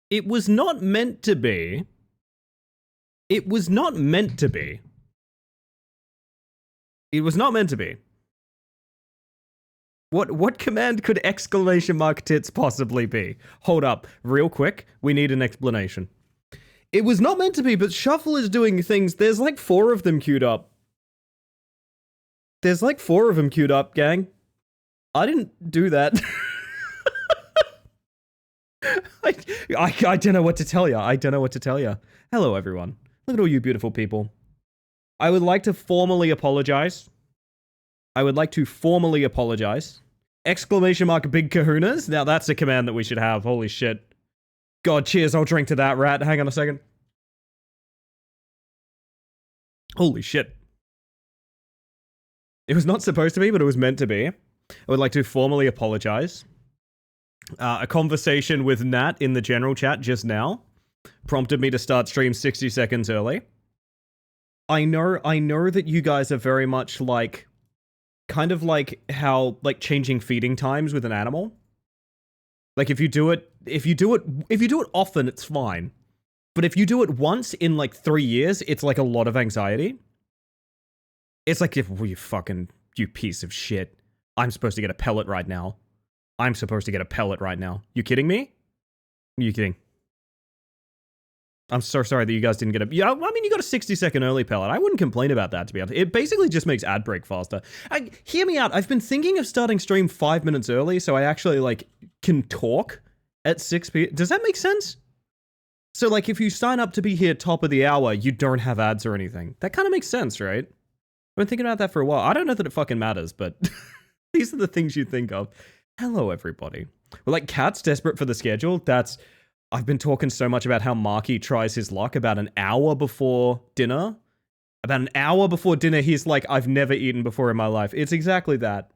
It was not meant to be. It was not meant to be. It was not meant to be. What command could exclamation mark tits possibly be? Hold up, real quick. We need an explanation. It was not meant to be, but Shuffle is doing things. There's like 4 of them queued up. There's like 4 of them queued up, gang. I didn't do that. I don't know what to tell you. I don't know what to tell you. Hello, everyone. Look at all you beautiful people. I would like to formally apologize. Exclamation mark big kahunas. Now that's a command that we should have. Holy shit. God, cheers. I'll drink to that, rat. Hang on a second. Holy shit. It was not supposed to be, but it was meant to be. I would like to formally apologize. A conversation with Nat in the general chat just now prompted me to start stream 60 seconds early. I know that you guys are very much like, kind of like how, like, changing feeding times with an animal. Like, if you do it often, it's fine. But if you do it once in, like, 3 years, it's like a lot of anxiety. It's like, you piece of shit. I'm supposed to get a pellet right now. You kidding me? Are you kidding? I'm so sorry that you guys didn't get a... Yeah, I mean, you got a 60-second early pellet. I wouldn't complain about that, to be honest. It basically just makes ad break faster. Hear me out. I've been thinking of starting stream 5 minutes early, so I actually, like, can talk at 6 p.m. Does that make sense? So, like, if you sign up to be here top of the hour, you don't have ads or anything. That kind of makes sense, right? I've been thinking about that for a while. I don't know that it fucking matters, but these are the things you think of. Hello, everybody. We're like, Cat's desperate for the schedule. I've been talking so much about how Marky tries his luck about an hour before dinner. About an hour before dinner, he's like, I've never eaten before in my life. It's exactly that.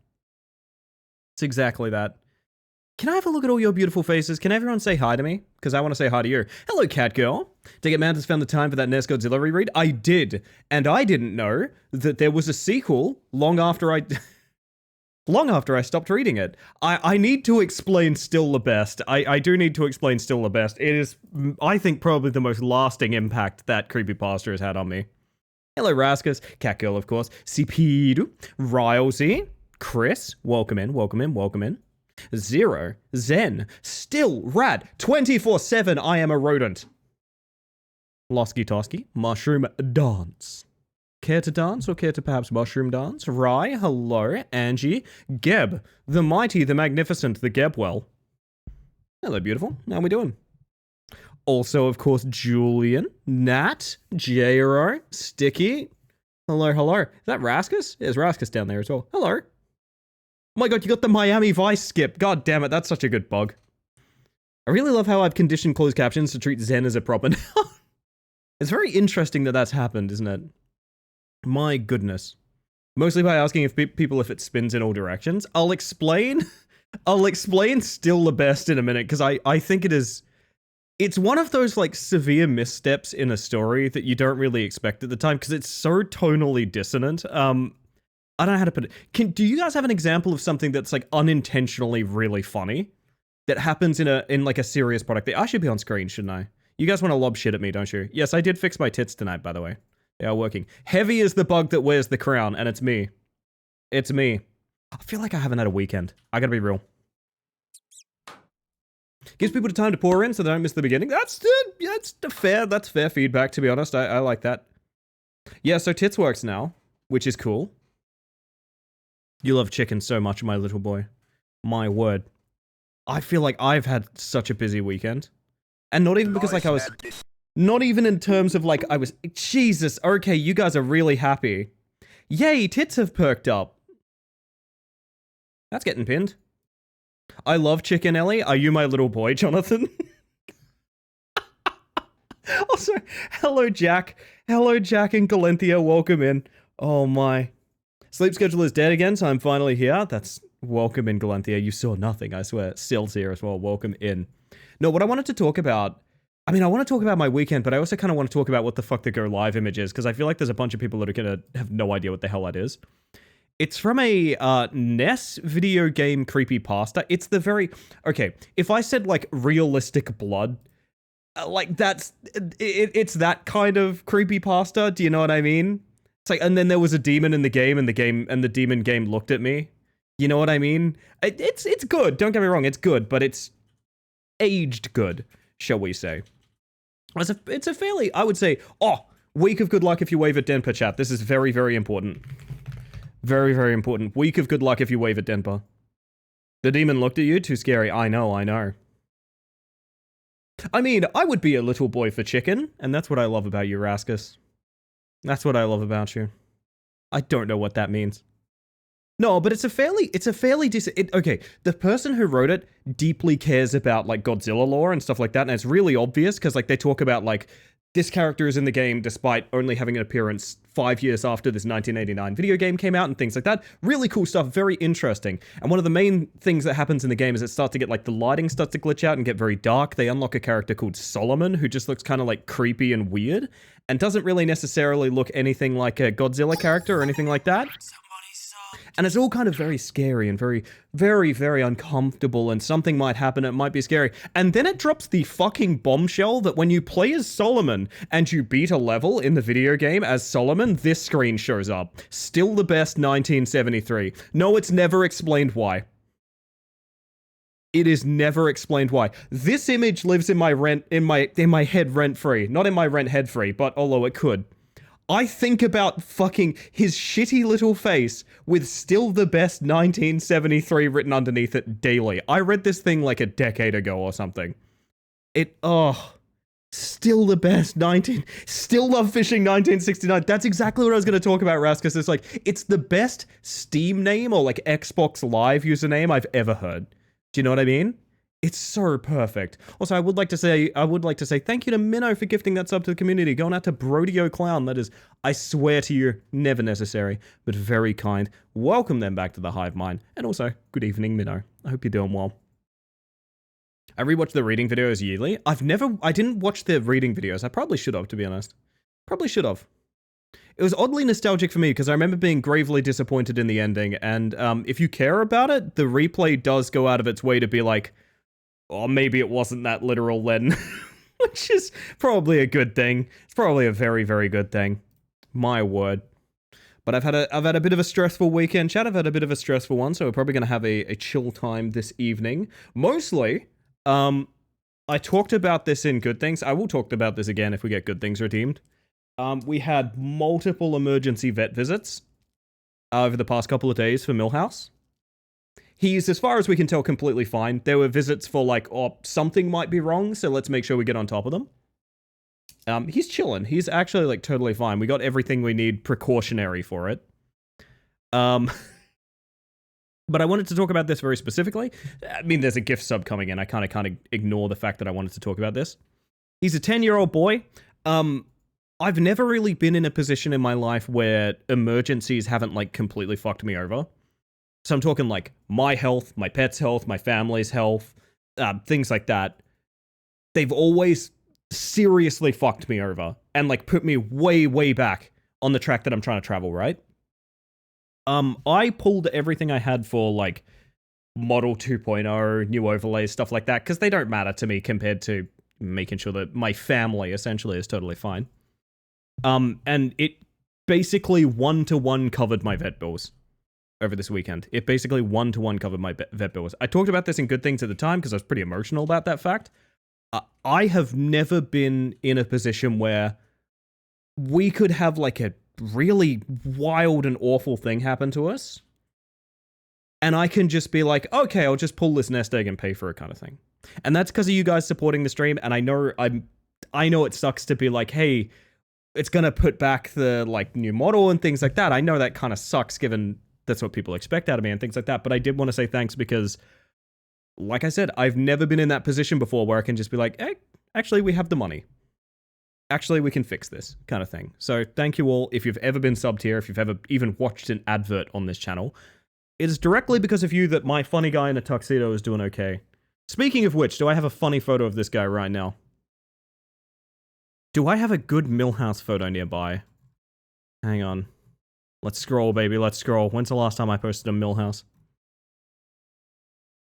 Can I have a look at all your beautiful faces? Can everyone say hi to me? Because I want to say hi to you. Hello, cat girl. Dig It Mantis found the time for that NES Godzilla reread? I did. And I didn't know that there was a sequel long after I stopped reading it. I need to explain Still the Best. I do need to explain Still the Best. It is, I think, probably the most lasting impact that creepypasta has had on me. Hello, Raskus. Catgirl, of course. Cipidu. Rylesy. Chris. Welcome in. Zero. Zen. Still rad. 24/7. I am a rodent. Losky Tosky. Mushroom Dance. Care to dance or care to perhaps mushroom dance? Rye, hello. Angie, Geb, the mighty, the magnificent, the Gebwell. Hello, beautiful. How we doing? Also, of course, Julian, Nat, J-Ro, Sticky. Hello. Is that Raskus? There's Raskus down there as well. Hello. Oh my god, you got the Miami Vice skip. God damn it, that's such a good bug. I really love how I've conditioned closed captions to treat Zen as a proper now. It's very interesting that that's happened, isn't it? My goodness. Mostly by asking if it spins in all directions. I'll explain Still the Best in a minute, because I think it's one of those, like, severe missteps in a story that you don't really expect at the time, because it's so tonally dissonant. I don't know how to put it. Do you guys have an example of something that's, like, unintentionally really funny that happens in like a serious product? I should be on screen, shouldn't I? You guys want to lob shit at me, don't you? Yes, I did fix my tits tonight, by the way. They are working. Heavy is the bug that wears the crown, and it's me. It's me. I feel like I haven't had a weekend. I gotta be real. Gives people the time to pour in so they don't miss the beginning. That's fair feedback, to be honest. I like that. Yeah, so tits works now, which is cool. You love chicken so much, my little boy. My word. I feel like I've had such a busy weekend. And not even because, like, I was... Not even in terms of, like, I was... Jesus, okay, you guys are really happy. Yay, tits have perked up. That's getting pinned. I love chicken, Ellie. Are you my little boy, Jonathan? Also, hello, Jack. Hello, Jack and Galenthia. Welcome in. Oh, my. Sleep schedule is dead again, so I'm finally here. That's... Welcome in, Galenthia. You saw nothing, I swear. Sill's here as well. Welcome in. No, what I wanted to talk about... I mean, I want to talk about my weekend, but I also kind of want to talk about what the fuck the Go Live image is, because I feel like there's a bunch of people that are going to have no idea what the hell that is. It's from a NES video game creepypasta. It's the very... Okay, if I said, like, realistic blood, like, that's... It's that kind of creepypasta, do you know what I mean? It's like, and then there was a demon in the game, and the demon game looked at me. You know what I mean? It's good, don't get me wrong, it's good, but it's aged good, shall we say. It's a fairly, I would say, week of good luck if you wave at Denpa chat. This is very, very important. Very, very important. Week of good luck if you wave at Denpa. The demon looked at you. Too scary. I know, I know. I mean, I would be a little boy for chicken, and that's what I love about you, Raskus. That's what I love about you. I don't know what that means. No, but it's a fairly decent, okay, the person who wrote it deeply cares about, like, Godzilla lore and stuff like that, and it's really obvious, because, like, they talk about, like, this character is in the game despite only having an appearance 5 years after this 1989 video game came out and things like that. Really cool stuff, very interesting. And one of the main things that happens in the game is it starts to get, like, the lighting starts to glitch out and get very dark. They unlock a character called Solomon, who just looks kind of, like, creepy and weird, and doesn't really necessarily look anything like a Godzilla character or anything like that. And it's all kind of very scary and very, very, very uncomfortable, and something might happen, it might be scary. And then it drops the fucking bombshell that when you play as Solomon and you beat a level in the video game as Solomon, this screen shows up. Still the best 1973. No, it's never explained why. It is never explained why. This image lives in my head rent-free. Not in my rent head-free, but although it could. I think about fucking his shitty little face with still the best 1973 written underneath it daily. I read this thing like a decade ago or something. Still the best still love fishing 1969. That's exactly what I was going to talk about, Raskus. It's like, it's the best Steam name or like Xbox Live username I've ever heard. Do you know what I mean? It's so perfect. Also, I would like to say thank you to Minnow for gifting that sub to the community. Going out to Brodio Clown. That is, I swear to you, never necessary, but very kind. Welcome them back to the Hive Mind. And also, good evening, Minnow. I hope you're doing well. I rewatched the reading videos yearly. I didn't watch the reading videos. I probably should have, to be honest. Probably should have. It was oddly nostalgic for me because I remember being gravely disappointed in the ending. And if you care about it, the replay does go out of its way to be like, or maybe it wasn't that literal then, which is probably a good thing. It's probably a very, very good thing. My word. But I've had a bit of a stressful weekend, chat. I've had a bit of a stressful one, so we're probably going to have a chill time this evening. Mostly, I talked about this in Good Things. I will talk about this again if we get Good Things redeemed. We had multiple emergency vet visits over the past couple of days for Millhouse. He's, as far as we can tell, completely fine. There were visits for like, oh, something might be wrong, so let's make sure we get on top of them. He's chilling. He's actually like totally fine. We got everything we need precautionary for it. But I wanted to talk about this very specifically. I mean, there's a gift sub coming in. I kind of ignore the fact that I wanted to talk about this. He's a 10-year-old boy. I've never really been in a position in my life where emergencies haven't like completely fucked me over. So I'm talking like my health, my pet's health, my family's health, things like that. They've always seriously fucked me over and like put me way, way back on the track that I'm trying to travel, right? I pulled everything I had for like Model 2.0, new overlays, stuff like that, because they don't matter to me compared to making sure that my family essentially is totally fine. And it basically one-to-one covered my vet bills over this weekend. It basically one-to-one covered my vet bills. I talked about this in Good Things at the time because I was pretty emotional about that fact. I have never been in a position where we could have like a really wild and awful thing happen to us, and I can just be like, okay, I'll just pull this nest egg and pay for it kind of thing. And that's because of you guys supporting the stream, and I know it sucks to be like, hey, it's gonna put back the like new model and things like that. I know that kind of sucks given that's what people expect out of me and things like that, but I did want to say thanks because, like I said, I've never been in that position before where I can just be like, hey, actually, we have the money. Actually, we can fix this kind of thing. So thank you all. If you've ever been subbed here, if you've ever even watched an advert on this channel, it is directly because of you that my funny guy in a tuxedo is doing okay. Speaking of which, do I have a funny photo of this guy right now? Do I have a good Millhouse photo nearby? Hang on. Let's scroll, baby. Let's scroll. When's the last time I posted a Millhouse?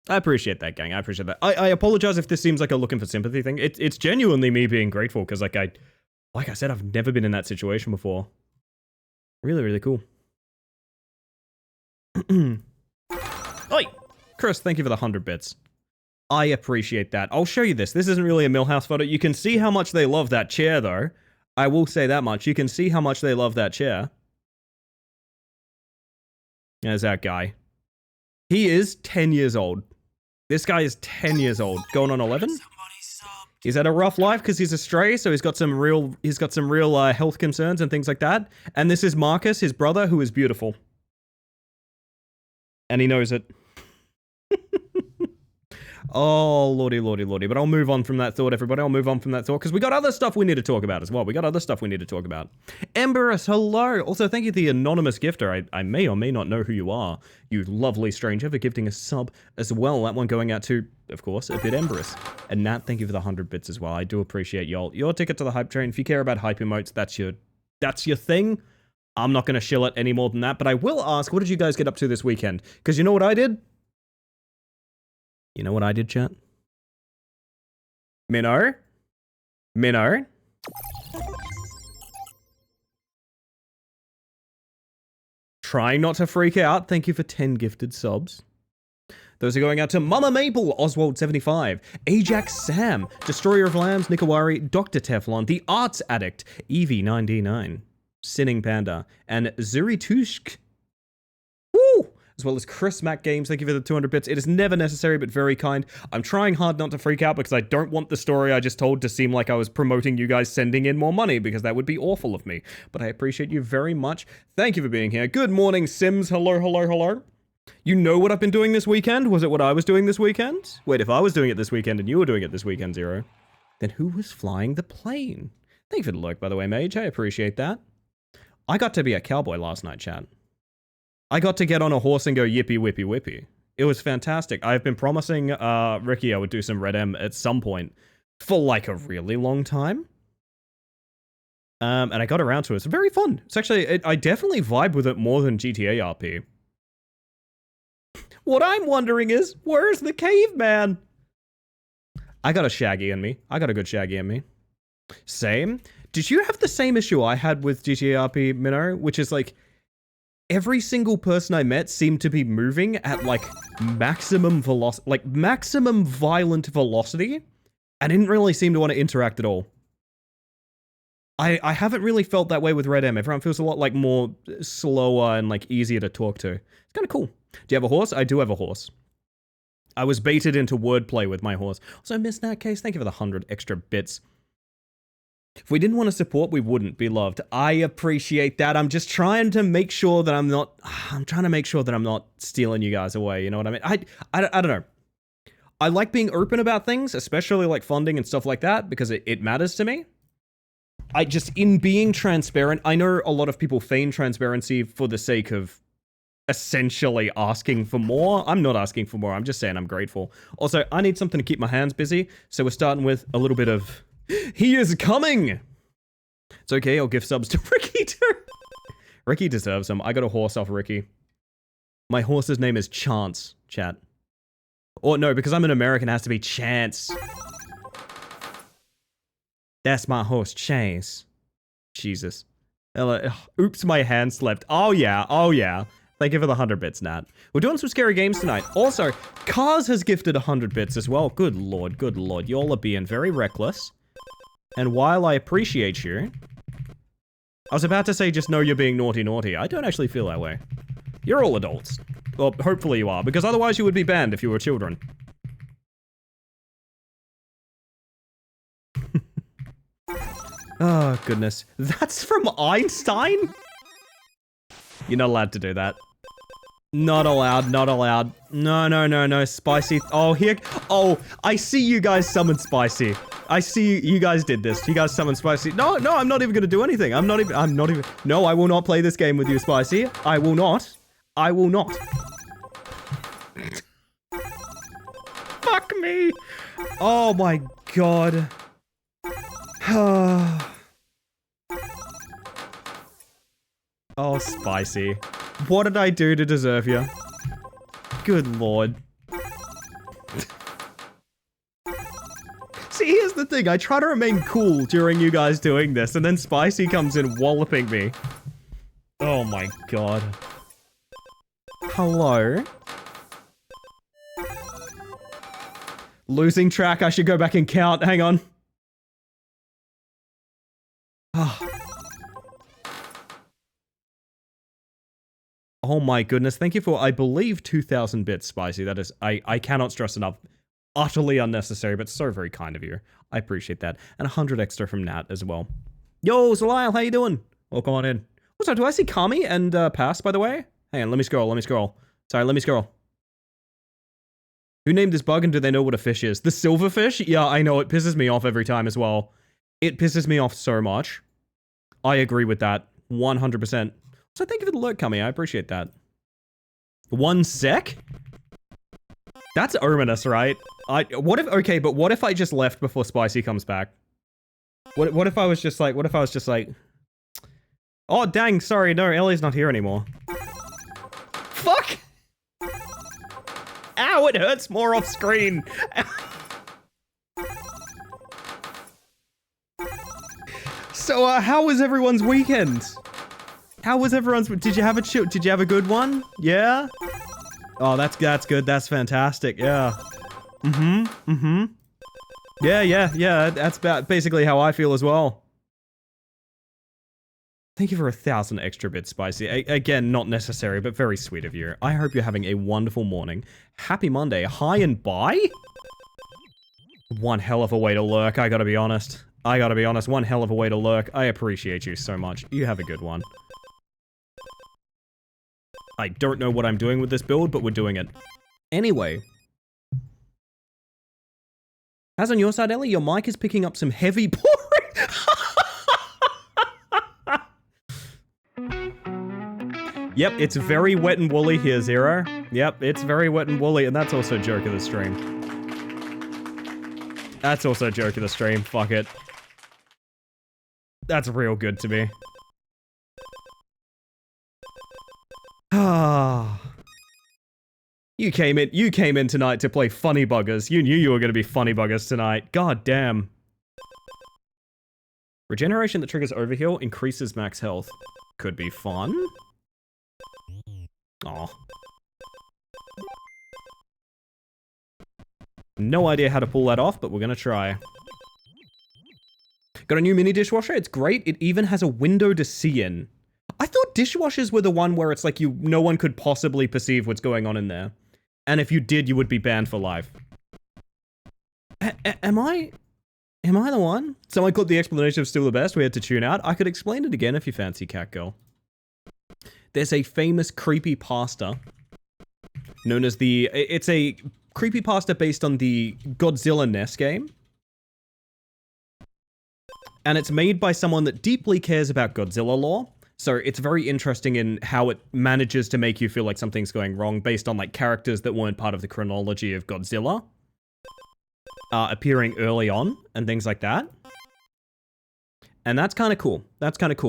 I appreciate that, gang. I appreciate that. I apologize if this seems like a looking for sympathy thing. It's genuinely me being grateful because, like I said, I've never been in that situation before. Really, really cool. Oi! Chris, thank you for the 100 bits. I appreciate that. I'll show you this. This isn't really a Millhouse photo. You can see how much they love that chair, though. I will say that much. You can see how much they love that chair. There's that guy. He is 10 years old. This guy is 10 years old, going on 11. He's had a rough life because he's a stray, so he's got some real health concerns and things like that. And this is Marcus, his brother, who is beautiful. And he knows it. Oh, lordy, lordy, lordy. But I'll move on from that thought, everybody. I'll move on from that thought, because we got other stuff we need to talk about as well. We got other stuff we need to talk about. Emberus, hello. Also, thank you to the anonymous gifter. I may or may not know who you are, you lovely stranger, for gifting a sub as well. That one going out to, of course, a bit Emberus. And Nat, thank you for the 100 bits as well. I do appreciate y'all. Your ticket to the hype train. If you care about hype emotes, that's your thing. I'm not going to shill it any more than that, but I will ask, what did you guys get up to this weekend? Because you know what I did? You know what I did, chat? Minnow? Trying not to freak out. Thank you for 10 gifted subs. Those are going out to Mama Maple, Oswald75, Ajax Sam, Destroyer of Lambs, Nikawari, Dr. Teflon, The Arts Addict, Evie9D9, Sinning Panda, and Zuritushk. Woo! As well as Chris Mac Games, thank you for the 200 bits. It is never necessary, but very kind. I'm trying hard not to freak out because I don't want the story I just told to seem like I was promoting you guys sending in more money, because that would be awful of me. But I appreciate you very much. Thank you for being here. Good morning, Sims. Hello, hello, hello. You know what I've been doing this weekend? Was it what I was doing this weekend? Wait, if I was doing it this weekend and you were doing it this weekend, Zero, then who was flying the plane? Thank you for the lurk, by the way, Mage. I appreciate that. I got to be a cowboy last night, chat. I got to get on a horse and go yippee whippy whippy. It was fantastic. I've been promising Ricky I would do some Red M at some point for like a really long time. And I got around to it. It's very fun. It's actually, I definitely vibe with it more than GTA RP. What I'm wondering is, where's the caveman? I got a Shaggy in me. I got a good Shaggy in me. Same. Did you have the same issue I had with GTA RP, Minnow? Which is like, every single person I met seemed to be moving at like maximum velocity, like maximum violent velocity, and didn't really seem to want to interact at all. I haven't really felt that way with Red M. Everyone feels a lot like more slower and like easier to talk to. It's kind of cool. Do you have a horse? I do have a horse. I was baited into wordplay with my horse. Also, Miss Nat Case, thank you for the 100 extra bits. If we didn't want to support, we wouldn't, be loved. I appreciate that. I'm just trying to make sure that I'm trying to make sure that I'm not stealing you guys away. You know what I mean? I don't know. I like being open about things, especially like funding and stuff like that, because it matters to me. In being transparent, I know a lot of people feign transparency for the sake of essentially asking for more. I'm not asking for more. I'm just saying I'm grateful. Also, I need something to keep my hands busy. So we're starting with a little bit of, he is coming. It's okay. I'll give subs to Ricky too. Ricky deserves them. I got a horse off Ricky. My horse's name is Chance, chat. Or no, because I'm an American, it has to be Chance. That's my horse, Chase. Jesus. Oops, my hand slipped. Oh yeah, oh yeah. Thank you for the 100 bits, Nat. We're doing some scary games tonight. Also, Cars has gifted 100 bits as well. Good lord, good lord. Y'all are being very reckless. And while I appreciate you, I was about to say just know you're being naughty naughty. I don't actually feel that way. You're all adults. Well, hopefully you are, because otherwise you would be banned if you were children. Oh, goodness. That's from Einstein? You're not allowed to do that. Not allowed, not allowed. No, no, no, no. Spicy. Oh, here. Oh, I see you guys summon Spicy. I see you guys did this. You guys summoned Spicy. No, no, I'm not even going to do anything. I'm not even. No, I will not play this game with you, Spicy. I will not. I will not. Fuck me. Oh my god. Oh, Spicy. What did I do to deserve you? Good lord. See, here's the thing. I try to remain cool during you guys doing this, and then Spicy comes in walloping me. Oh my god. Hello? Losing track. I should go back and count. Hang on. Oh my goodness, thank you for, I believe, 2,000 bits, Spicy. That is, I cannot stress enough. Utterly unnecessary, but so very kind of you. I appreciate that. And 100 extra from Nat as well. Yo, Zalile, how you doing? Welcome on in. Also, do I see Kami and Pass, by the way? Hang on, let me scroll. Sorry, let me scroll. Who named this bug and do they know what a fish is? The silverfish? Yeah, I know, it pisses me off every time as well. It pisses me off so much. I agree with that, 100%. So thank you for the alert, Kami, I appreciate that. 1 sec? That's ominous, right? What if I just left before Spicy comes back? What if I was just like, oh dang, sorry, no, Ellie's not here anymore. Fuck! Ow, it hurts more off screen. So, how was everyone's weekend? Did you have a good one? Yeah? Oh, that's good. That's fantastic. Yeah. Yeah. That's basically how I feel as well. Thank you for 1,000 extra bits, Spicy. Again, not necessary, but very sweet of you. I hope you're having a wonderful morning. Happy Monday. Hi and bye? One hell of a way to lurk, I gotta be honest. One hell of a way to lurk. I appreciate you so much. You have a good one. I don't know what I'm doing with this build, but we're doing it. Anyway. As on your side, Ellie, your mic is picking up some heavy pouring. Yep, it's very wet and woolly here, Zero. Yep, it's very wet and woolly, and that's also a joke of the stream. Fuck it. That's real good to me. Ah. You came in tonight to play Funny Buggers. You knew you were going to be Funny Buggers tonight. God damn. Regeneration that triggers Overheal increases max health. Could be fun. Aw. No idea how to pull that off, but we're going to try. Got a new mini dishwasher. It's great. It even has a window to see in. I thought dishwashers were the one where it's like no one could possibly perceive what's going on in there. And if you did, you would be banned for life. Am I the one? Someone called the explanation of still the best. We had to tune out. I could explain it again if you fancy, Cat Girl. There's a famous creepypasta known as it's a creepypasta based on the Godzilla NES game. And it's made by someone that deeply cares about Godzilla lore. So it's very interesting in how it manages to make you feel like something's going wrong based on like characters that weren't part of the chronology of Godzilla appearing early on and things like that. And that's kind of cool.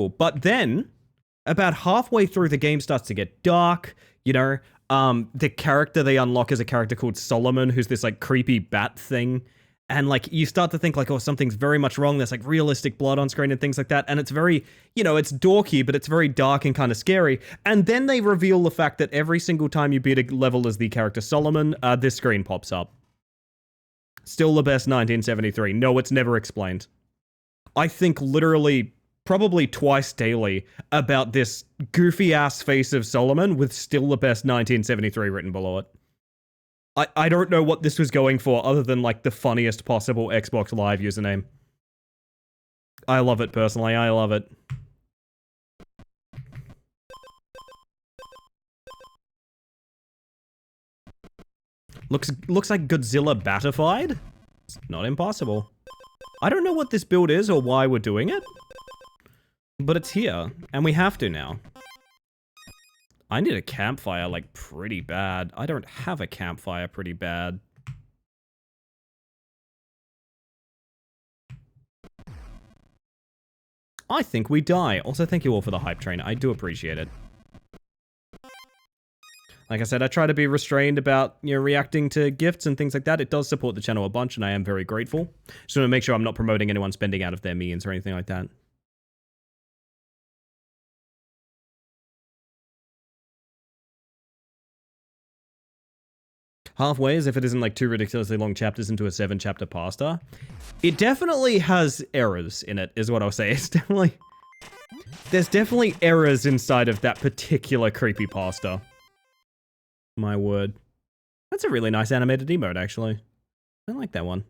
But then about halfway through, the game starts to get dark. You know, the character they unlock is a character called Solomon, who's this like creepy bat thing. And, like, you start to think, like, oh, something's very much wrong. There's, like, realistic blood on screen and things like that. And it's very, you know, it's dorky, but it's very dark and kind of scary. And then they reveal the fact that every single time you beat a level as the character Solomon, this screen pops up. Still the best 1973. No, it's never explained. I think literally, probably twice daily, about this goofy-ass face of Solomon with still the best 1973 written below it. I don't know what this was going for other than, like, the funniest possible Xbox Live username. I love it, personally. I love it. Looks like Godzilla Batified? It's not impossible. I don't know what this build is or why we're doing it. But it's here, and we have to now. I need a campfire, like, pretty bad. I don't have a campfire pretty bad. I think we die. Also, thank you all for the hype train. I do appreciate it. Like I said, I try to be restrained about, you know, reacting to gifts and things like that. It does support the channel a bunch, and I am very grateful. Just want to make sure I'm not promoting anyone spending out of their means or anything like that. Halfway, as if it isn't like 2 ridiculously long chapters into a 7-chapter pasta. It definitely has errors in it, is what I'll say. It's definitely... There's definitely errors inside of that particular creepypasta. My word. That's a really nice animated emote, actually. I like that one.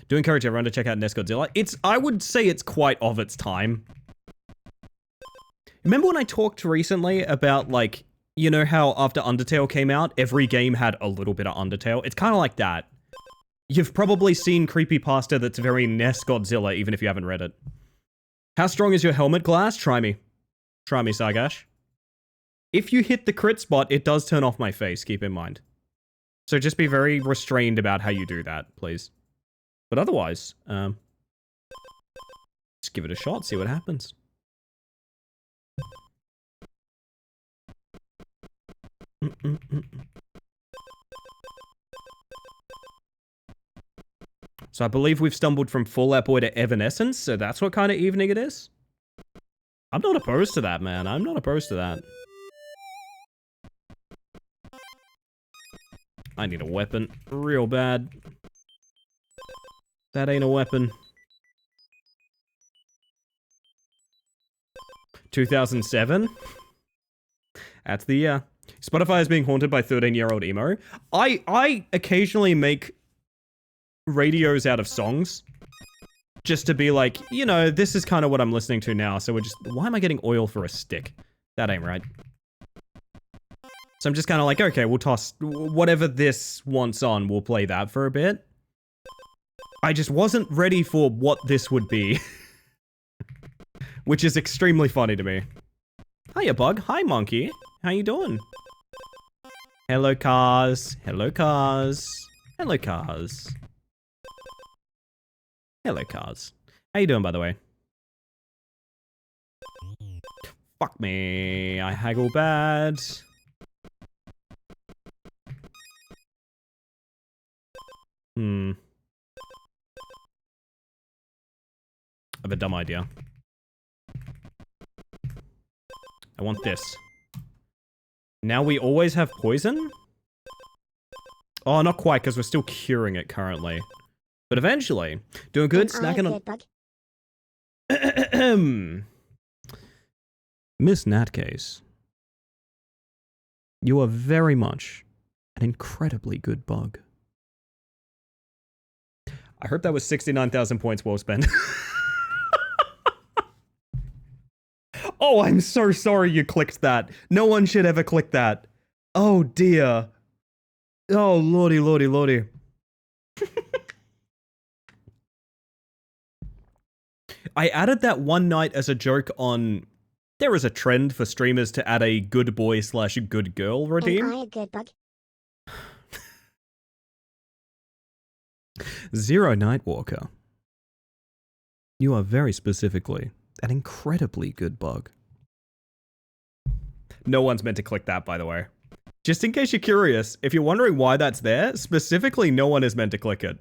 Do encourage everyone to check out NES Godzilla. I would say it's quite of its time. Remember when I talked recently about, like, you know how after Undertale came out, every game had a little bit of Undertale? It's kind of like that. You've probably seen creepypasta that's very NES Godzilla, even if you haven't read it. How strong is your helmet glass? Try me. Try me, Sargash. If you hit the crit spot, it does turn off my face, keep in mind. So just be very restrained about how you do that, please. But otherwise, just give it a shot, see what happens. So I believe we've stumbled from Fallout Boy to Evanescence, so that's what kind of evening it is? I'm not opposed to that, man. I'm not opposed to that. I need a weapon real bad. That ain't a weapon. 2007? That's the year. Spotify is being haunted by 13-year-old emo. I occasionally make radios out of songs. Just to be like, you know, this is kind of what I'm listening to now, so we're just... Why am I getting oil for a stick? That ain't right. So I'm just kind of like, okay, we'll toss whatever this wants on, we'll play that for a bit. I just wasn't ready for what this would be. Which is extremely funny to me. Hiya, Bug. Hi, Monkey. How you doing? Hello, cars. Hello, cars. Hello, cars. Hello, cars. How you doing, by the way? Fuck me. I haggle bad. I have a dumb idea. I want this. Now we always have poison? Oh, not quite, because we're still curing it currently. But eventually. Doing good, snacking on... Miss Natcase. You are very much an incredibly good bug. I hope that was 69,000 points well spent. Oh, I'm so sorry you clicked that. No one should ever click that. Oh, dear. Oh, lordy, lordy, lordy. I added that one night as a joke on... There is a trend for streamers to add a good boy / good girl redeem. Am I a good bug? Zero Nightwalker. You are very specifically an incredibly good bug. No one's meant to click that, by the way. Just in case you're curious, if you're wondering why that's there, specifically no one is meant to click it.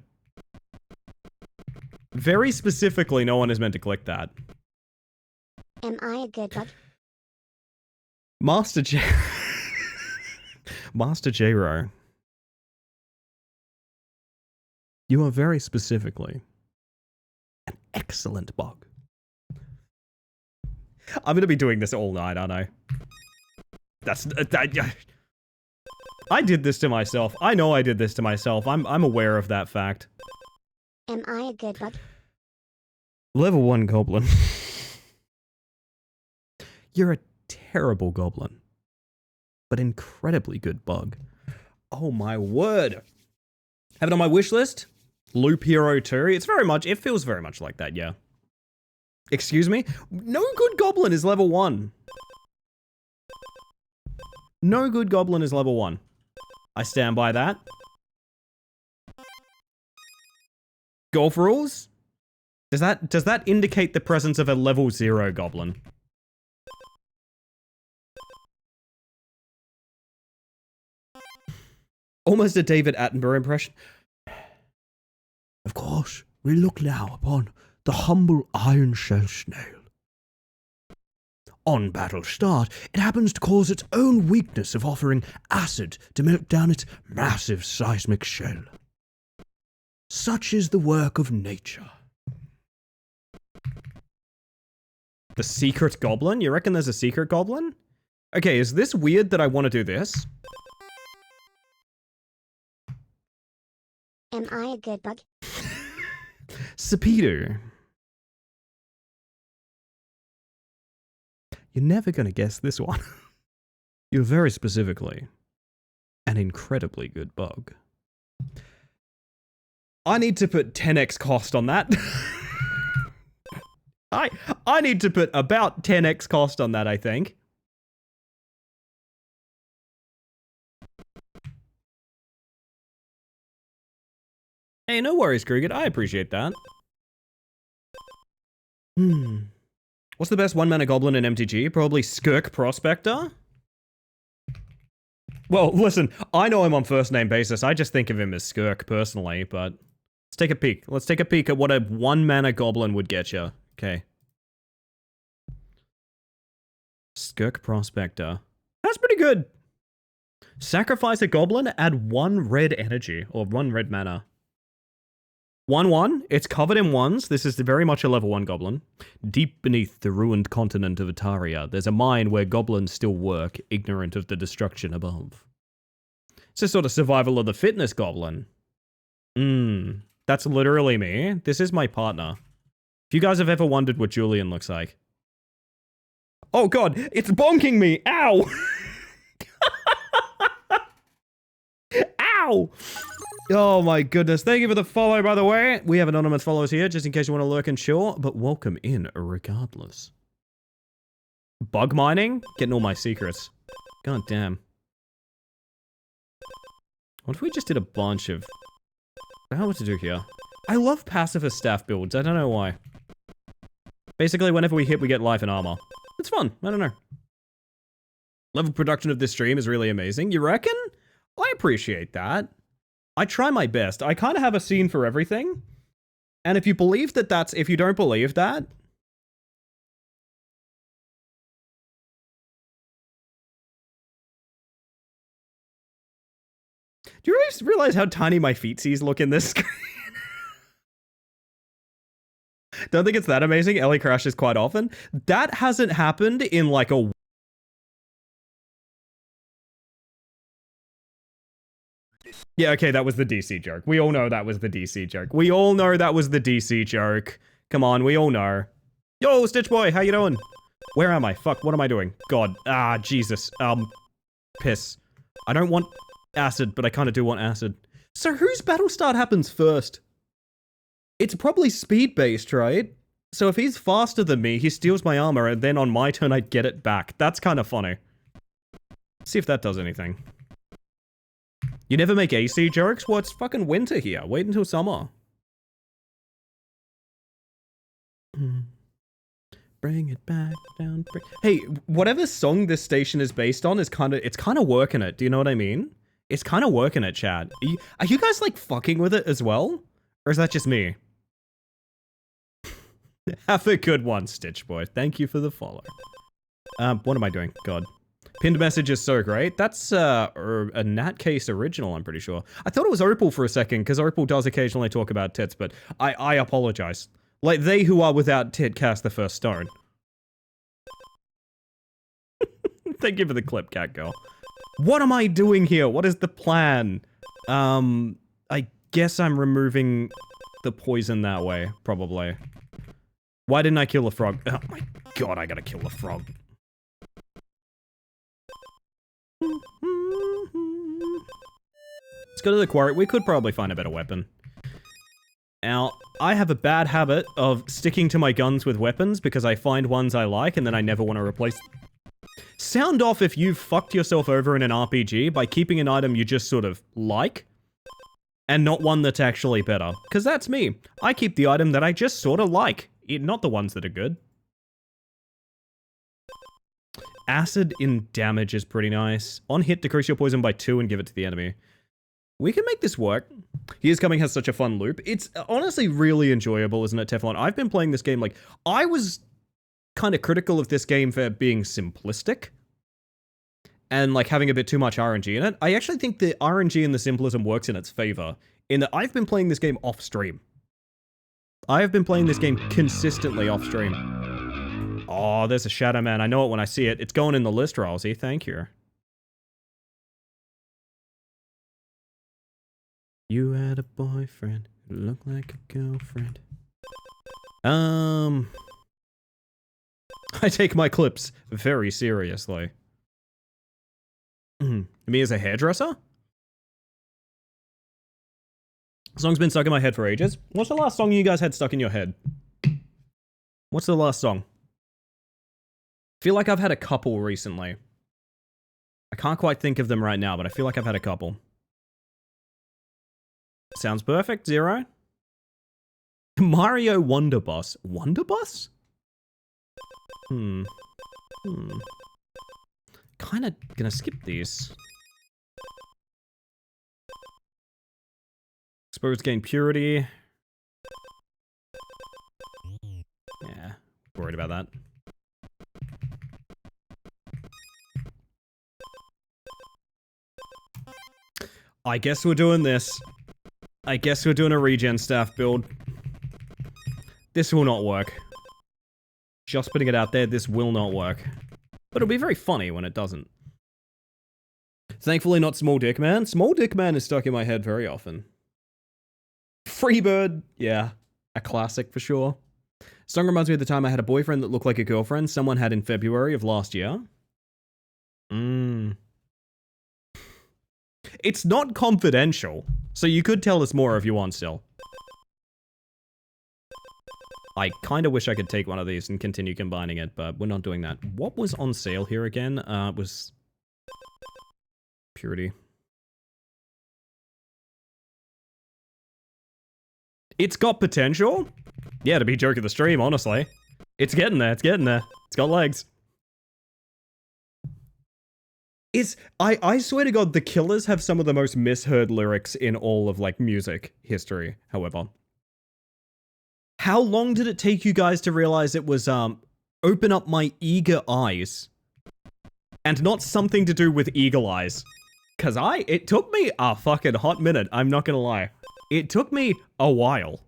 Very specifically, no one is meant to click that. Am I a good bug? Master J... Master J-Ro. You are very specifically an excellent bug. I'm gonna be doing this all night, aren't I? I did this to myself. I know I did this to myself. I'm aware of that fact. Am I a good bug? Level 1 goblin. You're a terrible goblin, but incredibly good bug. Oh my word. Have it on my wish list? Loop Hero 2. It feels very much like that, yeah. Excuse me? No good goblin is level 1. No good goblin is level 1. I stand by that. Golf rules? Does that indicate the presence of a level 0 goblin? Almost a David Attenborough impression. Of course, we look now upon the humble iron shell snail. On battle start, it happens to cause its own weakness of offering acid to melt down its massive seismic shell. Such is the work of nature. The secret goblin? You reckon there's a secret goblin? Okay, is this weird that I want to do this? Am I a good bug? Sapedo. You're never gonna guess this one. You're very specifically an incredibly good bug. I need to put 10x cost on that. I need to put about 10x cost on that, I think. Hey, no worries, Krugit. I appreciate that. What's the best one-mana goblin in MTG? Probably Skirk Prospector? Well, listen, I know him on first-name basis. I just think of him as Skirk, personally, but... Let's take a peek. Let's take a peek at what a one-mana goblin would get you. Okay. Skirk Prospector. That's pretty good. Sacrifice a goblin, add 1 red energy, or 1 red mana. 1/1, it's covered in ones. This is very much a level 1 goblin. Deep beneath the ruined continent of Ataria, there's a mine where goblins still work, ignorant of the destruction above. It's a sort of survival of the fitness goblin. That's literally me. This is my partner. If you guys have ever wondered what Julian looks like. Oh god, it's bonking me! Ow! Ow! Oh my goodness. Thank you for the follow, by the way. We have anonymous followers here, just in case you want to lurk and chill, but welcome in regardless. Bug mining? Getting all my secrets. God damn. What if we just did a bunch of... I don't know what to do here. I love pacifist staff builds. I don't know why. Basically, whenever we hit, we get life and armor. It's fun. I don't know. Level production of this stream is really amazing. You reckon? I appreciate that. I try my best. I kind of have a scene for everything. And if you believe that that's... If you don't believe that... Do you realize how tiny my feetsies look in this screen? Don't think it's that amazing. Ellie crashes quite often. That hasn't happened in like a... Yeah, okay, that was the DC joke. We all know that was the DC joke. We all know that was the DC joke. Come on, we all know. Yo, Stitch Boy, how you doing? Where am I? Fuck, what am I doing? God, Jesus. Piss. I don't want acid, but I kind of do want acid. So whose battle start happens first? It's probably speed-based, right? So if he's faster than me, he steals my armor, and then on my turn, I get it back. That's kind of funny. Let's see if that does anything. You never make AC jokes? Well, it's fucking winter here. Wait until summer. Bring it back down. Hey, whatever song this station is based on is it's kind of working it. Do you know what I mean? It's kind of working it, chat. Are you guys like fucking with it as well? Or is that just me? Have a good one, Stitch Boy. Thank you for the follow. What am I doing? God. Pinned message is so great. That's a Natcase original, I'm pretty sure. I thought it was Opal for a second, because Opal does occasionally talk about tits, but I apologize. Like, they who are without tit cast the first stone. Thank you for the clip, cat girl. What am I doing here? What is the plan? I guess I'm removing the poison that way, probably. Why didn't I kill a frog? Oh my god, I gotta kill a frog. Let's go to the quarry. We could probably find a better weapon. Now, I have a bad habit of sticking to my guns with weapons because I find ones I like and then I never want to replace. Sound off if you've fucked yourself over in an RPG by keeping an item you just sort of like and not one that's actually better. Because that's me. I keep the item that I just sort of like, not the ones that are good. Acid in damage is pretty nice. On hit, decrease your poison by 2 and give it to the enemy. We can make this work. Here's Coming has such a fun loop. It's honestly really enjoyable, isn't it, Teflon? I've been playing this game like... I was kind of critical of this game for being simplistic. And like having a bit too much RNG in it. I actually think the RNG and the simplism works in its favor. In that I've been playing this game off stream. I have been playing this game consistently off stream. Oh, there's a Shadow Man. I know it when I see it. It's going in the list, Rousey. Thank you. You had a boyfriend who looked like a girlfriend. I take my clips very seriously. Me as a hairdresser? Song's been stuck in my head for ages. What's the last song you guys had stuck in your head? What's the last song? Feel like I've had a couple recently. I can't quite think of them right now, but I feel like I've had a couple. Sounds perfect, Zero. Mario Wonder Bus. Wonder Bus? Kinda gonna skip these. Exposed gain purity. Yeah, worried about that. I guess we're doing this. I guess we're doing a regen staff build. This will not work. Just putting it out there, this will not work. But it'll be very funny when it doesn't. Thankfully not Small Dick Man. Small Dick Man is stuck in my head very often. Freebird, yeah. A classic for sure. Song reminds me of the time I had a boyfriend that looked like a girlfriend someone had in February of last year. It's not confidential, so you could tell us more if you want still. I kind of wish I could take one of these and continue combining it, but we're not doing that. What was on sale here again? It was purity. It's got potential. Yeah, to be joke of the stream, honestly. It's getting there, it's getting there. It's got legs. I swear to God, The Killers have some of the most misheard lyrics in all of, like, music history, however. How long did it take you guys to realize it was, open up my eager eyes? And not something to do with eagle eyes. Cause it took me a fucking hot minute, I'm not gonna lie. It took me a while.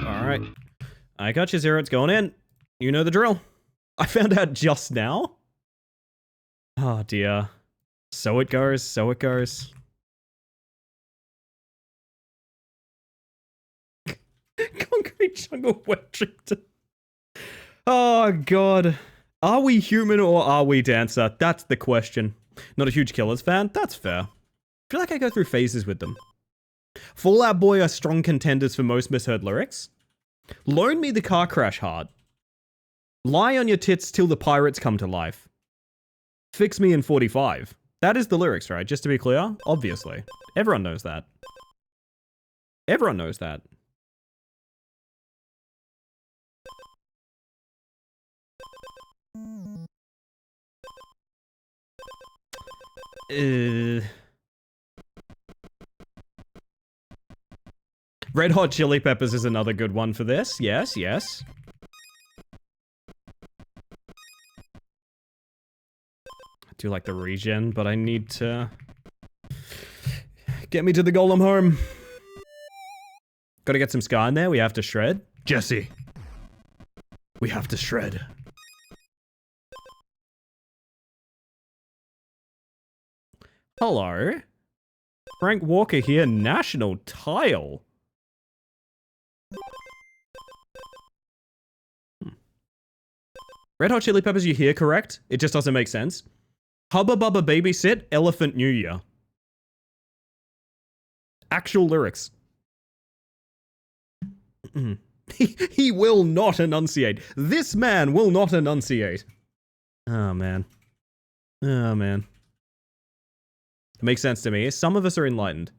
Alright. I got you, Zero. It's going in. You know the drill. I found out just now. Oh, dear. So it goes. So it goes. Concrete Jungle Wetrington. Oh, God. Are we human or are we dancer? That's the question. Not a huge Killers fan? That's fair. I feel like I go through phases with them. Fall Out Boy are strong contenders for most misheard lyrics. Loan me the car crash heart. Lie on your tits till the pirates come to life. Fix me in 45. That is the lyrics, right? Just to be clear, obviously. Everyone knows that. Everyone knows that. Red Hot Chili Peppers is another good one for this. Yes, yes. I do like the regen, but I need to get me to the golem home. Gotta get some Scar in there. We have to shred. Jesse. We have to shred. Hello. Frank Walker here, National Tile. Red Hot Chili Peppers, you hear correct? It just doesn't make sense. Hubba Bubba Babysit, Elephant New Year. Actual lyrics. He will not enunciate. This man will not enunciate. Oh, man. Oh, man. It makes sense to me. Some of us are enlightened.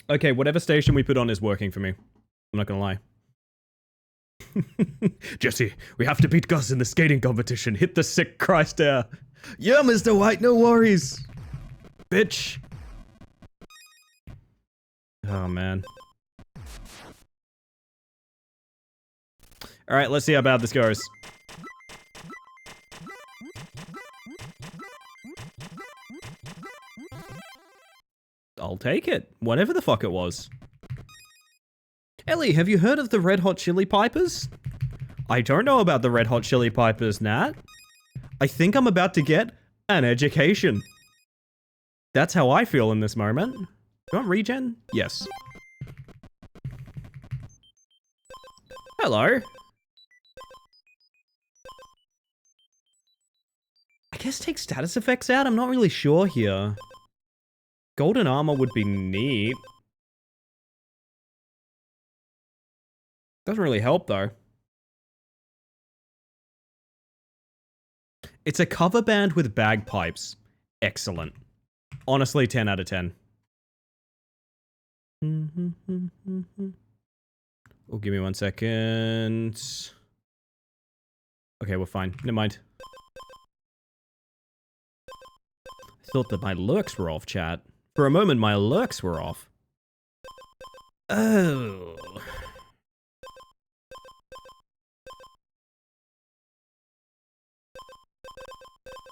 Okay, whatever station we put on is working for me. I'm not gonna lie. Jesse, we have to beat Gus in the skating competition. Hit the sick Christ air. Yeah, Mr. White, no worries. Bitch. Oh, man. Alright, let's see how bad this goes. I'll take it. Whatever the fuck it was. Ellie, have you heard of the Red Hot Chili Pipers? I don't know about the Red Hot Chili Pipers, Nat. I think I'm about to get an education. That's how I feel in this moment. Do you want regen? Yes. Hello. I guess take status effects out? I'm not really sure here. Golden armor would be neat. Doesn't really help though. It's a cover band with bagpipes. Excellent. Honestly, 10 out of 10. Oh, give me 1 second. Okay, we're fine. Never mind. I thought that my lurks were off, chat. For a moment, my lurks were off. Oh.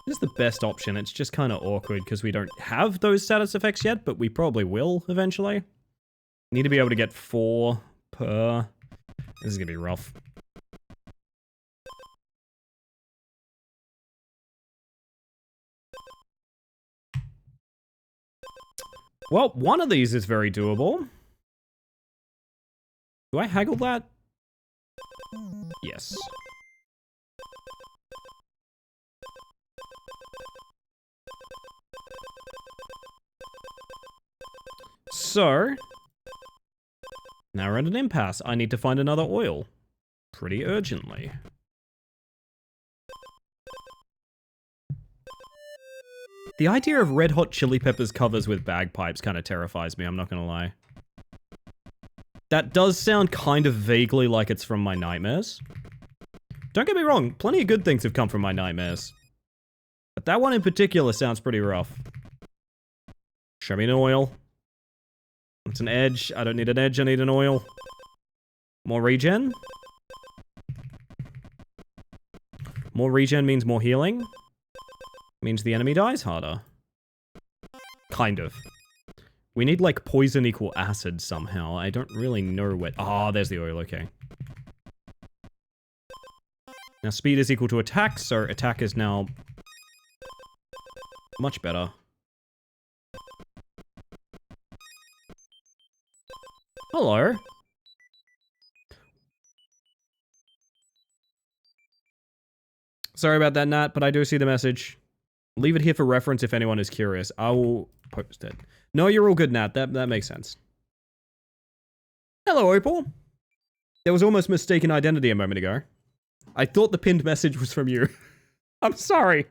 This is the best option. It's just kind of awkward because we don't have those status effects yet, but we probably will eventually. Need to be able to get 4 per. This is gonna be rough. Well, one of these is very doable. Do I haggle that? Yes. So, now we're at an impasse. I need to find another oil. Pretty urgently. The idea of Red Hot Chili Peppers covers with bagpipes kind of terrifies me, I'm not gonna lie. That does sound kind of vaguely like it's from my nightmares. Don't get me wrong, plenty of good things have come from my nightmares. But that one in particular sounds pretty rough. Show me an oil. It's an edge. I don't need an edge, I need an oil. More regen. More regen means more healing. Means the enemy dies harder. Kind of. We need like poison equal acid somehow. I don't really know what. Ah, there's the oil, okay. Now speed is equal to attack, so attack is now much better. Hello. Sorry about that, Nat, but I do see the message. Leave it here for reference if anyone is curious. I will post it. No, you're all good, Nat. That makes sense. Hello, Opal. There was almost mistaken identity a moment ago. I thought the pinned message was from you. I'm sorry.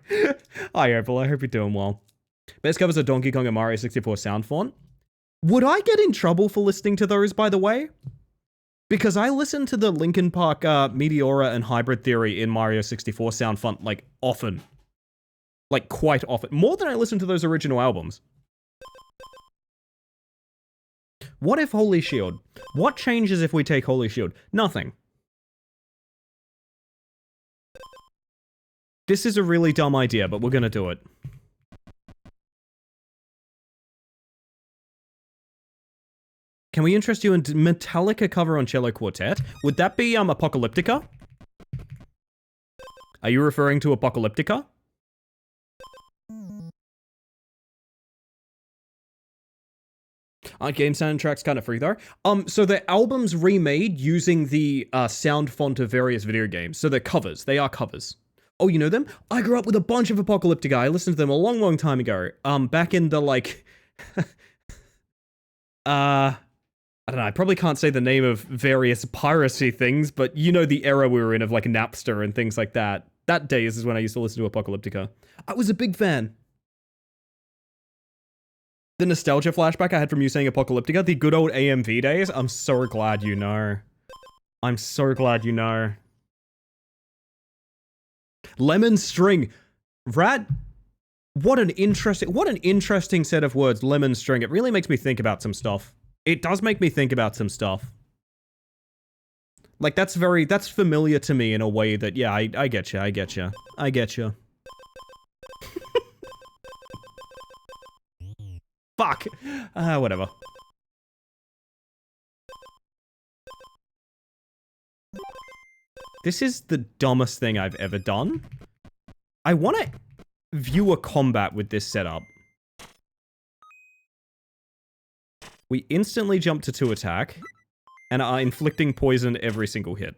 Hi, Opal. I hope you're doing well. Best covers are Donkey Kong and Mario 64 sound font. Would I get in trouble for listening to those, by the way? Because I listen to the Linkin Park Meteora and Hybrid Theory in Mario 64 sound font, like, often. Like, quite often. More than I listen to those original albums. What if Holy Shield? What changes if we take Holy Shield? Nothing. This is a really dumb idea, but we're gonna do it. Can we interest you in Metallica cover on Cello Quartet? Would that be, Apocalyptica? Are you referring to Apocalyptica? Aren't game soundtracks kind of free though? So the album's remade using the sound font of various video games. So they're covers. They are covers. Oh, you know them? I grew up with a bunch of Apocalyptica. I listened to them a long, long time ago. Back in the like... I don't know, I probably can't say the name of various piracy things, but you know the era we were in of like Napster and things like that. That days is when I used to listen to Apocalyptica. I was a big fan. The nostalgia flashback I had from you saying Apocalyptica, the good old AMV days, I'm so glad you know. I'm so glad you know. Lemon string. Rat, what an interesting set of words, lemon string. It really makes me think about some stuff. It does make me think about some stuff. Like, that's familiar to me in a way that, yeah, I get you, I get you. I get you. Fuck. Whatever. This is the dumbest thing I've ever done. I want to view a combat with this setup. We instantly jump to 2 attack and are inflicting poison every single hit.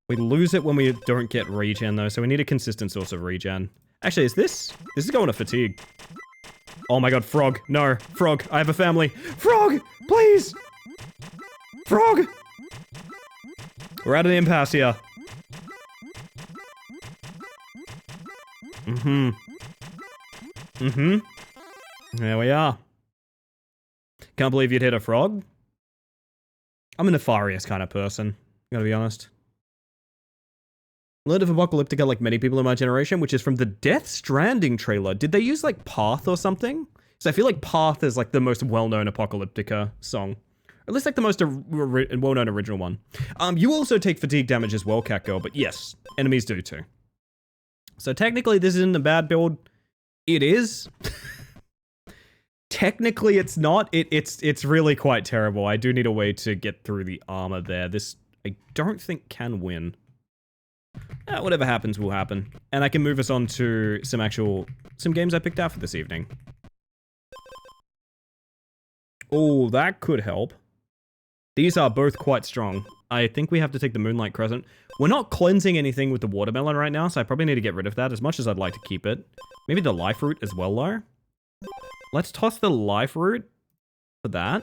We lose it when we don't get regen though, so we need a consistent source of regen. Actually, is this? This is going to fatigue. Oh my god, frog. No, frog. I have a family. Frog! Please! Frog! We're at an impasse here. There we are. Can't believe you'd hit a frog. I'm a nefarious kind of person. Gotta be honest. Learned of Apocalyptica like many people in my generation, which is from the Death Stranding trailer. Did they use like Path or something? So I feel like Path is like the most well-known Apocalyptica song. Or at least like the most well-known original one. You also take fatigue damage as well, Catgirl, but yes, enemies do too. So technically this isn't a bad build. It is. Technically it's not. It's really quite terrible. I do need a way to get through the armor there. This, I don't think can win. Whatever happens will happen. And I can move us on to some games I picked out for this evening. Oh, that could help. These are both quite strong. I think we have to take the Moonlight Crescent. We're not cleansing anything with the watermelon right now, so I probably need to get rid of that as much as I'd like to keep it. Maybe the life root as well, though. Let's toss the life root for that.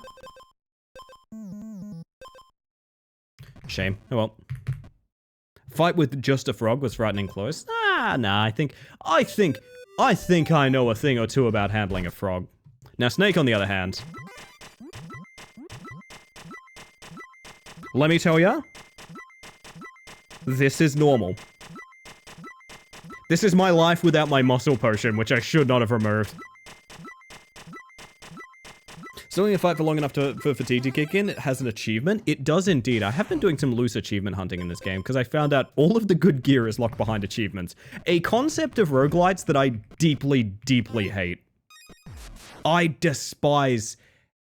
Shame. Oh well. Fight with just a frog was frightening close. Nah, I think I know a thing or two about handling a frog. Now Snake on the other hand. Let me tell ya, this is normal. This is my life without my muscle potion, which I should not have removed. Still need to fight for long enough for fatigue to kick in. It has an achievement. It does indeed. I have been doing some loose achievement hunting in this game because I found out all of the good gear is locked behind achievements. A concept of roguelites that I deeply, deeply hate. I despise...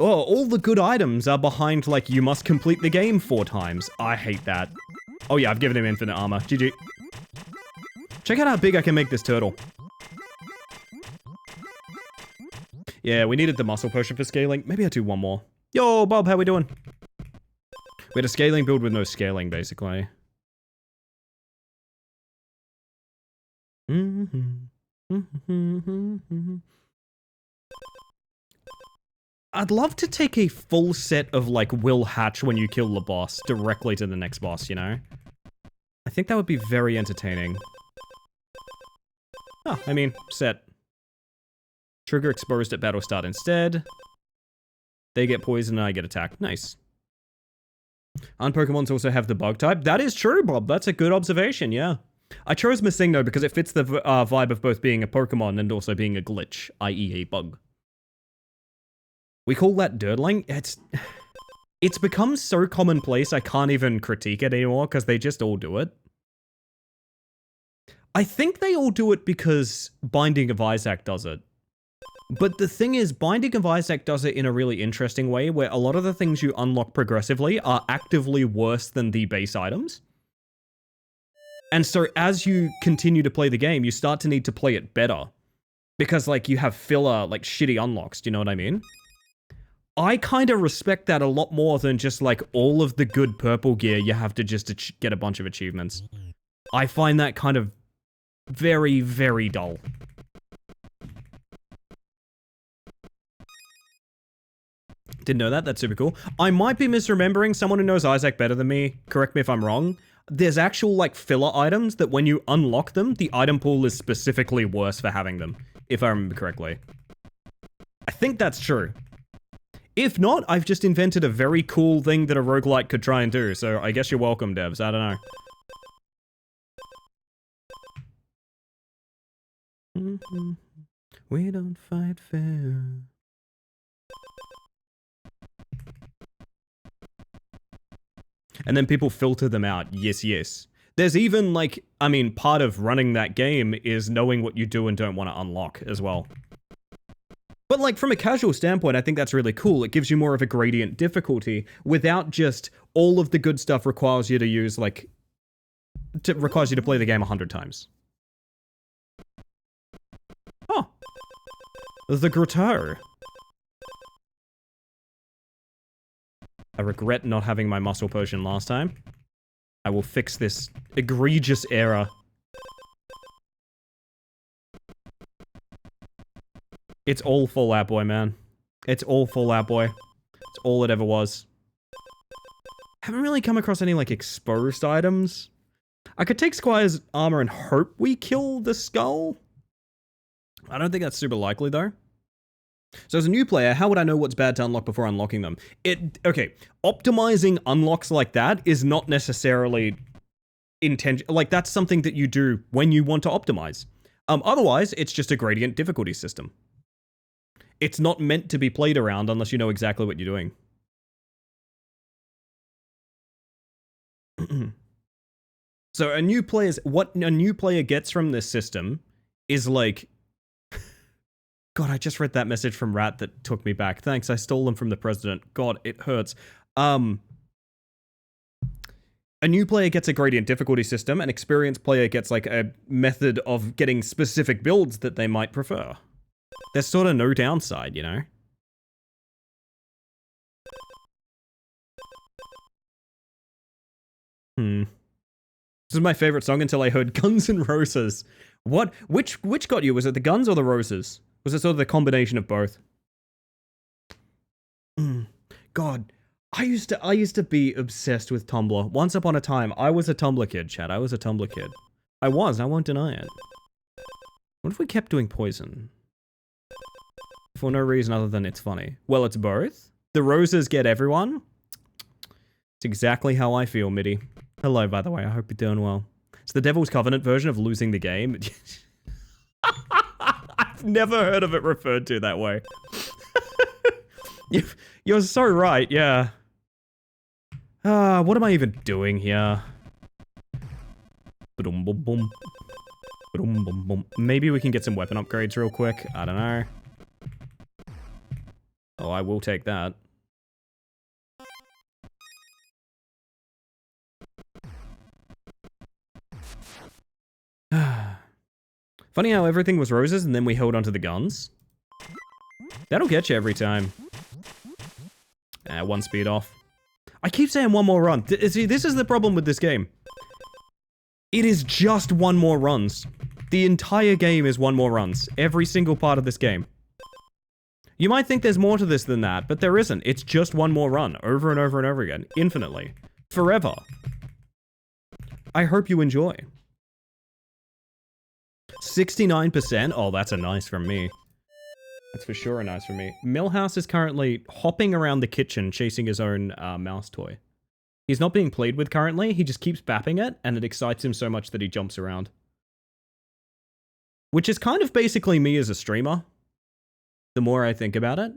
Oh, all the good items are behind, like, you must complete the game 4 times. I hate that. Oh yeah, I've given him infinite armor. GG. Check out how big I can make this turtle. Yeah, we needed the muscle potion for scaling. Maybe I'll do one more. Yo, Bob, how we doing? We had a scaling build with no scaling, basically. I'd love to take a full set of, like, will hatch when you kill the boss directly to the next boss, you know? I think that would be very entertaining. Oh, I mean, set. Trigger exposed at battle start instead. They get poisoned and I get attacked. Nice. Pokemons also have the bug type. That is true, Bob. That's a good observation, yeah. I chose Masingo because it fits the vibe of both being a Pokemon and also being a glitch, i.e. a bug. We call that Dirtling. It's become so commonplace I can't even critique it anymore because they just all do it. I think they all do it because Binding of Isaac does it. But the thing is, Binding of Isaac does it in a really interesting way where a lot of the things you unlock progressively are actively worse than the base items. And so as you continue to play the game, you start to need to play it better. Because, like, you have filler, like, shitty unlocks, do you know what I mean? I kind of respect that a lot more than just, like, all of the good purple gear you have to just get a bunch of achievements. I find that kind of very, very dull. Didn't know that. That's super cool. I might be misremembering. Someone who knows Isaac better than me, correct me if I'm wrong. There's actual, like, filler items that when you unlock them, the item pool is specifically worse for having them, if I remember correctly. I think that's true. If not, I've just invented a very cool thing that a roguelite could try and do, so I guess you're welcome, devs. I don't know. We don't fight fair. And then people filter them out. Yes, yes. There's even, like, I mean, part of running that game is knowing what you do and don't want to unlock as well. But, like, from a casual standpoint, I think that's really cool. It gives you more of a gradient difficulty without just all of the good stuff requires you to use, like, requires you to play the game 100 times. Oh. The Grotto. I regret not having my muscle potion last time. I will fix this egregious error. It's all Fallout Boy, man. It's all Fallout Boy. It's all it ever was. Haven't really come across any, like, exposed items. I could take Squire's armor and hope we kill the skull. I don't think that's super likely, though. So as a new player, how would I know what's bad to unlock before unlocking them? Okay, optimizing unlocks like that is not necessarily like, that's something that you do when you want to optimize. Otherwise, it's just a gradient difficulty system. It's not meant to be played around unless you know exactly what you're doing. So what a new player gets from this system is like, God, I just read that message from Rat that took me back. Thanks, I stole them from the president. God, it hurts. A new player gets a gradient difficulty system, an experienced player gets like a method of getting specific builds that they might prefer. There's sort of no downside, you know? This is my favorite song until I heard Guns N' Roses. What? Which got you? Was it the guns or the roses? Was it sort of the combination of both? God, I used to be obsessed with Tumblr. Once upon a time, I was a Tumblr kid, Chad. I was a Tumblr kid. I won't deny it. What if we kept doing poison? For no reason other than it's funny. Well, it's both. The roses get everyone. It's exactly how I feel, Mitty. Hello, by the way. I hope you're doing well. It's the Devil's Covenant version of losing the game. I've never heard of it referred to that way. You're so right, yeah. What am I even doing here? Maybe we can get some weapon upgrades real quick. I don't know. Oh, I will take that. Funny how everything was roses and then we held onto the guns. That'll get you every time. One speed off. I keep saying one more run. See, this is the problem with this game. It is just one more runs. The entire game is one more runs. Every single part of this game. You might think there's more to this than that, but there isn't. It's just one more run, over and over and over again. Infinitely. Forever. I hope you enjoy. 69%? Oh, that's a nice from me. That's for sure a nice from me. Millhouse is currently hopping around the kitchen chasing his own mouse toy. He's not being played with currently, he just keeps bapping it, and it excites him so much that he jumps around. Which is kind of basically me as a streamer. The more I think about it.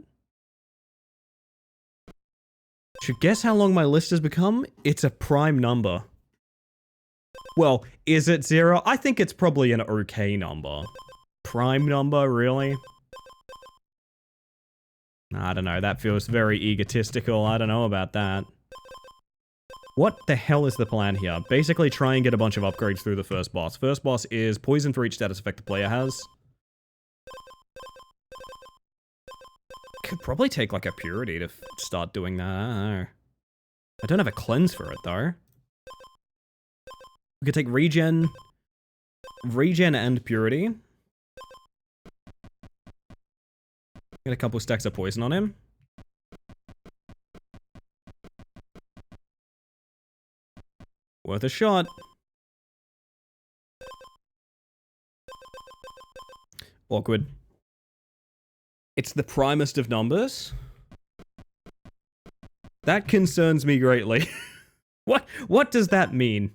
Should guess how long my list has become? It's a prime number. Well, is it 0? I think it's probably an okay number. Prime number, really? I don't know, that feels very egotistical. I don't know about that. What the hell is the plan here? Basically try and get a bunch of upgrades through the first boss. First boss is poison for each status effect the player has. Could probably take like a purity to start doing that. I don't know. I don't have a cleanse for it though. We could take regen and purity. Get a couple stacks of poison on him. Worth a shot. Awkward. It's the primest of numbers. That concerns me greatly. What does that mean?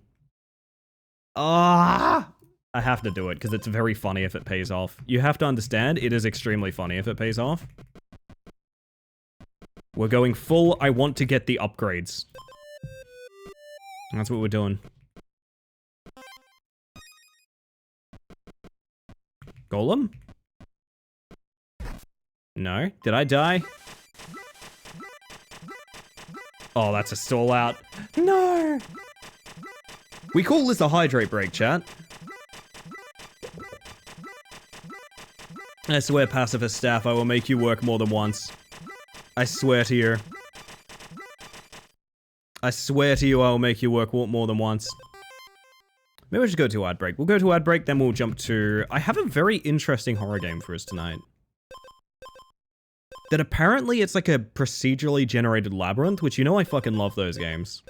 I have to do it because it's very funny if it pays off. You have to understand, it is extremely funny if it pays off. We're going full, I want to get the upgrades. That's what we're doing. Golem? No. Did I die? Oh, that's a stall out. No! We call this a hydrate break, chat. I swear, pacifist staff, I will make you work more than once. I swear to you. I swear to you, I will make you work more than once. Maybe we should go to ad break. We'll go to ad break, then we'll jump to... I have a very interesting horror game for us tonight. That apparently it's like a procedurally generated labyrinth, which you know I fucking love those games.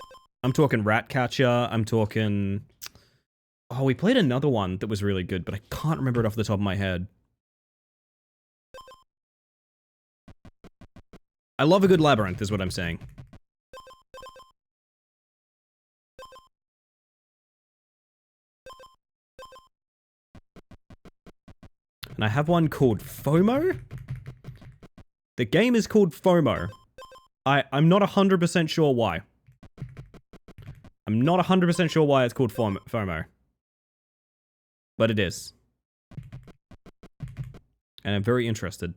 I'm talking Ratcatcher, I'm talking... Oh, we played another one that was really good, but I can't remember it off the top of my head. I love a good labyrinth, is what I'm saying. And I have one called FOMO. The game is called FOMO. I'm not 100% sure why. I'm not 100% sure why it's called FOMO. But it is. And I'm very interested.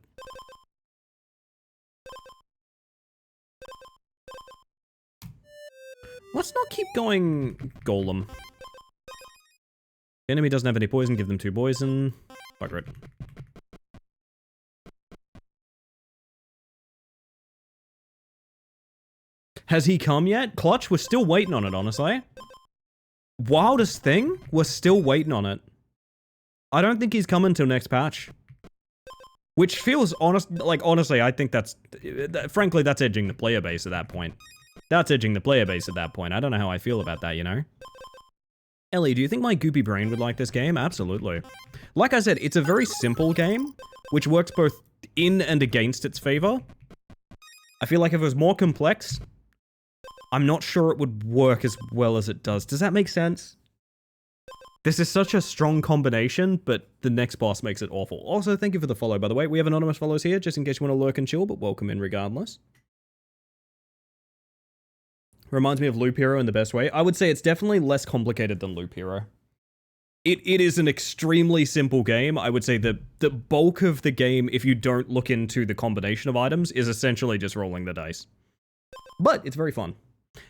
Let's not keep going Golem. The enemy doesn't have any poison, give them 2 poison. Bugger it. Has he come yet? Clutch, we're still waiting on it, honestly. Wildest thing? We're still waiting on it. I don't think he's coming till next patch. Which feels honestly, I think that's... Frankly, that's edging the player base at that point. That's edging the player base at that point. I don't know how I feel about that, you know? Ellie, do you think my goopy brain would like this game? Absolutely. Like I said, it's a very simple game, which works both in and against its favor. I feel like if it was more complex, I'm not sure it would work as well as it does. Does that make sense? This is such a strong combination, but the next boss makes it awful. Also, thank you for the follow, by the way. We have anonymous follows here, just in case you want to lurk and chill, but welcome in regardless. Reminds me of Loop Hero in the best way. I would say it's definitely less complicated than Loop Hero. It is an extremely simple game. I would say the bulk of the game, if you don't look into the combination of items, is essentially just rolling the dice. But it's very fun.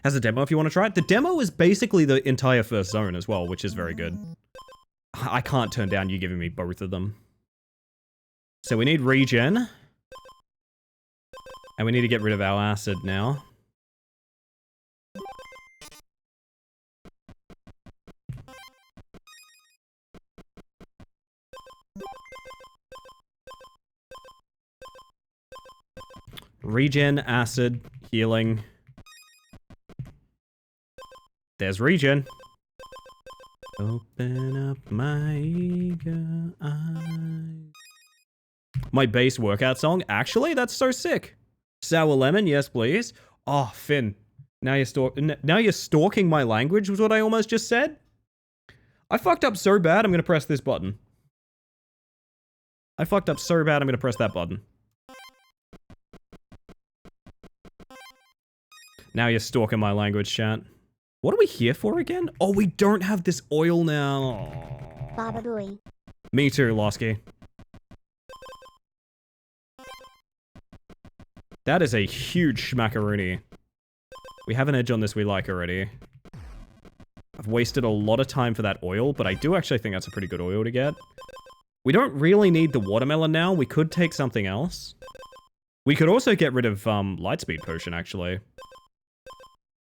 Has a demo if you want to try it. The demo is basically the entire first zone as well, which is very good. I can't turn down you giving me both of them. So we need regen. And we need to get rid of our acid now. Regen, acid, healing. There's regen. Open up my eager eyes. My base workout song? Actually, that's so sick. Sour lemon, yes please. Oh, Finn. Now you're stalking my language was what I almost just said? I fucked up so bad, I'm gonna press this button. I fucked up so bad, I'm gonna press that button. Now you're stalking my language, chat. What are we here for again? Oh, we don't have this oil now. Baba Booey. Me too, Losky. That is a huge schmackaroonie. We have an edge on this we like already. I've wasted a lot of time for that oil, but I do actually think that's a pretty good oil to get. We don't really need the watermelon now. We could take something else. We could also get rid of Lightspeed Potion, actually.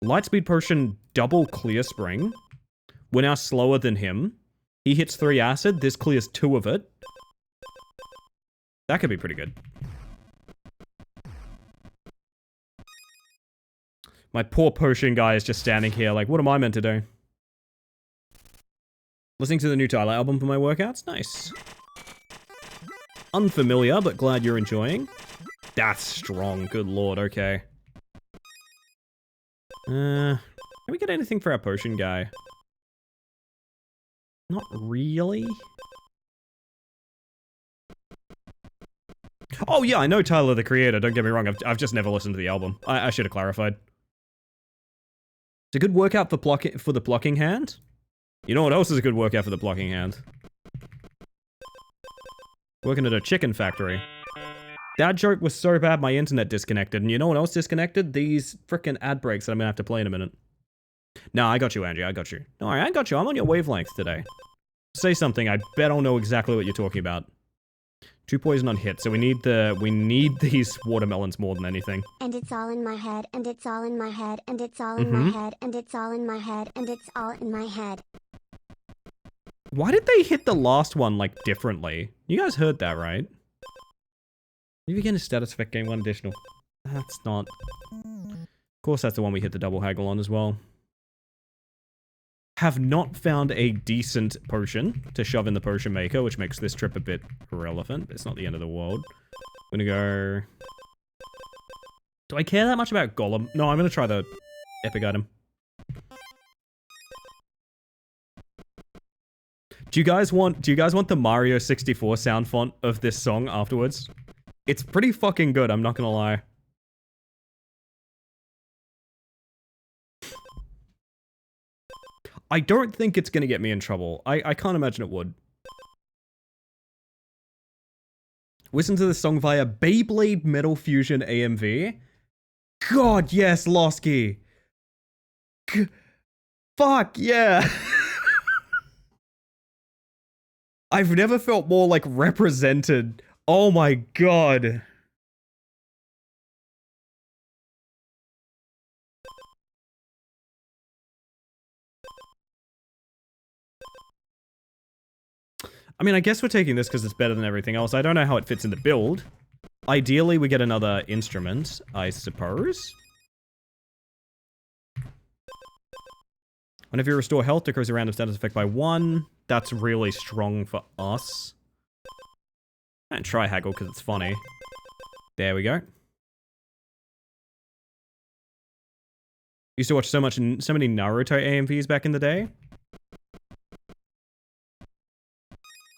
Lightspeed Potion, double Clear Spring. We're now slower than him. He hits 3 acid, this clears 2 of it. That could be pretty good. My poor potion guy is just standing here like, what am I meant to do? Listening to the new Tyler album for my workouts? Nice. Unfamiliar, but glad you're enjoying. That's strong, good lord, okay. Can we get anything for our potion guy? Not really. Oh yeah, I know Tyler the Creator, don't get me wrong, I've just never listened to the album. I should have clarified. It's a good workout for the plucking hand. You know what else is a good workout for the plucking hand? Working at a chicken factory. That joke was so bad my internet disconnected. And you know what else disconnected? These freaking ad breaks that I'm gonna have to play in a minute. No, I got you, Angie. I got you. No, I got you. I'm on your wavelength today. Say something. I bet I'll know exactly what you're talking about. 2 poison on hit, so we need these watermelons more than anything. And it's all in my head, and it's all in my head, and it's all in my head, and it's all in my head, and it's all in my head. Why did they hit the last one, like, differently? You guys heard that, right? You begin a status effect, gain 1 additional. That's not... Of course that's the one we hit the double haggle on as well. Have not found a decent potion to shove in the potion maker, which makes this trip a bit irrelevant, but it's not the end of the world. I'm gonna go... Do I care that much about Golem? No, I'm gonna try the epic item. Do you guys want the Mario 64 sound font of this song afterwards? It's pretty fucking good, I'm not gonna lie. I don't think it's gonna get me in trouble. I can't imagine it would. Listen to this song via Beyblade Metal Fusion AMV. God, yes, Losky. Fuck, yeah. I've never felt more, like, represented. Oh my god. I mean, I guess we're taking this because it's better than everything else. I don't know how it fits in the build. Ideally, we get another instrument, I suppose. Whenever you restore health, decrease a random status effect by 1. That's really strong for us. And try haggle because it's funny. There we go. Used to watch so many Naruto AMVs back in the day.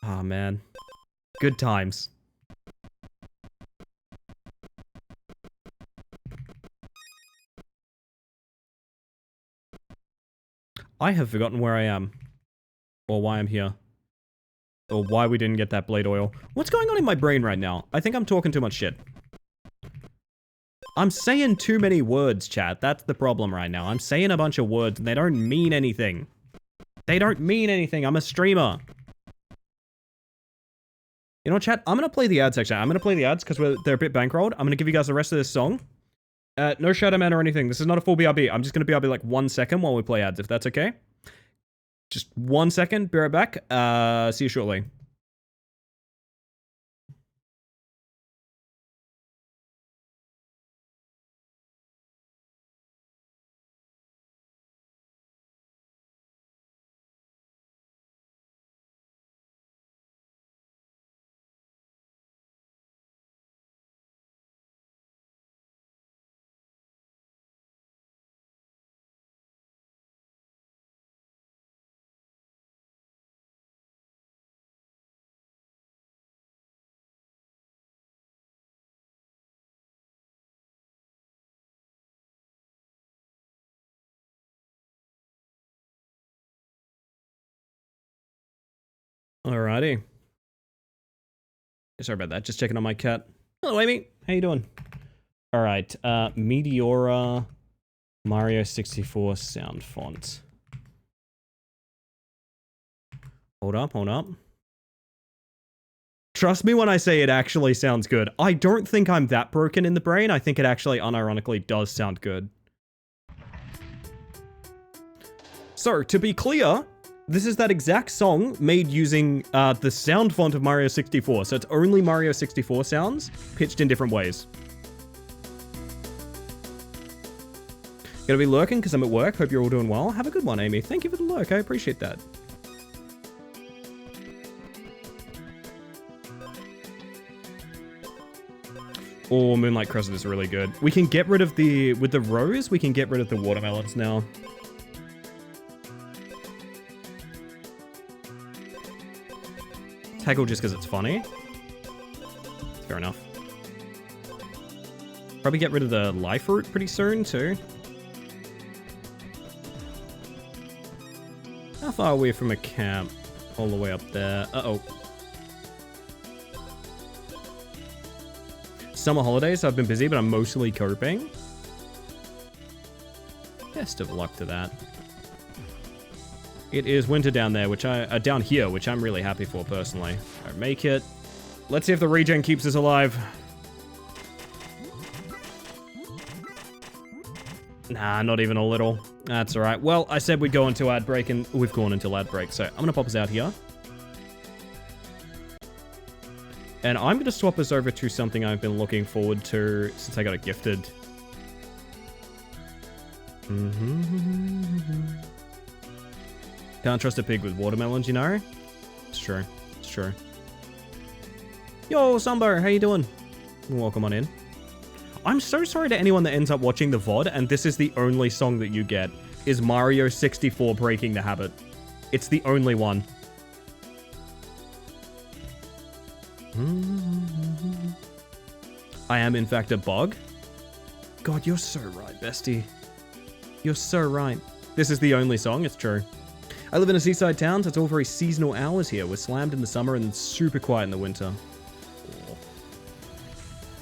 Ah, oh, man. Good times. I have forgotten where I am. Or why I'm here. Or why we didn't get that blade oil. What's going on in my brain right now? I think I'm talking too much shit. I'm saying too many words, chat. That's the problem right now. I'm saying a bunch of words and they don't mean anything. They don't mean anything. I'm a streamer. You know what, chat? I'm going to play the ad section. I'm going to play the ads because they're a bit bankrolled. I'm going to give you guys the rest of this song. No Shadow Man or anything. This is not a full BRB. I'm just going to BRB like 1 second while we play ads, if that's okay. Just 1 second. Be right back. See you shortly. Alrighty. Sorry about that. Just checking on my cat. Hello, Amy. How you doing? Alright. Meteora Mario 64 sound font. Hold up, hold up. Trust me when I say it actually sounds good. I don't think I'm that broken in the brain. I think it actually unironically does sound good. So, to be clear, this is that exact song made using the sound font of Mario 64. So it's only Mario 64 sounds, pitched in different ways. Gonna be lurking because I'm at work. Hope you're all doing well. Have a good one, Amy. Thank you for the lurk. I appreciate that. Oh, Moonlight Crescent is really good. We can get rid of the... With the rose, we can get rid of the watermelons now. Haggle just because it's funny. Fair enough. Probably get rid of the life root pretty soon, too. How far are we from a camp? All the way up there. Uh-oh. Summer holidays, so I've been busy, but I'm mostly coping. Best of luck to that. It is winter down there, down here, which I'm really happy for personally. Alright, make it. Let's see if the regen keeps us alive. Nah, not even a little. That's alright. Well, I said we'd go into ad break, and we've gone into ad break, so I'm gonna pop us out here. And I'm gonna swap us over to something I've been looking forward to since I got it gifted. Can't trust a pig with watermelons, you know? It's true. It's true. Yo, Sambo, how you doing? Welcome on in. I'm so sorry to anyone that ends up watching the VOD, and this is the only song that you get, is Mario 64 Breaking the Habit. It's the only one. I am, in fact, a bug. God, you're so right, bestie. You're so right. This is the only song, it's true. I live in a seaside town, so it's all very seasonal hours here. We're slammed in the summer and super quiet in the winter.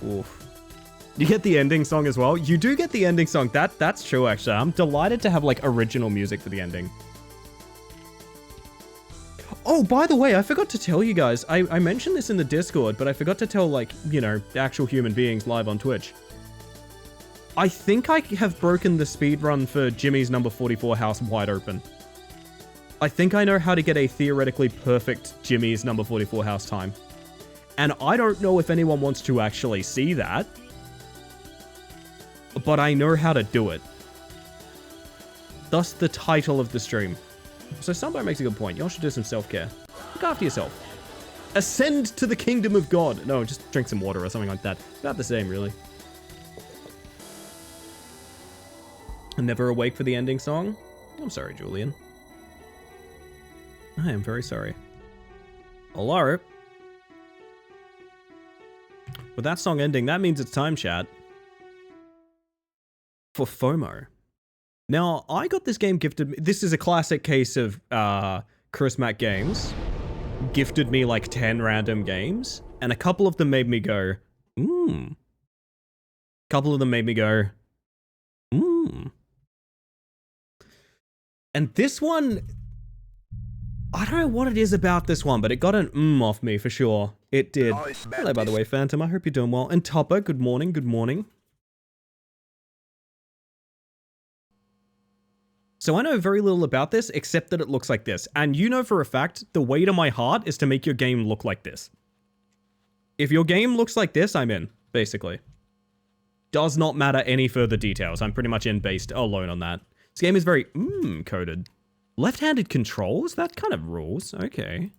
Oof. You get the ending song as well? You do get the ending song. That's true, actually. I'm delighted to have, like, original music for the ending. Oh, by the way, I forgot to tell you guys. I mentioned this in the Discord, but I forgot to tell, like, you know, actual human beings live on Twitch. I think I have broken the speedrun for Jimmy's number 44 house wide open. I think I know how to get a theoretically perfect Jimmy's number 44 house time. And I don't know if anyone wants to actually see that. But I know how to do it. Thus the title of the stream. So somebody makes a good point. Y'all should do some self-care. Look after yourself. Ascend to the kingdom of God. No, just drink some water or something like that. About the same, really. I'm never awake for the ending song. I'm sorry, Julian. I am very sorry. Hello? With that song ending, that means it's time, chat. For FOMO. Now, I got this game gifted. This is a classic case of Chris Mack Games gifted me like 10 random games, and a couple of them made me go, A couple of them made me go, And this one, I don't know what it is about this one, but it got an off me for sure. It did. Hello, by the way, Phantom. I hope you're doing well. And Topper, good morning, good morning. So I know very little about this, except that it looks like this. And you know for a fact, the way to my heart is to make your game look like this. If your game looks like this, I'm in, basically. Does not matter any further details. I'm pretty much in based alone on that. This game is very, coded. Left-handed controls? That kind of rules. Okay.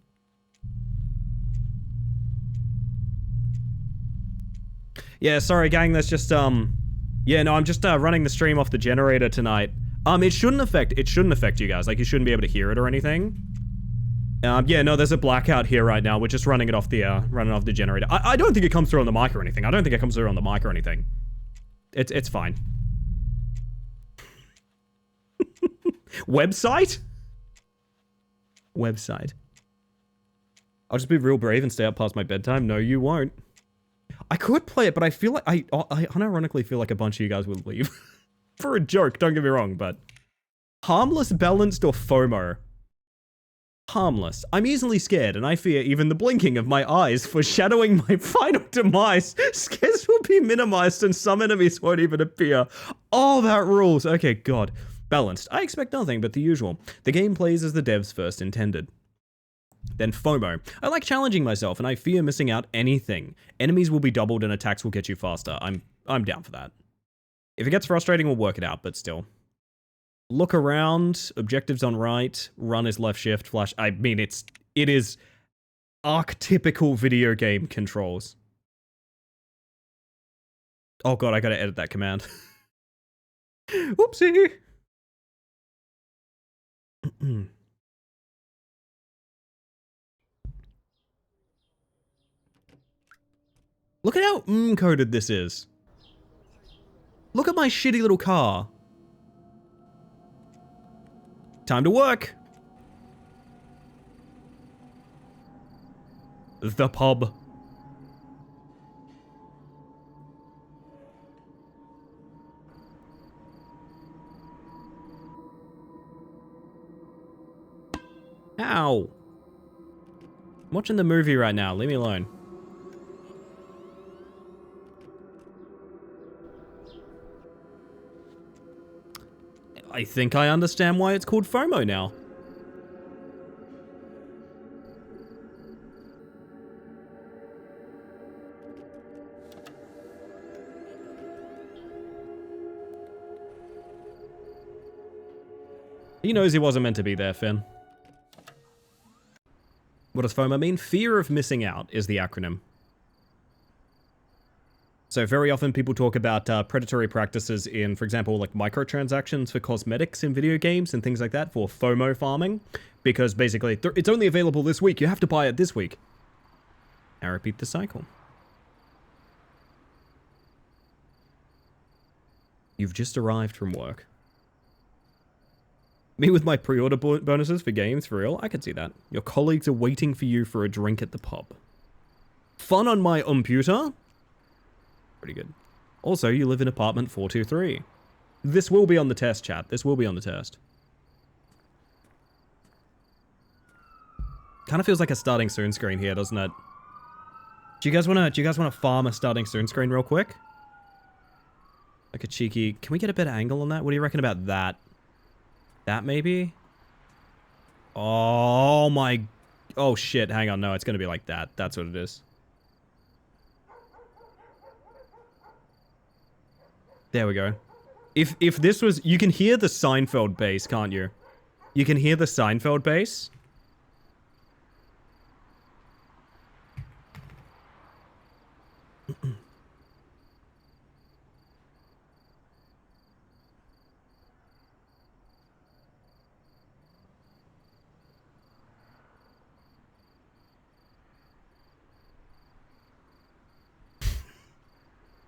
Yeah, sorry, gang. That's just, yeah, no, I'm just running the stream off the generator tonight. It shouldn't affect you guys. Like, you shouldn't be able to hear it or anything. Yeah, no, there's a blackout here right now. We're just running it off the generator. I don't think it comes through on the mic or anything. It's fine. Website? Website. I'll just be real brave and stay up past my bedtime. No, you won't. I could play it, but I feel like I unironically feel like a bunch of you guys will leave. For a joke, don't get me wrong, but harmless, balanced, or FOMO? Harmless. I'm easily scared, and I fear even the blinking of my eyes foreshadowing my final demise. Scares will be minimized and some enemies won't even appear. Oh, that rules. Okay, God. Balanced. I expect nothing but the usual. The game plays as the devs first intended. Then FOMO. I like challenging myself, and I fear missing out anything. Enemies will be doubled and attacks will get you faster. I'm down for that. If it gets frustrating, we'll work it out, but still. Look around, objectives on right, run is left shift, flash. I mean, it is archetypical video game controls. Oh God, I gotta edit that command. Whoopsie. Look at how coded this is. Look at my shitty little car. Time to work. The pub. Ow. I'm watching the movie right now. Leave me alone. I think I understand why it's called FOMO now. He knows he wasn't meant to be there, Finn. What does FOMO mean? Fear of missing out is the acronym. So very often people talk about predatory practices in, for example, like microtransactions for cosmetics in video games and things like that for FOMO farming. Because basically, it's only available this week. You have to buy it this week. Now repeat the cycle. You've just arrived from work. Me with my pre-order bonuses for games, for real? I can see that. Your colleagues are waiting for you for a drink at the pub. Fun on my computer? Pretty good. Also, you live in apartment 423. This will be on the test, chat. This will be on the test. Kind of feels like a starting soon screen here, doesn't it? Do you guys wanna farm a starting soon screen real quick? Like a cheeky... Can we get a better angle on that? What do you reckon about that? That maybe? Oh my... Oh shit, hang on. No, it's gonna be like that. That's what it is. There we go. If this was... You can hear the Seinfeld bass, can't you? You can hear the Seinfeld bass.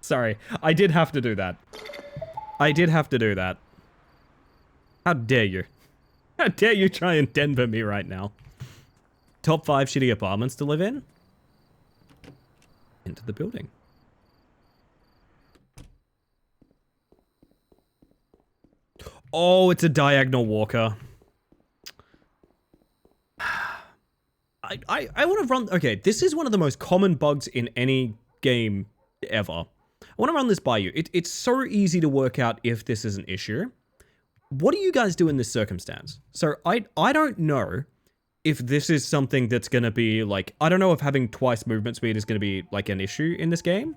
Sorry, I did have to do that. I did have to do that. How dare you? How dare you try and Denver me right now? Top 5 shitty apartments to live in? Into the building. Oh, it's a diagonal walker. I want to run... Okay, this is one of the most common bugs in any game ever. I want to run this by you. It's so easy to work out if this is an issue. What do you guys do in this circumstance? So I don't know if this is something that's going to be like... I don't know if having twice movement speed is going to be like an issue in this game.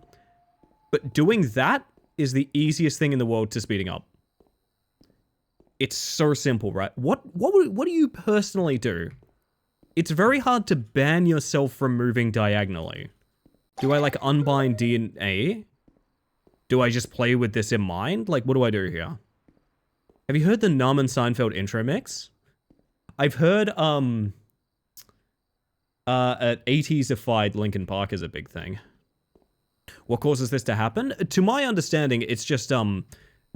But doing that is the easiest thing in the world to speeding up. It's so simple, right? What do you personally do? It's very hard to ban yourself from moving diagonally. Do I like unbind D and A? Do I just play with this in mind? Like, what do I do here? Have you heard the Numb and Seinfeld intro mix? I've heard, an 80s-ified Linkin Park is a big thing. What causes this to happen? To my understanding, it's just,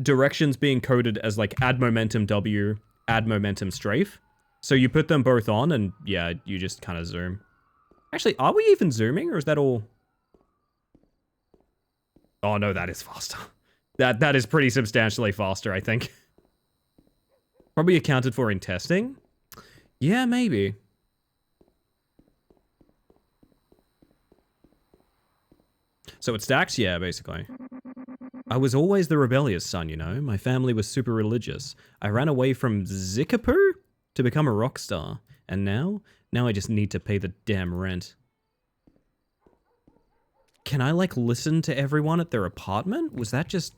directions being coded as, like, add momentum W, add momentum strafe. So you put them both on, and, yeah, you just kind of zoom. Actually, are we even zooming, or is that all... Oh no, that is faster. That is pretty substantially faster, I think. Probably accounted for in testing? Yeah, maybe. So it stacks? Yeah, basically. I was always the rebellious son, you know? My family was super religious. I ran away from Zikapoo to become a rock star. And now I just need to pay the damn rent. Can I, like, listen to everyone at their apartment? Was that just...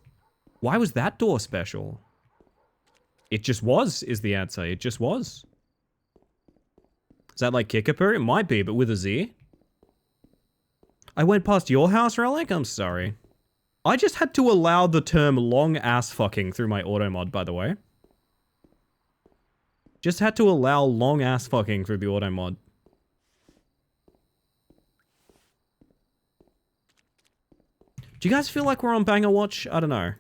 Why was that door special? It just was, is the answer. It just was. Is that like Kickapoo? It might be, but with a Z. I went past your house, Relic? I'm sorry. I just had to allow the term long ass fucking through my auto mod, by the way. Just had to allow long ass fucking through the auto mod. Do you guys feel like we're on Banger Watch? I don't know.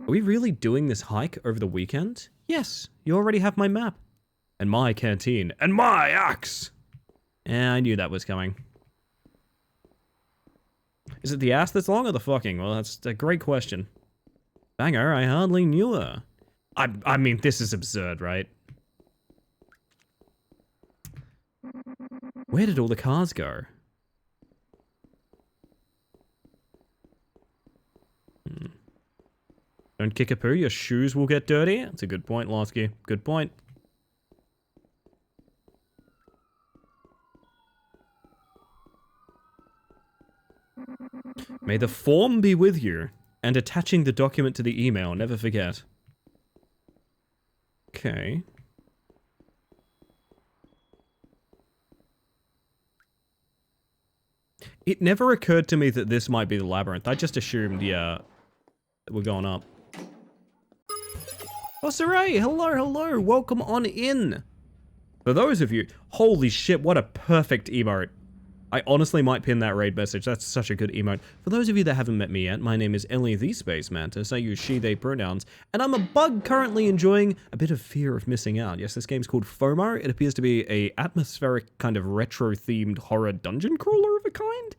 Are we really doing this hike over the weekend? Yes, you already have my map. And my canteen. And my axe! Yeah, I knew that was coming. Is it the ass that's long or the fucking? Well, that's a great question. Banger, I hardly knew her. I mean, this is absurd, right? Where did all the cars go? Don't kick a poo, your shoes will get dirty. That's a good point, Losky. Good point. May the form be with you, and attaching the document to the email, never forget. Okay. It never occurred to me that this might be the labyrinth. I just assumed, yeah, that we're going up. Oh, Sarai, hello, hello, welcome on in. For those of you, holy shit, what a perfect emote. I honestly might pin that raid message, that's such a good emote. For those of you that haven't met me yet, my name is Ellie the Space Mantis, I use she, they pronouns, and I'm a bug currently enjoying a bit of fear of missing out. Yes, this game's called FOMO, it appears to be a atmospheric kind of retro-themed horror dungeon crawler of a kind?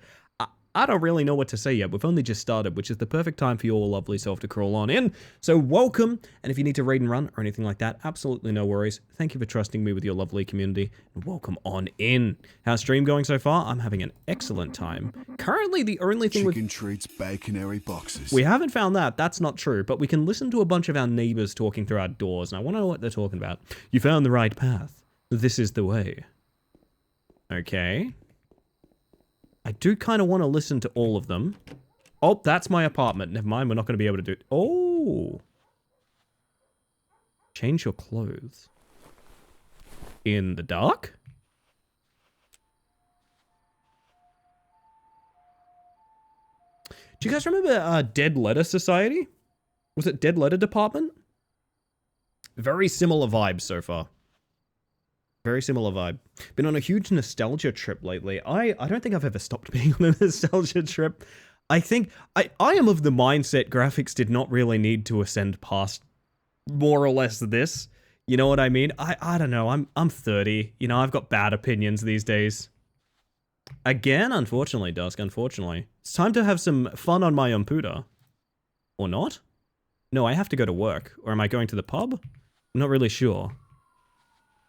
I don't really know what to say yet. We've only just started, which is the perfect time for your lovely self to crawl on in. So welcome, and if you need to raid and run or anything like that, absolutely no worries. Thank you for trusting me with your lovely community, and welcome on in. How's stream going so far? I'm having an excellent time. Currently, the only thing Chicken treats, baconary boxes. we haven't found that. That's not true, but we can listen to a bunch of our neighbors talking through our doors, and I want to know what they're talking about. You found the right path. This is the way. Okay. I do kind of want to listen to all of them. Oh, that's my apartment. Never mind, we're not going to be able to do it. Oh. Change your clothes. In the dark? Do you guys remember Dead Letter Society? Was it Dead Letter Department? Very similar vibes so far. Very similar vibe. Been on a huge nostalgia trip lately. I don't think I've ever stopped being on a nostalgia trip. I think I am of the mindset graphics did not really need to ascend past more or less this. You know what I mean? I don't know. I'm 30. You know, I've got bad opinions these days. Again, unfortunately, Dusk, unfortunately. It's time to have some fun on my Umpuda. Or not? No, I have to go to work. Or am I going to the pub? I'm not really sure.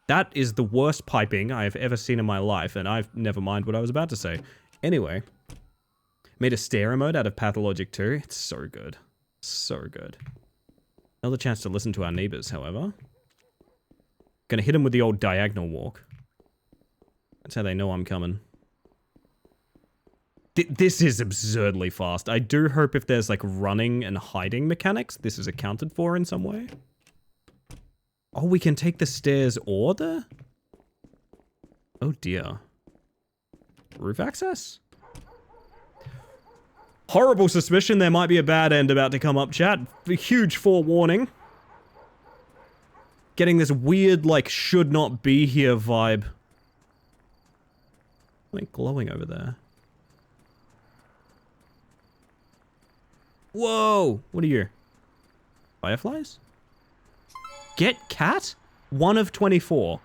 That is the worst piping I have ever seen in my life, and I've never mind what I was about to say. Anyway, made a stereo mode out of Pathologic 2. It's so good. So good. Another chance to listen to our neighbors, however. Gonna hit them with the old diagonal walk. That's how they know I'm coming. This is absurdly fast. I do hope if there's like running and hiding mechanics, this is accounted for in some way. Oh, we can take the stairs or the... Oh dear. Roof access? Horrible suspicion there might be a bad end about to come up, chat. A huge forewarning. Getting this weird, like, should not be here vibe. Something glowing over there. Whoa! What are you? Fireflies? Get cat? 1 of 24.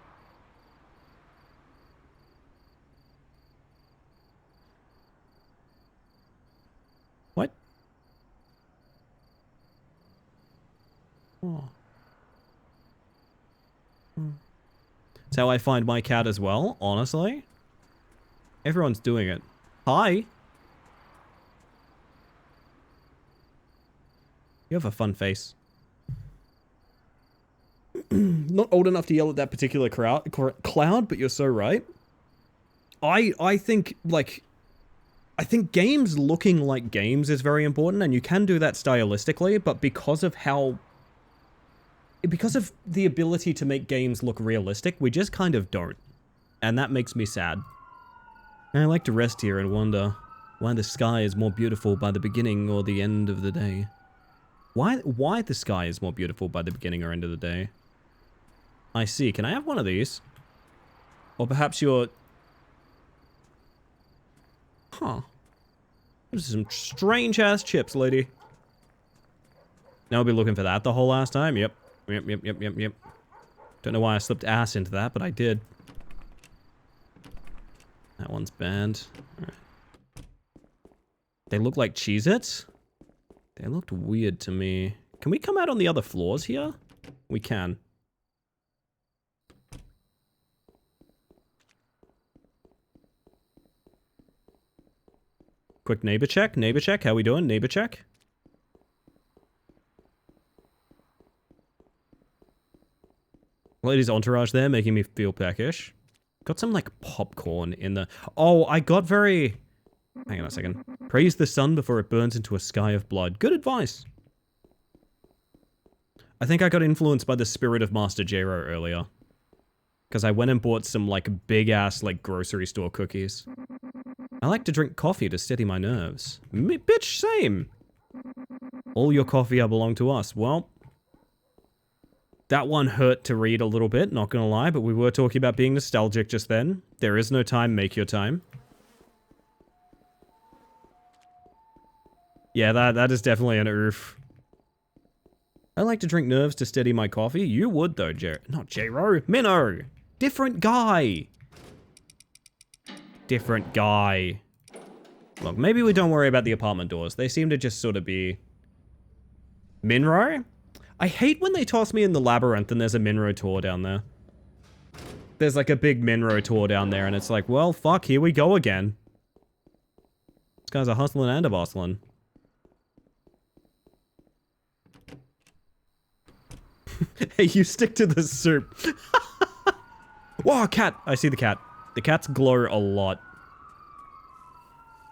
What? Oh. That's how I find my cat as well, honestly. Everyone's doing it. Hi. You have a fun face. Not old enough to yell at that particular cloud, but you're so right. I think, like... I think games looking like games is very important, and you can do that stylistically, but because of how... Because of the ability to make games look realistic, we just kind of don't. And that makes me sad. I like to rest here and wonder why the sky is more beautiful by the beginning or the end of the day. Why the sky is more beautiful by the beginning or end of the day? I see. Can I have one of these? Or perhaps you're... Huh. Those are some strange-ass chips, lady. Now I'll be looking for that the whole last time? Yep. Yep. Don't know why I slipped ass into that, but I did. That one's banned. Alright. They look like Cheez-Its? They looked weird to me. Can we come out on the other floors here? We can. Quick neighbor check. Neighbor check. How we doing? Neighbor check. Ladies entourage there, making me feel peckish. Got some, like, popcorn in the... Oh, I got very... Hang on a second. Praise the sun before it burns into a sky of blood. Good advice. I think I got influenced by the spirit of Master J-Ro earlier. Because I went and bought some, like, big-ass, like, grocery store cookies. I like to drink coffee to steady my nerves. Bitch, same. All your coffee belong to us. Well... That one hurt to read a little bit, not gonna lie, but we were talking about being nostalgic just then. There is no time, make your time. Yeah, that is definitely an oof. I like to drink nerves to steady my coffee. You would though, not J-Ro, Minnow! Different guy! Different guy. Look, maybe we don't worry about the apartment doors. They seem to just sort of be... Minro? I hate when they toss me in the labyrinth and there's a Minro tour down there. There's like a big Minro tour down there and it's like, well, fuck, here we go again. This guy's a hustling and a bustling. Hey, you stick to the soup. Whoa, cat! I see the cat. The cats glow a lot.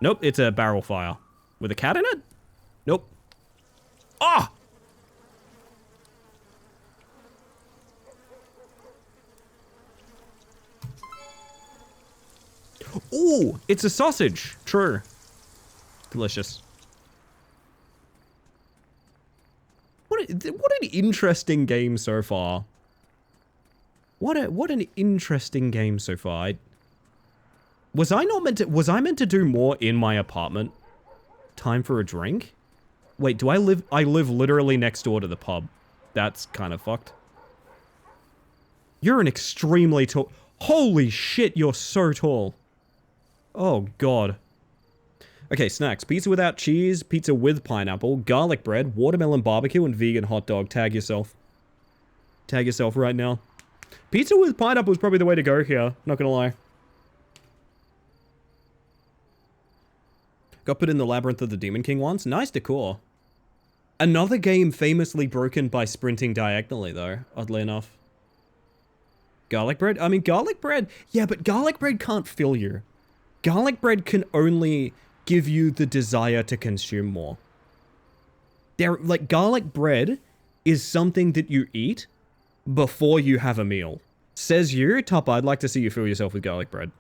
Nope, it's a barrel fire. With a cat in it? Nope. Ah! Ooh, it's a sausage. True. Delicious. What an interesting game so far. What an interesting game so far. Was I meant to do more in my apartment? Time for a drink? Wait, I live literally next door to the pub. That's kind of fucked. You're an extremely tall... Holy shit, you're so tall. Oh, God. Okay, snacks. Pizza without cheese, pizza with pineapple, garlic bread, watermelon barbecue, and vegan hot dog. Tag yourself. Tag yourself right now. Pizza with pineapple is probably the way to go here. Not gonna lie. Got put in the Labyrinth of the Demon King once. Nice decor. Another game famously broken by sprinting diagonally, though, oddly enough. Garlic bread? I mean, garlic bread... Yeah, but garlic bread can't fill you. Garlic bread can only give you the desire to consume more. Like, garlic bread is something that you eat before you have a meal. Says you, Tupper, I'd like to see you fill yourself with garlic bread.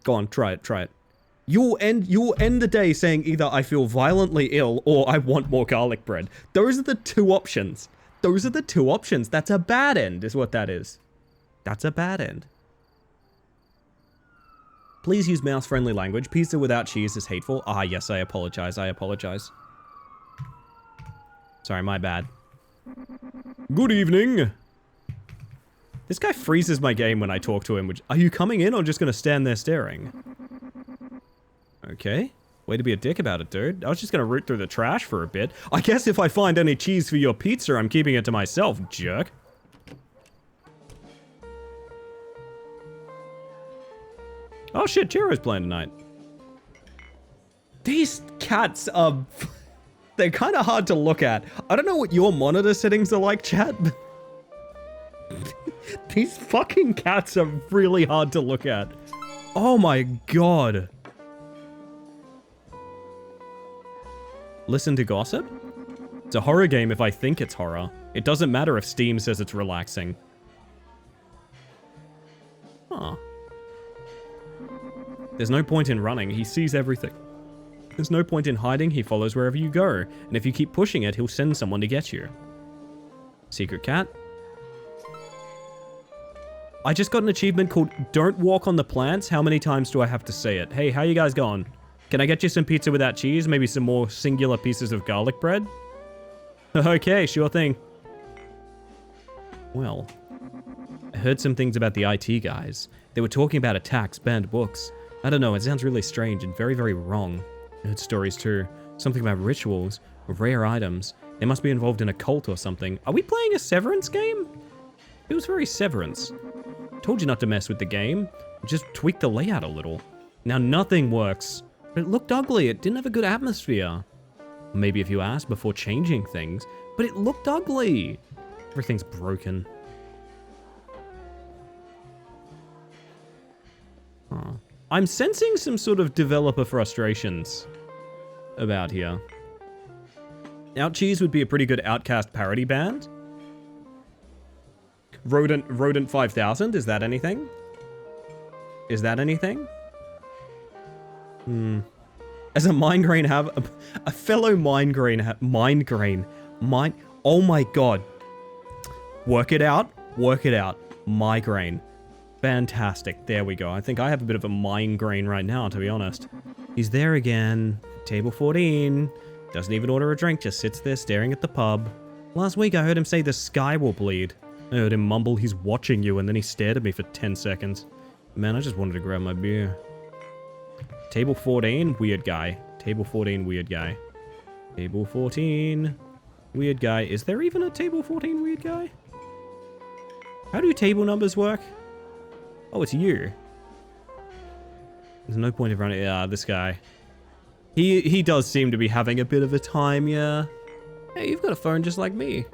Go on, try it, try it. You'll end the day saying either I feel violently ill or I want more garlic bread. Those are the two options. Those are the two options. That's a bad end, is what that is. That's a bad end. Please use mouse-friendly language. Pizza without cheese is hateful. Ah, yes, I apologize. I apologize. Sorry, my bad. Good evening. This guy freezes my game when I talk to him. Are you coming in or just gonna stand there staring? Okay. Way to be a dick about it, dude. I was just gonna root through the trash for a bit. I guess if I find any cheese for your pizza, I'm keeping it to myself, jerk. Oh shit, Chiro's playing tonight. These cats are... They're kind of hard to look at. I don't know what your monitor settings are like, chat, but... These fucking cats are really hard to look at. Oh my god. Listen to gossip? It's a horror game if I think it's horror. It doesn't matter if Steam says it's relaxing. Huh. There's no point in running, he sees everything. There's no point in hiding, he follows wherever you go. And if you keep pushing it, he'll send someone to get you. Secret cat. I just got an achievement called Don't Walk on the Plants. How many times do I have to say it? Hey, how you guys going? Can I get you some pizza without cheese? Maybe some more singular pieces of garlic bread? Okay, sure thing. Well, I heard some things about the IT guys. They were talking about attacks, banned books. I don't know, it sounds really strange and very, very wrong. I heard stories too. Something about rituals, rare items. They must be involved in a cult or something. Are we playing a Severance game? It was very Severance. Told you not to mess with the game. Just tweak the layout a little. Now nothing works But it looked ugly. It didn't have a good atmosphere. Maybe if you asked before changing things, but it looked ugly. Everything's broken. Huh. I'm sensing some sort of developer frustrations about here. Outcheese would be a pretty good Outcast parody band. Rodent 5000, is that anything? Is that anything? As a Mindgrain have a fellow Mindgrain. Oh my god. Work it out. Migraine. Fantastic. There we go. I think I have a bit of a Mindgrain right now, to be honest. He's there again. Table 14. Doesn't even order a drink, just sits there staring at the pub. Last week I heard him say the sky will bleed. I heard him mumble he's watching you, and then he stared at me for 10 seconds. Man, I just wanted to grab my beer. Table 14, weird guy. Table 14, weird guy. Table 14, weird guy. Is there even a table 14 weird guy? How do table numbers work? Oh, it's you. There's no point of running. Yeah, this guy. He does seem to be having a bit of a time, yeah. Hey, you've got a phone just like me.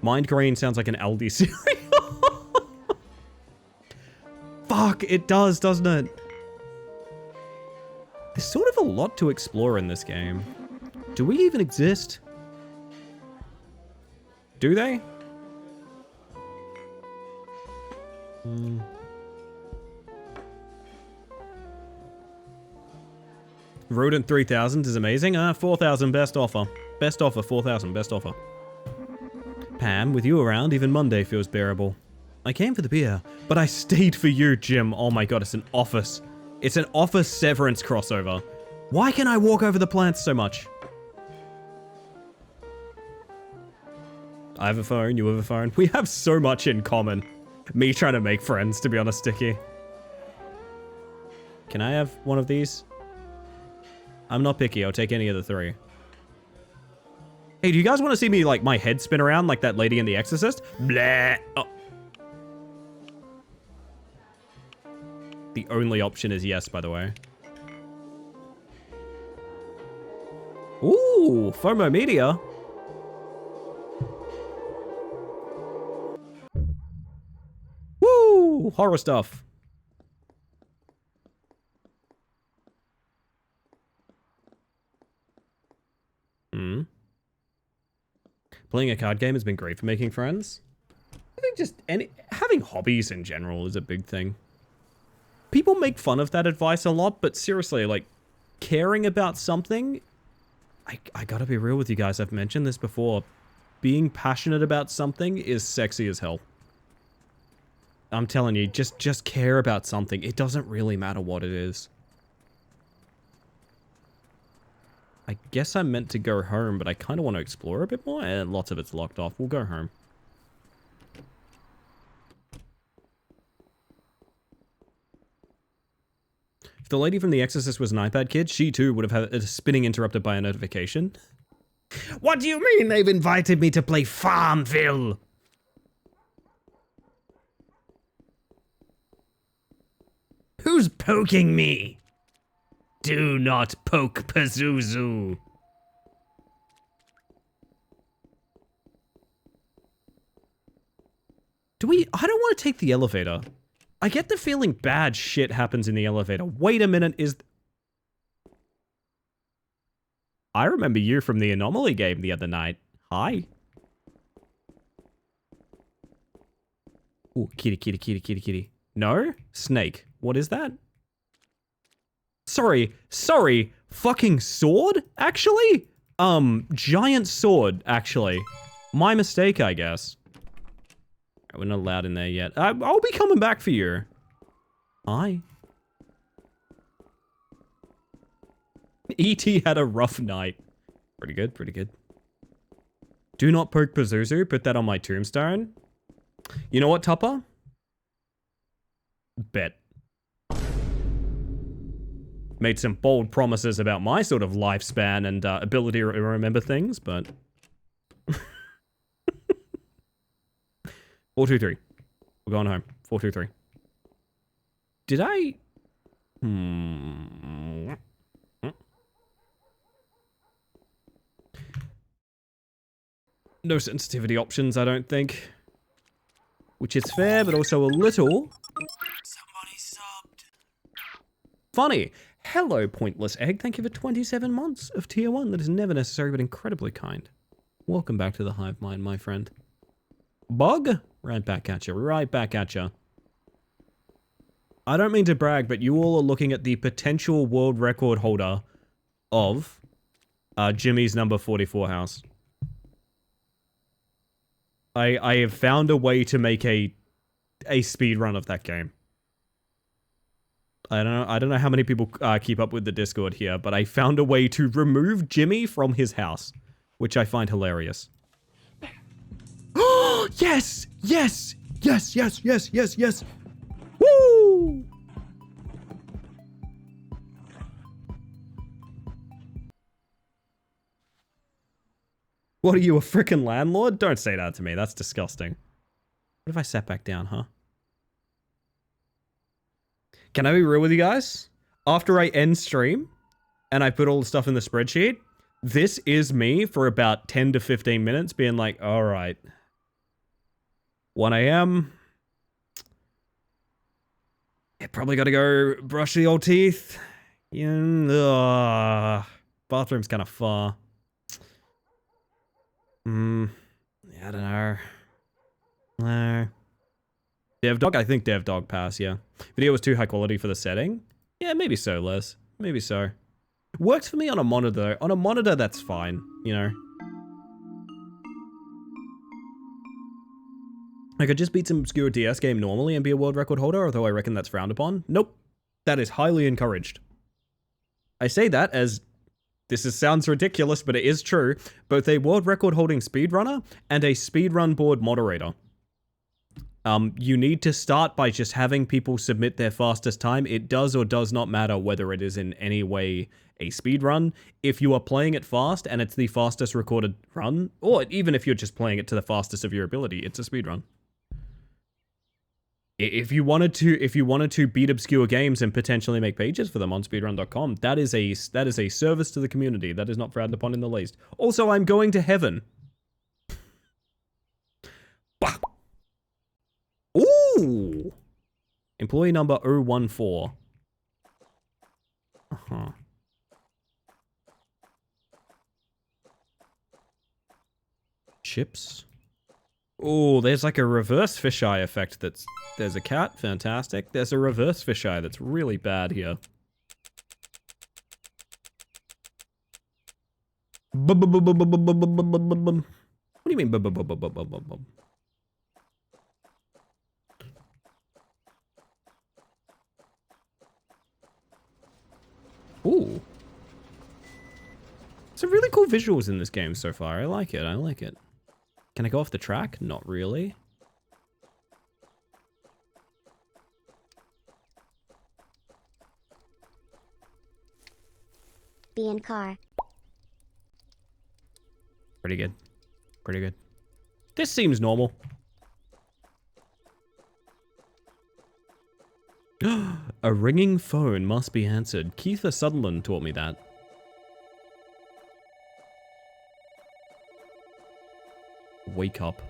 Mindgrain sounds like an Aldi cereal. Fuck, it does, doesn't it? There's sort of a lot to explore in this game. Do we even exist? Do they? Rodent 3000 is amazing. 4,000 best offer. Best offer, 4,000 best offer. Pam, with you around, even Monday feels bearable. I came for the beer, but I stayed for you, Jim. Oh my god, it's an Office. It's an Office Severance crossover. Why can I walk over the plants so much? I have a phone, you have a phone. We have so much in common. Me trying to make friends, to be honest, Sticky. Can I have one of these? I'm not picky, I'll take any of the three. Hey, do you guys want to see me, like, my head spin around like that lady in The Exorcist? Blah! Oh. The only option is yes, by the way. Ooh, FOMO Media. Woo! Horror stuff. Playing a card game has been great for making friends. I think just having hobbies in general is a big thing. People make fun of that advice a lot, but seriously, like, caring about something, I gotta be real with you guys, I've mentioned this before. Being passionate about something is sexy as hell. I'm telling you, just care about something. It doesn't really matter what it is. I guess I'm meant to go home, but I kind of want to explore a bit more, and lots of it's locked off. We'll go home. If the lady from The Exorcist was an iPad kid, she too would have had a spinning interrupted by a notification. What do you mean they've invited me to play Farmville? Who's poking me? Do not poke Pazuzu. I don't want to take the elevator. I get the feeling bad shit happens in the elevator. Wait a minute, I remember you from the Anomaly game the other night. Hi. Ooh, kitty. No? Snake. What is that? Sorry, fucking sword, actually? Giant sword, actually. My mistake, I guess. We're not allowed in there yet. I'll be coming back for you. Hi. E.T. had a rough night. Pretty good. Do not poke Pazuzu, put that on my tombstone. You know what, Tupper? Bet. Made some bold promises about my sort of lifespan and ability to remember things, but... 423. We're going home. 423. Did I... No sensitivity options, I don't think. Which is fair, but also a little... Somebody subbed. Funny. Hello, Pointless Egg. Thank you for 27 months of tier 1. That is never necessary, but incredibly kind. Welcome back to the hive mind, my friend. Bug? Right back at you. Right back at you. I don't mean to brag, but you all are looking at the potential world record holder of Jimmy's number 44 house. I have found a way to make a speed run of that game. I don't know how many people keep up with the Discord here, but I found a way to remove Jimmy from his house, which I find hilarious. Oh, yes! Yes! Yes, yes, yes, yes, yes! Woo! What are you, a frickin' landlord? Don't say that to me. That's disgusting. What if I sat back down, huh? Can I be real with you guys? After I end stream and I put all the stuff in the spreadsheet, this is me for about 10 to 15 minutes being like, all right, 1 a.m. Yeah, probably got to go brush the old teeth. Yeah, bathroom's kind of far. Yeah, I don't know. No. DevDog? I think DevDog pass, yeah. Video was too high quality for the setting? Yeah, maybe so, Les. Maybe so. Works for me on a monitor. On a monitor, that's fine, you know. I could just beat some obscure DS game normally and be a world record holder, although I reckon that's frowned upon. Nope. That is highly encouraged. I say that as... sounds ridiculous, but it is true. Both a world record holding speedrunner and a speedrun board moderator. You need to start by just having people submit their fastest time. It does or does not matter whether it is in any way a speedrun. If you are playing it fast and it's the fastest recorded run, or even if you're just playing it to the fastest of your ability, it's a speedrun. If you wanted to beat obscure games and potentially make pages for them on speedrun.com, that is a service to the community. That is not frowned upon in the least. Also, I'm going to heaven. Bah. Ooh! Employee number 014. Uh-huh. Chips. Oh, there's like a reverse fisheye effect that's... There's a cat, fantastic. There's a reverse fisheye that's really bad here. What do you mean? Ooh. Some really cool visuals in this game so far. I like it, I like it. Can I go off the track? Not really. Be in car. Pretty good. Pretty good. This seems normal. A ringing phone must be answered. Keitha Sutherland taught me that. Wake up.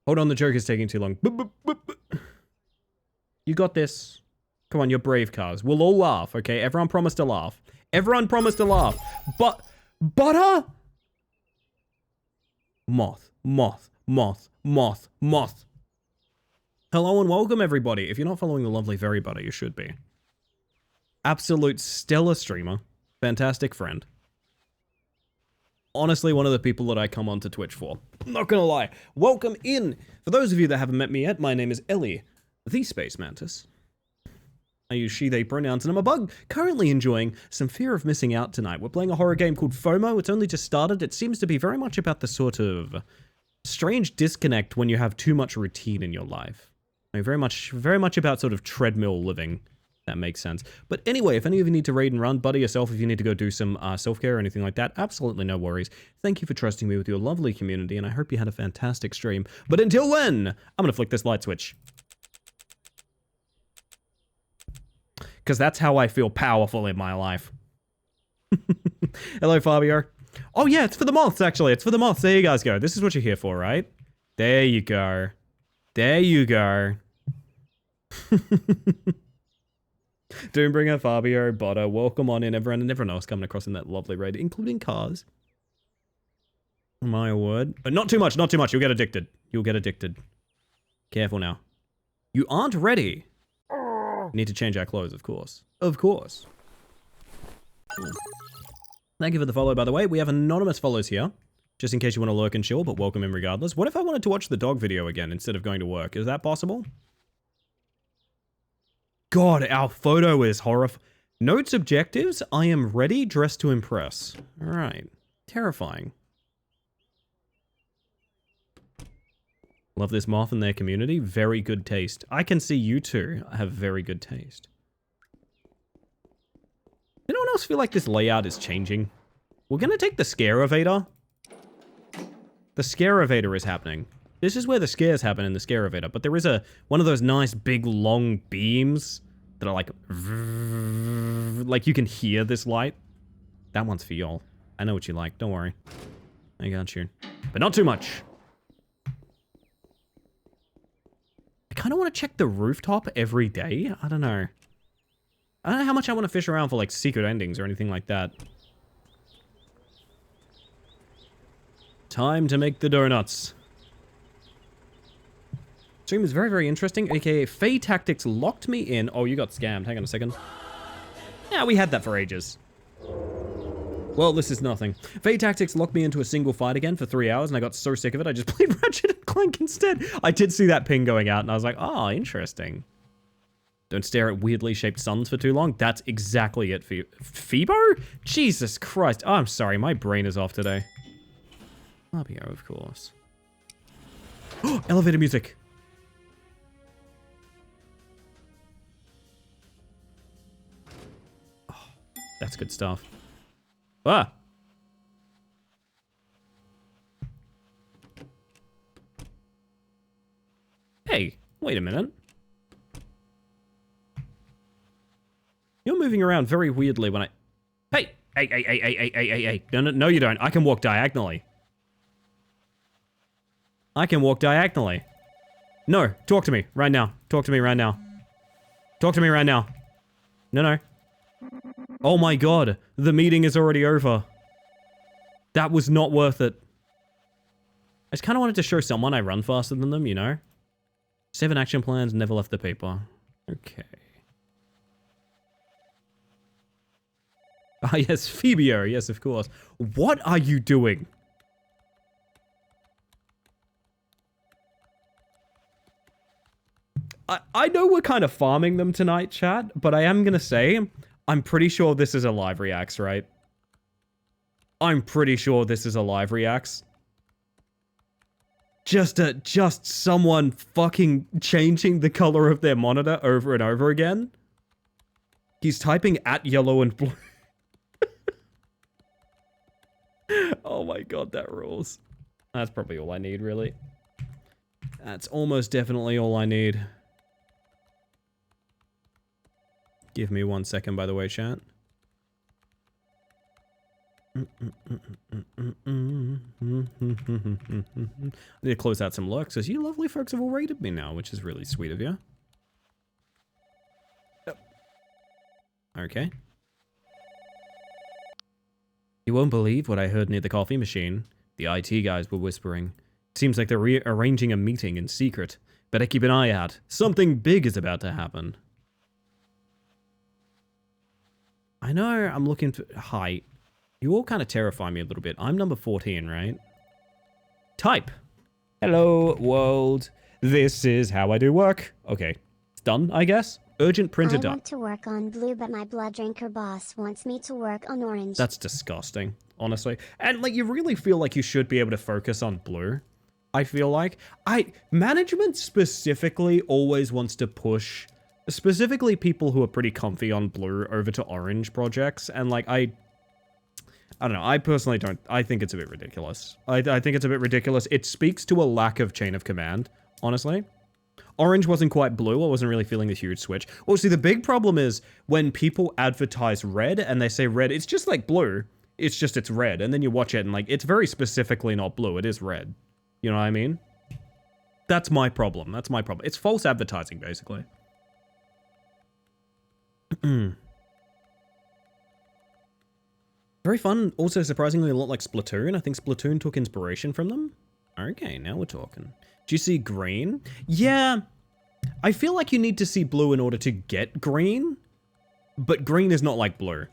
Hold on, the joke is taking too long. You got this. Come on, you're brave, Cars. We'll all laugh, okay? Everyone promised to laugh. Everyone promised to laugh. But... Butter? Moth. Moth. Moth. Moth. Moth. Hello and welcome, everybody. If you're not following the lovely Very Butter, you should be. Absolute stellar streamer. Fantastic friend. Honestly, one of the people that I come onto Twitch for. I'm not gonna lie. Welcome in. For those of you that haven't met me yet, my name is Ellie, the Space Mantis. I use she, they pronouns, and I'm a bug, currently enjoying some fear of missing out tonight. We're playing a horror game called FOMO. It's only just started. It seems to be very much about the sort of strange disconnect when you have too much routine in your life. I mean, very much about sort of treadmill living. That makes sense. But anyway, if any of you need to raid and run, buddy yourself if you need to go do some self-care or anything like that, absolutely no worries. Thank you for trusting me with your lovely community, and I hope you had a fantastic stream. But until then, I'm going to flick this light switch. because that's how I feel powerful in my life. Hello, Fabio. Oh, yeah, it's for the moths, actually. It's for the moths. There you guys go. This is what you're here for, right? There you go. There you go. Doombringer, Fabio, Botta, welcome on in, everyone, and everyone else coming across in that lovely raid, including cars. My word. But not too much, not too much. You'll get addicted. You'll get addicted. Careful now. You aren't ready. Need to change our clothes, of course. Of course. Thank you for the follow, by the way. We have anonymous follows here, just in case you want to lurk and chill, but welcome in regardless. What if I wanted to watch the dog video again instead of going to work? Is that possible? God, our photo is horrifying. Notes objectives. I am ready, dressed to impress. All right. Terrifying. Love this moth and their community. Very good taste. I can see you two have very good taste. Anyone else feel like this layout is changing? We're gonna take the Scarevator. The Scarevator is happening. This is where the scares happen in the Scarevator, but there is one of those nice big long beams that are like you can hear this light. That one's for y'all. I know what you like, don't worry. I got you. But not too much. I kind of want to check the rooftop every day. I don't know. I don't know how much I want to fish around for like secret endings or anything like that. Time to make the donuts. Stream is very, very interesting, aka Fae Tactics locked me in. Oh, you got scammed. Hang on a second. Yeah, we had that for ages. Well, this is nothing. Fae Tactics locked me into a single fight again for 3 hours, and I got so sick of it, I just played Ratchet & Clank instead. I did see that ping going out, and I was like, oh, interesting. Don't stare at weirdly shaped suns for too long. That's exactly it for you. Phoebo? Jesus Christ. Oh, I'm sorry, my brain is off today. Fabio, of course. Elevator music. Oh, that's good stuff. Ah. Hey, wait a minute. You're moving around very weirdly when I... Hey! Hey. No, you don't. I can walk diagonally. I can walk diagonally. No, talk to me right now. Talk to me right now. Talk to me right now. No. Oh my god, the meeting is already over. That was not worth it. I just kind of wanted to show someone I run faster than them, you know? 7 action plans, never left the paper. Okay. Ah, yes, Phoebio. Yes, of course. What are you doing? I know we're kind of farming them tonight, chat, but I am going to say, I'm pretty sure this is a live reacts, right? I'm pretty sure this is a live reacts. Just someone fucking changing the color of their monitor over and over again. He's typing at yellow and blue. Oh my god, that rules. That's probably all I need, really. That's almost definitely all I need. Give me 1 second, by the way, chat. I need to close out some lurks, as you lovely folks have all rated me now, which is really sweet of you. Yep. Okay. You won't believe what I heard near the coffee machine. The IT guys were whispering. Seems like they're rearranging a meeting in secret. Better keep an eye out. Something big is about to happen. I know I'm looking for height. You all kind of terrify me a little bit. I'm number 14, right? Type. Hello, world. This is how I do work. Okay. It's done, I guess. Urgent printer done. I want to work on blue, but my blood drinker boss wants me to work on orange. That's disgusting, honestly. And, like, you really feel like you should be able to focus on blue. I feel like. Management specifically always wants to push... Specifically people who are pretty comfy on blue over to orange projects. And, like, I don't know. I personally don't. I think it's a bit ridiculous. I think it's a bit ridiculous. It speaks to a lack of chain of command, honestly. Orange wasn't quite blue. I wasn't really feeling the huge switch. Well, see, the big problem is when people advertise red and they say red, it's just like blue. It's just it's red. And then you watch it and like, it's very specifically not blue. It is red. You know what I mean? That's my problem. That's my problem. It's false advertising, basically. Very fun. Also, surprisingly, a lot like Splatoon. I think Splatoon took inspiration from them. Okay, now we're talking. Do you see green? Yeah. I feel like you need to see blue in order to get green. But green is not like blue.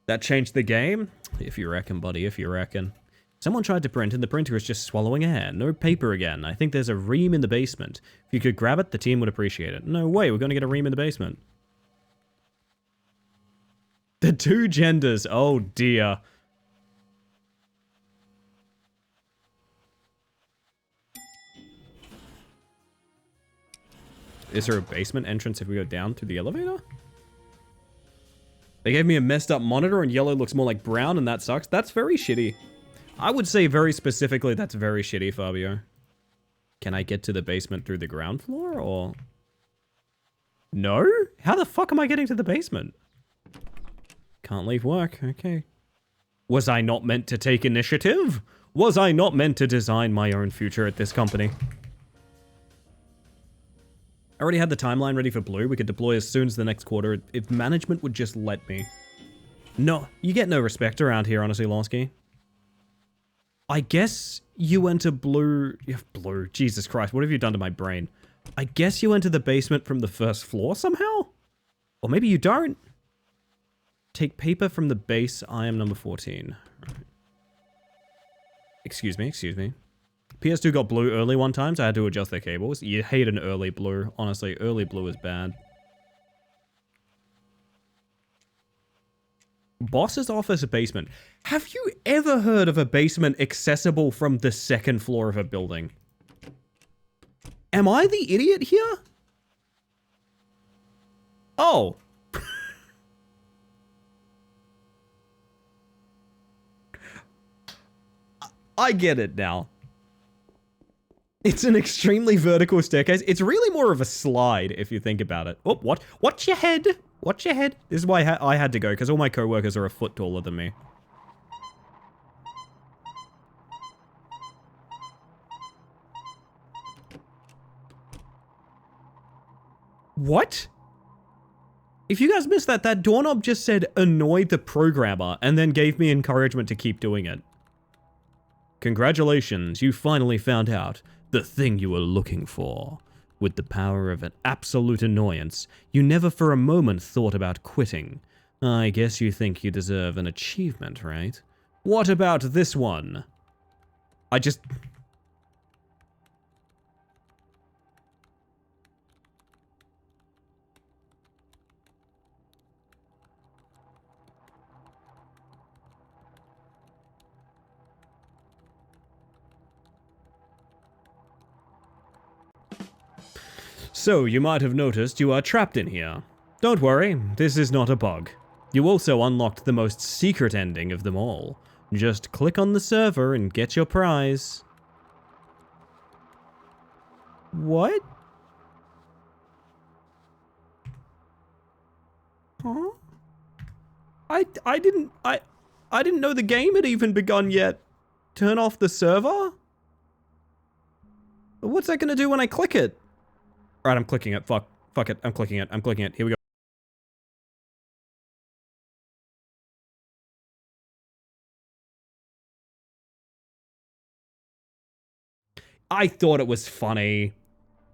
That changed the game? If you reckon, buddy, if you reckon. Someone tried to print and the printer is just swallowing air. No paper again. I think there's a ream in the basement. If you could grab it, the team would appreciate it. No way, we're going to get a ream in the basement. The two genders. Oh, dear. Is there a basement entrance if we go down through the elevator? They gave me a messed up monitor and yellow looks more like brown and that sucks. That's very shitty. I would say very specifically that's very shitty, Fabio. Can I get to the basement through the ground floor or... No? How the fuck am I getting to the basement? Can't leave work. Okay. Was I not meant to take initiative? Was I not meant to design my own future at this company? I already had the timeline ready for blue. We could deploy as soon as the next quarter if management would just let me. No, you get no respect around here, honestly, Lonsky. I guess you enter blue... Blue. Jesus Christ, what have you done to my brain? I guess you enter the basement from the first floor somehow? Or maybe you don't. Take paper from the base. I am number 14. Right. Excuse me, excuse me. PS2 got blue early one time, so I had to adjust their cables. You hate an early blue. Honestly, early blue is bad. Boss's office basement. Have you ever heard of a basement accessible from the second floor of a building? Am I the idiot here? Oh. I get it now. It's an extremely vertical staircase. It's really more of a slide if you think about it. Oh, what? Watch your head. Watch your head. This is why I had to go, because all my co-workers are a foot taller than me. What? If you guys missed that, that doorknob just said annoy the programmer and then gave me encouragement to keep doing it. Congratulations, you finally found out the thing you were looking for. With the power of an absolute annoyance, you never for a moment thought about quitting. I guess you think you deserve an achievement, right? What about this one? I just... So, you might have noticed you are trapped in here. Don't worry, this is not a bug. You also unlocked the most secret ending of them all. Just click on the server and get your prize. What? Huh? I didn't know the game had even begun yet. Turn off the server? What's that gonna do when I click it? Alright, I'm clicking it. Fuck it. I'm clicking it. I'm clicking it. Here we go. I thought it was funny.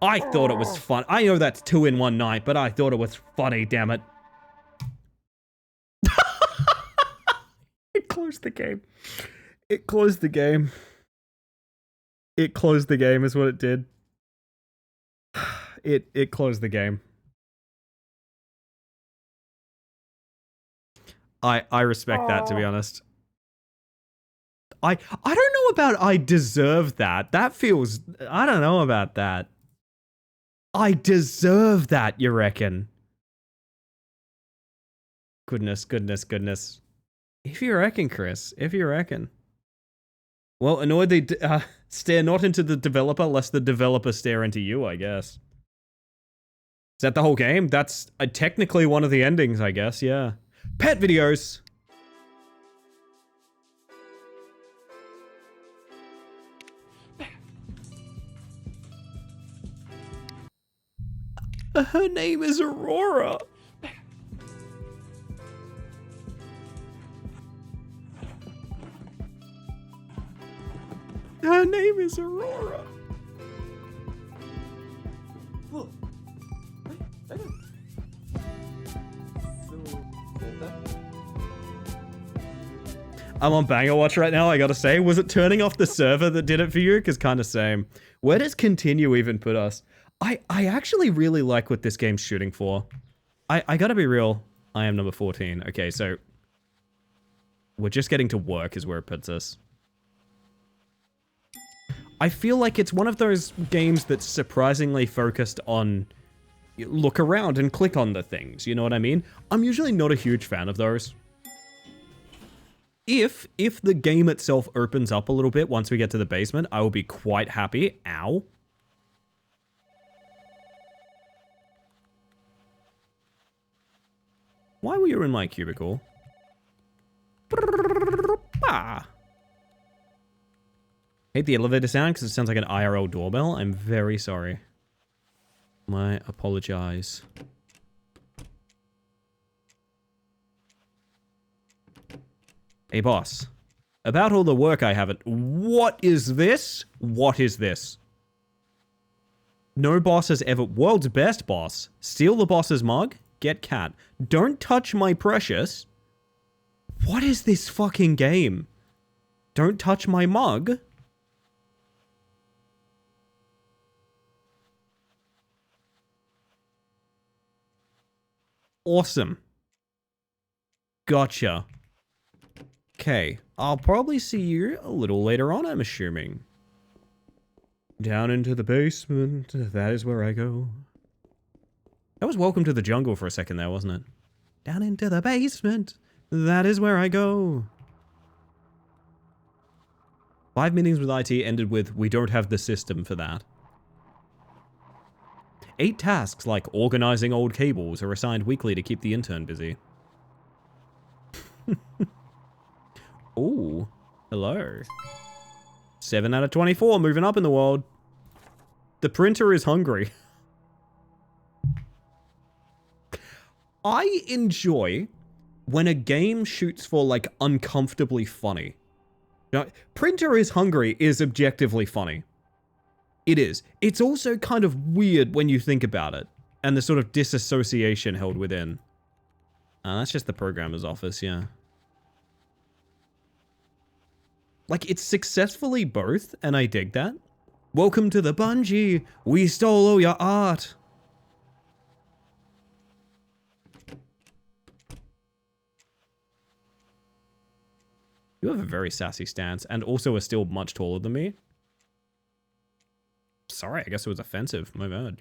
I thought it was fun. I know that's 2 in 1 night, but I thought it was funny, damn it. It closed the game. It closed the game. It closed the game is what it did. It closed the game. I respect that, to be honest. I don't know about I deserve that. That feels... I don't know about that. I deserve that, you reckon? Goodness, goodness, goodness. If you reckon, Chris. If you reckon. Well, annoyed they stare not into the developer, lest the developer stare into you, I guess. Is that the whole game? That's technically one of the endings, I guess, yeah. Pet videos! Her name is Aurora. Her name is Aurora. I'm on Banger Watch right now, I gotta say. Was it turning off the server that did it for you? Because kind of same. Where does continue even put us? I actually really like what this game's shooting for. I gotta be real. I am number 14. Okay, so... we're just getting to work is where it puts us. I feel like it's one of those games that's surprisingly focused on look around and click on the things, you know what I mean? I'm usually not a huge fan of those. If the game itself opens up a little bit once we get to the basement, I will be quite happy. Ow. Why were you in my cubicle? Ah. Hate the elevator sound because it sounds like an IRL doorbell. I'm very sorry. I apologize. Hey, boss. About all the work I haven't... What is this? What is this? No boss has ever... World's best boss. Steal the boss's mug? Get cat. Don't touch my precious. What is this fucking game? Don't touch my mug? Awesome. Gotcha. Okay, I'll probably see you a little later on, I'm assuming. Down into the basement, that is where I go. That was Welcome to the Jungle for a second there, wasn't it? Down into the basement, that is where I go. 5 meetings with IT ended with, we don't have the system for that. 8 tasks like organizing old cables are assigned weekly to keep the intern busy. Ooh, hello. 7 out of 24, moving up in the world. The printer is hungry. I enjoy when a game shoots for, like, uncomfortably funny. Now, printer is hungry is objectively funny. It is. It's also kind of weird when you think about it. And the sort of disassociation held within. That's just the programmer's office, yeah. Like, it's successfully both, and I dig that. Welcome to the Bungie. We stole all your art. You have a very sassy stance, and also are still much taller than me. Sorry, I guess it was offensive. My bad.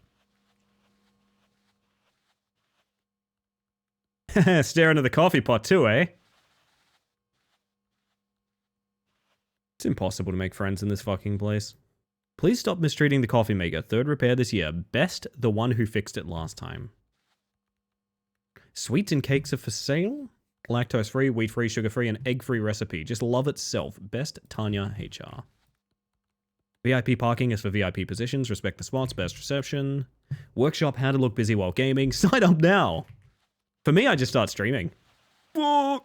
Stare into the coffee pot too, eh? It's impossible to make friends in this fucking place. Please stop mistreating the coffee maker. 3rd repair this year. Best the one who fixed it last time. Sweets and cakes are for sale. Lactose-free, wheat-free, sugar-free, and egg-free recipe. Just love itself. Best Tanya HR. VIP parking is for VIP positions. Respect the spots. Best reception. Workshop how to look busy while gaming. Sign up now. For me, I just start streaming. Whoa.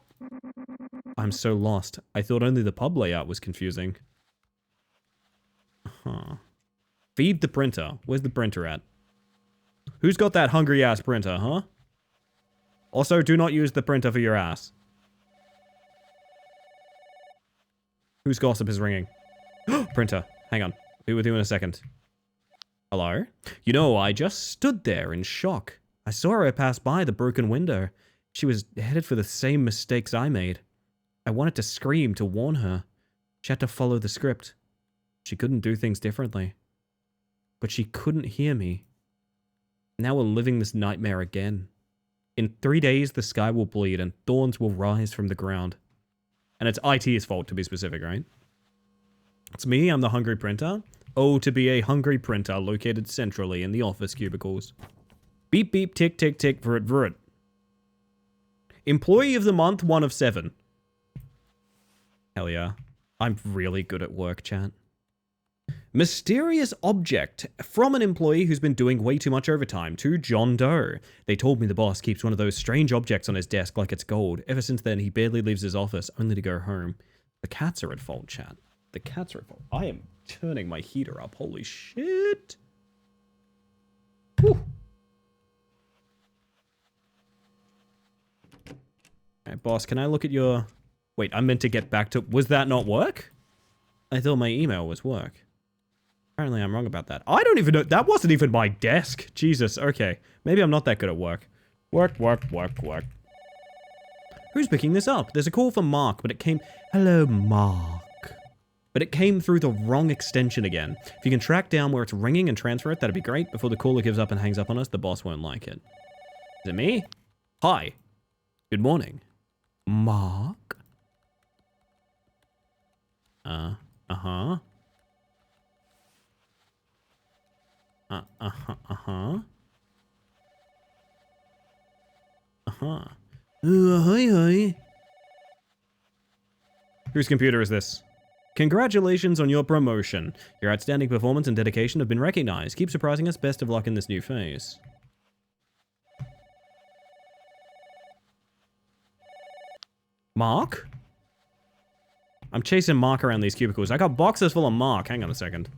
I'm so lost. I thought only the pub layout was confusing. Huh. Feed the printer. Where's the printer at? Who's got that hungry-ass printer, huh? Also, do not use the printer for your ass. Whose gossip is ringing? Printer. Hang on. Be with you in a second. Hello? You know, I just stood there in shock. I saw her pass by the broken window. She was headed for the same mistakes I made. I wanted to scream to warn her. She had to follow the script. She couldn't do things differently. But she couldn't hear me. Now we're living this nightmare again. In 3 days, the sky will bleed and thorns will rise from the ground. And it's IT's fault, to be specific, right? It's me, I'm the hungry printer. Oh, to be a hungry printer located centrally in the office cubicles. Beep beep, tick tick tick, vrut vrut. Employee of the month, 1 of 7. Hell yeah. I'm really good at work, chat. Mysterious object from an employee who's been doing way too much overtime to John Doe. They told me the boss keeps one of those strange objects on his desk like it's gold. Ever since then, he barely leaves his office, only to go home. The cats are at fault, chat. The cats are at fault. I am turning my heater up. Holy shit. Whew. Alright, boss, can I look at your... Wait, I meant to get back to... Was that not work? I thought my email was work. Apparently I'm wrong about that. I don't even know. That wasn't even my desk. Jesus, okay. Maybe I'm not that good at work. Work, work, work, work. Who's picking this up? There's a call from Mark, but it came... Hello, Mark. But it came through the wrong extension again. If you can track down where it's ringing and transfer it, that'd be great. Before the caller gives up and hangs up on us, the boss won't like it. Is it me? Hi. Good morning. Mark? Uh-huh. Uh-huh. Uh-huh. Hi, hi. Whose computer is this? Congratulations on your promotion. Your outstanding performance and dedication have been recognized. Keep surprising us. Best of luck in this new phase. Mark? I'm chasing Mark around these cubicles. I got boxes full of Mark. Hang on a second.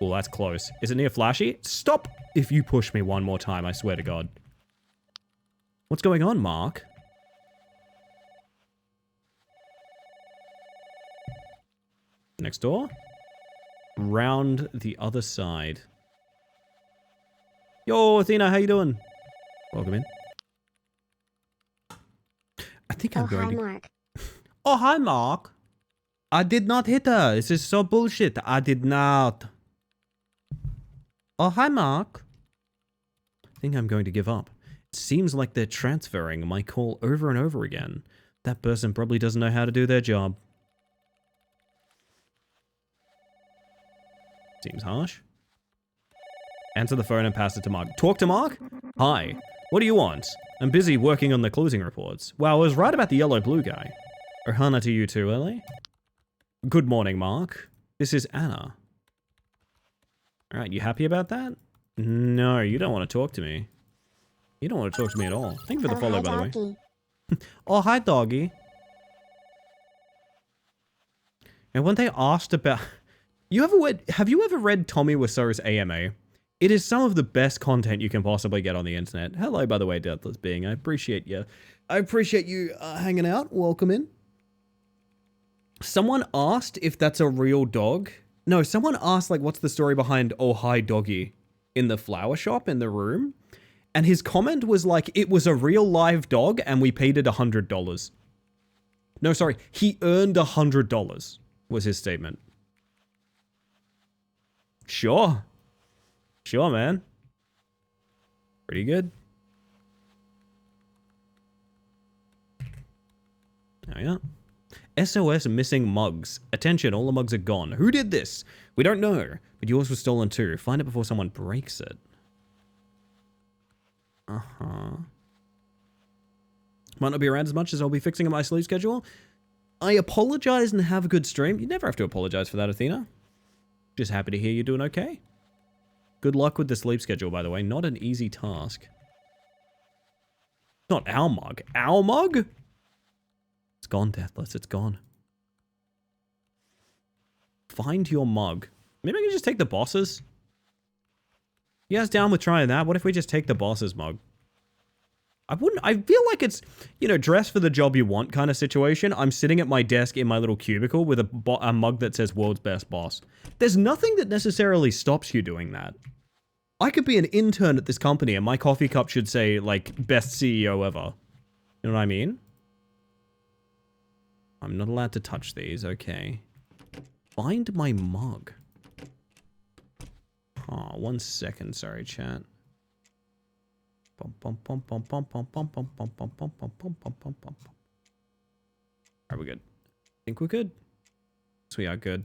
Oh, that's close. Is it near Flashy? Stop if you push me one more time, I swear to God. What's going on, Mark? Next door? Round the other side. Yo, Athena, how you doing? Welcome in. I think I'm going hi, to... Mark. Oh, hi, Mark. I did not hit her. This is so bullshit. I did not. Oh, hi, Mark. I think I'm going to give up. It seems like they're transferring my call over and over again. That person probably doesn't know how to do their job. Seems harsh. Answer the phone and pass it to Mark. Talk to Mark? Hi. What do you want? I'm busy working on the closing reports. Wow, I was right about the yellow-blue guy. Ohana to you too, Ellie. Good morning, Mark. This is Anna. Alright, you happy about that? No, you don't want to talk to me. You don't want to talk to me at all. Thank you for the follow, hi, by the way. doggy. Oh, hi, doggy. And when they asked about... Have you ever read Tommy Wiseau's AMA? It is some of the best content you can possibly get on the internet. Hello, by the way, Deathless Being. I appreciate you. I appreciate you hanging out. Welcome in. Someone asked if that's a real dog. No, someone asked, like, what's the story behind Oh Hi Doggy in the flower shop in the room? And his comment was like, it was a real live dog and we paid it $100. No, sorry. He earned $100 was his statement. Sure. Sure, man. Pretty good. Oh, yeah. SOS missing mugs. Attention, all the mugs are gone. Who did this? We don't know, but yours was stolen too. Find it before someone breaks it. Uh-huh. Might not be around as much as I'll be fixing my sleep schedule. I apologize and have a good stream. You never have to apologize for that, Athena. Just happy to hear you're doing okay. Good luck with the sleep schedule, by the way. Not an easy task. Not our mug. Our mug? It's gone, Deathless. It's gone. Find your mug. Maybe I can just take the boss's? You guys down with trying that? What if we just take the boss's mug? I feel like it's, you know, dress for the job you want kind of situation. I'm sitting at my desk in my little cubicle with a mug that says world's best boss. There's nothing that necessarily stops you doing that. I could be an intern at this company and my coffee cup should say, like, best CEO ever. You know what I mean? I'm not allowed to touch these, okay. Find my mug. Oh, 1 second, sorry, chat. Are we good? Think we're good? So we are good.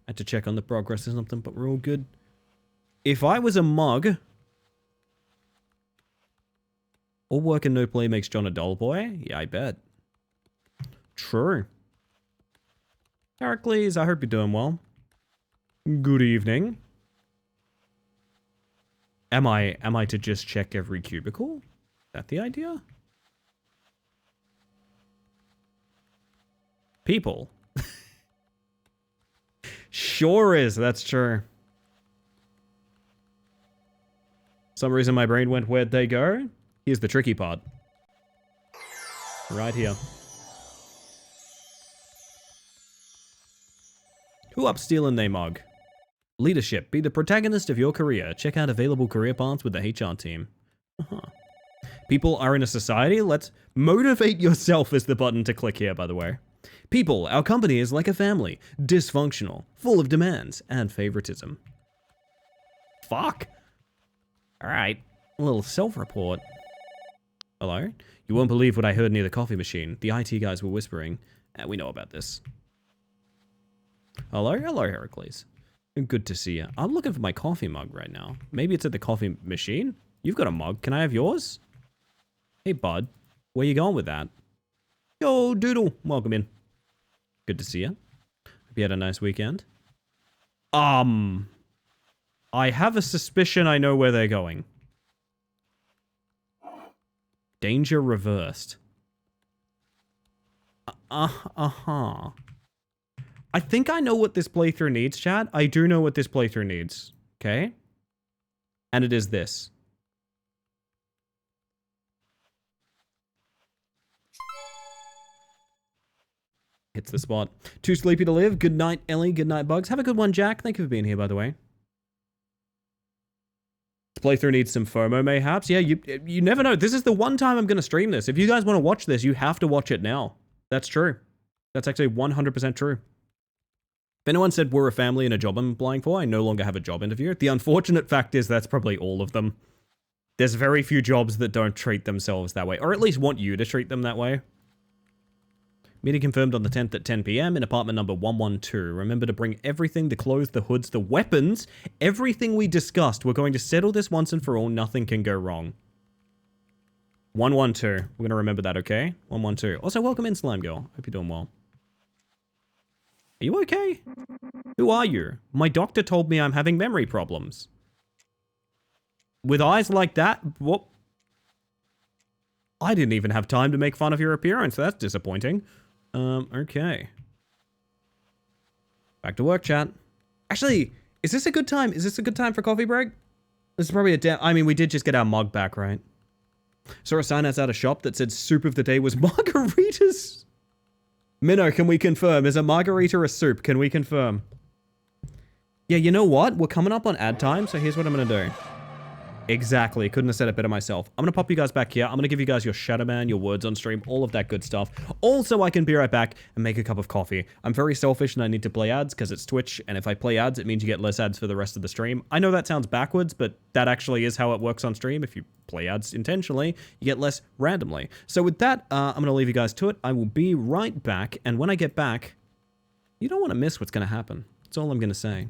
Had to check on the progress or something, but we're all good. If I was a mug... All work and no play makes John a dull boy? Yeah, I bet. True. Heracles, I hope you're doing well. Good evening. Am I to just check every cubicle? Is that the idea? People. Sure is, that's true. Some reason my brain went, where'd they go? Here's the tricky part. Right here. Who up stealing they mug? Leadership. Be the protagonist of your career. Check out available career paths with the HR team. People are in a society. Let's motivate yourself is the button to click here, by the way. People, our company is like a family. Dysfunctional. Full of demands and favoritism. Fuck. Alright. A little self-report. Hello? You won't believe what I heard near the coffee machine. The IT guys were whispering. We know about this. Hello? Hello, Heracles. Good to see you. I'm looking for my coffee mug right now. Maybe it's at the coffee machine? You've got a mug. Can I have yours? Hey, bud. Where you going with that? Yo, Doodle. Welcome in. Good to see you. Hope you had a nice weekend. I have a suspicion I know where they're going. Danger reversed. Uh-huh. I think I know what this playthrough needs, chat. I do know what this playthrough needs. Okay? And it is this. Hits the spot. Too sleepy to live. Good night, Ellie. Good night, Bugs. Have a good one, Jack. Thank you for being here, by the way. This playthrough needs some FOMO, mayhaps. Yeah, you never know. This is the one time I'm going to stream this. If you guys want to watch this, you have to watch it now. That's true. That's actually 100% true. If anyone said we're a family and a job I'm applying for, I no longer have a job interview. The unfortunate fact is that's probably all of them. There's very few jobs that don't treat themselves that way, or at least want you to treat them that way. Meeting confirmed on the 10th at 10 PM in apartment number 112. Remember to bring everything, the clothes, the hoods, the weapons, everything we discussed. We're going to settle this once and for all. Nothing can go wrong. 112. We're going to remember that, okay? 112. Also, welcome in, Slime Girl. Hope you're doing well. Are you okay? Who are you? My doctor told me I'm having memory problems. With eyes like that, what? I didn't even have time to make fun of your appearance. That's disappointing. Okay. Back to work, chat. Actually, is this a good time? Is this a good time for coffee break? This is probably I mean, we did just get our mug back, right? Saw a sign outside a shop that said soup of the day was margaritas. Minnow, can we confirm? Is a margarita a soup? Can we confirm? Yeah, you know what? We're coming up on ad time, so here's what I'm going to do. Exactly. Couldn't have said it better myself. I'm going to pop you guys back here. I'm going to give you guys your Shadow Man, your words on stream, all of that good stuff. Also, I can be right back and make a cup of coffee. I'm very selfish and I need to play ads because it's Twitch. And if I play ads, it means you get less ads for the rest of the stream. I know that sounds backwards, but that actually is how it works on stream. If you play ads intentionally, you get less randomly. So with that, I'm going to leave you guys to it. I will be right back. And when I get back, you don't want to miss what's going to happen. That's all I'm going to say.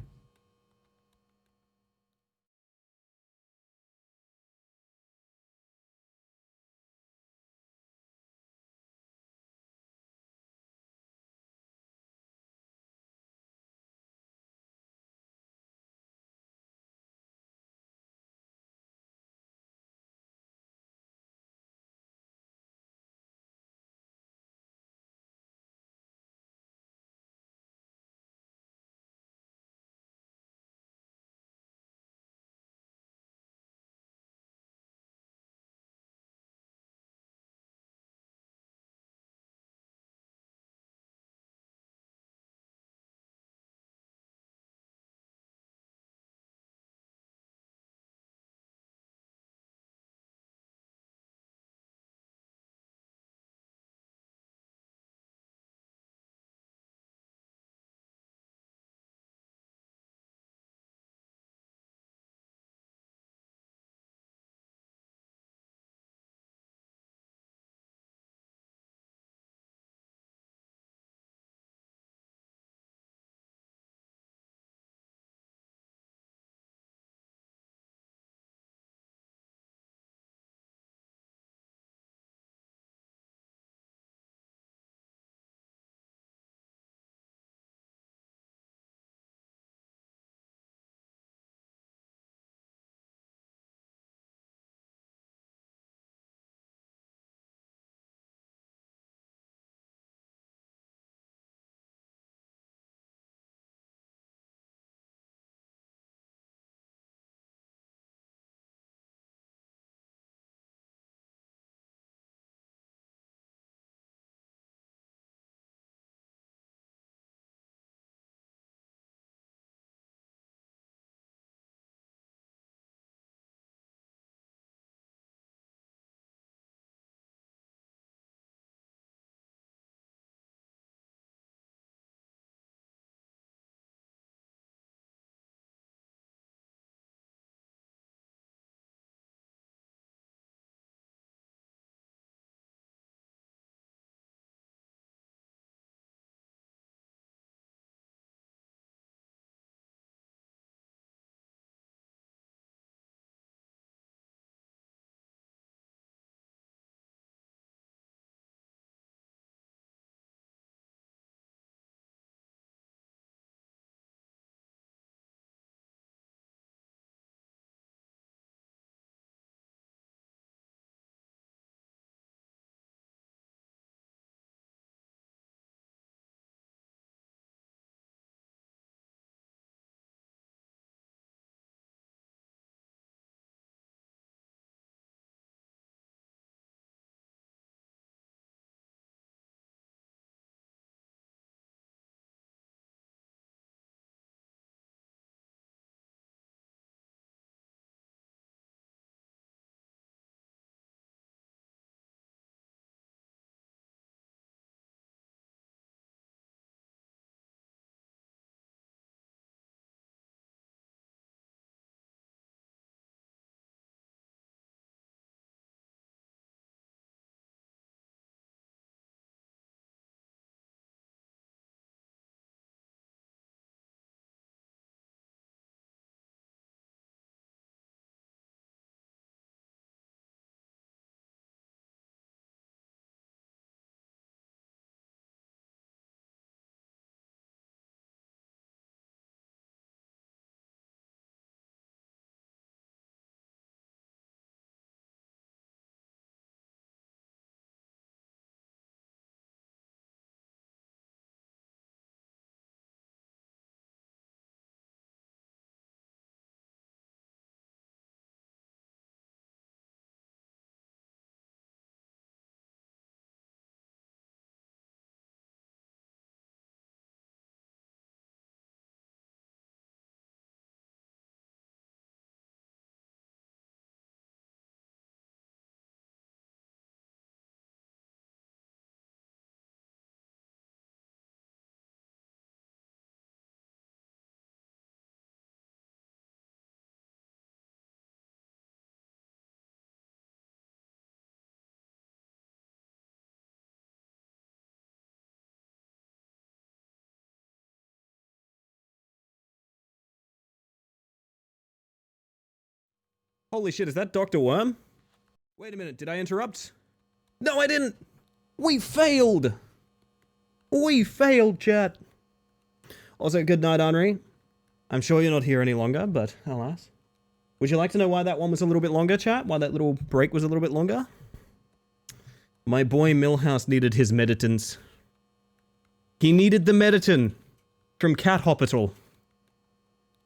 Holy shit, is that Dr. Worm? Wait a minute, did I interrupt? No, I didn't! We failed! We failed, chat! Also, good night, Henri. I'm sure you're not here any longer, but alas. Would you like to know why that one was a little bit longer, chat? Why that little break was a little bit longer? My boy Millhouse needed his medicines. He needed the medicine from Cat Hospital.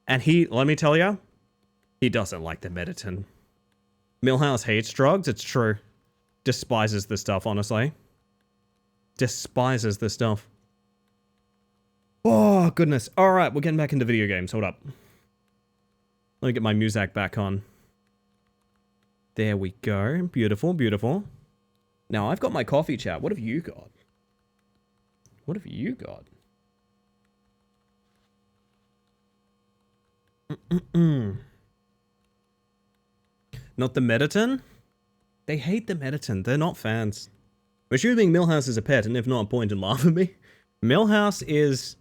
And he, let me tell you, he doesn't like the medicine. Millhouse hates drugs, it's true. Despises the stuff, honestly. Despises the stuff. Oh, goodness. Alright, we're getting back into video games. Hold up. Let me get my Muzak back on. There we go. Beautiful, beautiful. Now, I've got my coffee, chat. What have you got? What have you got? Not the Mediton? They hate the Mediton. They're not fans. I'm assuming Millhouse is a pet, and if not, point and laugh at me. Millhouse is...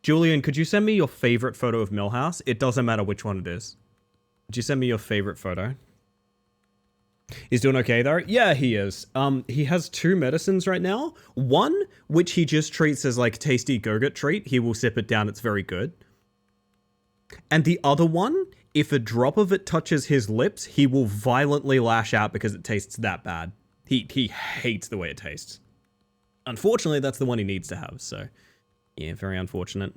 Julian, could you send me your favorite photo of Millhouse? It doesn't matter which one it is. Could you send me your favorite photo? He's doing okay, though? Yeah, he is. He has 2 medicines right now. One, which he just treats as, like, tasty Go-Gurt treat. He will sip it down. It's very good. And the other one, if a drop of it touches his lips, he will violently lash out because it tastes that bad. He hates the way it tastes. Unfortunately, that's the one he needs to have, so... Yeah, very unfortunate.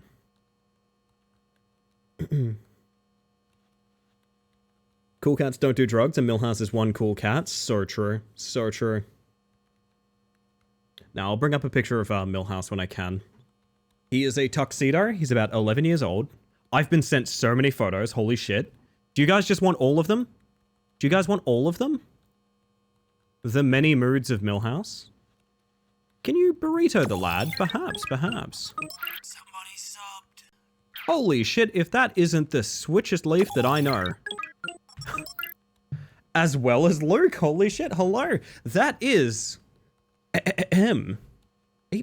Cool cats don't do drugs, and Millhouse is one cool cat. So true. So true. Now, I'll bring up a picture of Millhouse when I can. He is a tuxedo. He's about 11 years old. I've been sent so many photos. Holy shit. Do you guys just want all of them? Do you guys want all of them? The many moods of Millhouse? Can you burrito the lad? Perhaps, perhaps. Somebody subbed. Holy shit, if that isn't the switchest leaf that I know. As well as Luke, holy shit, hello. That is... 8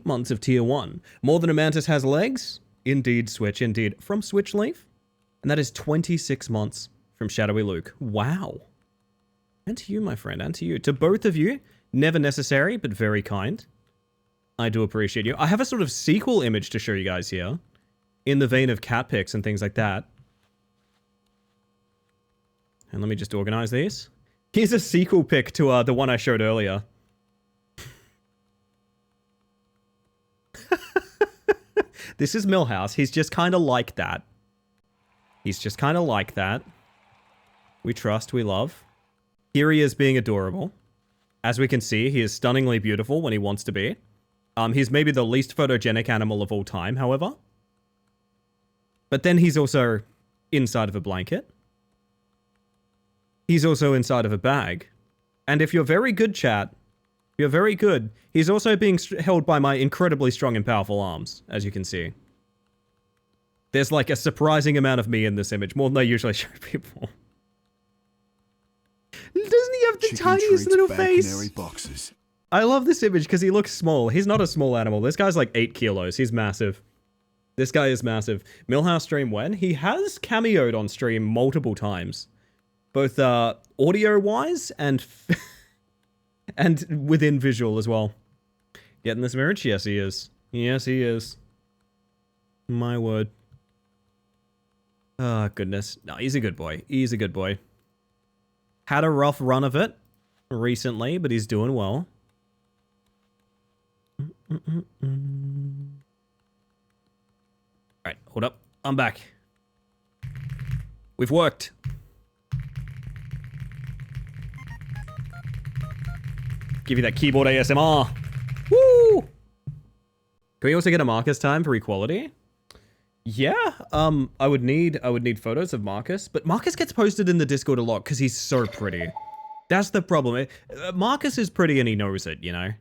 months of tier 1. More than a mantis has legs? Indeed, Switch, indeed. From Switch Leaf? And that is 26 months from Shadowy Luke. Wow. And to you, my friend, and to you. To both of you, never necessary, but very kind. I do appreciate you. I have a sort of sequel image to show you guys here. In the vein of cat pics and things like that. And let me just organize these. Here's a sequel pic to the one I showed earlier. This is Millhouse. He's just kind of like that. He's just kind of like that. We trust, we love. Here he is being adorable. As we can see, he is stunningly beautiful when he wants to be. He's maybe the least photogenic animal of all time, however. But then he's also inside of a blanket. He's also inside of a bag. And if you're very good, chat, you're very good, he's also being held by my incredibly strong and powerful arms, as you can see. There's like a surprising amount of me in this image, more than I usually show people. Doesn't he have the Chicken tiniest treats, little Baconary face? boxes. I love this image because he looks small. He's not a small animal. This guy's like 8 kilos. He's massive. This guy is massive. Millhouse stream when? He has cameoed on stream multiple times. Both audio-wise and and within visual as well. Getting this marriage? Yes, he is. Yes, he is. My word. Oh, goodness. No, he's a good boy. He's a good boy. Had a rough run of it recently, but he's doing well. Alright, hold up. I'm back. We've worked. Give you that keyboard ASMR. Woo! Can we also get a Marcus time for equality? Yeah, I would need photos of Marcus, but Marcus gets posted in the Discord a lot because he's so pretty. That's the problem. Marcus is pretty and he knows it, you know?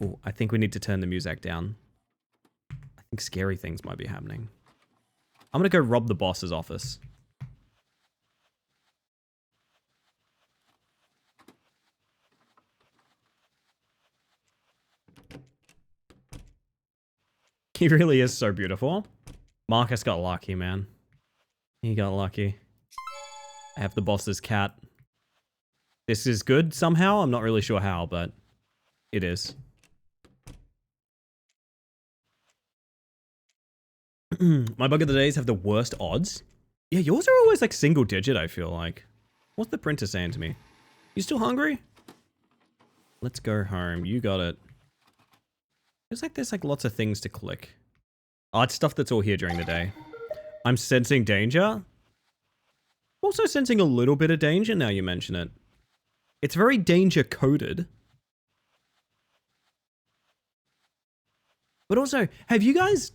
Oh, I think we need to turn the music down. I think scary things might be happening. I'm gonna go rob the boss's office. He really is so beautiful. Marcus got lucky, man. He got lucky. I have the boss's cat. This is good somehow. I'm not really sure how, but it is. My bug of the days have the worst odds. Yeah, yours are always like single digit, I feel like. What's the printer saying to me? You still hungry? Let's go home. You got it. Feels like there's like lots of things to click. Oh, it's stuff that's all here during the day. I'm sensing danger. Also sensing a little bit of danger now you mention it. It's very danger coded. But also, have you guys,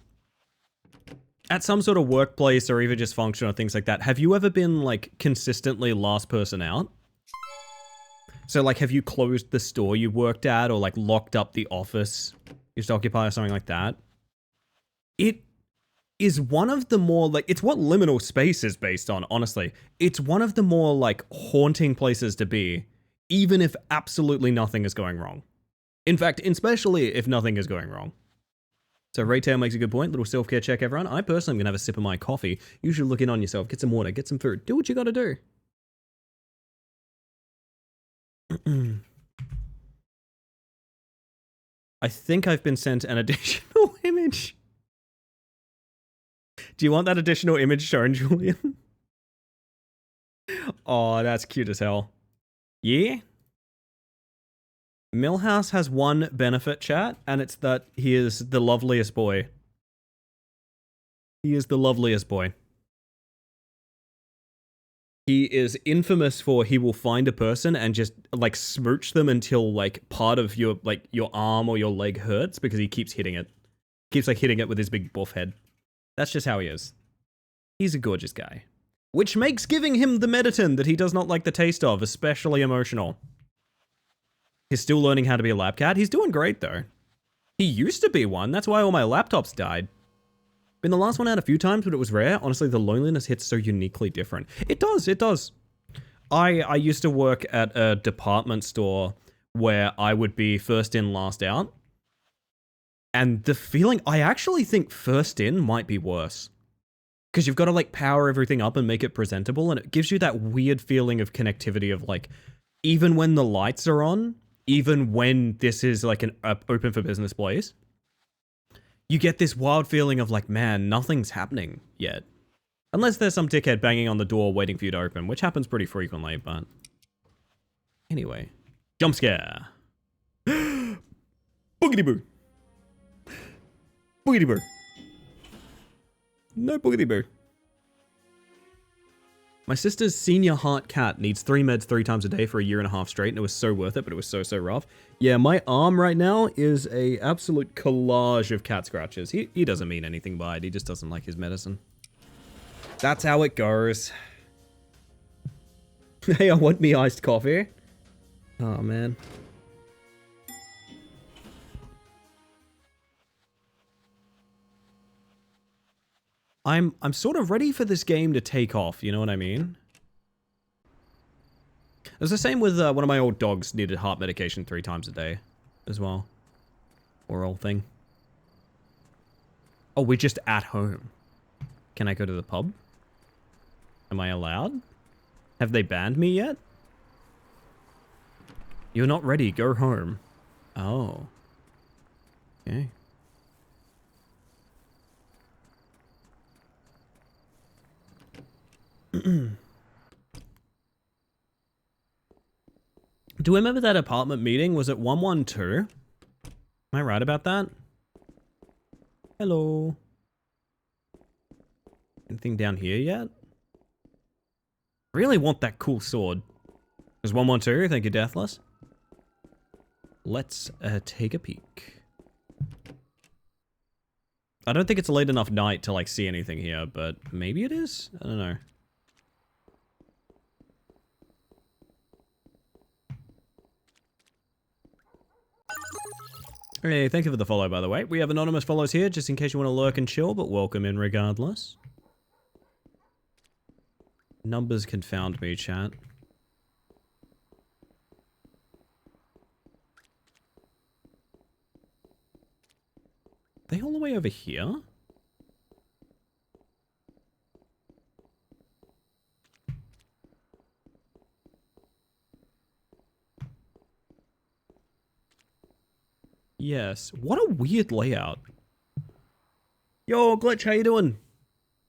at some sort of workplace or even just function or things like that, have you ever been like consistently last person out? So like, have you closed the store you worked at or like locked up the office you used to occupy or something like that? It is one of the more like, it's what liminal space is based on, honestly. It's one of the more like haunting places to be, even if absolutely nothing is going wrong. In fact, especially if nothing is going wrong. So Raytail makes a good point. Little self-care check, everyone. I personally am going to have a sip of my coffee. You should look in on yourself. Get some water. Get some food. Do what you got to do. I think I've been sent an additional image. Do you want that additional image shown, Julian? Oh, that's cute as hell. Yeah? Millhouse has one benefit, chat, and it's that he is the loveliest boy. He is the loveliest boy. He is infamous for he will find a person and just like smooch them until like part of your like your arm or your leg hurts because he keeps hitting it. Keeps like hitting it with his big buff head. That's just how he is. He's a gorgeous guy. Which makes giving him the Mediton that he does not like the taste of especially emotional. He's still learning how to be a lab cat. He's doing great though. He used to be one. That's why all my laptops died. Been the last one out a few times, but it was rare. Honestly, the loneliness hits so uniquely different. It does, it does. I used to work at a department store where I would be first in, last out. And the feeling, I actually think first in might be worse. Because you've got to like power everything up and make it presentable, and it gives you that weird feeling of connectivity of like, even when the lights are on, even when this is like an open for business place, you get this wild feeling of like, man, nothing's happening yet. Unless there's some dickhead banging on the door waiting for you to open, which happens pretty frequently, but... Anyway. Jump scare. Boogity boo. Boogity boo. No boogity boo. My sister's senior heart cat needs 3 meds 3 times a day for a year and a half straight, and it was so worth it, but it was so rough. Yeah, my arm right now is a absolute collage of cat scratches. He doesn't mean anything by it, he just doesn't like his medicine. That's how it goes. Hey, I want me iced coffee. Oh, man. I'm sort of ready for this game to take off, you know what I mean? It was the same with one of my old dogs needed heart medication 3 times a day as well. Oral thing. Oh, we're just at home. Can I go to the pub? Am I allowed? Have they banned me yet? You're not ready, go home. Oh. Okay. Do you remember that apartment meeting? Was it 112? Am I right about that? Hello. Anything down here yet? Really want that cool sword. There's 112, thank you, Deathless. Let's take a peek. I don't think it's a late enough night to like see anything here, but maybe it is? I don't know. Hey, thank you for the follow, by the way. We have anonymous follows here, just in case you want to lurk and chill, but welcome in regardless. Numbers confound me, chat. Are they all the way over here? Yes. What a weird layout. Yo, Glitch, how you doing?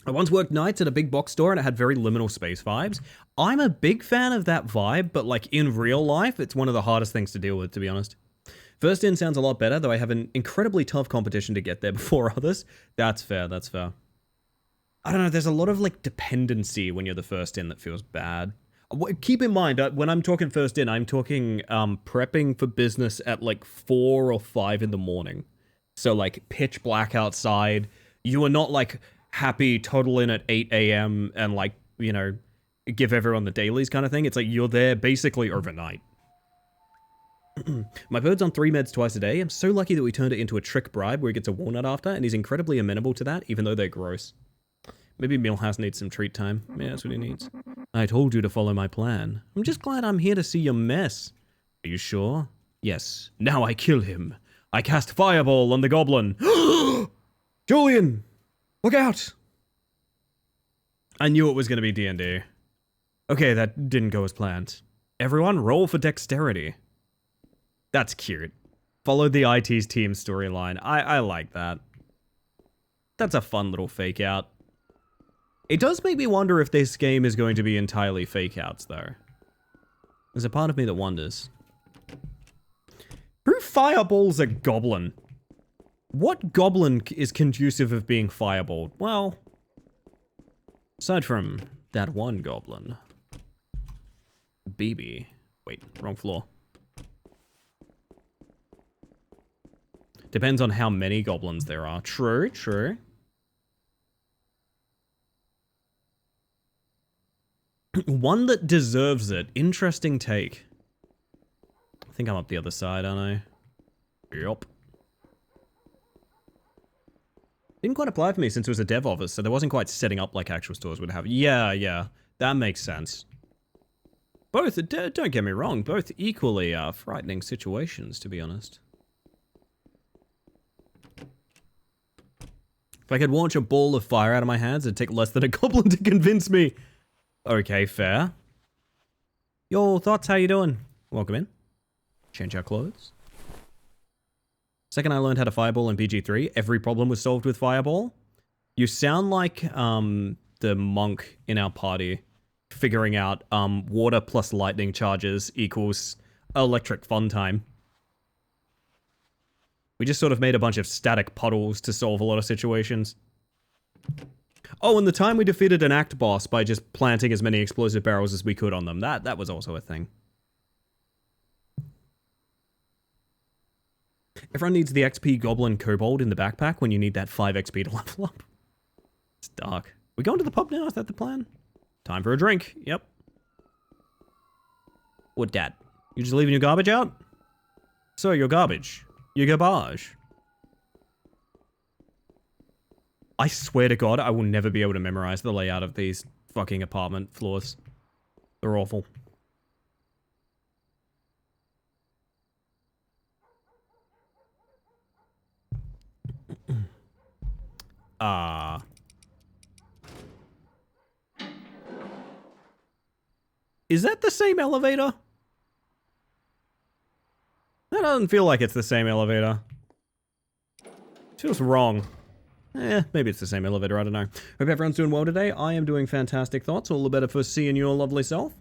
I once worked nights at a big box store and it had very liminal space vibes. I'm a big fan of that vibe, but like in real life, it's one of the hardest things to deal with, to be honest. First in sounds a lot better, though I have an incredibly tough competition to get there before others. That's fair, that's fair. I don't know, there's a lot of like dependency when you're the first in that feels bad. Keep in mind, when I'm talking first in, I'm talking prepping for business at like 4 or 5 in the morning. So like pitch black outside. You are not like happy total in at 8 a.m. and like, you know, give everyone the dailies kind of thing. It's like you're there basically overnight. My bird's on 3 meds twice a day. I'm so lucky that we turned it into a trick bribe where he gets a walnut after, and he's incredibly amenable to that, even though they're gross. Maybe Milhouse needs some treat time. Yeah, that's what he needs. I told you to follow my plan. I'm just glad I'm here to see your mess. Are you sure? Yes. Now I kill him. I cast Fireball on the goblin. Julian! Look out! I knew it was going to be D&D. Okay, that didn't go as planned. Everyone, roll for dexterity. That's cute. Follow the IT's team storyline. I like that. That's a fun little fake out. It does make me wonder if this game is going to be entirely fake outs, though. There's a part of me that wonders. Who fireballs a goblin? What goblin is conducive of being fireballed? Well, aside from that one goblin. BB. Wait, wrong floor. Depends on how many goblins there are. True, true. One that deserves it. Interesting take. I think I'm up the other side, aren't I? Yup. Didn't quite apply for me since it was a dev office, so there wasn't quite setting up like actual stores would have. Yeah. That makes sense. Both, don't get me wrong, both equally frightening situations, to be honest. If I could launch a ball of fire out of my hands, it'd take less than a goblin to convince me. Okay, fair. Yo, thoughts, how you doing? Welcome in. Change our clothes. Second I learned how to fireball in BG3, every problem was solved with fireball. You sound like the monk in our party figuring out water plus lightning charges equals electric fun time. We just sort of made a bunch of static puddles to solve a lot of situations. Oh, and the time we defeated an act boss by just planting as many explosive barrels as we could on them. That was also a thing. Everyone needs the XP Goblin Kobold in the backpack when you need that 5 XP to level up. It's dark. We going to the pub now? Is that the plan? Time for a drink. Yep. What, Dad? You just leaving your garbage out? So, your garbage. Your garbage. I swear to God, I will never be able to memorize the layout of these fucking apartment floors. They're awful. Is that the same elevator? That doesn't feel like it's the same elevator. Feels wrong. Maybe it's the same elevator, I don't know. Hope everyone's doing well today. I am doing fantastic thoughts. All the better for seeing your lovely self.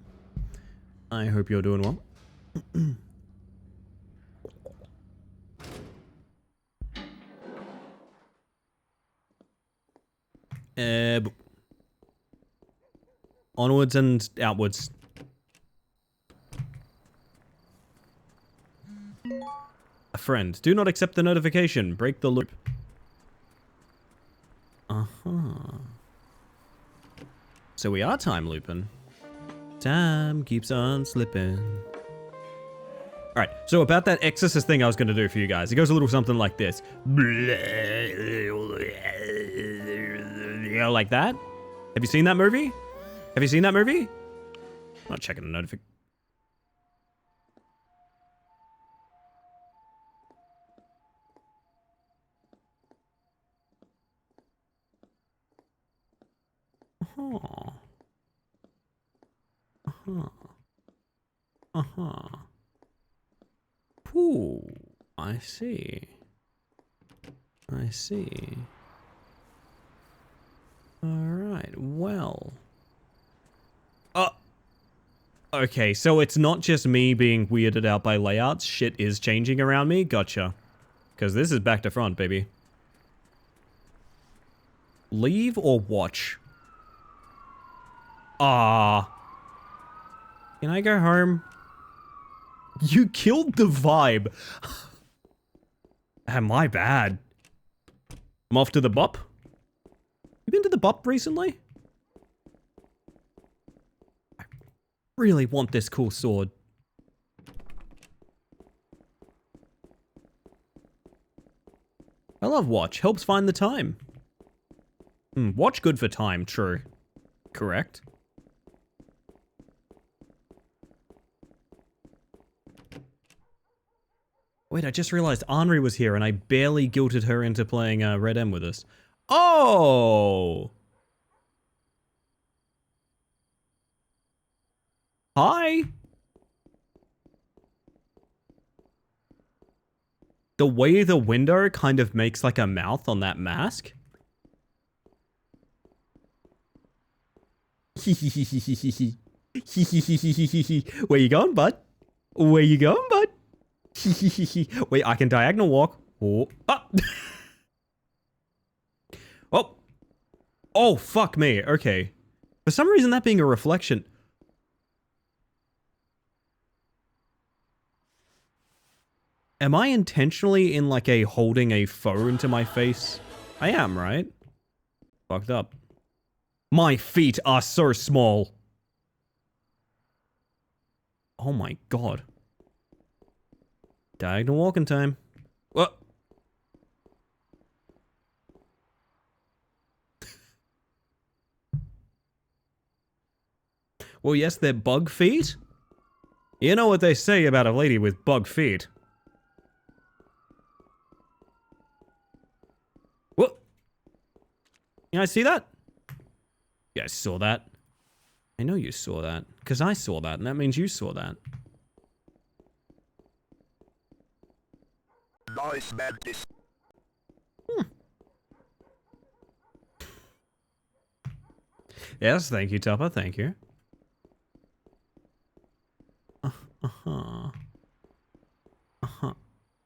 I hope you're doing well. Onwards and outwards. A friend. Do not accept the notification. Break the loop. So we are time looping. Time keeps on slipping. Alright, so about that exorcist thing I was going to do for you guys. It goes a little something like this. You know, like that? Have you seen that movie? Have you seen that movie? I'm not checking the notification. Ooh. I see. I see. Alright, well. Okay, so it's not just me being weirded out by layouts. Shit is changing around me. Gotcha. Because this is back to front, baby. Leave or watch? Can I go home? You killed the vibe. Am I bad? I'm off to the bop. You been to the bop recently? I really want this cool sword. I love watch. Helps find the time. Watch good for time. True. Correct. Wait, I just realized Henri was here and I barely guilted her into playing Red M with us. Oh! Hi! The way the window kind of makes like a mouth on that mask. Where you going, bud? Where you going, bud? Wait, I can diagonal walk. Oh. Ah. Oh. Oh, fuck me. Okay. For some reason, that being a reflection. Am I intentionally in like a holding a phone to my face? I am, right? Fucked up. My feet are so small. Oh my god. Diagonal walking time. What? Well, yes, they're bug feet. You know what they say about a lady with bug feet. What? You guys see that? You guys saw that? I know you saw that. Because I saw that, and that means you saw that. Nice madness. Yes, thank you, Tupper, thank you. Uh-huh.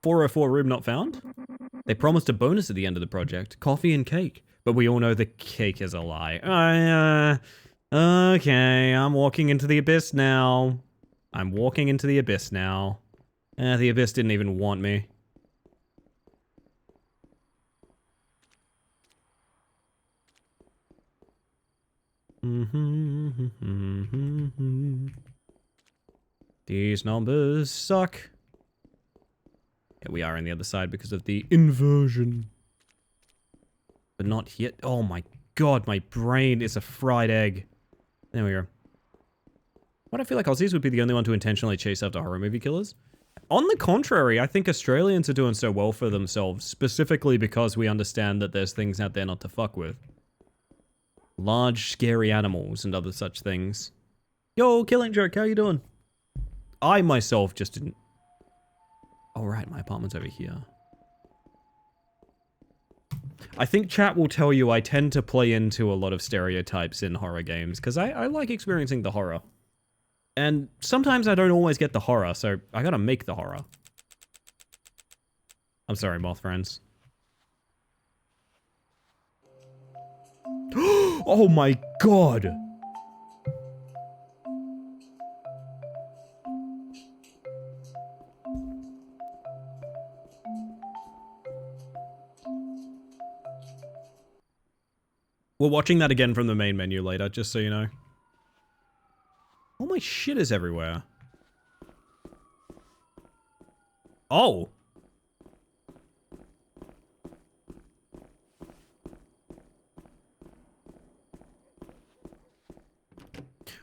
404 room not found? They promised a bonus at the end of the project. Coffee and cake. But we all know the cake is a lie. Okay, I'm walking into the abyss now. I'm walking into the abyss now. The abyss didn't even want me. These numbers suck. Yeah, we are on the other side because of the inversion. But not yet. Oh my god, my brain is a fried egg. There we go. Why do I feel like Aussies would be the only one to intentionally chase after horror movie killers? On the contrary, I think Australians are doing so well for themselves, specifically because we understand that there's things out there not to fuck with. Large, scary animals and other such things. Yo, Killing Joke, how you doing? I myself just didn't... Oh, right, my apartment's over here. I think chat will tell you I tend to play into a lot of stereotypes in horror games, because I like experiencing the horror. And sometimes I don't always get the horror, so I gotta make the horror. I'm sorry, moth friends. Oh my god! We're watching that again from the main menu later, just so you know. All my shit is everywhere. Oh!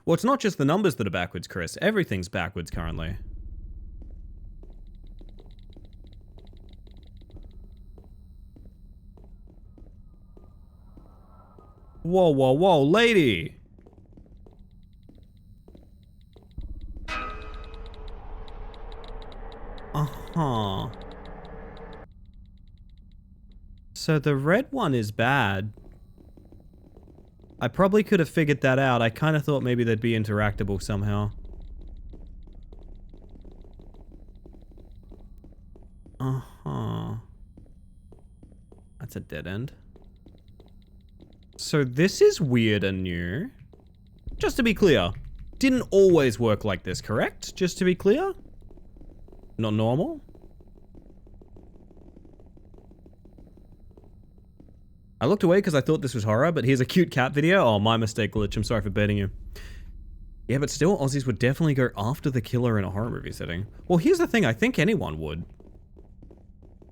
Well, it's not just the numbers that are backwards, Chris. Everything's backwards currently. Whoa, whoa, whoa, lady! Uh-huh. So the red one is bad. I probably could have figured that out. I kind of thought maybe they'd be interactable somehow. Uh-huh. That's a dead end. So this is weird and new. Just to be clear, didn't always work like this, correct? Just to be clear? Not normal? I looked away because I thought this was horror, but here's a cute cat video. Oh, my mistake, Glitch. I'm sorry for baiting you. Yeah, but still, Aussies would definitely go after the killer in a horror movie setting. Well, here's the thing. I think anyone would.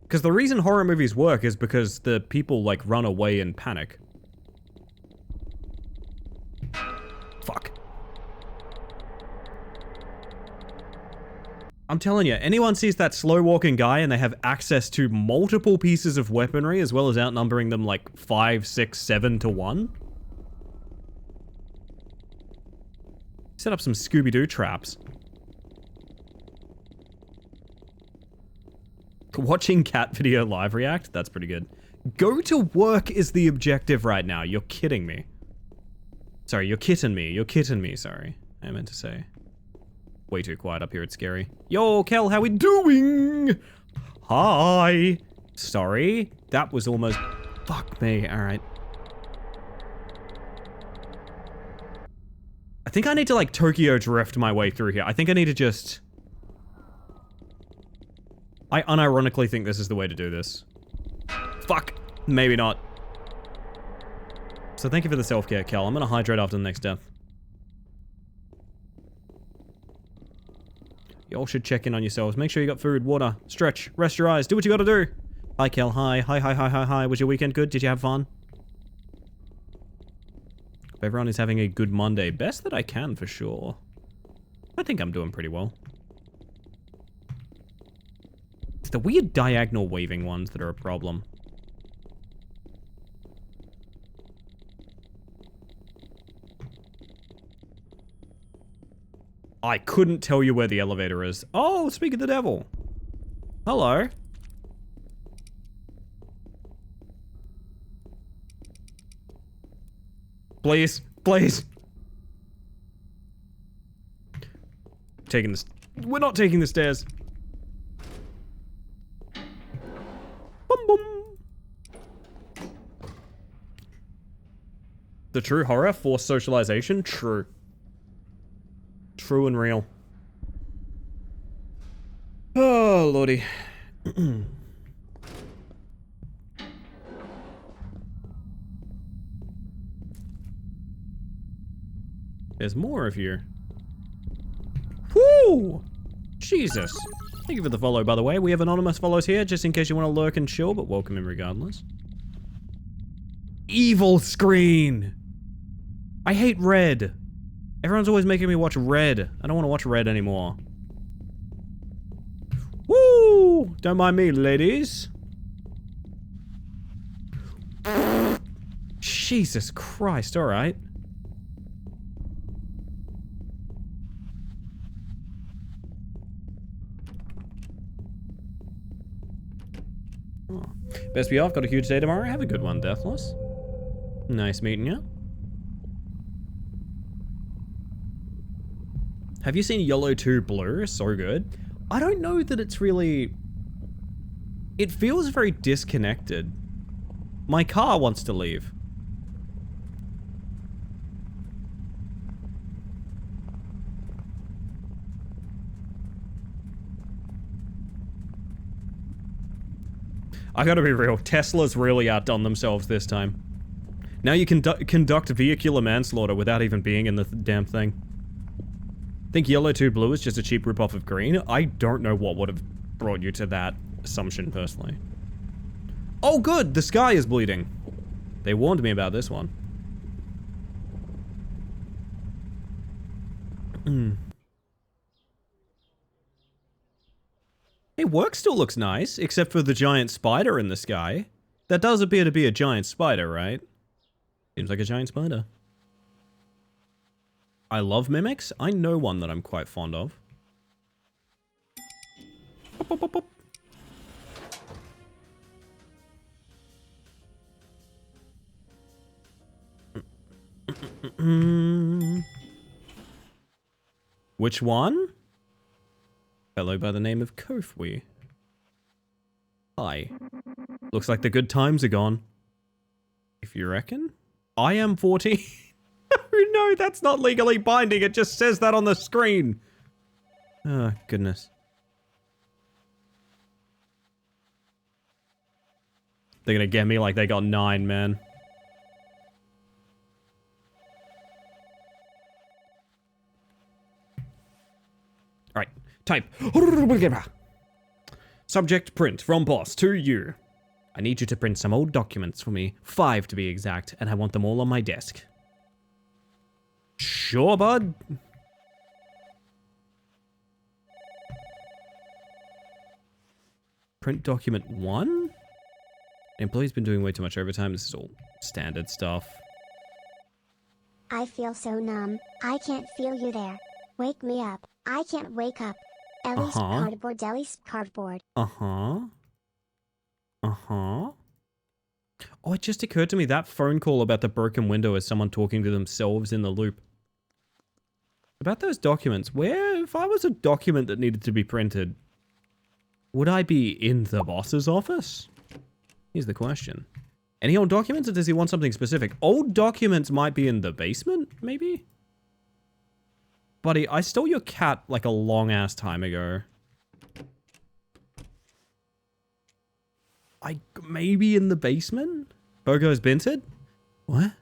Because the reason horror movies work is because the people, like, run away in panic. Fuck. I'm telling you, anyone sees that slow-walking guy and they have access to multiple pieces of weaponry as well as outnumbering them like 5, 6, 7 to 1. Set up some Scooby-Doo traps. Watching cat video live react? That's pretty good. Go to work is the objective right now. You're kidding me. Sorry, you're kidding me. You're kidding me, sorry. I meant to say. Way too quiet up here, it's scary. Yo, Kel, how we doing? Hi. Sorry, that was almost... Fuck me, alright. I think I need to, like, Tokyo drift my way through here. I think I need to just... I unironically think this is the way to do this. Fuck. Maybe not. So thank you for the self-care, Kel. I'm gonna hydrate after the next death. Y'all should check in on yourselves. Make sure you got food, water, stretch, rest your eyes, do what you gotta do. Hi, Kel. Hi. Hi. Was your weekend good? Did you have fun? Hope everyone is having a good Monday. Best that I can, for sure. I think I'm doing pretty well. It's the weird diagonal waving ones that are a problem. I couldn't tell you where the elevator is. Oh, speak of the devil. Hello. Please, please. Taking this. We're not taking the stairs. Boom, boom. The true horror, forced socialization, true. True and real. Oh, lordy. There's more of you. Whoo! Jesus. Thank you for the follow, by the way. We have anonymous follows here, just in case you want to lurk and chill, but welcome in regardless. Evil screen! I hate red. Everyone's always making me watch red. I don't want to watch red anymore. Woo! Don't mind me, ladies. Jesus Christ, alright. Oh. Best be off, got a huge day tomorrow. Have a good one, Deathless. Nice meeting you. Have you seen Yellow 2 Blue? So good. I don't know that it's really... It feels very disconnected. My car wants to leave. I gotta be real, Tesla's really outdone themselves this time. Now you can conduct vehicular manslaughter without even being in the damn thing. Think Yellow 2 Blue is just a cheap ripoff of Green? I don't know what would have brought you to that assumption, personally. Oh good, the sky is bleeding. They warned me about this one. Hey, work still looks nice, except for the giant spider in the sky. That does appear to be a giant spider, right? Seems like a giant spider. I love mimics. I know one that I'm quite fond of. Pop, pop, pop, pop. Which one? Fellow by the name of Kofwi. Hi. Looks like the good times are gone. If you reckon. I am 14. No, that's not legally binding. It just says that on the screen. Oh, goodness. They're gonna get me like they got 9, man. Alright, type. Subject print from boss to you. I need you to print some old documents for me, 5 to be exact, and I want them all on my desk. Sure, bud. Print document 1? The employee's been doing way too much overtime. This is all standard stuff. I feel so numb. I can't feel you there. Wake me up. I can't wake up. Ellie's cardboard, Ellie's cardboard. Oh, it just occurred to me that phone call about the broken window is someone talking to themselves in the loop. About those documents, if I was a document that needed to be printed, would I be in the boss's office? Here's the question. Any old documents, or does he want something specific? Old documents might be in the basement, maybe? Buddy, I stole your cat like a long-ass time ago. Maybe in the basement? Bogo's Binted? What?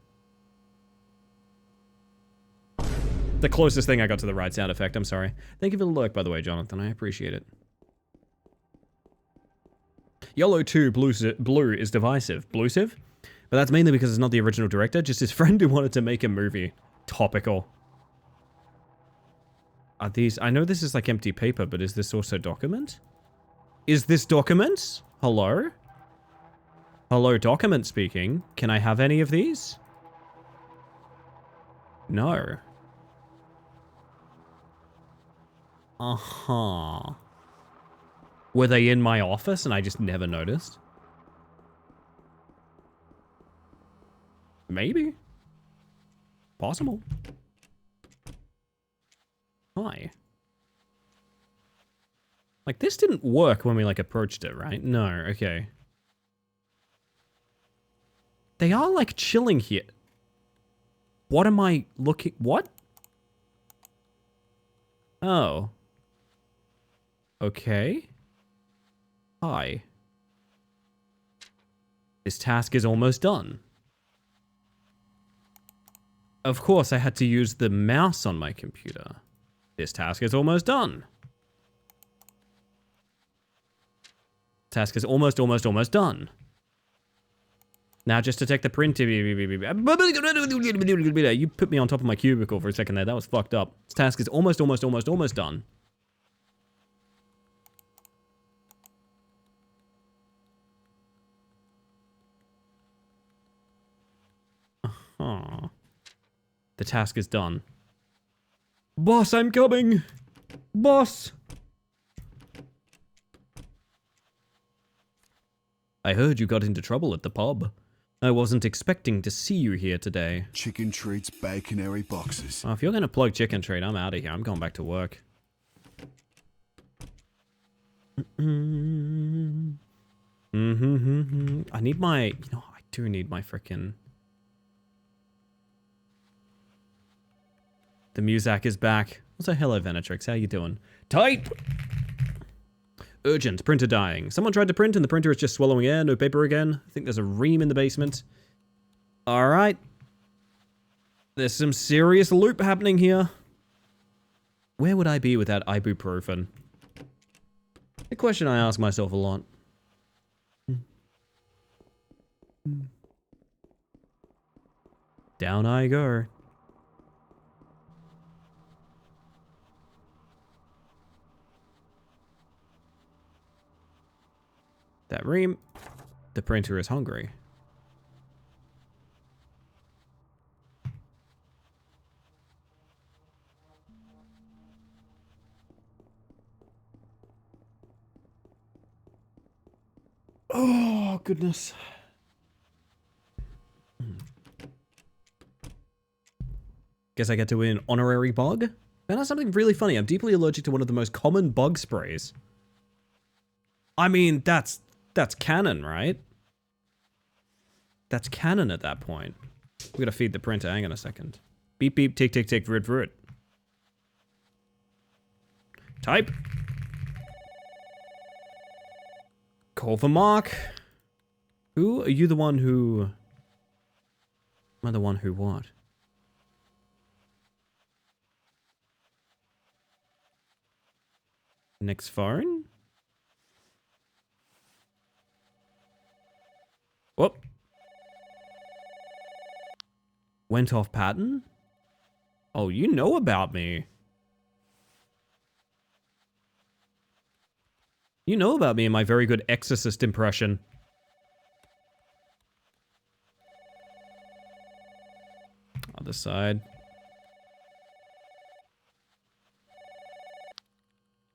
The closest thing I got to the right sound effect, I'm sorry. Thank you for the lurk, by the way, Jonathan. I appreciate it. YOLO 2 Blue is divisive. Bluesive? But that's mainly because it's not the original director, just his friend who wanted to make a movie. Topical. Are these... I know this is like empty paper, but is this also document? Is this document? Hello? Hello, document speaking. Can I have any of these? No. Uh-huh. Were they in my office and I just never noticed? Maybe. Possible. Hi. Like, this didn't work when we, like, approached it, right? No, okay. They are, like, chilling here. What am I looking... What? Oh. Okay. Hi. This task is almost done. Of course, I had to use the mouse on my computer. This task is almost done. Task is almost done. Now just to take the print. You put me on top of my cubicle for a second there. That was fucked up. This task is almost done. The task is done. Boss, I'm coming! Boss! I heard you got into trouble at the pub. I wasn't expecting to see you here today. Chicken treats, baconary boxes. Oh, if you're gonna plug Chicken Treat, I'm out of here. I'm going back to work. I need my... You know, I do need my frickin'... The Muzak is back. Also, hello, Venetrix. How you doing? Type! Urgent. Printer dying. Someone tried to print and the printer is just swallowing air. No paper again. I think there's a ream in the basement. Alright. There's some serious loop happening here. Where would I be without ibuprofen? A question I ask myself a lot. Down I go. That ream. The printer is hungry. Oh, goodness. Guess I get to win an honorary bug? Found out something really funny. I'm deeply allergic to one of the most common bug sprays. I mean, that's canon, right? That's canon at that point. We gotta feed the printer. Hang on a second. Beep beep, tick tick tick, vroot vroot. Type. Call for Mark. Who? Are you the one who... Am I the one who what? Next phone? Whoop. Went off pattern? Oh, you know about me. You know about me and my very good Exorcist impression. Other side.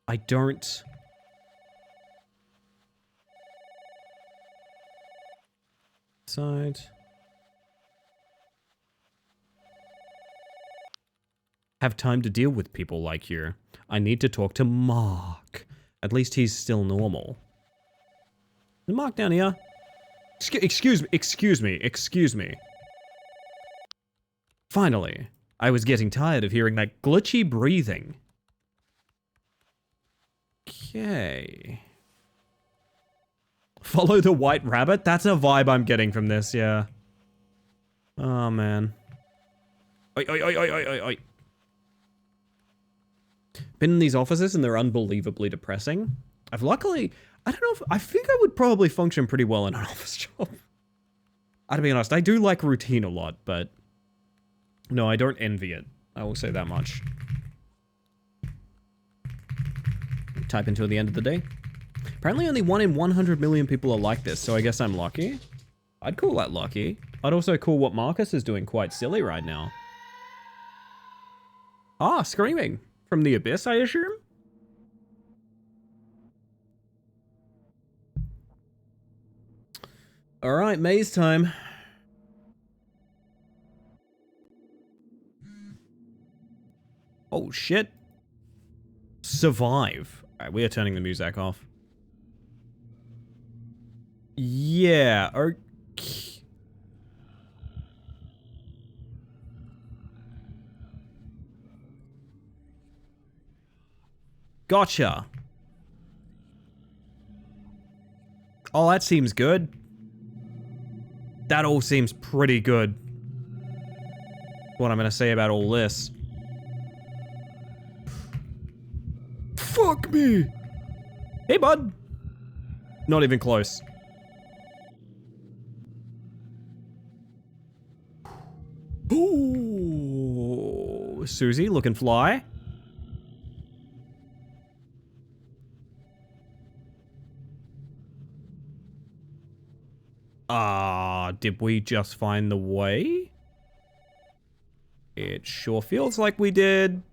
I don't... Side. Have time to deal with people like you. I need to talk to Mark. At least he's still normal. Is Mark down here? Excuse me. Finally, I was getting tired of hearing that glitchy breathing. Okay. Follow the white rabbit? That's a vibe I'm getting from this, yeah. Oh, man. Oi, oi, oi, oi, oi, oi, oi. Been in these offices and they're unbelievably depressing. I've luckily... I don't know if... I think I would probably function pretty well in an office job. To be honest, I do like routine a lot, but... No, I don't envy it. I will say that much. Type until the end of the day. Apparently only 1 in 100 million people are like this, so I guess I'm lucky. I'd call that lucky. I'd also call what Marcus is doing quite silly right now. Ah, screaming. From the abyss, I assume? Alright, maze time. Oh, shit. Survive. Alright, we are turning the music off. Yeah, okay. Gotcha. Oh, that seems good. That all seems pretty good. What I'm gonna say about all this. Fuck me! Hey, bud. Not even close. Ooh, Susie looking fly. Did we just find the way? It sure feels like we did.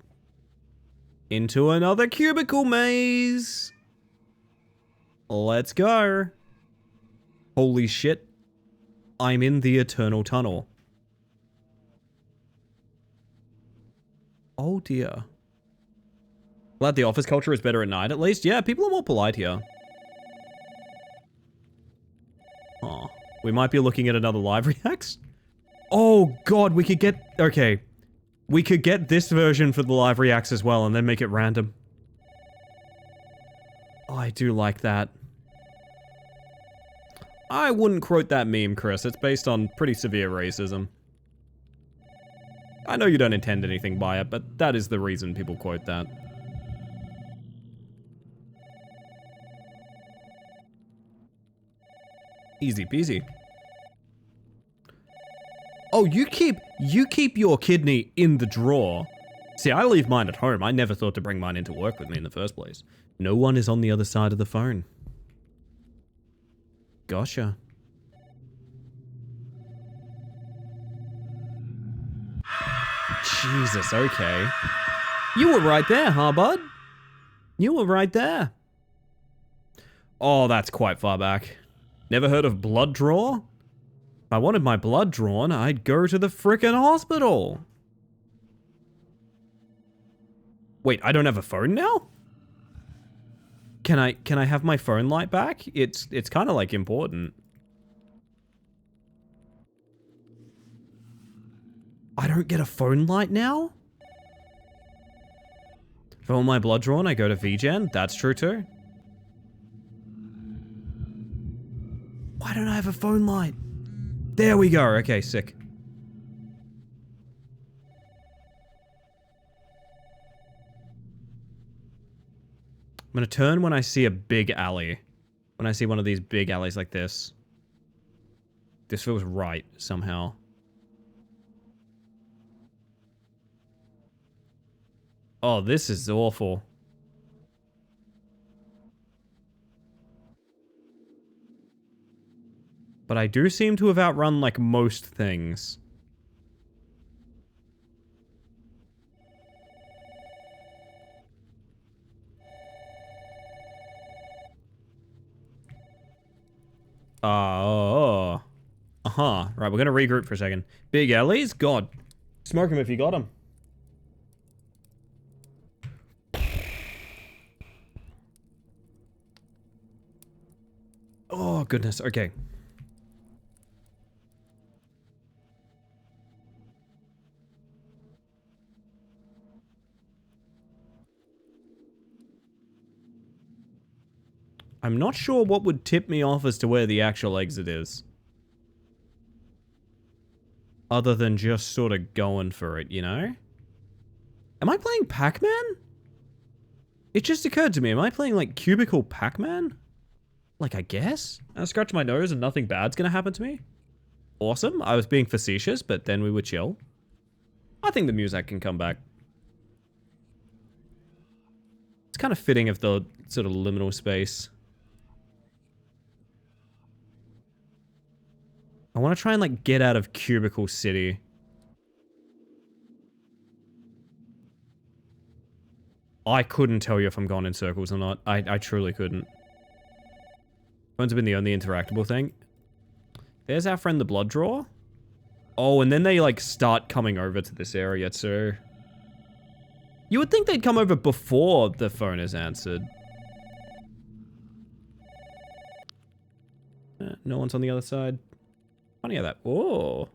Into another cubicle maze. Let's go. Holy shit. I'm in the eternal tunnel. Oh dear. Glad the office culture is better at night at least. Yeah, people are more polite here. Oh, we might be looking at another live reacts. Oh god, we could get... Okay. We could get this version for the live reacts as well and then make it random. Oh, I do like that. I wouldn't quote that meme, Chris. It's based on pretty severe racism. I know you don't intend anything by it, but that is the reason people quote that. Easy peasy. Oh, you keep your kidney in the drawer. See, I leave mine at home. I never thought to bring mine into work with me in the first place. No one is on the other side of the phone. Gotcha. Jesus, okay. You were right there, huh, bud? You were right there. Oh, that's quite far back. Never heard of blood draw? If I wanted my blood drawn, I'd go to the frickin' hospital. Wait, I don't have a phone now? Can I have my phone light back? It's kind of like important. I don't get a phone light now? For all my blood drawn, I go to VGen. That's true too. Why don't I have a phone light? There we go. Okay, sick. I'm gonna turn when I see a big alley. When I see one of these big alleys like this. This feels right, somehow. Oh, this is awful. But I do seem to have outrun, like, most things. Uh-huh. Right, we're gonna regroup for a second. Big alleys? God. Smoke them if you got them. Oh, goodness. Okay. I'm not sure what would tip me off as to where the actual exit is. Other than just sort of going for it, you know? Am I playing Pac-Man? It just occurred to me, am I playing like Cubicle Pac-Man? Like, I guess? I scratch my nose and nothing bad's gonna happen to me? Awesome. I was being facetious, but then we were chill. I think the Muzak can come back. It's kind of fitting of the sort of liminal space. I want to try and, like, get out of Cubicle City. I couldn't tell you if I'm going in circles or not. I truly couldn't. Phones have been the only interactable thing. There's our friend the Blood Draw. Oh, and then they, like, start coming over to this area, too. You would think they'd come over before the phone is answered. No one's on the other side. Funny how that... Oh.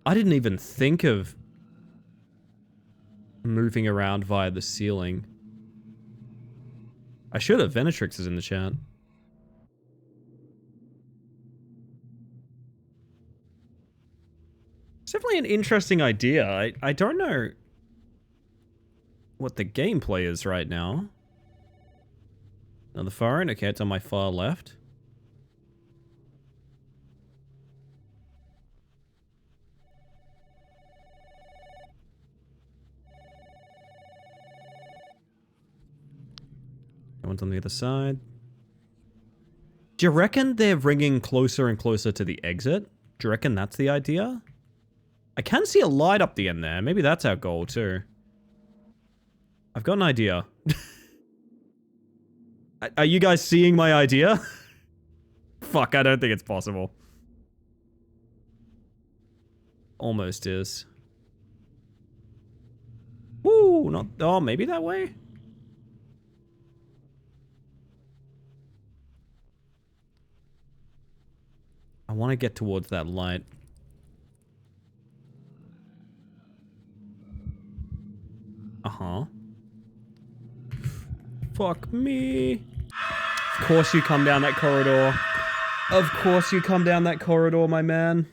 I didn't even think of moving around via the ceiling. I should have. Venetrix is in the chat. It's definitely an interesting idea. I don't know what the gameplay is right now. Another phone. Okay, it's on my far left. No one's on the other side. Do you reckon they're ringing closer and closer to the exit? Do you reckon that's the idea? I can see a light up the end there. Maybe that's our goal, too. I've got an idea. Are you guys seeing my idea? Fuck, I don't think it's possible. Almost is. Woo, not... Oh, maybe that way? I want to get towards that light. Uh-huh. Fuck me. Of course you come down that corridor. Of course you come down that corridor, my man.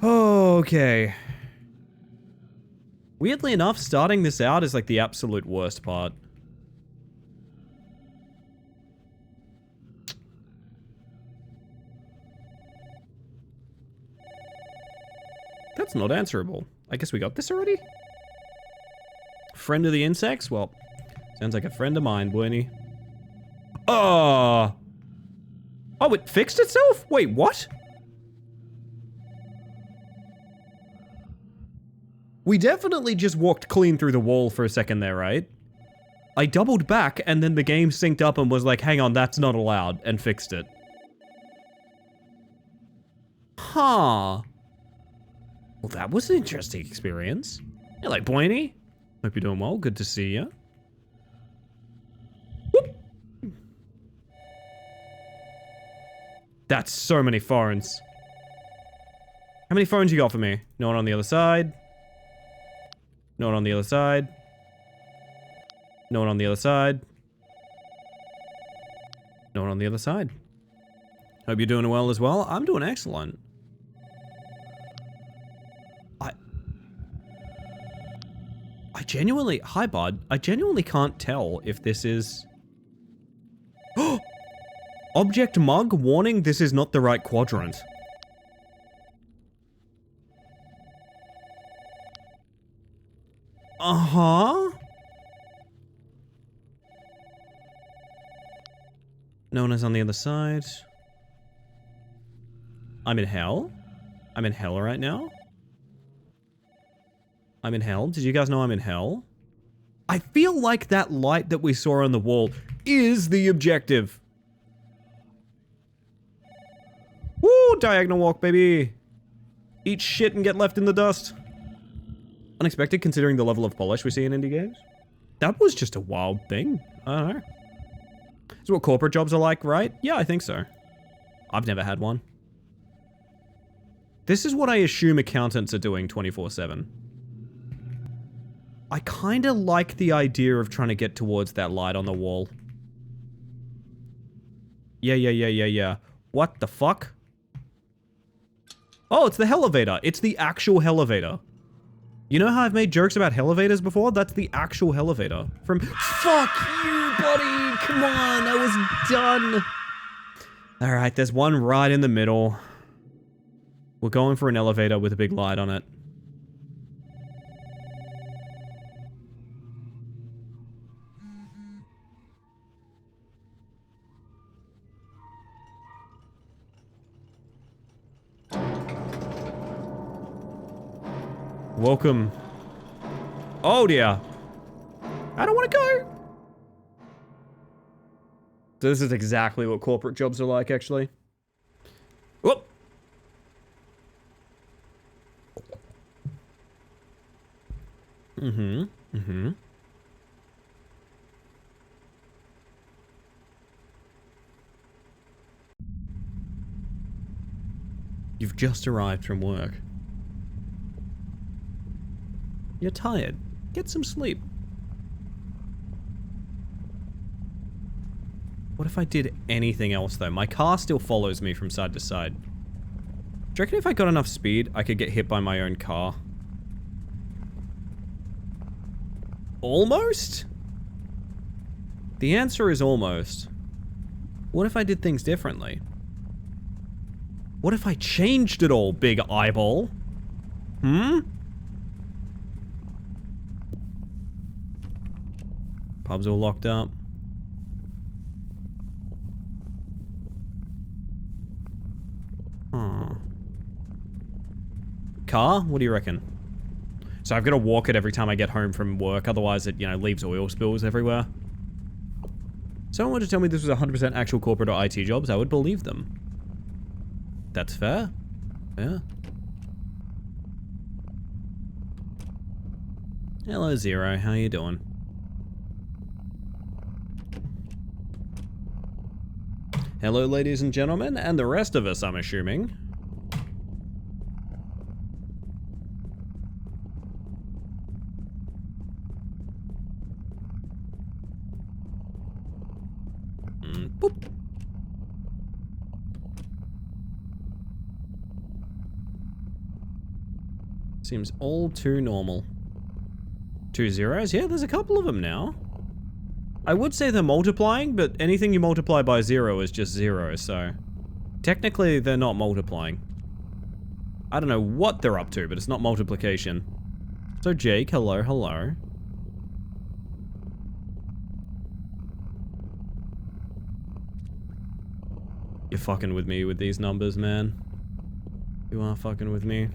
Okay. Weirdly enough, starting this out is like the absolute worst part. That's not answerable. I guess we got this already? Friend of the insects? Well, sounds like a friend of mine, Bernie. Oh, it fixed itself? Wait, what? We definitely just walked clean through the wall for a second there, right? I doubled back and then the game synced up and was like, hang on, that's not allowed, and fixed it. Huh. Well, that was an interesting experience. Hello, Boiny. Hope you're doing well. Good to see you. Whoop. That's so many phones. How many phones you got for me? No one on the other side. No one on the other side. No one on the other side. No one on the other side. Hope you're doing well as well. I'm doing excellent. I genuinely... Hi, bud. I genuinely can't tell if this is... Object mug warning, this is not the right quadrant. Uh-huh. No one is on the other side. I'm in hell. I'm in hell right now. I'm in hell. Did you guys know I'm in hell? I feel like that light that we saw on the wall is the objective. Woo! Diagonal walk, baby. Eat shit and get left in the dust. Unexpected considering the level of polish we see in indie games. That was just a wild thing. I don't know. This is what corporate jobs are like, right? Yeah, I think so. I've never had one. This is what I assume accountants are doing 24/7. I kinda like the idea of trying to get towards that light on the wall. Yeah. What the fuck? Oh, it's the Hellevator. It's the actual Hellevator. You know how I've made jokes about Hellevators before? That's the actual Hellevator. From... Fuck you, buddy! Come on, I was done! Alright, there's one right in the middle. We're going for an elevator with a big light on it. Welcome. Oh dear. I don't want to go. So this is exactly what corporate jobs are like, actually. Whoop. You've just arrived from work. You're tired. Get some sleep. What if I did anything else, though? My car still follows me from side to side. Do you reckon if I got enough speed, I could get hit by my own car? Almost? The answer is almost. What if I did things differently? What if I changed it all, big eyeball? Pub's all locked up. Car? What do you reckon? So I've got to walk it every time I get home from work, otherwise it, you know, leaves oil spills everywhere. Someone wanted to tell me this was 100% actual corporate or IT jobs, I would believe them. That's fair. Yeah. Hello, Zero. How you doing? Hello, ladies and gentlemen, and the rest of us, I'm assuming. Boop. Seems all too normal. 2 zeros? Yeah, there's a couple of them now. I would say they're multiplying, but anything you multiply by 0 is just 0, so... Technically, they're not multiplying. I don't know what they're up to, but it's not multiplication. So Jake, hello, hello. You're fucking with me with these numbers, man. You are fucking with me.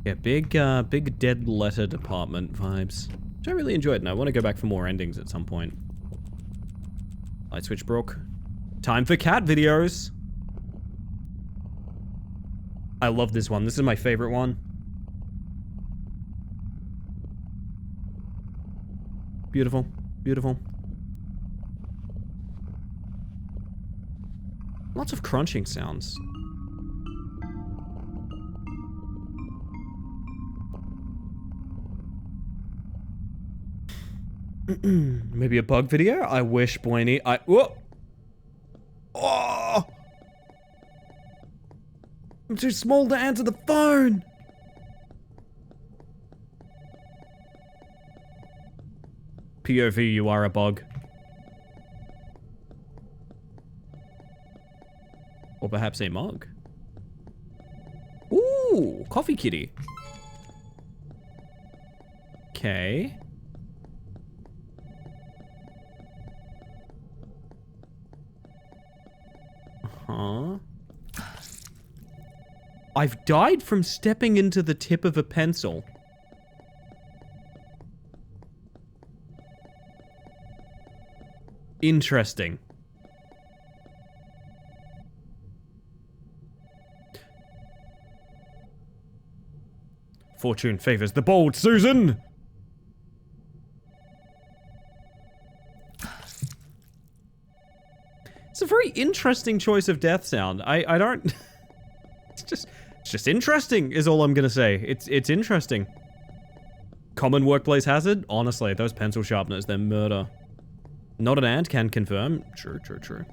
Yeah, big dead letter department vibes. which I really enjoyed, and I want to go back for more endings at some point. Light switch broke. Time for cat videos. I love this one. This is my favorite one. Beautiful. Beautiful. Lots of crunching sounds. Maybe a bug video? I wish, Blaney. Whoa! Oh! I'm too small to answer the phone! POV, you are a bug. Or perhaps a mug. Ooh, coffee kitty. Okay. Huh? I've died from stepping into the tip of a pencil. Interesting. Fortune favors the bold, Susan! It's a very interesting choice of death sound. I don't... It's just interesting, is all I'm gonna say. It's interesting. Common workplace hazard? Honestly, those pencil sharpeners, they're murder. Not an ant, can confirm. True, true, true.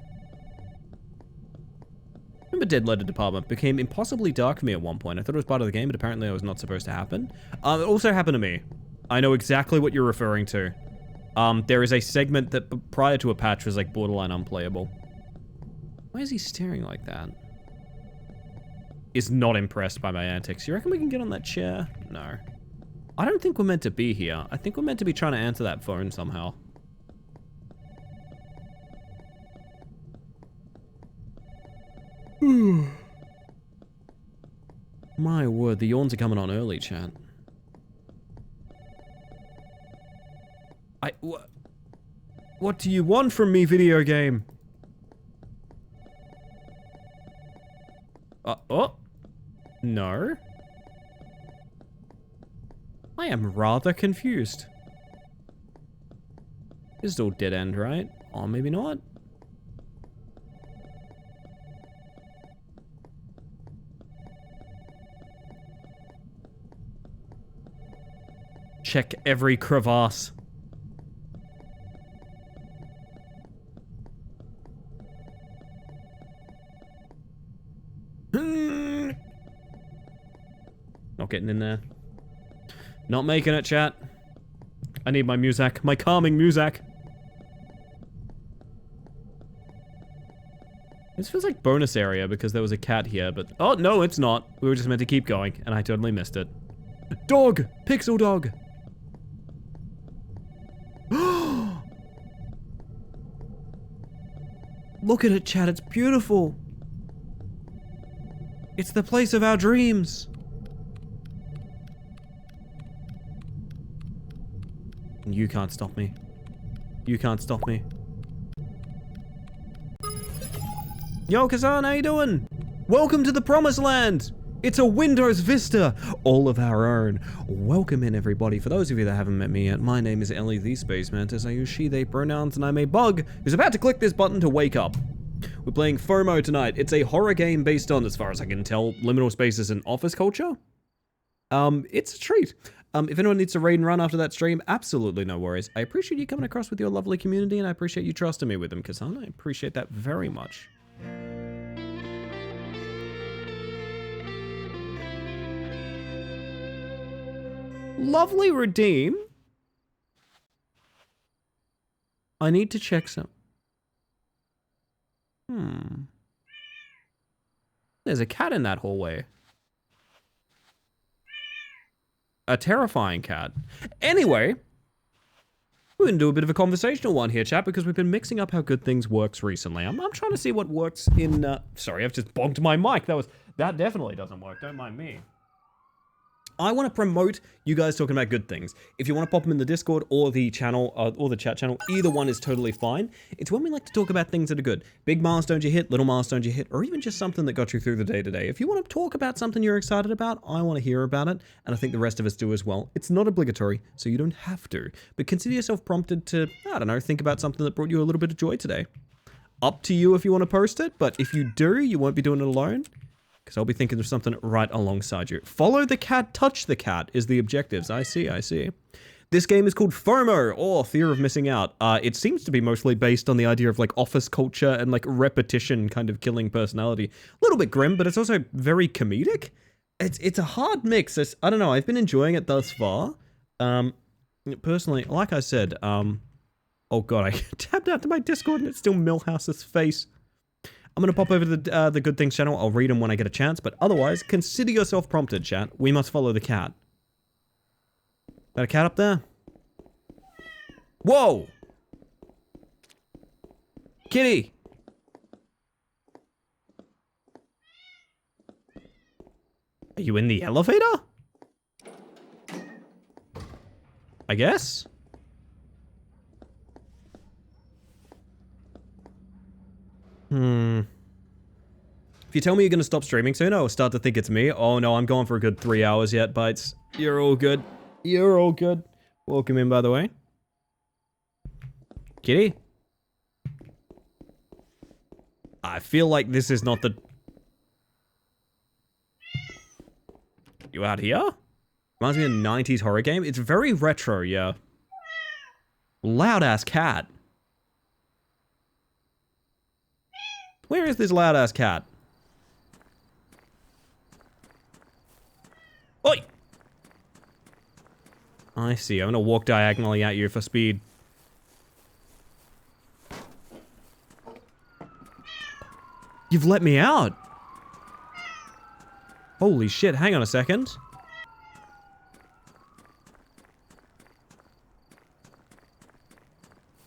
Remember Dead Letter Department became impossibly dark for me at one point. I thought it was part of the game, but apparently it was not supposed to happen. It also happened to me. I know exactly what you're referring to. There is a segment that prior to a patch was like borderline unplayable. Why is he staring like that? Is not impressed by my antics. You reckon we can get on that chair? No. I don't think we're meant to be here. I think we're meant to be trying to answer that phone somehow. My word, the yawns are coming on early, chat. What do you want from me, video game? Oh. No. I am rather confused. This is all dead end, right? Or maybe not. Check every crevasse. Not getting in there. Not making it, chat. I need my music. My calming music. This feels like bonus area because there was a cat here, but... Oh, no, it's not. We were just meant to keep going, and I totally missed it. Dog! Pixel dog! Look at it, chat. It's beautiful. It's the place of our dreams. You can't stop me. You can't stop me. Yo, Kazan, how you doing? Welcome to the Promised Land. It's a Windows Vista, all of our own. Welcome in, everybody. For those of you that haven't met me yet, my name is Ellie the Space Mantis. I use she, they pronouns, and I'm a bug who's about to click this button to wake up. We're playing FOMO tonight. It's a horror game based on, as far as I can tell, liminal spaces and office culture. It's a treat. If anyone needs to raid and run after that stream, absolutely no worries. I appreciate you coming across with your lovely community, and I appreciate you trusting me with them, Kazan. I appreciate that very much. Lovely redeem. I need to check some. There's a cat in that hallway. A terrifying cat. Anyway, we're gonna do a bit of a conversational one here, chat, because we've been mixing up how Good Things works recently. I'm trying to see what works in, sorry, I've just bonked my mic. That definitely doesn't work. Don't mind me. I want to promote you guys talking about good things. If you want to pop them in the Discord or the channel or the chat channel, either one is totally fine. It's when we like to talk about things that are good. Big milestones you hit, little milestones you hit, or even just something that got you through the day to day. If you want to talk about something you're excited about, I want to hear about it, and I think the rest of us do as well. It's not obligatory, so you don't have to, but consider yourself prompted to, I don't know, think about something that brought you a little bit of joy today. Up to you if you want to post it, but if you do, you won't be doing it alone. Because I'll be thinking of something right alongside you. Follow the cat, touch the cat is the objectives. I see, I see. This game is called FOMO, or Fear of Missing Out. It seems to be mostly based on the idea of like office culture and like repetition kind of killing personality. A little bit grim, but it's also very comedic. It's a hard mix. I don't know, I've been enjoying it thus far. Personally, like I said, oh god, I tapped out to my Discord and it's still Millhouse's face. I'm going to pop over to the Good Things channel. I'll read them when I get a chance. But otherwise, consider yourself prompted, chat. We must follow the cat. Is that a cat up there? Whoa! Kitty! Are you in the elevator? I guess? If you tell me you're gonna stop streaming soon, I'll start to think it's me. Oh no, I'm going for a good 3 hours yet, Bites. You're all good. You're all good. Welcome in, by the way. Kitty? I feel like this is not the... You out here? Reminds me of a 90s horror game. It's very retro, yeah. Loud-ass cat. Where is this loud-ass cat? Oi! I see. I'm gonna walk diagonally at you for speed. You've let me out! Holy shit, hang on a second.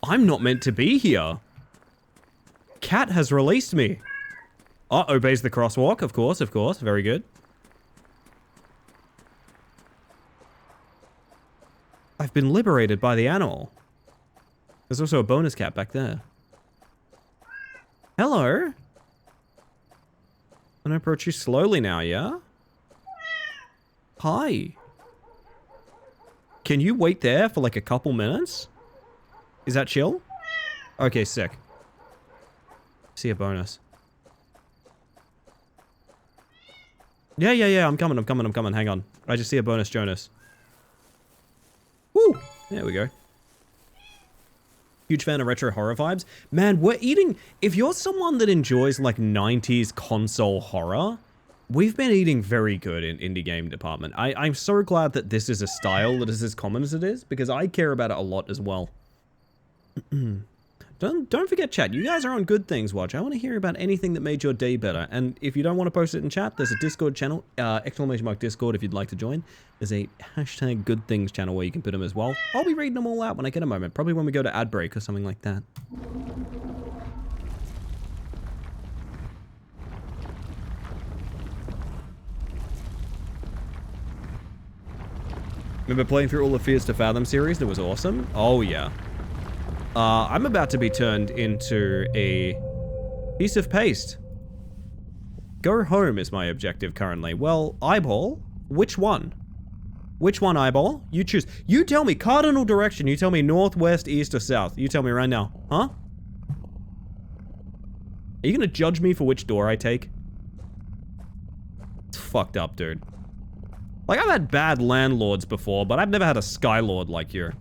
I'm not meant to be here. Cat has released me. Obeys the crosswalk, of course, very good. I've been liberated by the animal. There's also a bonus cat back there. Hello? I'm gonna approach you slowly now, yeah? Hi. Can you wait there for like a couple minutes? Is that chill? Okay, sick. See a bonus. Yeah, I'm coming. Hang on. I just see a bonus Jonas. Woo! There we go. Huge fan of retro horror vibes. Man, we're eating... If you're someone that enjoys, like, 90s console horror, we've been eating very good in indie game department. I'm so glad that this is a style that is as common as it is, because I care about it a lot as well. Don't forget, chat. You guys are on Good Things Watch. I want to hear about anything that made your day better. And if you don't want to post it in chat, there's a Discord channel, !Discord if you'd like to join. There's a hashtag Good Things channel where you can put them as well. I'll be reading them all out when I get a moment. Probably when we go to ad break or something like that. Remember playing through all the Fears to Fathom series? That was awesome. Oh, yeah. I'm about to be turned into a piece of paste. Go home is my objective currently. Well, eyeball? Which one? Which one, eyeball? You choose. You tell me cardinal direction. You tell me north, west, east, or south. You tell me right now. Huh? Are you gonna judge me for which door I take? It's fucked up, dude. Like, I've had bad landlords before, but I've never had a skylord like you.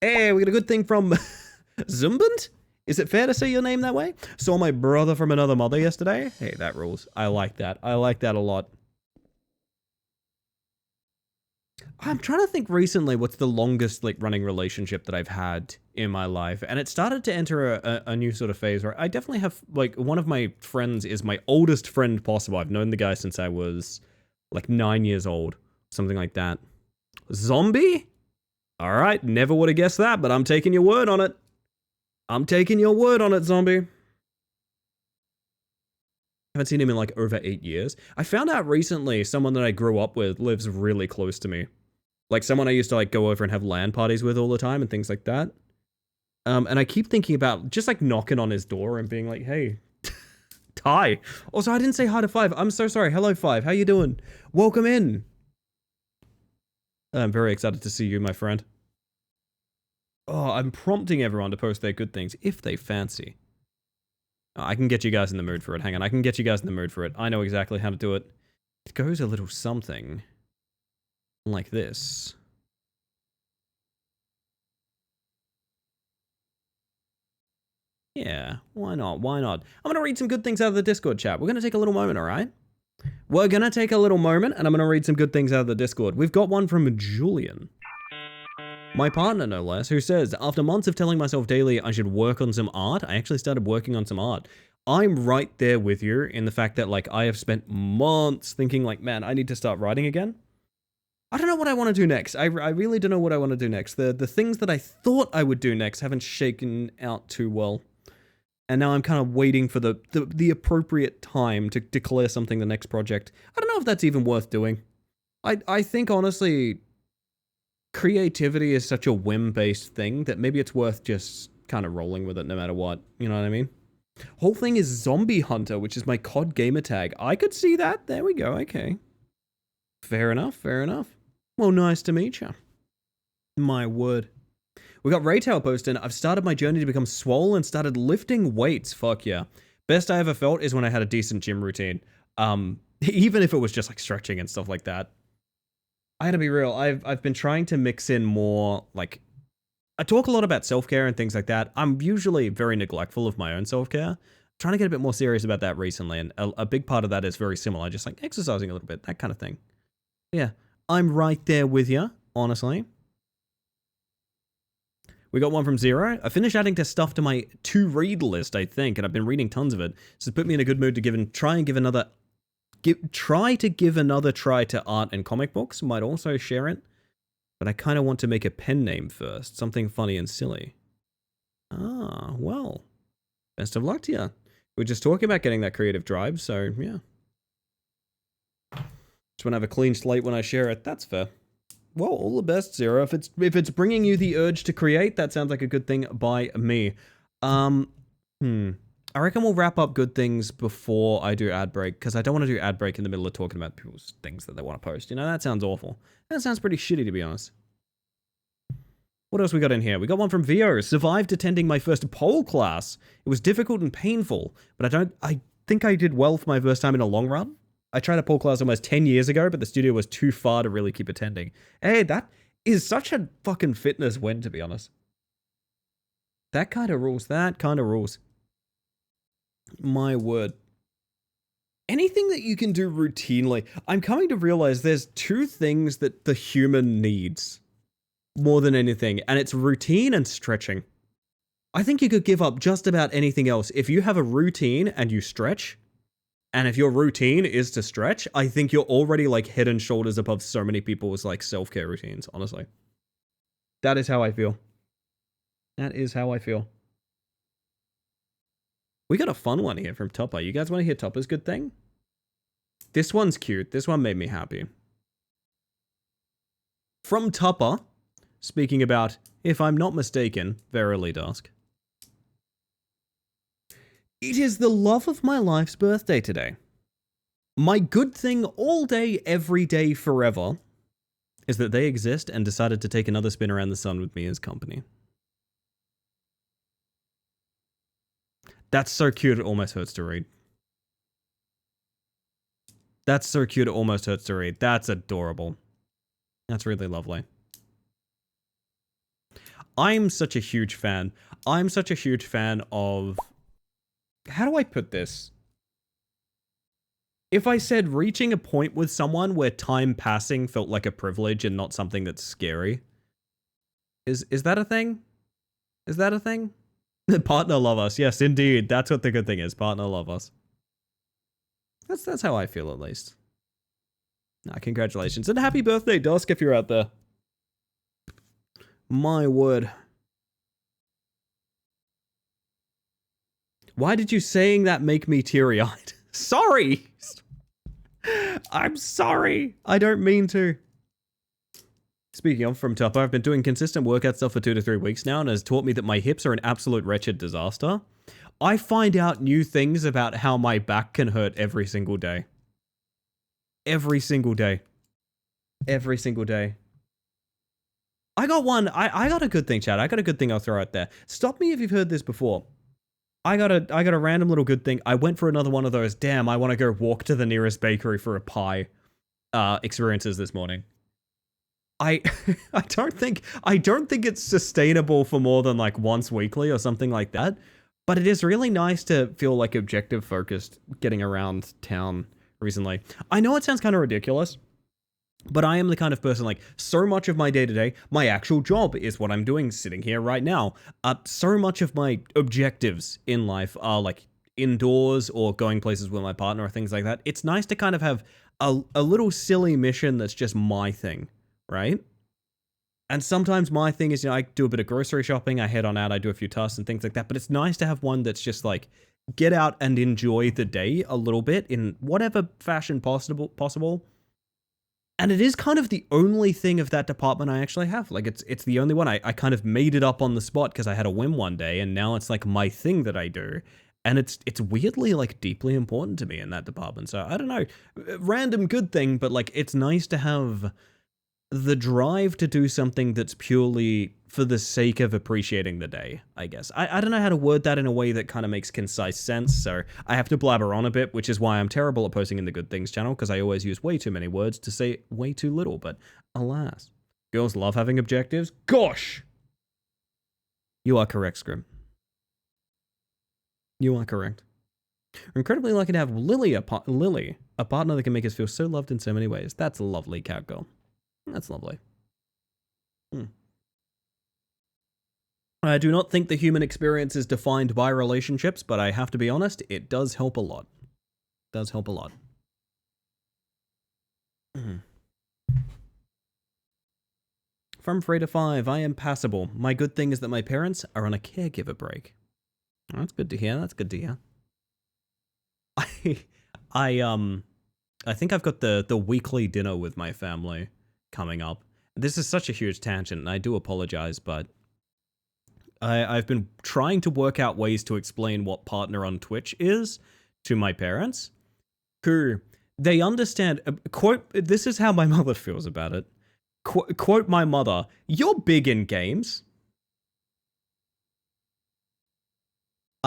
Hey, we got a good thing from Zumbant? Is it fair to say your name that way? Saw my brother from another mother yesterday. Hey, that rules. I like that. I like that a lot. I'm trying to think recently what's the longest like running relationship that I've had in my life. And it started to enter a new sort of phase where I definitely have like one of my friends is my oldest friend possible. I've known the guy since I was like 9 years old. Something like that. Zombie? All right, never would have guessed that, but I'm taking your word on it. I'm taking your word on it, zombie. Haven't seen him in like over 8 years. I found out recently someone that I grew up with lives really close to me. Like someone I used to like go over and have LAN parties with all the time and things like that. And I keep thinking about just like knocking on his door and being like, hey, Ty. Also, I didn't say hi to Five. I'm so sorry. Hello, Five. How you doing? Welcome in. I'm very excited to see you, my friend. Oh, I'm prompting everyone to post their good things if they fancy. I can get you guys in the mood for it. Hang on. I can get you guys in the mood for it. I know exactly how to do it. It goes a little something like this. Yeah, why not? Why not? I'm going to read some good things out of the Discord chat. We're going to take a little moment, all right? We're going to take a little moment, and I'm going to read some good things out of the Discord. We've got one from Julian. My partner, no less, who says, after months of telling myself daily I should work on some art, I actually started working on some art. I'm right there with you in the fact that, like, I have spent months thinking, like, man, I need to start writing again. I don't know what I want to do next. I really don't know what I want to do next. The things that I thought I would do next haven't shaken out too well. And now I'm kind of waiting for the appropriate time to declare something the next project. I don't know if that's even worth doing. I think, honestly, creativity is such a whim-based thing that maybe it's worth just kind of rolling with it no matter what. You know what I mean? Whole thing is Zombie Hunter, which is my COD gamer tag. I could see that. There we go. Okay. Fair enough. Fair enough. Well, nice to meet you. My word. We got Raytail posting, I've started my journey to become swole and started lifting weights. Fuck yeah. Best I ever felt is when I had a decent gym routine. Even if it was just like stretching and stuff like that. I gotta be real, I've been trying to mix in more, like, I talk a lot about self-care and things like that. I'm usually very neglectful of my own self-care. I'm trying to get a bit more serious about that recently, and a big part of that is very similar, just like exercising a little bit, that kind of thing. Yeah, I'm right there with you, honestly. We got one from Zero. I finished adding stuff to my to-read list, I think, and I've been reading tons of it. So it's put me in a good mood to try to give another try to art and comic books. Might also share it, but I kind of want to make a pen name first, something funny and silly. Ah, well, best of luck to you. We were just talking about getting that creative drive, so yeah. Just want to have a clean slate when I share it. That's fair. Well, all the best, Zero. If it's bringing you the urge to create, that sounds like a good thing by me. I reckon we'll wrap up good things before I do ad break, because I don't want to do ad break in the middle of talking about people's things that they want to post. You know, that sounds awful. That sounds pretty shitty, to be honest. What else we got in here? We got one from Vio. Survived attending my first pole class. It was difficult and painful, but I think I did well for my first time in a long run. I tried a pole class almost 10 years ago, but the studio was too far to really keep attending. Hey, that is such a fucking fitness win, to be honest. That kind of rules. That kind of rules. My word. Anything that you can do routinely. I'm coming to realize there's two things that the human needs more than anything, and it's routine and stretching. I think you could give up just about anything else. If you have a routine and you stretch, and if your routine is to stretch, I think you're already like head and shoulders above so many people's like self-care routines, honestly. That is how I feel. That is how I feel. We got a fun one here from Topper. You guys want to hear Topper's good thing? This one's cute. This one made me happy. From Topper, speaking about, if I'm not mistaken, Verily Dusk. It is the love of my life's birthday today. My good thing all day, every day, forever is that they exist and decided to take another spin around the sun with me as company. That's so cute, it almost hurts to read. That's so cute, it almost hurts to read. That's adorable. That's really lovely. I'm such a huge fan. I'm such a huge fan of... How do I put this? If I said reaching a point with someone where time passing felt like a privilege and not something that's scary. Is that a thing? Is that a thing? Partner love us. Yes, indeed. That's what the good thing is. Partner love us. That's how I feel, at least. Nah, congratulations. And happy birthday, Dusk, if you're out there. My word. Why did you saying that make me teary-eyed? Sorry. I'm sorry. I don't mean to. Speaking of, from Tupper, I've been doing consistent workout stuff for 2 to 3 weeks now and has taught me that my hips are an absolute wretched disaster. I find out new things about how my back can hurt every single day. Every single day. Every single day. I got one. I got a good thing, Chad. I got a good thing I'll throw out there. Stop me if you've heard this before. I got a random little good thing. I went for another one of those, damn, I want to go walk to the nearest bakery for a pie experiences this morning. I don't think it's sustainable for more than like once weekly or something like that. But it is really nice to feel like objective focused getting around town recently. I know it sounds kind of ridiculous, but I am the kind of person, like, so much of my day-to-day, my actual job is what I'm doing sitting here right now. So much of my objectives in life are, like, indoors or going places with my partner or things like that. It's nice to kind of have a little silly mission that's just my thing, right? And sometimes my thing is, I do a bit of grocery shopping, I head on out, I do a few tasks and things like that, but it's nice to have one that's just, like, get out and enjoy the day a little bit in whatever fashion possible. And it is kind of the only thing of that department I actually have. Like, it's the only one. I kind of made it up on the spot because I had a whim one day, and now it's like my thing that I do. And it's weirdly, like, deeply important to me in that department. So, I don't know. Random good thing, but, like, it's nice to have the drive to do something that's purely for the sake of appreciating the day, I guess. I don't know how to word that in a way that kind of makes concise sense, so I have to blabber on a bit, which is why I'm terrible at posting in the Good Things channel, because I always use way too many words to say way too little, but alas. Girls love having objectives? Gosh! You are correct, Scrim. You are correct. We're incredibly lucky to have Lily, a partner that can make us feel so loved in so many ways. That's lovely, cat girl. That's lovely. I do not think the human experience is defined by relationships, but I have to be honest, it does help a lot. It does help a lot. From 3 to 5, I am passable. My good thing is that my parents are on a caregiver break. Oh, that's good to hear. That's good to hear. I think I've got the weekly dinner with my family coming up. This is such a huge tangent, and I do apologize, but I've been trying to work out ways to explain what Partner on Twitch is to my parents, who, they understand, quote, this is how my mother feels about it. Quote my mother, "You're big in games."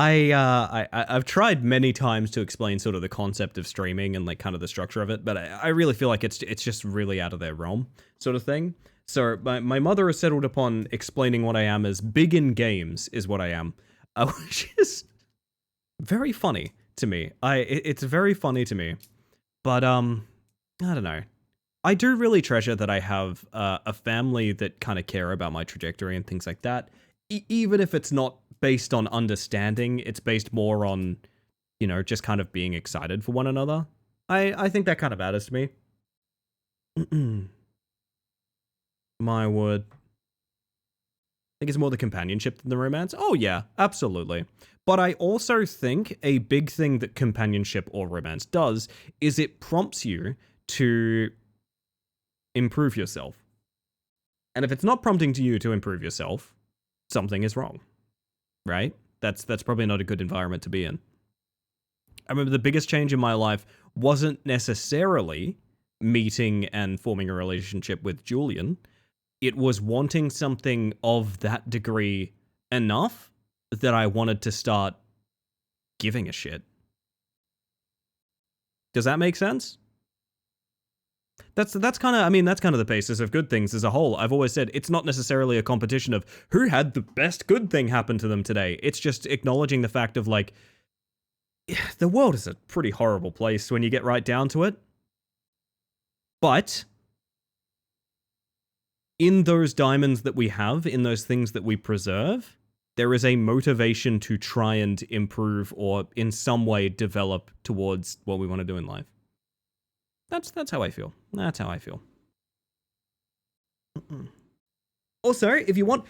I've tried many times to explain sort of the concept of streaming and like kind of the structure of it, but I really feel like it's just really out of their realm sort of thing. So my mother has settled upon explaining what I am as big in games is what I am, which is very funny to me. It's very funny to me, but I don't know. I do really treasure that I have a family that kind of care about my trajectory and things like that, even if it's not based on understanding, it's based more on, just kind of being excited for one another. I think that kind of matters to me. My word. I think it's more the companionship than the romance. Oh yeah, absolutely. But I also think a big thing that companionship or romance does is it prompts you to improve yourself. And if it's not prompting to you to improve yourself, something is wrong. Right? That's probably not a good environment to be in. I remember the biggest change in my life wasn't necessarily meeting and forming a relationship with Julian. It was wanting something of that degree enough that I wanted to start giving a shit. Does that make sense? That's kind of the basis of Good Things as a whole. I've always said it's not necessarily a competition of who had the best good thing happen to them today. It's just acknowledging the fact of like, the world is a pretty horrible place when you get right down to it. But in those diamonds that we have, in those things that we preserve, there is a motivation to try and improve or in some way develop towards what we want to do in life. That's how I feel. That's how I feel. Also, if you want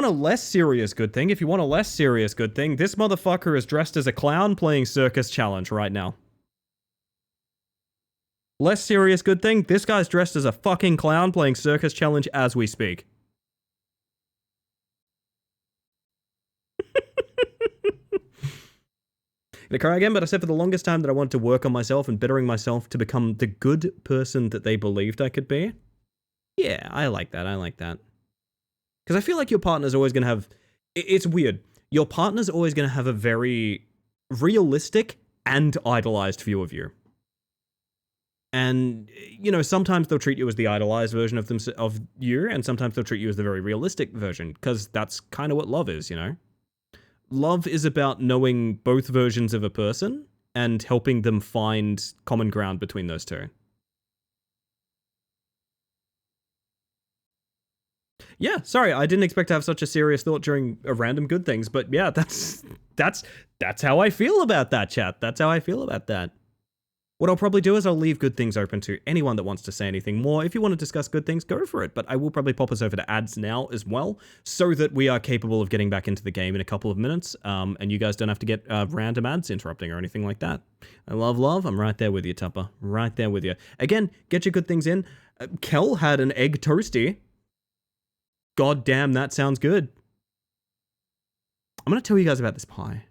a less serious good thing, this motherfucker is dressed as a clown playing Circus Challenge right now. Less serious good thing, this guy's dressed as a fucking clown playing Circus Challenge as we speak. Gonna cry again, but I said for the longest time that I wanted to work on myself and bettering myself to become the good person that they believed I could be. Yeah, I like that. I like that. Because I feel like your partner's always gonna have... It's weird. Your partner's always gonna have a very realistic and idolized view of you. And, you know, sometimes they'll treat you as the idolized version of you, and sometimes they'll treat you as the very realistic version, because that's kind of what love is, you know? Love is about knowing both versions of a person and helping them find common ground between those two. Yeah, sorry, I didn't expect to have such a serious thought during a random good things, but yeah, that's how I feel about that, chat. That's how I feel about that. What I'll probably do is I'll leave good things open to anyone that wants to say anything more. If you want to discuss good things, go for it. But I will probably pop us over to ads now as well, so that we are capable of getting back into the game in a couple of minutes, and you guys don't have to get random ads interrupting or anything like that. I love. I'm right there with you, Tupper. Right there with you. Again, get your good things in. Kel had an egg toasty. God damn, that sounds good. I'm going to tell you guys about this pie.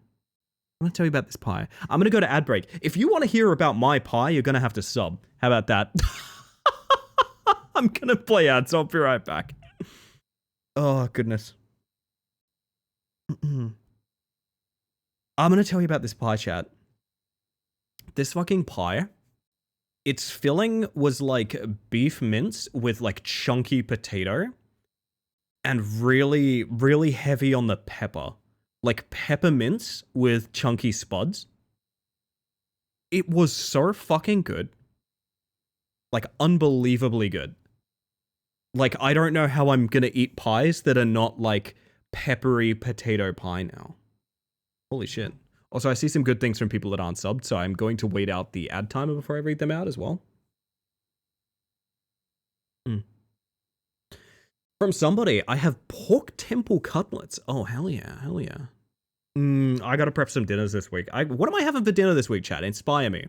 I'm going to go to ad break. If you want to hear about my pie, you're going to have to sub. How about that? I'm going to play ads. I'll be right back. Oh, goodness. I'm going to tell you about this pie, chat. This fucking pie, its filling was like beef mince with like chunky potato and really, really heavy on the pepper. Like peppermints with chunky spuds. It was so fucking good. Like unbelievably good. Like I don't know how I'm gonna eat pies that are not like peppery potato pie now. Holy shit. Also, I see some good things from people that aren't subbed, so I'm going to wait out the ad timer before I read them out as well. From somebody, I have pork temple cutlets. Oh, hell yeah, hell yeah. I gotta prep some dinners this week. What am I having for dinner this week, chat? Inspire me.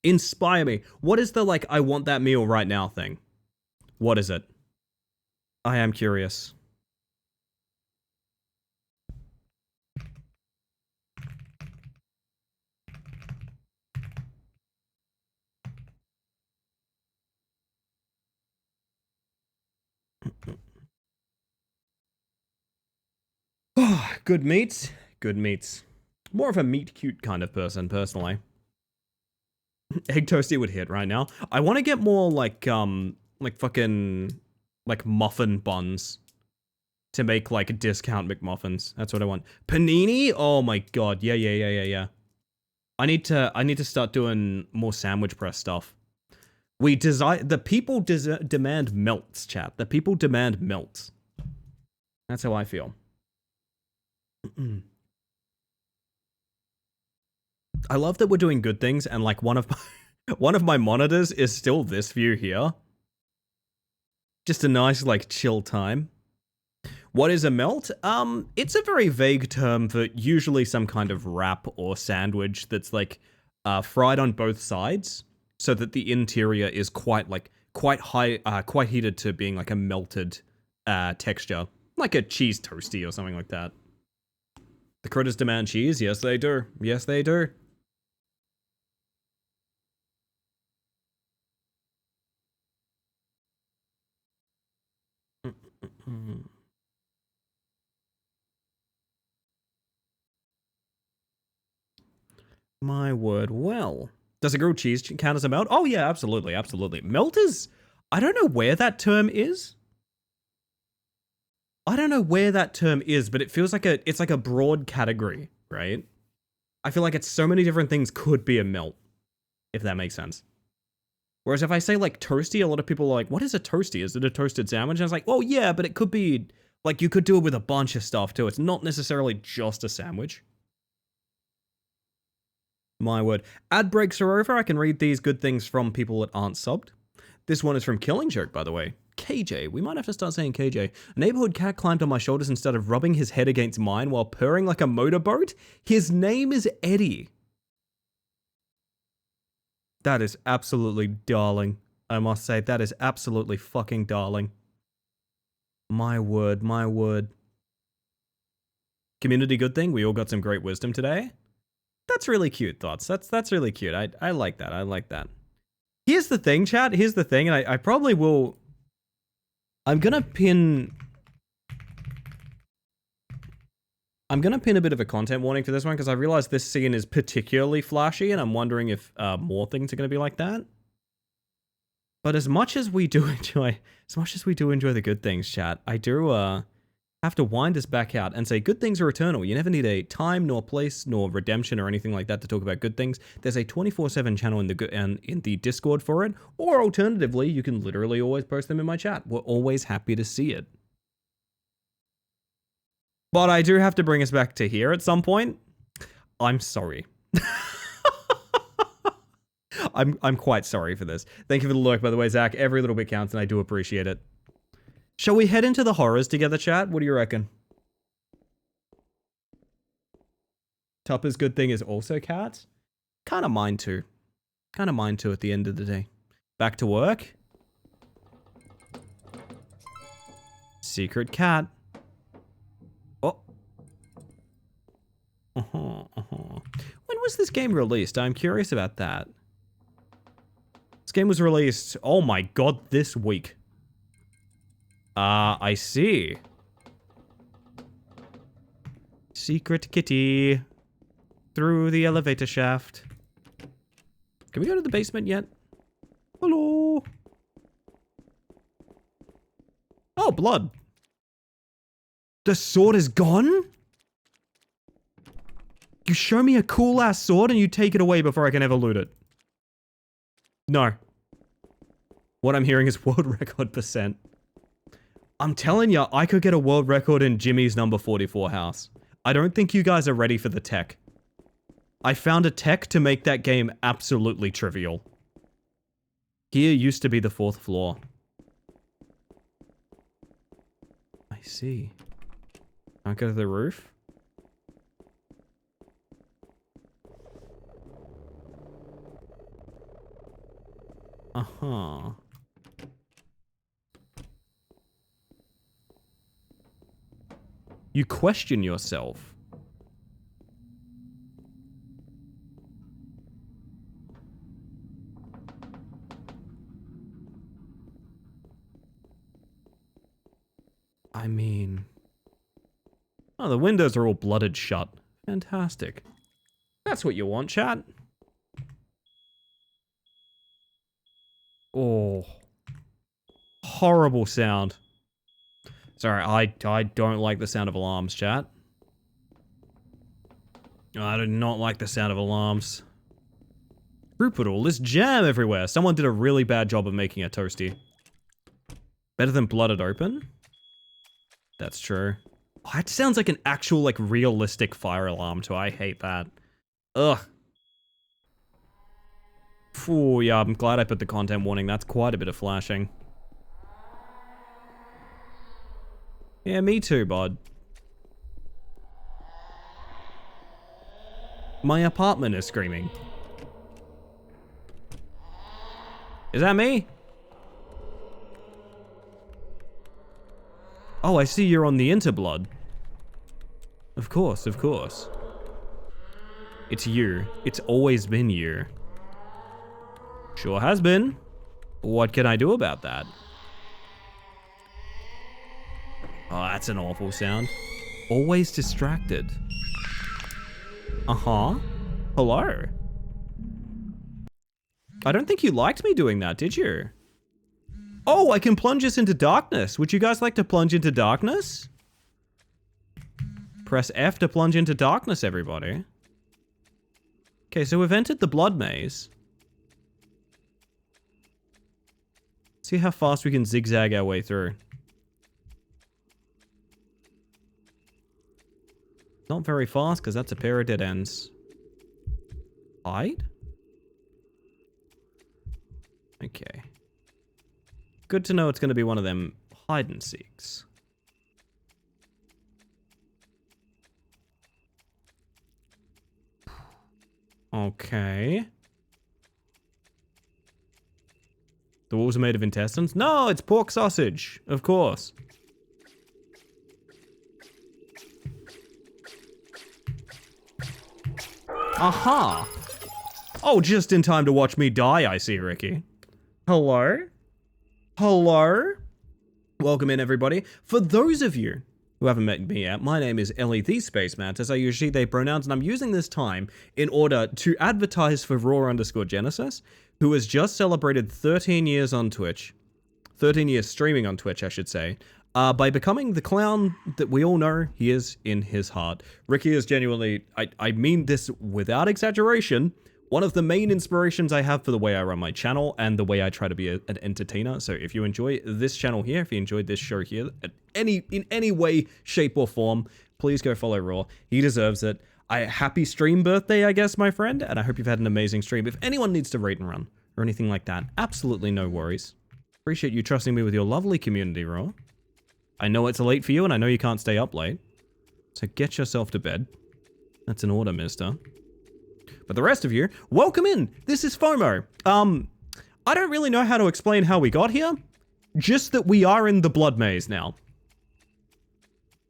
Inspire me. What is the, like, I want that meal right now thing? What is it? I am curious. Good meats. Good meats. More of a meat cute kind of person, personally. Egg toasty would hit right now. I want to get more like fucking like muffin buns to make like discount McMuffins. That's what I want. Panini? Oh my god. Yeah. I need to start doing more sandwich press stuff. The people demand melts, chat. The people demand melts. That's how I feel. I love that we're doing good things, and like one of my monitors is still this view here. Just a nice like chill time. What is a melt? It's a very vague term for usually some kind of wrap or sandwich that's like fried on both sides, so that the interior is quite heated to being like a melted texture, like a cheese toasty or something like that. The critters demand cheese? Yes, they do. Yes, they do. My word, well. Does a grilled cheese count as a melt? Oh yeah, absolutely, absolutely. Melt is... I don't know where that term is. But it feels like it's like a broad category, right? I feel like it's so many different things could be a melt, if that makes sense. Whereas if I say like toasty, a lot of people are like, what is a toasty? Is it a toasted sandwich? And I was like, well, yeah, but it could be, like, you could do it with a bunch of stuff too. It's not necessarily just a sandwich. My word. Ad breaks are over. I can read these good things from people that aren't subbed. This one is from Killing Joke, by the way. KJ. We might have to start saying KJ. A neighborhood cat climbed on my shoulders and started rubbing his head against mine while purring like a motorboat. His name is Eddie. That is absolutely darling. I must say, that is absolutely fucking darling. My word, my word. Community good thing, we all got some great wisdom today. That's really cute, Thoughts. That's really cute. I like that. I like that. Here's the thing, chat. Here's the thing, and I probably will... I'm gonna pin a bit of a content warning for this one, because I realize this scene is particularly flashy, and I'm wondering if more things are gonna be like that. But as much as we do enjoy the good things, chat, I do have to wind us back out and say good things are eternal. You never need a time, nor place, nor redemption, or anything like that to talk about good things. There's a 24/7 channel in the Discord for it, or alternatively, you can literally always post them in my chat. We're always happy to see it. But I do have to bring us back to here at some point. I'm sorry. I'm quite sorry for this. Thank you for the lurk, by the way, Zach. Every little bit counts, and I do appreciate it. Shall we head into the horrors together, chat? What do you reckon? Tupper's good thing is also cats? Kinda mine too. Kinda mine too at the end of the day. Back to work. Secret cat. Oh. When was this game released? I'm curious about that. This game was released, oh my god, this week. I see. Secret kitty. Through the elevator shaft. Can we go to the basement yet? Hello. Oh, blood. The sword is gone? You show me a cool ass sword and you take it away before I can ever loot it. No. What I'm hearing is world record %. I'm telling ya, I could get a world record in Jimmy's number 44 house. I don't think you guys are ready for the tech. I found a tech to make that game absolutely trivial. Here used to be the 4th floor. I see. Can't go to the roof? Uh-huh. You question yourself. I mean... Oh, the windows are all blooded shut. Fantastic. That's what you want, chat. Oh. Horrible sound. Sorry, I don't like the sound of alarms, chat. I do not like the sound of alarms. Rupert, all this jam everywhere. Someone did a really bad job of making a toasty. Better than blooded open? That's true. Oh, that sounds like an actual, like, realistic fire alarm too. I hate that. Ugh. Phew, yeah, I'm glad I put the content warning. That's quite a bit of flashing. Yeah, me too, bud. My apartment is screaming. Is that me? Oh, I see you're on the Interblood. Of course, of course. It's you. It's always been you. Sure has been. What can I do about that? Oh, that's an awful sound. Always distracted. Uh-huh. Hello. I don't think you liked me doing that, did you? Oh, I can plunge us into darkness. Would you guys like to plunge into darkness? Press F to plunge into darkness, everybody. Okay, so we've entered the blood maze. See how fast we can zigzag our way through. Not very fast, because that's a pair of dead ends. Hide? Okay. Good to know it's going to be one of them hide and seeks. Okay. The walls are made of intestines? No, it's pork sausage. Of course. Aha. Oh, just in time to watch me die, I see, Ricky. Hello? Hello? Welcome in, everybody. For those of you who haven't met me yet, my name is Ellie the Space Mantis. I use she, they pronouns, and I'm using this time in order to advertise for Raw_Genesis, who has just celebrated 13 years on Twitch. 13 years streaming on Twitch, I should say. By becoming the clown that we all know he is in his heart. Ricky is genuinely, I mean this without exaggeration, one of the main inspirations I have for the way I run my channel and the way I try to be an entertainer. So if you enjoy this channel here, if you enjoyed this show here, in any way, shape, or form, please go follow Raw. He deserves it. Happy stream birthday, I guess, my friend, and I hope you've had an amazing stream. If anyone needs to rate and run or anything like that, absolutely no worries. Appreciate you trusting me with your lovely community, Raw. I know it's late for you, and I know you can't stay up late. So get yourself to bed. That's an order, mister. But the rest of you, welcome in. This is FOMO. I don't really know how to explain how we got here. Just that we are in the Blood Maze now.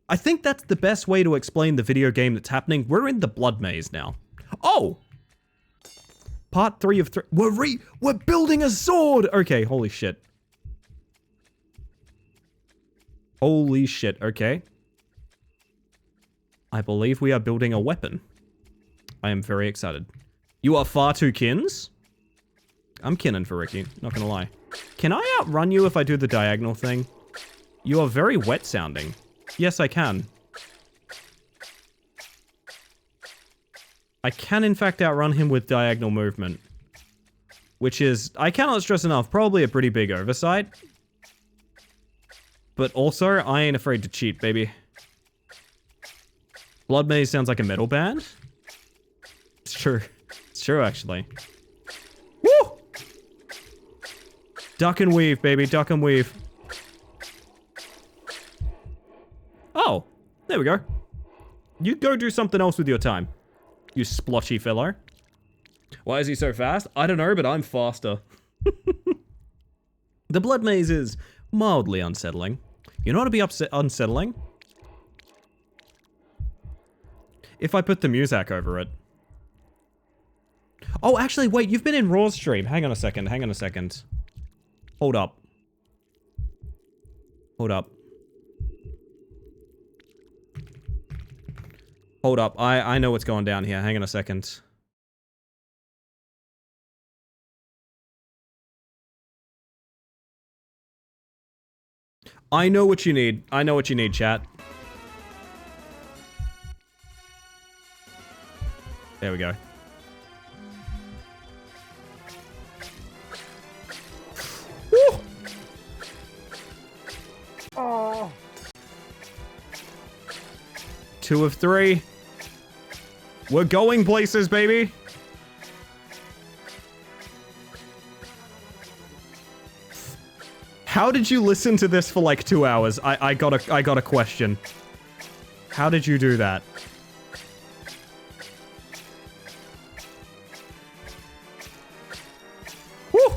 I think that's the best way to explain the video game that's happening. We're in the Blood Maze now. Oh! Part 3 of 3. We're building a sword! Okay, holy shit. Holy shit, okay. I believe we are building a weapon. I am very excited. You are far too kins? I'm kinning for Ricky, not gonna lie. Can I outrun you if I do the diagonal thing? You are very wet sounding. Yes, I can. I can in fact outrun him with diagonal movement. Which is, I cannot stress enough, probably a pretty big oversight. But also, I ain't afraid to cheat, baby. Blood Maze sounds like a metal band. It's true. It's true, actually. Woo! Duck and weave, baby. Duck and weave. Oh, there we go. You go do something else with your time, you splotchy fellow. Why is he so fast? I don't know, but I'm faster. The Blood Maze is mildly unsettling. You know what would be unsettling? If I put the music over it. Oh, actually, wait, you've been in Raw's stream. Hang on a second, hang on a second. Hold up. Hold up. Hold up, I know what's going down here. Hang on a second. I know what you need. I know what you need, chat. There we go. Woo! Oh. 2 of 3. We're going places, baby. How did you listen to this for like 2 hours? I got a question. How did you do that? Woo!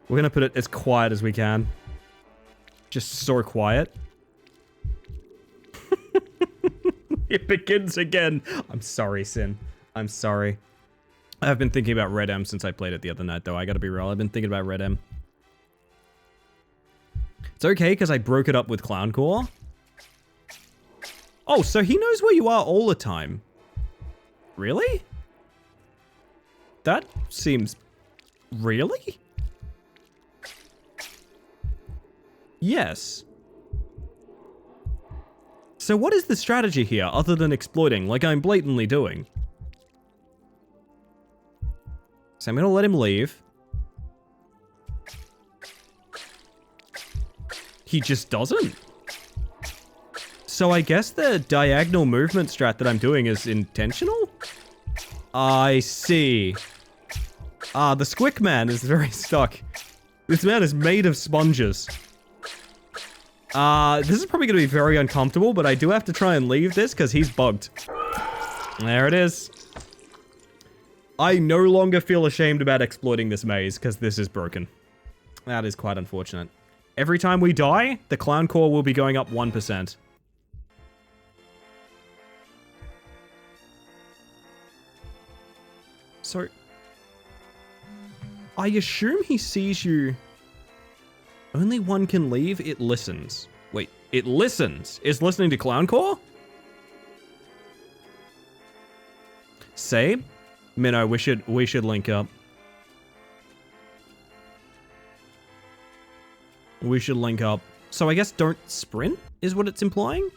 We're gonna put it as quiet as we can. Just so quiet. It begins again. I'm sorry, Sin. I'm sorry. I've been thinking about Red M since I played it the other night, though. I gotta be real. I've been thinking about Red M. It's okay, because I broke it up with Clown Core. Oh, so he knows where you are all the time. Really? That seems... Really? Yes. So what is the strategy here, other than exploiting, like I'm blatantly doing? So I'm gonna let him leave. He just doesn't. So I guess the diagonal movement strat that I'm doing is intentional? I see. Ah, the Squick Man is very stuck. This man is made of sponges. This is probably gonna be very uncomfortable, but I do have to try and leave this because he's bugged. There it is. I no longer feel ashamed about exploiting this maze, because this is broken. That is quite unfortunate. Every time we die, the clown core will be going up 1%. So, I assume he sees you. Only one can leave. It listens. Wait, it listens. It's listening to clown core? Say, Minnow, we should link up. We should link up. So I guess don't sprint is what it's implying?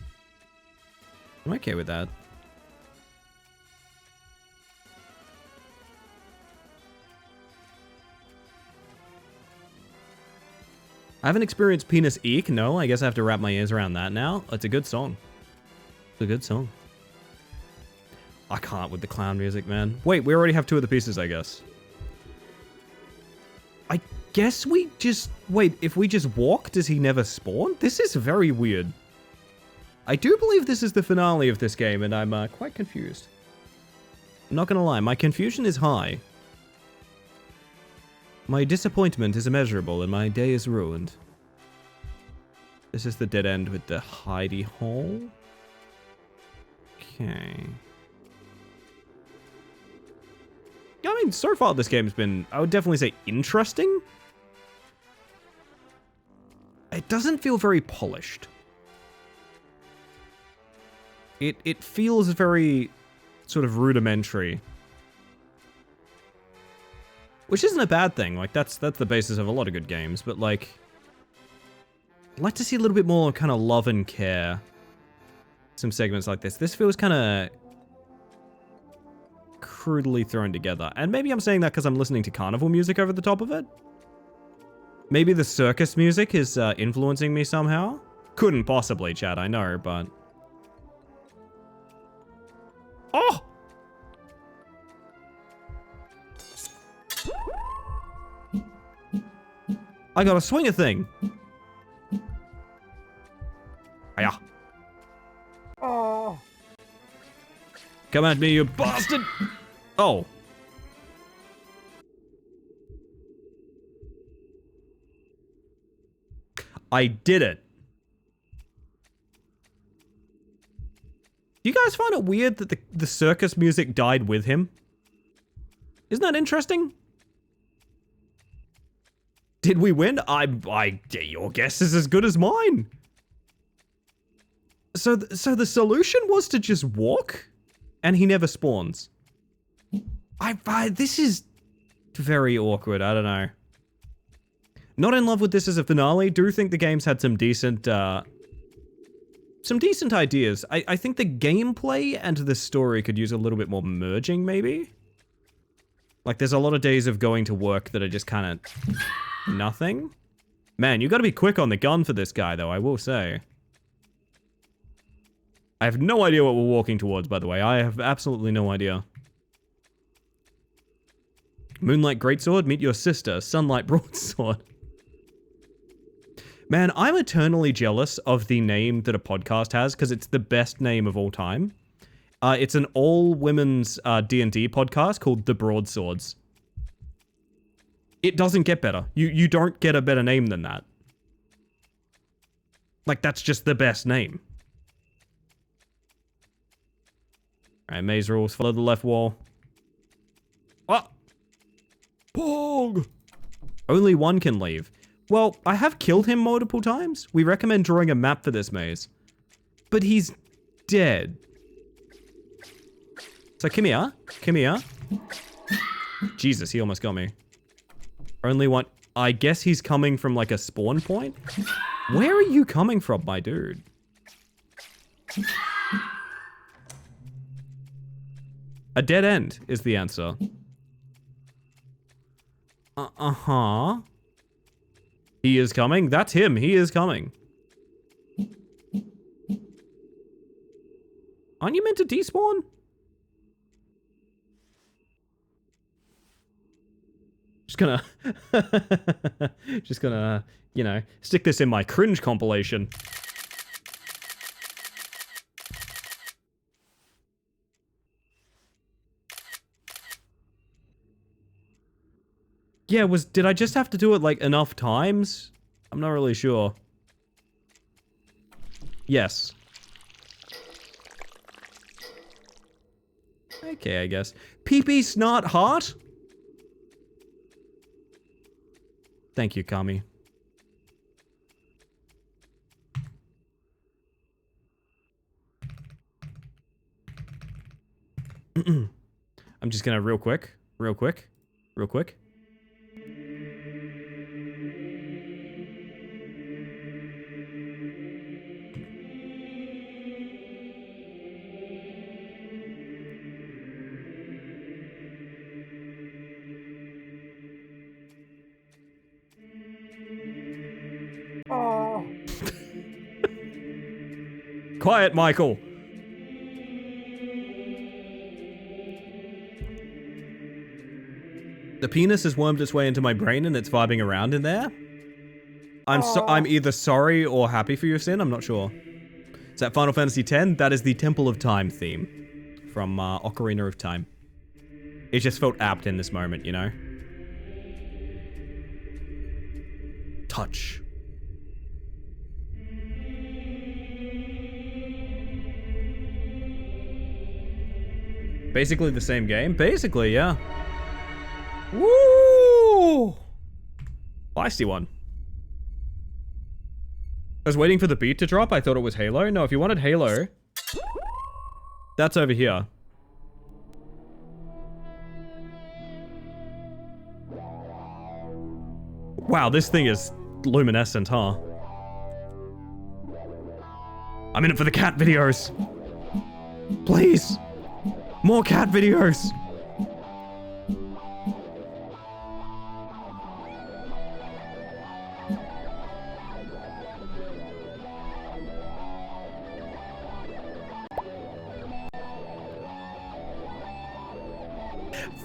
I'm okay with that. I haven't experienced Penis Eek. No, I guess I have to wrap my ears around that now. It's a good song. It's a good song. I can't with the clown music, man. Wait, we already have 2 of the pieces, I guess. I guess we just... Wait, if we just walk, does he never spawn? This is very weird. I do believe this is the finale of this game, and I'm quite confused. I'm not gonna lie, my confusion is high. My disappointment is immeasurable, and my day is ruined. This is the dead end with the hidey hole. Okay. I mean, so far this game's been, I would definitely say, interesting. It doesn't feel very polished. It feels very sort of rudimentary. Which isn't a bad thing. Like, that's the basis of a lot of good games. But, like, I'd like to see a little bit more kind of love and care. Some segments like this. This feels kind of crudely thrown together. And maybe I'm saying that because I'm listening to carnival music over the top of it. Maybe the circus music is influencing me somehow. Couldn't possibly, chat, I know, but... Oh! I gotta swing a thing. Hiya. Oh. Come at me, you bastard. Oh. I did it. Do you guys find it weird that the circus music died with him? Isn't that interesting? Did we win? Your guess is as good as mine. So the solution was to just walk, and he never spawns. This is very awkward. I don't know. Not in love with this as a finale. Do think the game's had some decent ideas. I think the gameplay and the story could use a little bit more merging, maybe. Like, there's a lot of days of going to work that are just kind of nothing. Man, you gotta be quick on the gun for this guy, though, I will say. I have no idea what we're walking towards, by the way. I have absolutely no idea. Moonlight Greatsword, meet your sister, Sunlight Broadsword. Man, I'm eternally jealous of the name that a podcast has, because it's the best name of all time. It's an all-women's D&D podcast called The Broadswords. It doesn't get better. You don't get a better name than that. Like, that's just the best name. Alright, maze rules. Follow the left wall. Oh! Pog! Only one can leave. Well, I have killed him multiple times. We recommend drawing a map for this maze. But he's dead. So come here. Come here. Jesus, he almost got me. Only one. I guess he's coming from like a spawn point? Where are you coming from, my dude? A dead end is the answer. Uh-huh. He is coming. That's him. He is coming. Aren't you meant to despawn? Just gonna, you know, stick this in my cringe compilation. Yeah, did I just have to do it, like, enough times? I'm not really sure. Yes. Okay, I guess. Pee-pee snot heart? Thank you, Kami. I'm just gonna real quick. Quiet, Michael. The penis has wormed its way into my brain and it's vibing around in there. I'm either sorry or happy for your sin. I'm not sure. Is that Final Fantasy X? That is the Temple of Time theme from Ocarina of Time. It just felt apt in this moment, you know? Touch. Basically the same game? Basically, yeah. Woo! Feisty one. I was waiting for the beat to drop. I thought it was Halo. No, if you wanted Halo, that's over here. Wow, this thing is luminescent, huh? I'm in it for the cat videos. Please. More cat videos.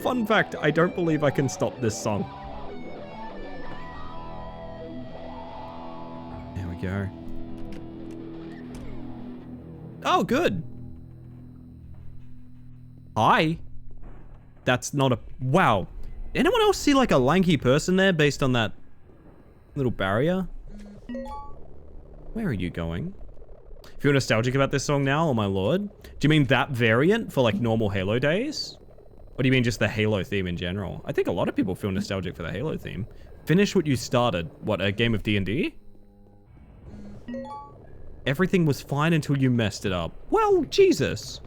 Fun fact, I don't believe I can stop this song. There we go. Oh, good. Hi. That's not a... Wow. Anyone else see like a lanky person there based on that little barrier? Where are you going? Feel nostalgic about this song now, oh my lord? Do you mean that variant for like normal Halo days? Or do you mean just the Halo theme in general? I think a lot of people feel nostalgic for the Halo theme. Finish what you started. What, a game of D&D? Everything was fine until you messed it up. Well, Jesus.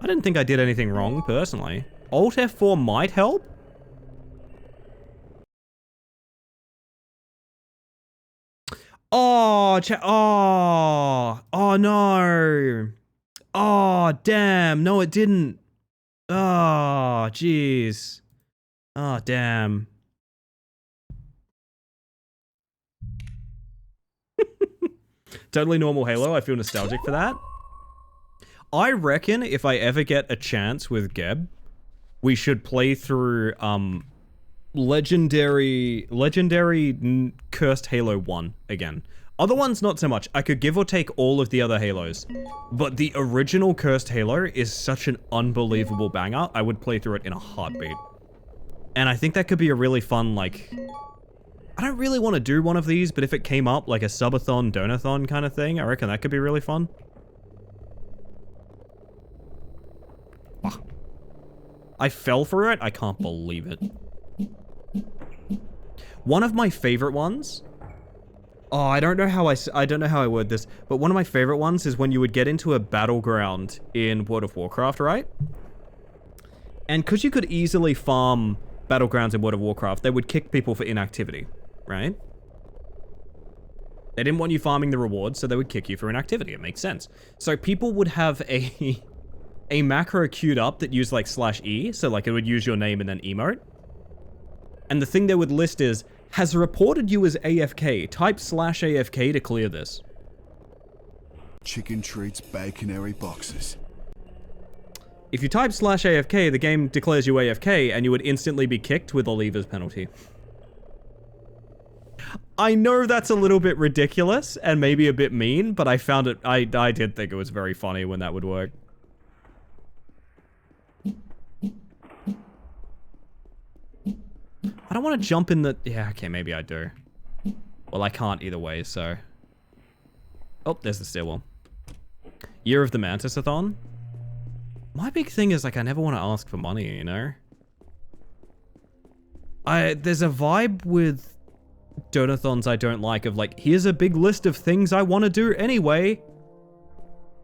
I didn't think I did anything wrong, personally. Alt F4 might help? Oh, oh no. Oh, damn. No, it didn't. Oh, jeez. Oh, damn. Totally normal Halo. I feel nostalgic for that. I reckon if I ever get a chance with Geb, we should play through legendary Cursed Halo 1 again. Other ones, not so much. I could give or take all of the other Halos. But the original Cursed Halo is such an unbelievable banger, I would play through it in a heartbeat. And I think that could be a really fun, like... I don't really want to do one of these, but if it came up, like a subathon, donathon kind of thing, I reckon that could be really fun. I fell for it? I can't believe it. One of my favorite ones... Oh, I don't know how I word this, but one of my favorite ones is when you would get into a battleground in World of Warcraft, right? And because you could easily farm battlegrounds in World of Warcraft, they would kick people for inactivity, right? They didn't want you farming the rewards, so they would kick you for inactivity. It makes sense. So people would have a macro queued up that used like /E, so like it would use your name and then emote. And the thing they would list is, has reported you as AFK. Type /AFK to clear this. Chicken treats baconary boxes. If you type /AFK, the game declares you AFK and you would instantly be kicked with a leavers penalty. I know that's a little bit ridiculous and maybe a bit mean, but I found it, I did think it was very funny when that would work. I don't want to jump in the... Yeah, okay, maybe I do. Well, I can't either way, so... Oh, there's the stairwell. Year of the Mantisathon. My big thing is, like, I never want to ask for money, you know? There's a vibe with donathons I don't like of, like, here's a big list of things I want to do anyway.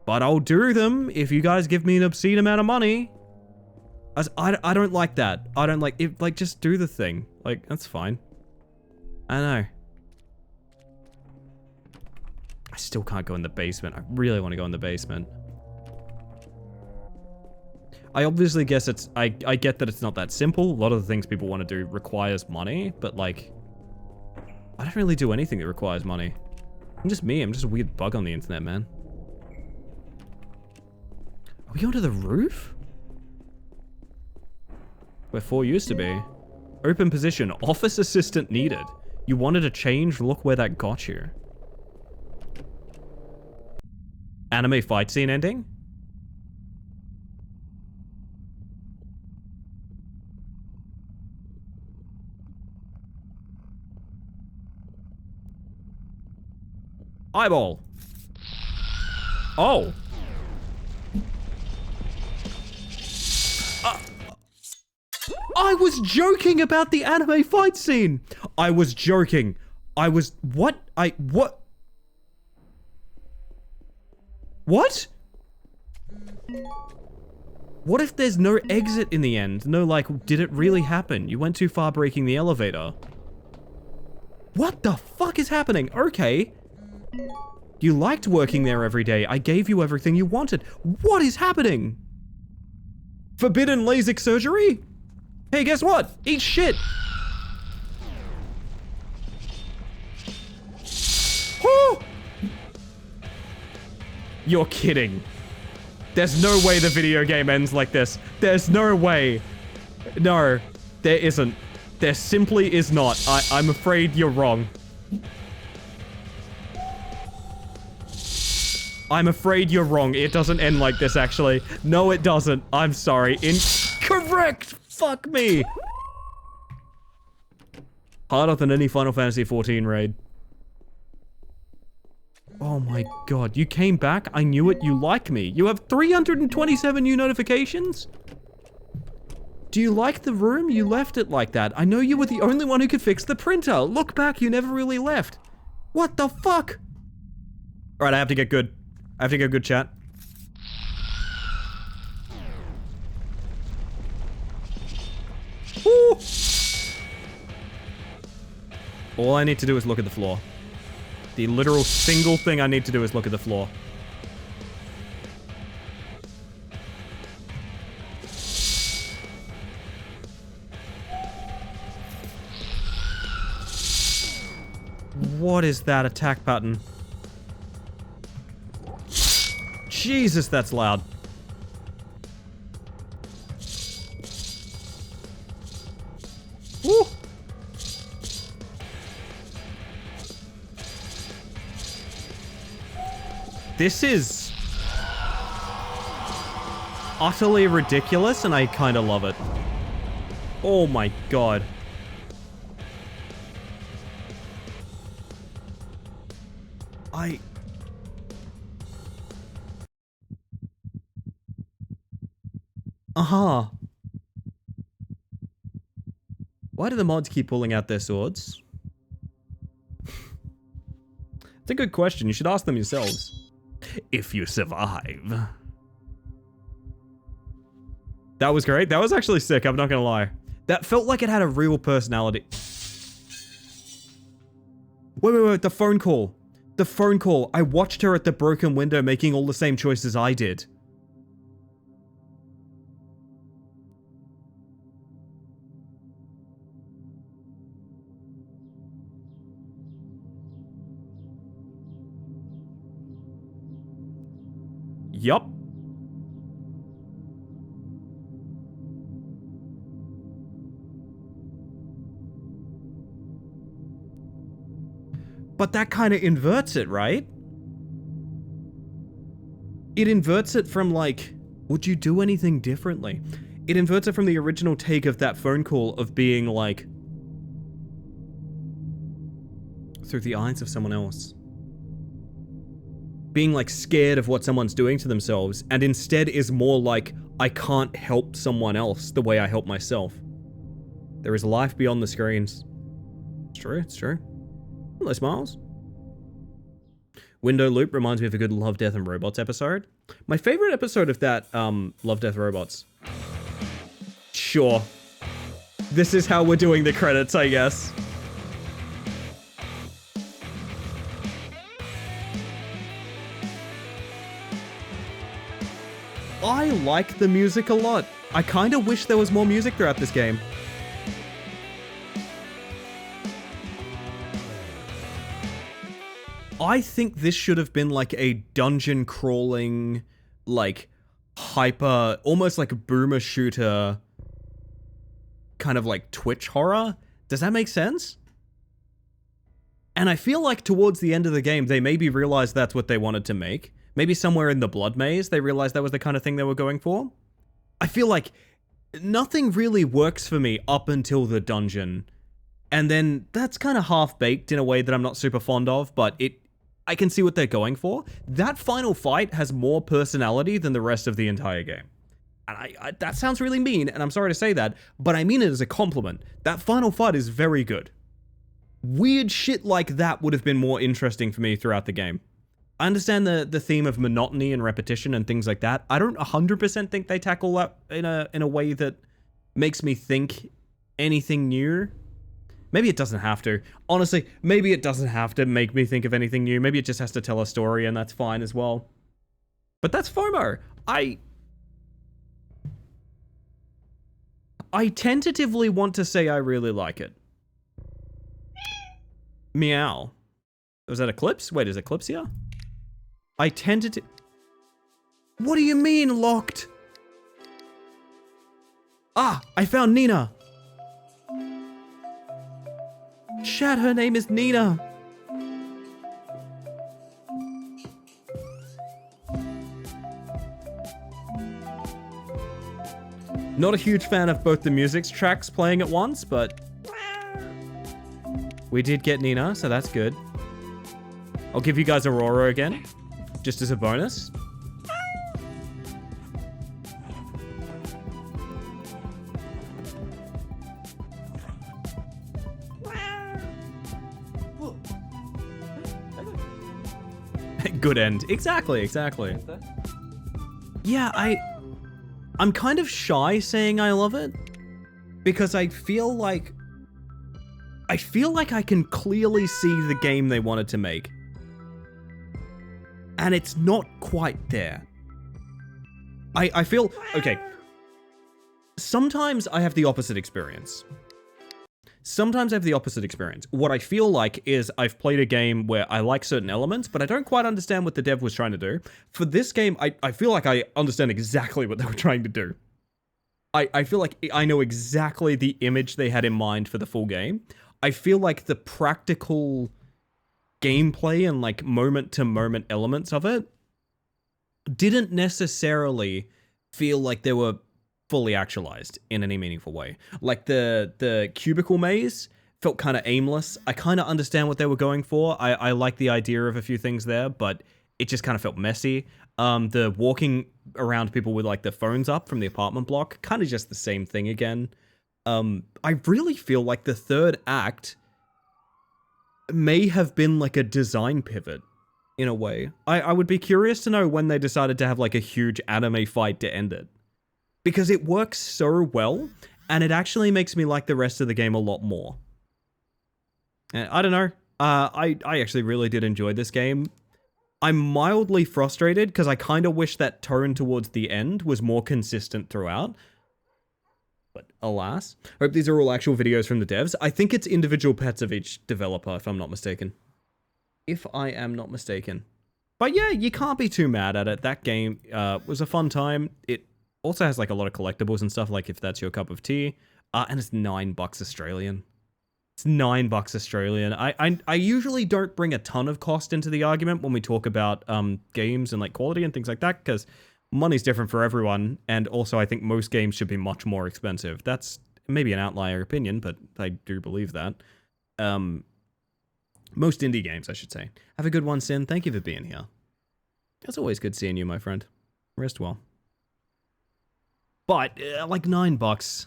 But I'll do them if you guys give me an obscene amount of money. I don't like that. I don't like it. Like, just do the thing. Like, that's fine. I know. I still can't go in the basement. I really want to go in the basement. I obviously guess it's... I get that it's not that simple. A lot of the things people want to do requires money, but like... I don't really do anything that requires money. I'm just me. I'm just a weird bug on the internet, man. Are we going to the roof? Where 4 used to be. Open position. Office assistant needed. You wanted to change? Look where that got you. Anime fight scene ending? Eyeball. Oh. I was joking about the anime fight scene. I was joking. I was... What? What? What? What if there's no exit in the end? No, like, did it really happen? You went too far breaking the elevator. What the fuck is happening? Okay. You liked working there every day. I gave you everything you wanted. What is happening? Forbidden LASIK surgery? Hey, guess what? Eat shit. Oh! You're kidding. There's no way the video game ends like this. There's no way. No, there isn't. There simply is not. I'm afraid you're wrong. I'm afraid you're wrong. It doesn't end like this, actually. No, it doesn't. I'm sorry. Incorrect! Fuck me! Harder than any Final Fantasy XIV raid. Oh my god. You came back? I knew it. You like me. You have 327 new notifications? Do you like the room? You left it like that. I know you were the only one who could fix the printer. Look back, you never really left. What the fuck? Alright, I have to get good. I have to get good, chat. Woo! All I need to do is look at the floor. The literal single thing I need to do is look at the floor. What is that attack button? Jesus, that's loud. Woo! This is utterly ridiculous, and I kind of love it. Oh my god. Aha. Why do the mods keep pulling out their swords? It's a good question. You should ask them yourselves. If you survive. That was great. That was actually sick. I'm not gonna lie. That felt like it had a real personality. Wait. The phone call. The phone call. I watched her at the broken window making all the same choices I did. Yup. But that kind of inverts it, right? It inverts it from like, would you do anything differently? It inverts it from the original take of that phone call of being like, through the eyes of someone else. Being like scared of what someone's doing to themselves, and instead is more like, I can't help someone else the way I help myself. There is life beyond the screens. It's true, it's true. Hello, Smiles. Window Loop reminds me of a good Love, Death, and Robots episode. My favorite episode of that, Love, Death, Robots. Sure. This is how we're doing the credits, I guess. I like the music a lot. I kind of wish there was more music throughout this game. I think this should have been like a dungeon crawling, like hyper, almost like a boomer shooter kind of like Twitch horror. Does that make sense? And I feel like towards the end of the game, they maybe realized that's what they wanted to make. Maybe somewhere in the Blood Maze, they realized that was the kind of thing they were going for. I feel like nothing really works for me up until the dungeon. And then that's kind of half-baked in a way that I'm not super fond of, but I can see what they're going for. That final fight has more personality than the rest of the entire game. And that sounds really mean, and I'm sorry to say that, but I mean it as a compliment. That final fight is very good. Weird shit like that would have been more interesting for me throughout the game. I understand the theme of monotony and repetition and things like that. I don't 100% think they tackle that in a way that makes me think anything new. Maybe it doesn't have to. Honestly, maybe it doesn't have to make me think of anything new. Maybe it just has to tell a story, and that's fine as well. But that's FOMO. I tentatively want to say I really like it. Meow. Was that Eclipse? Wait, is Eclipse here? I tentative... What do you mean, locked? Ah, I found Nina. Chat, her name is Nina. Not a huge fan of both the music tracks playing at once, but we did get Nina, so that's good. I'll give you guys Aurora again, just as a bonus. Good end. Exactly, exactly. Yeah, I'm kind of shy saying I love it because I feel like I can clearly see the game they wanted to make. And it's not quite there. I feel, okay. Sometimes I have the opposite experience. What I feel like is I've played a game where I like certain elements, but I don't quite understand what the dev was trying to do. For this game, I feel like I understand exactly what they were trying to do. I feel like I know exactly the image they had in mind for the full game. I feel like the practical gameplay and like moment-to-moment elements of it didn't necessarily feel like they were fully actualized in any meaningful way. Like the cubicle maze felt kind of aimless. I kind of understand what they were going for. I like the idea of a few things there, but it just kind of felt messy. The walking around people with like the phones up from the apartment block, kind of just the same thing again. I really feel like the third act may have been like a design pivot in a way. I would be curious to know when they decided to have like a huge anime fight to end it. Because it works so well, and it actually makes me like the rest of the game a lot more. And I don't know. I actually really did enjoy this game. I'm mildly frustrated because I kind of wish that tone towards the end was more consistent throughout. But alas. Hope these are all actual videos from the devs. I think it's individual pets of each developer, if I'm not mistaken. If I am not mistaken. But yeah, you can't be too mad at it. That game was a fun time. It also has like a lot of collectibles and stuff, like if that's your cup of tea. And it's $9 Australian. It's $9 Australian. I usually don't bring a ton of cost into the argument when we talk about games and like quality and things like that, because money's different for everyone. And also I think most games should be much more expensive. That's maybe an outlier opinion, but I do believe that. Most indie games, I should say. Have a good one, Sin. Thank you for being here. It's always good seeing you, my friend. Rest well. But, like $9.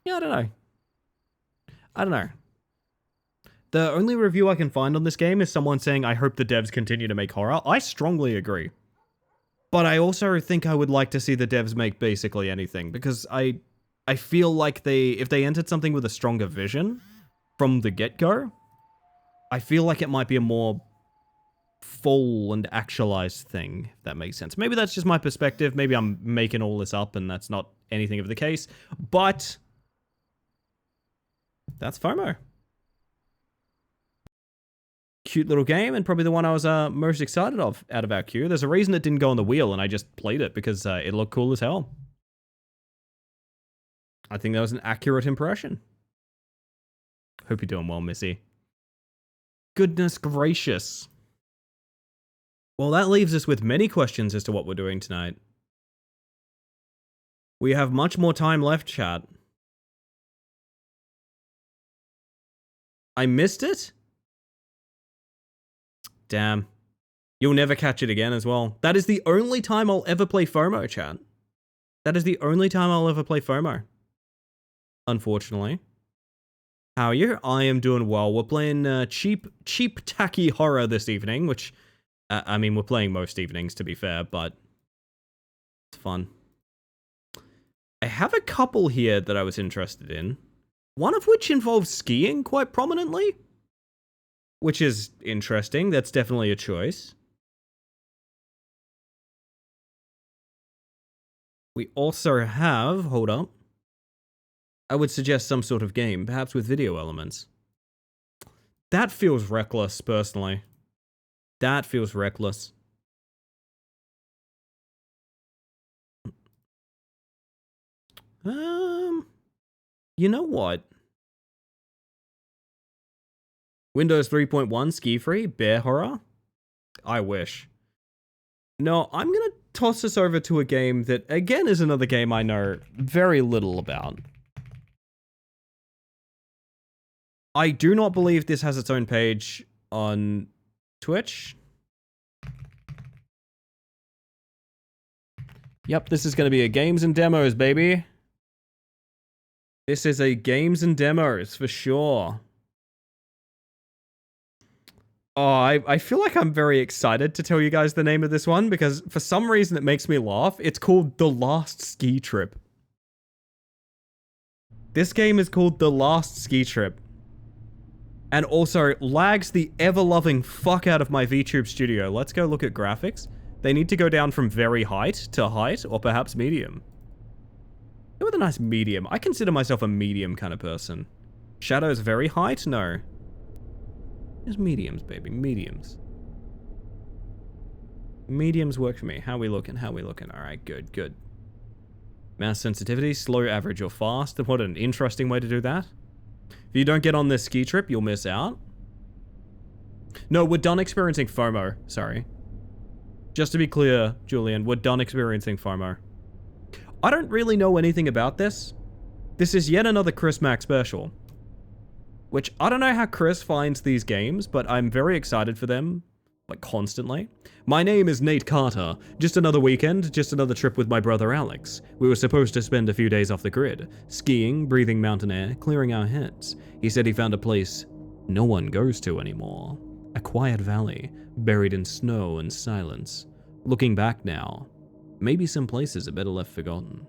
Yeah, I don't know. The only review I can find on this game is someone saying, I hope the devs continue to make horror. I strongly agree. But I also think I would like to see the devs make basically anything, because I feel like if they entered something with a stronger vision from the get-go, I feel like it might be a more full and actualized thing, if that makes sense. Maybe that's just my perspective. Maybe I'm making all this up and that's not anything of the case. But that's FOMO. Cute little game, and probably the one I was most excited of out of our queue. There's a reason it didn't go on the wheel, and I just played it because it looked cool as hell. I think that was an accurate impression. Hope you're doing well, Missy. Goodness gracious. Well, that leaves us with many questions as to what we're doing tonight. We have much more time left, chat. I missed it? Damn. You'll never catch it again as well. That is the only time I'll ever play FOMO, chat. That is the only time I'll ever play FOMO. Unfortunately. How are you? I am doing well. We're playing cheap, tacky horror this evening, which, I mean, we're playing most evenings, to be fair, but it's fun. I have a couple here that I was interested in, one of which involves skiing quite prominently, which is interesting. That's definitely a choice. We also have, hold up, I would suggest some sort of game, perhaps with video elements. That feels reckless, personally. That feels reckless. You know what? Windows 3.1 ski-free, bear horror? I wish. No, I'm gonna toss us over to a game that, again, is another game I know very little about. I do not believe this has its own page on Twitch. Yep, this is going to be a games and demos, baby. This is a games and demos, for sure. Oh, I feel like I'm very excited to tell you guys the name of this one, because for some reason it makes me laugh. It's called The Last Ski Trip. This game is called The Last Ski Trip. And also, lags the ever-loving fuck out of my VTube studio. Let's go look at graphics. They need to go down from very height to height, or perhaps medium. Go with a nice medium. I consider myself a medium kind of person. Shadows very height? No. Just mediums, baby. Mediums. Mediums work for me. How we looking? How we looking? Alright, good, good. Mouse sensitivity, slow, average, or fast. What an interesting way to do that. If you don't get on this ski trip, you'll miss out. No, we're done experiencing FOMO. Sorry. Just to be clear, Julian, we're done experiencing FOMO. I don't really know anything about this. This is yet another Chris Mack special. Which, I don't know how Chris finds these games, but I'm very excited for them. Like, constantly. My name is Nate Carter. Just another weekend, just another trip with my brother Alex. We were supposed to spend a few days off the grid. Skiing, breathing mountain air, clearing our heads. He said he found a place no one goes to anymore. A quiet valley, buried in snow and silence. Looking back now, maybe some places are better left forgotten.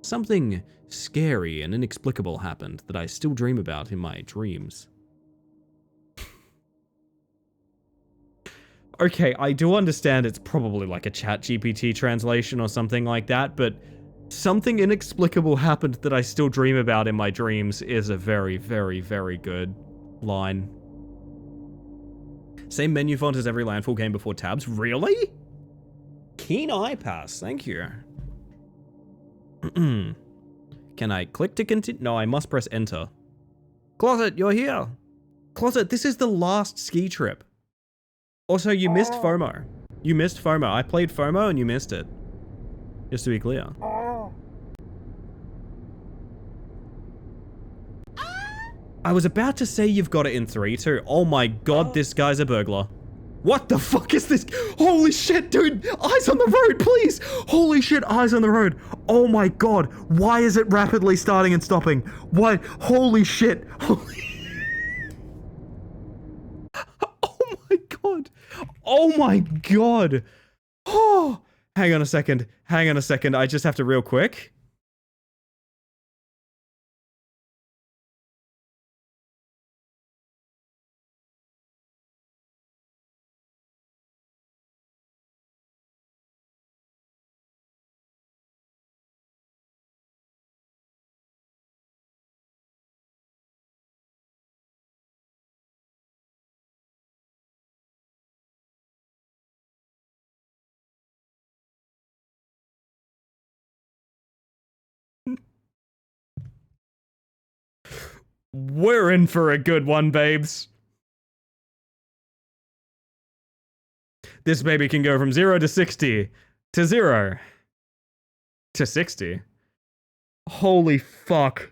Something scary and inexplicable happened that I still dream about in my dreams. Okay, I do understand it's probably like a ChatGPT translation or something like that, but something inexplicable happened that I still dream about in my dreams is a very, very, very good line. Same menu font as every Landfall game before tabs? Really? Keen eye pass, thank you. Can I click to continue? No, I must press enter. Closet, you're here. Closet, this is the last ski trip. Also, you missed FOMO. You missed FOMO. I played FOMO and you missed it. Just to be clear. I was about to say you've got it in 3, too. Oh my god, this guy's a burglar. What the fuck is this? Holy shit, dude! Eyes on the road, please! Holy shit, eyes on the road. Oh my god, why is it rapidly starting and stopping? Why? Holy shit. Holy... Oh my god. Oh my god. Oh, hang on a second. Hang on a second. I just have to real quick. We're in for a good one, babes. This baby can go from 0 to 60 to 0 to 60. Holy fuck.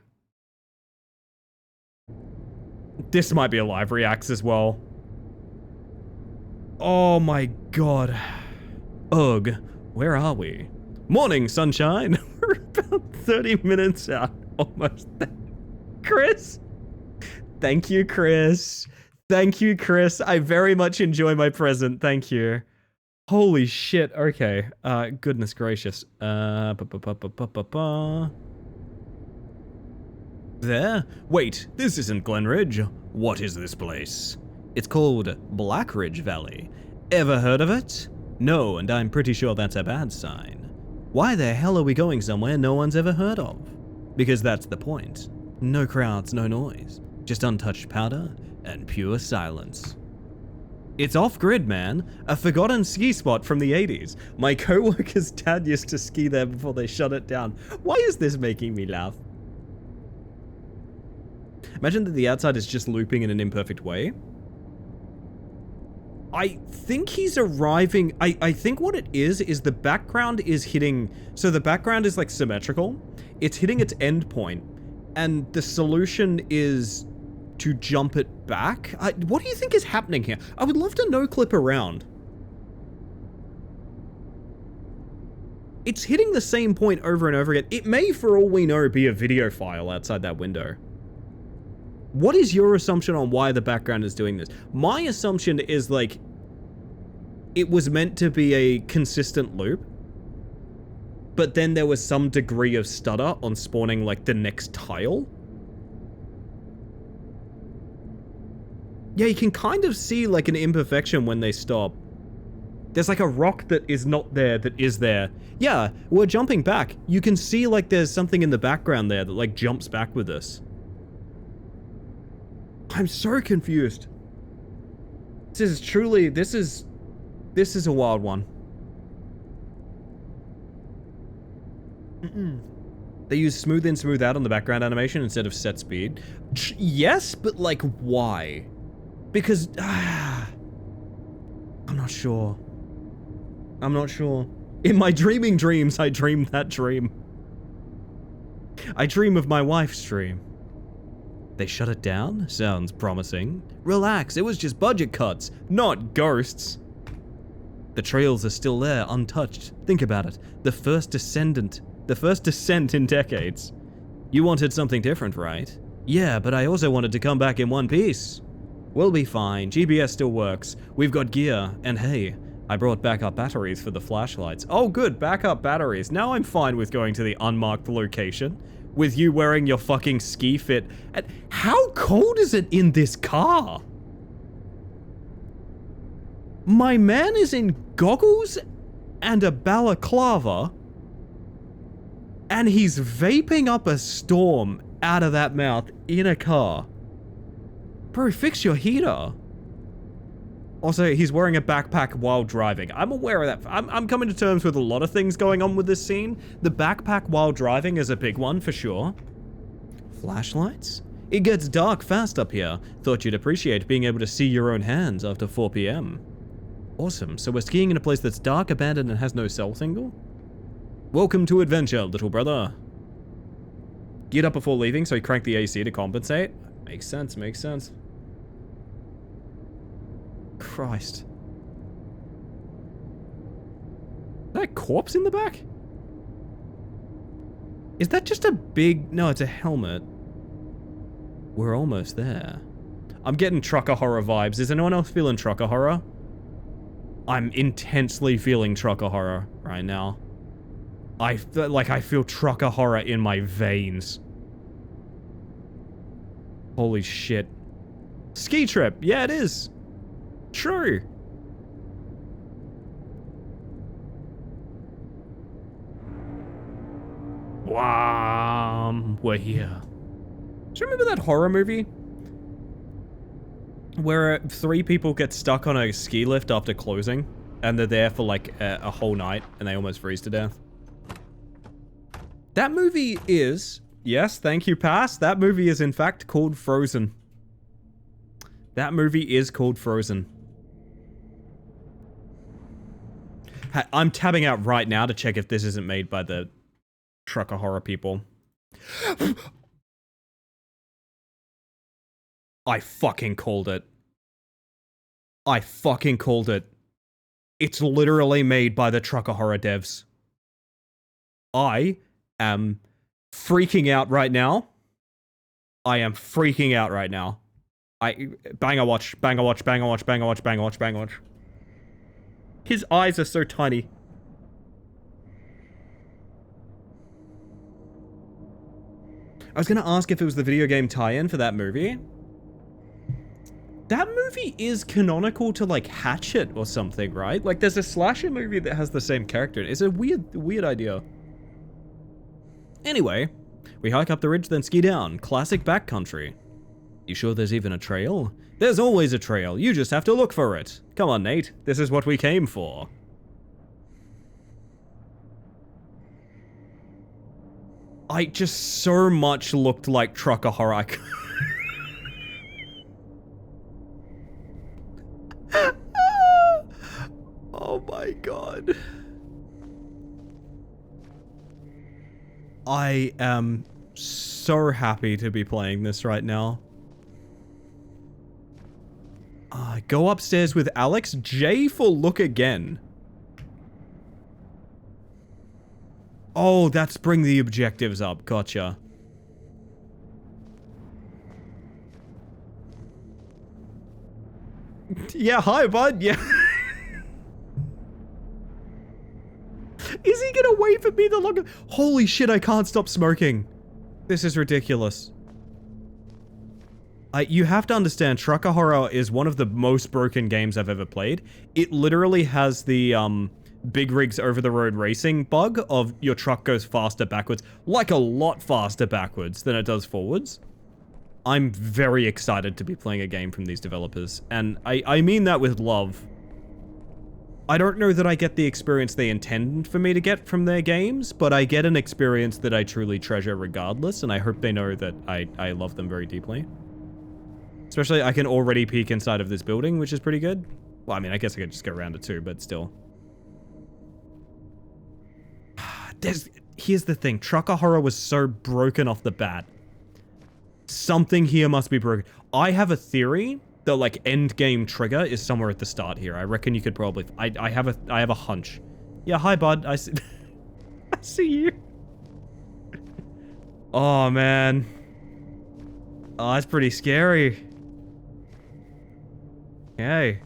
This might be a live reacts as well. Oh my god. Ugh. Where are we? Morning, sunshine. We're about 30 minutes out. Almost there. Chris? Thank you, Chris. Thank you, Chris. I very much enjoy my present. Thank you. Holy shit. Okay. Goodness gracious. There? Wait, this isn't Glenridge. What is this place? It's called Blackridge Valley. Ever heard of it? No, and I'm pretty sure that's a bad sign. Why the hell are we going somewhere no one's ever heard of? Because that's the point. No crowds, no noise. Just untouched powder and pure silence. It's off-grid, man. A forgotten ski spot from the 80s. My co-worker's dad used to ski there before they shut it down. Why is this making me laugh? Imagine that the outside is just looping in an imperfect way. I think he's arriving... I think what it is the background is hitting... So the background is like symmetrical. It's hitting its end point. And the solution is to jump it back. What do you think is happening here? I would love to no-clip around. It's hitting the same point over and over again. It may, for all we know, be a video file outside that window. What is your assumption on why the background is doing this? My assumption is, like, it was meant to be a consistent loop, but then there was some degree of stutter on spawning, like, the next tile. Yeah, you can kind of see, like, an imperfection when they stop. There's, like, a rock that is not there that is there. Yeah, we're jumping back. You can see, like, there's something in the background there that, like, jumps back with us. I'm so confused. This is truly, this is a wild one. They use smooth in, smooth out on the background animation instead of set speed. Yes, but like, why? Because, I'm not sure. I'm not sure. In my dreaming dreams, I dream that dream. I dream of my wife's dream. They shut it down? Sounds promising. Relax, it was just budget cuts, not ghosts. The trails are still there, untouched. Think about it. The first descent in decades. You wanted something different, right? Yeah, but I also wanted to come back in one piece. We'll be fine. GPS still works. We've got gear. And hey, I brought backup batteries for the flashlights. Oh good, backup batteries. Now I'm fine with going to the unmarked location. With you wearing your fucking ski fit. And how cold is it in this car? My man is in goggles and a balaclava. And he's vaping up a storm out of that mouth in a car. Bro, fix your heater. Also, he's wearing a backpack while driving. I'm aware of that. I'm coming to terms with a lot of things going on with this scene. The backpack while driving is a big one, for sure. Flashlights? It gets dark fast up here. Thought you'd appreciate being able to see your own hands after 4 p.m. Awesome. So we're skiing in a place that's dark, abandoned, and has no cell signal? Welcome to adventure, little brother. Geared up before leaving, so he cranked the AC to compensate. Makes sense, makes sense. Christ. Is that a corpse in the back? Is that just a big... No, it's a helmet. We're almost there. I'm getting trucker horror vibes. Is anyone else feeling trucker horror? I'm intensely feeling trucker horror right now. I feel trucker horror in my veins. Holy shit. Ski trip. Yeah, it is. True. Wow. We're here. Do you remember that horror movie? Where 3 people get stuck on a ski lift after closing, and they're there for like a whole night, and they almost freeze to death. That movie is, yes, thank you, Pass. That movie is in fact called Frozen. That movie is called Frozen. I'm tabbing out right now to check if this isn't made by the trucker horror people. I fucking called it. I fucking called it. It's literally made by the trucker horror devs. I am freaking out right now. I am freaking out right now. Banger watch, banger watch, banger watch, banger watch, banger watch, banger watch. His eyes are so tiny. I was gonna ask if it was the video game tie-in for that movie. That movie is canonical to like Hatchet or something, right? Like there's a slasher movie that has the same character. It's a weird idea. Anyway, we hike up the ridge then ski down. Classic backcountry. You sure there's even a trail? There's always a trail. You just have to look for it. Come on, Nate. This is what we came for. I just so much looked like trucker horror. Oh my god. I am so happy to be playing this right now. Go upstairs with Alex. J for look again. Oh, that's bring the objectives up. Gotcha. Yeah, hi, bud. Yeah. Is he gonna wait for me the longer? Holy shit, I can't stop smoking. This is ridiculous. You have to understand, Trucker Horror is one of the most broken games I've ever played. It literally has the, big rigs over the road racing bug of your truck goes faster backwards, like a lot faster backwards than it does forwards. I'm very excited to be playing a game from these developers, and I mean that with love. I don't know that I get the experience they intend for me to get from their games, but I get an experience that I truly treasure regardless, and I hope they know that I love them very deeply. Especially, I can already peek inside of this building, which is pretty good. Well, I mean, I guess I could just go around it too, but still. Here's the thing. Trucker Horror was so broken off the bat. Something here must be broken. I have a theory that, like, end game trigger is somewhere at the start here. I reckon you could probably... I have a hunch. Yeah, hi, bud. I see... I see you. Oh, man. Oh, that's pretty scary. Okay.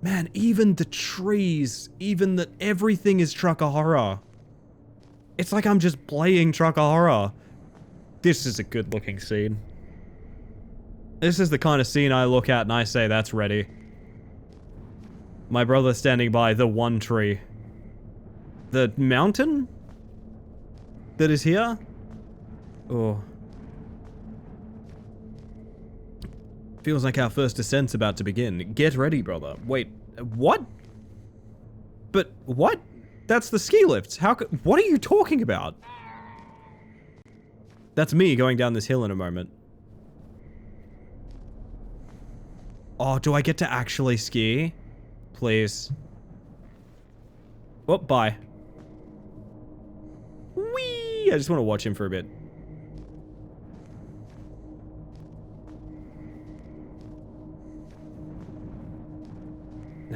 Man, even the trees, even the... everything is Trucker Horror. It's like I'm just playing Trucker Horror. This is a good looking scene. This is the kind of scene I look at and I say, that's ready. My brother standing by the one tree. The mountain? That is here? Oh. Feels like our first descent's about to begin. Get ready, brother. Wait, what? But what? That's the ski lifts. How could... What are you talking about? That's me going down this hill in a moment. Oh, do I get to actually ski? Please. Oh, bye. Whee! I just want to watch him for a bit.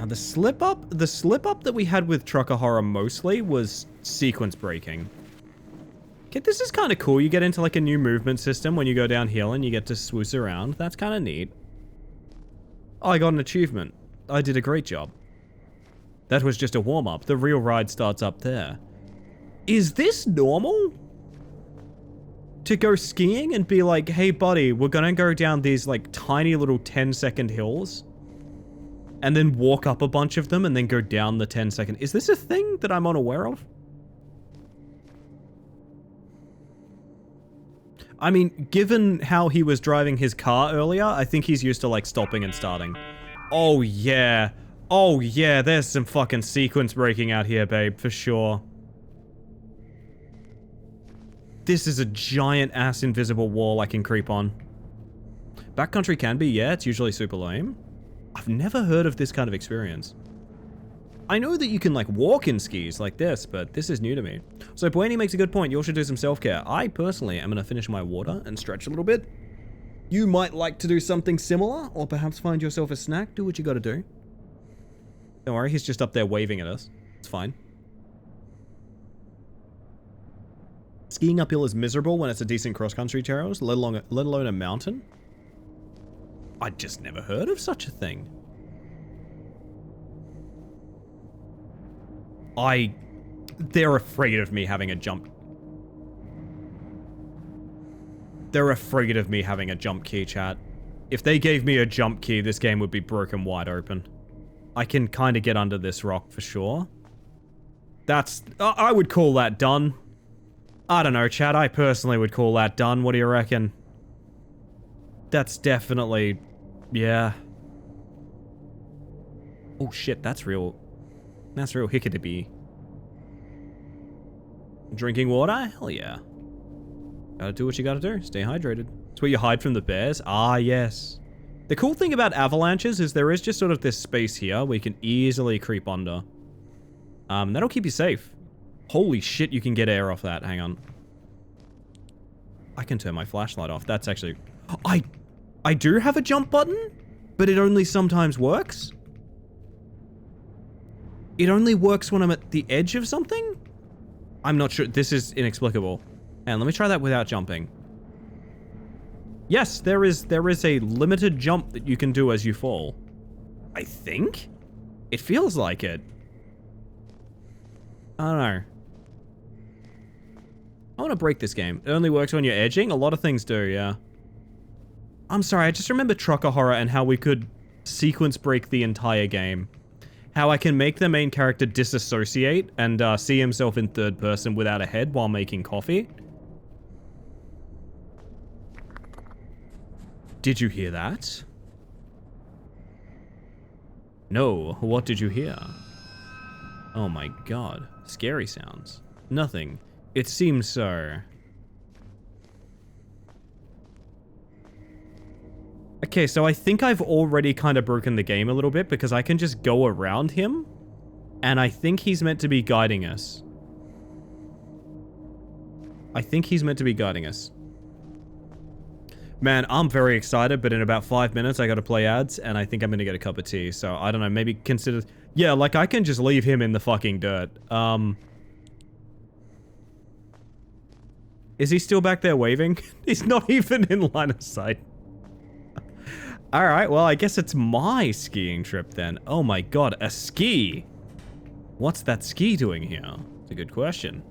The slip up that we had with Trucker Horror mostly was sequence breaking. Okay, this is kind of cool. You get into like a new movement system when you go downhill and you get to swoosh around. That's kind of neat. Oh, I got an achievement. I did a great job. That was just a warm-up. The real ride starts up there. Is this normal? To go skiing and be like, hey buddy, we're gonna go down these like tiny little 10-second hills and then walk up a bunch of them and then go down the 10-second. Is this a thing that I'm unaware of? I mean, given how he was driving his car earlier, I think he's used to like stopping and starting. Oh yeah. Oh yeah, there's some fucking sequence breaking out here, babe, for sure. This is a giant ass invisible wall I can creep on. Backcountry can be, yeah, it's usually super lame. I've never heard of this kind of experience. I know that you can like walk in skis like this, but this is new to me. So Bueni makes a good point. You all should do some self-care. I personally am going to finish my water and stretch a little bit. You might like to do something similar, or perhaps find yourself a snack. Do what you got to do. Don't worry, he's just up there waving at us. It's fine. Skiing uphill is miserable when it's a decent cross-country trails, let alone a mountain. I'd just never heard of such a thing. They're afraid of me having a jump. They're afraid of me having a jump key, chat. If they gave me a jump key, this game would be broken wide open. I can kind of get under this rock for sure. I would call that done. I don't know, chat. I personally would call that done. What do you reckon? That's definitely... yeah. Oh shit, that's real... that's real hickety-bee. Drinking water? Hell yeah. Gotta do what you gotta do. Stay hydrated. It's where you hide from the bears. Ah, yes. The cool thing about avalanches is there is just sort of this space here where you can easily creep under. That'll keep you safe. Holy shit, you can get air off that. Hang on. I can turn my flashlight off. That's actually... I do have a jump button, but it only sometimes works. It only works when I'm at the edge of something? I'm not sure. This is inexplicable. And let me try that without jumping. Yes, there is a limited jump that you can do as you fall. I think? It feels like it. I don't know. I want to break this game. It only works when you're edging? A lot of things do, yeah. I'm sorry, I just remember Trucker Horror and how we could sequence break the entire game. How I can make the main character disassociate and see himself in third person without a head while making coffee. Did you hear that? No, what did you hear? Oh my god. Scary sounds. Nothing. It seems so. Okay, so I think I've already kind of broken the game a little bit because I can just go around him. And I think he's meant to be guiding us. I think he's meant to be guiding us. Man, I'm very excited, but in about 5 minutes I gotta play ads, and I think I'm gonna get a cup of tea. So, I don't know, maybe consider... yeah, like, I can just leave him in the fucking dirt. Is he still back there waving? He's not even in line of sight. Alright, well, I guess it's my skiing trip then. Oh my god, a ski! What's that ski doing here? It's a good question.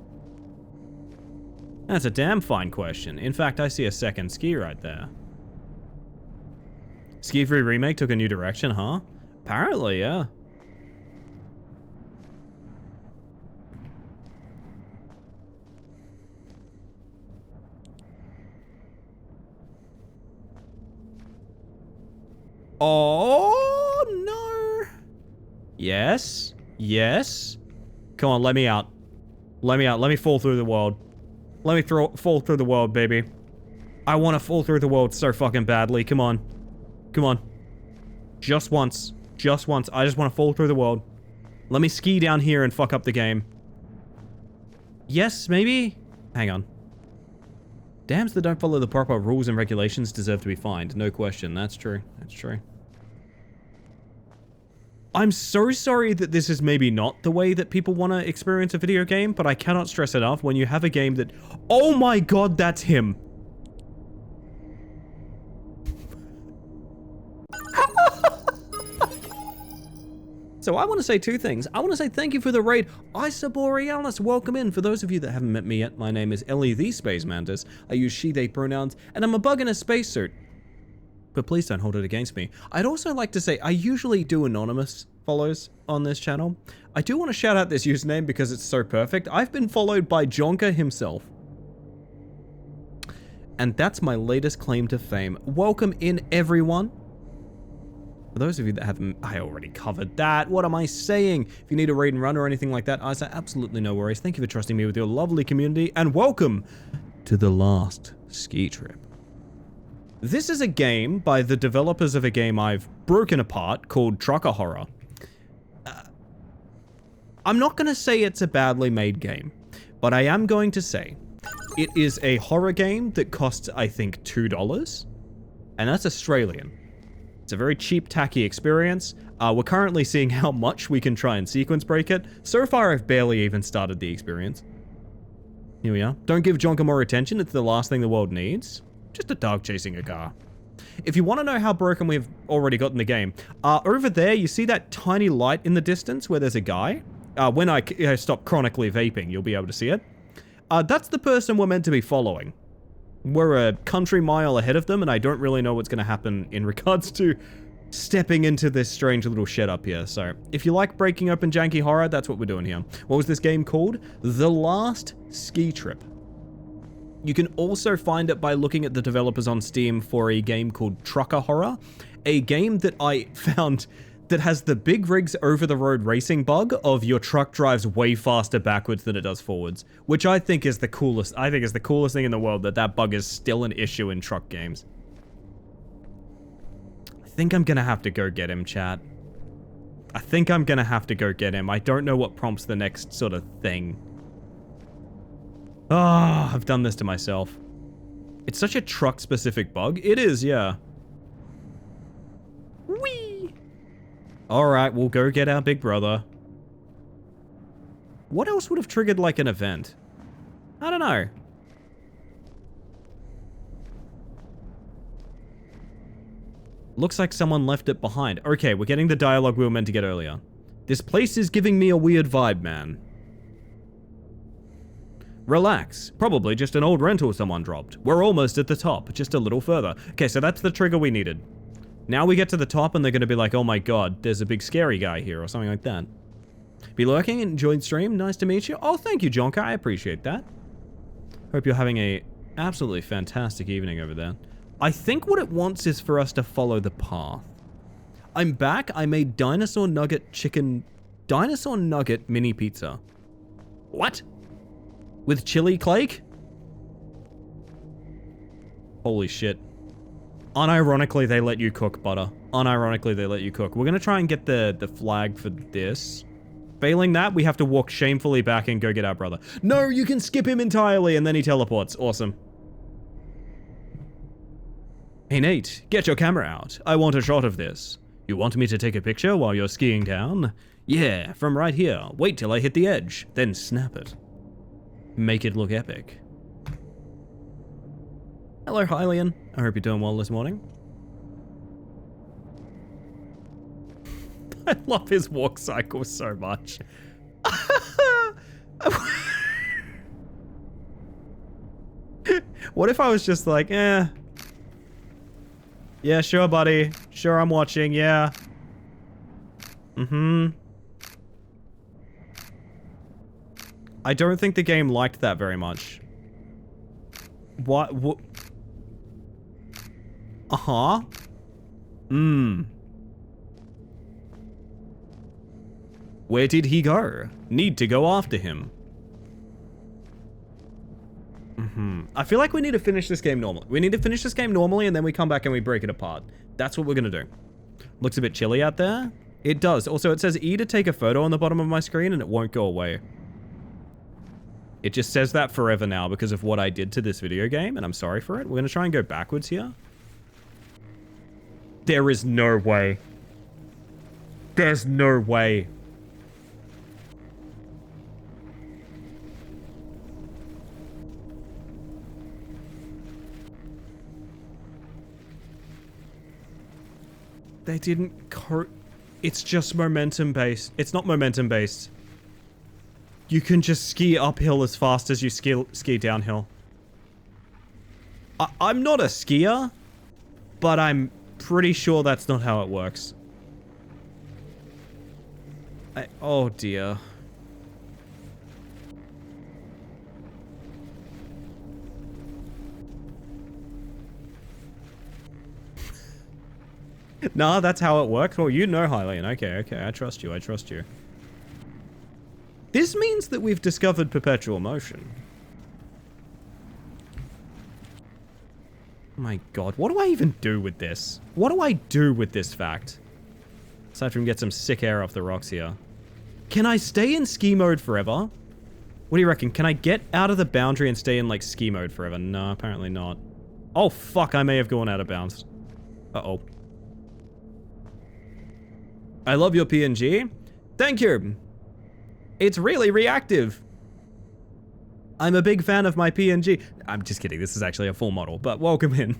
That's a damn fine question. In fact, I see a second ski right there. Ski Free Remake took a new direction, huh? Apparently, yeah. Oh, no. Yes. Yes. Come on, let me out. Let me out. Let me fall through the world. Let me fall through the world, baby. I want to fall through the world so fucking badly. Come on. Come on. Just once. Just once. I just want to fall through the world. Let me ski down here and fuck up the game. Yes, maybe? Hang on. Dams that don't follow the proper rules and regulations deserve to be fined. No question. That's true. That's true. I'm so sorry that this is maybe not the way that people want to experience a video game, but I cannot stress enough when you have a game that... Oh my god, that's him! So I want to say two things. I want to say thank you for the raid. Isa Borealis, welcome in. For those of you that haven't met me yet, my name is Ellie the Space Mantis. I use she, they pronouns, and I'm a bug in a spacesuit. But please don't hold it against me. I'd also like to say I usually do anonymous follows on this channel. I do want to shout out this username because it's so perfect. I've been followed by Jonka himself. And that's my latest claim to fame. Welcome in, everyone. For those of you that haven't, I already covered that. What am I saying? If you need a raid and run or anything like that, Isa, absolutely no worries. Thank you for trusting me with your lovely community, and welcome to The Last Ski Trip. This is a game by the developers of a game I've broken apart called Trucker Horror. I'm not going to say it's a badly made game, but I am going to say it is a horror game that costs, I think, $2, and that's Australian. It's a very cheap, tacky experience. We're currently seeing how much we can try and sequence break it. So far, I've barely even started the experience. Here we are. Don't give Jonka more attention. It's the last thing the world needs. Just a dog chasing a car. If you want to know how broken we've already gotten the game, over there, you see that tiny light in the distance where there's a guy? When I stop chronically vaping, you'll be able to see it. That's the person we're meant to be following. We're a country mile ahead of them, and I don't really know what's going to happen in regards to stepping into this strange little shed up here. So, if you like breaking open janky horror, that's what we're doing here. What was this game called? The Last Ski Trip. You can also find it by looking at the developers on Steam for a game called Trucker Horror, a game that I found that has the big rigs over-the-road racing bug of your truck drives way faster backwards than it does forwards, which I think is the coolest. I think is the coolest thing in the world that bug is still an issue in truck games. I think I'm gonna have to go get him, chat. I think I'm gonna have to go get him. I don't know what prompts the next sort of thing. Ah, I've done this to myself. It's such a truck-specific bug. It is, yeah. Whee! Alright, we'll go get our big brother. What else would have triggered, like, an event? I don't know. Looks like someone left it behind. Okay, we're getting the dialogue we were meant to get earlier. This place is giving me a weird vibe, man. Relax. Probably just an old rental someone dropped. We're almost at the top, just a little further. Okay, so that's the trigger we needed. Now we get to the top and they're going to be like, oh my god, there's a big scary guy here or something like that. Be lurking and enjoyed stream. Nice to meet you. Oh, thank you, Jonka. I appreciate that. Hope you're having a absolutely fantastic evening over there. I think what it wants is for us to follow the path. I'm back. I made dinosaur nugget mini pizza. What? With chili clake? Holy shit. Unironically, they let you cook butter. Unironically, they let you cook. We're gonna try and get the flag for this. Failing that, we have to walk shamefully back and go get our brother. No, you can skip him entirely and then he teleports. Awesome. Hey Nate, get your camera out. I want a shot of this. You want me to take a picture while you're skiing down? Yeah, from right here. Wait till I hit the edge, then snap it. Make it look epic. Hello, Hylian. I hope you're doing well this morning. I love his walk cycle so much. What if I was just like, eh. Yeah, sure, buddy. Sure, I'm watching, yeah. Mm-hmm. I don't think the game liked that very much. What? Uh-huh. Where did he go? Need to go after him. I feel like we need to finish this game normally. We need to finish this game normally and then we come back and we break it apart. That's what we're gonna do. Looks a bit chilly out there. It does. Also, it says E to take a photo on the bottom of my screen and it won't go away. It just says that forever now because of what I did to this video game, and I'm sorry for it. We're gonna try and go backwards here. There is no way. There's no way. They didn't it's just momentum based. It's not momentum based. You can just ski uphill as fast as you ski downhill. I'm not a skier, but I'm pretty sure that's not how it works. Oh dear. Nah, that's how it works. Well, you know, Hylian. Okay, I trust you. I trust you. This means that we've discovered perpetual motion. My god, what do I even do with this? What do I do with this fact? Aside from get some sick air off the rocks here. Can I stay in ski mode forever? What do you reckon? Can I get out of the boundary and stay in, like, ski mode forever? No, apparently not. Oh, fuck, I may have gone out of bounds. Uh-oh. I love your PNG. Thank you. It's really reactive. I'm a big fan of my PNG. I'm just kidding. This is actually a full model, but welcome in.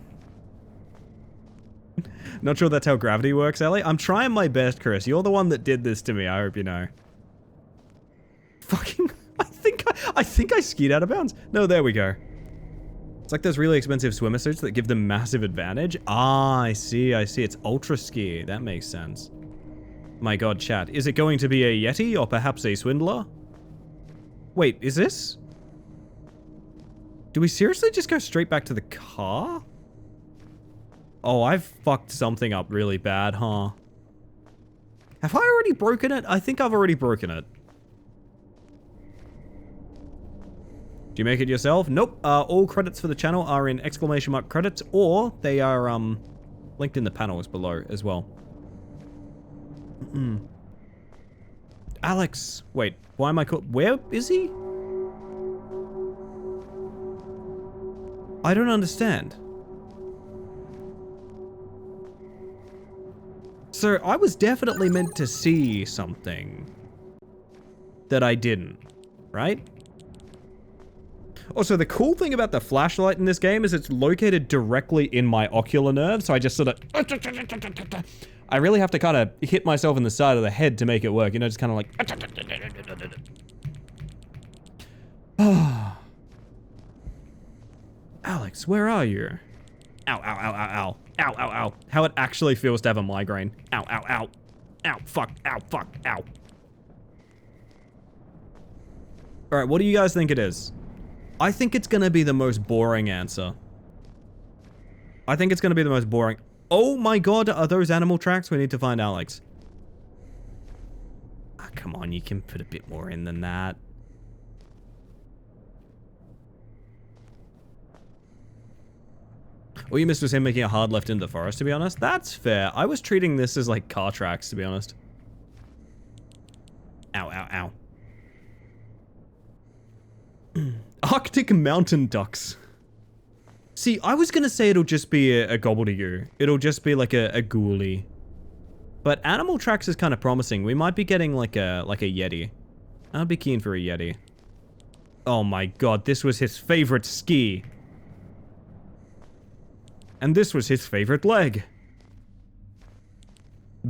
Not sure that's how gravity works, Ellie. I'm trying my best, Chris. You're the one that did this to me. I hope you know. Fucking... I think I skied out of bounds. No, there we go. It's like those really expensive swimmer suits that give them massive advantage. Ah, I see. It's ultra ski. That makes sense. My god, chat. Is it going to be a Yeti or perhaps a Swindler? Wait, is this? Do we seriously just go straight back to the car? Oh, I've fucked something up really bad, huh? Have I already broken it? I think I've already broken it. Do you make it yourself? Nope. All credits for the channel are in ! credits, or they are linked in the panels below as well. Alex, wait, why am I where is he? I don't understand. So I was definitely meant to see something that I didn't, right? Also, the cool thing about the flashlight in this game is it's located directly in my ocular nerve, so I just sort of... I really have to kind of hit myself in the side of the head to make it work, you know, just kind of like... Alex, where are you? Ow, ow, ow, ow, ow. Ow, ow, ow. How it actually feels to have a migraine. Ow, ow, ow. Ow, fuck, ow, fuck, ow. Alright, what do you guys think it is? I think it's gonna be the most boring answer. I think it's gonna be the most boring... Oh my god, are those animal tracks? We need to find Alex. Ah, come on, you can put a bit more in than that. All you missed was him making a hard left into the forest, to be honest. That's fair. I was treating this as like car tracks, to be honest. Ow, ow, ow. Arctic mountain ducks. See, I was gonna say it'll just be a gobbledygoo. It'll just be like a ghoulie. But animal tracks is kind of promising. We might be getting like a yeti. I'd be keen for a yeti. Oh my god, this was his favorite ski. And this was his favorite leg.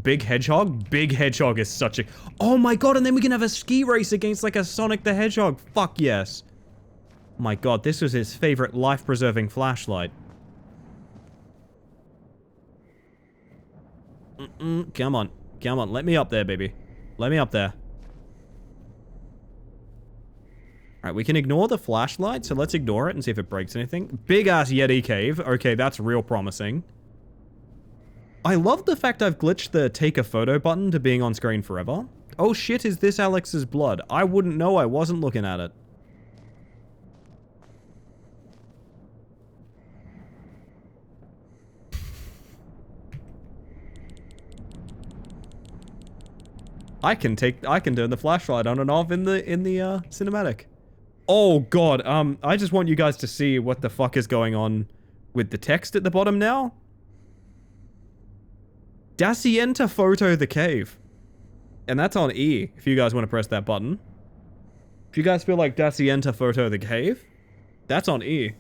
Big Hedgehog? Big Hedgehog is such a... Oh my god, and then we can have a ski race against like a Sonic the Hedgehog. Fuck yes. My god, this was his favorite life-preserving flashlight. Come on. Come on, let me up there, baby. Let me up there. Alright, we can ignore the flashlight, so let's ignore it and see if it breaks anything. Big-ass Yeti cave. Okay, that's real promising. I love the fact I've glitched the take a photo button to being on screen forever. Oh shit, is this Alex's blood? I wouldn't know, I wasn't looking at it. I can turn the flashlight on and off in the cinematic. Oh god, I just want you guys to see what the fuck is going on with the text at the bottom now. Dacienta photo the cave. And that's on E, if you guys want to press that button. If you guys feel like that's the enter photo of the cave, that's on E.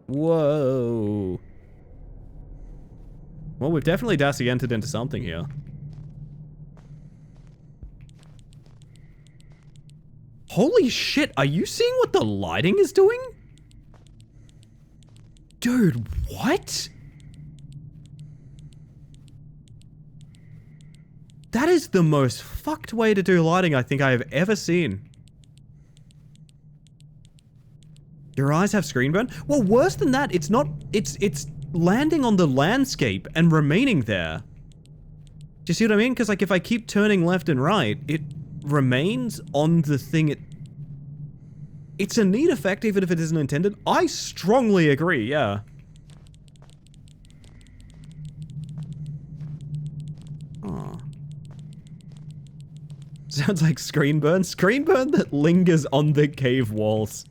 Whoa. Well, we've definitely Dassy entered into something here. Holy shit, are you seeing what the lighting is doing? Dude, what? That is the most fucked way to do lighting I think I have ever seen. Your eyes have screen burn? Well, worse than that, it's not... It's landing on the landscape and remaining there. Do you see what I mean? Because, like, if I keep turning left and right, it remains on the thing It's a neat effect, even if it isn't intended. I strongly agree, yeah. Oh. Sounds like screen burn. Screen burn that lingers on the cave walls.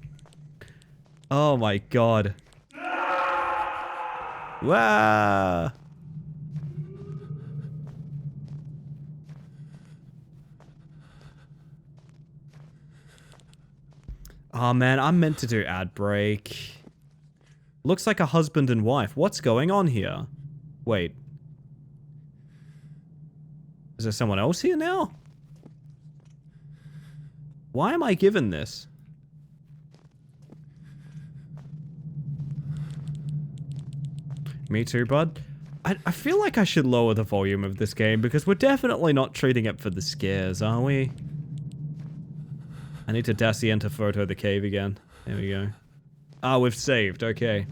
Oh my god. Wow. Oh man, I'm meant to do ad break. Looks like a husband and wife. What's going on here? Wait. Is there someone else here now? Why am I given this? Me too, bud. I feel like I should lower the volume of this game because we're definitely not treating it for the scares, are we? I need to Dassy enter photo of the cave again. There we go. Ah, we've saved. Okay. I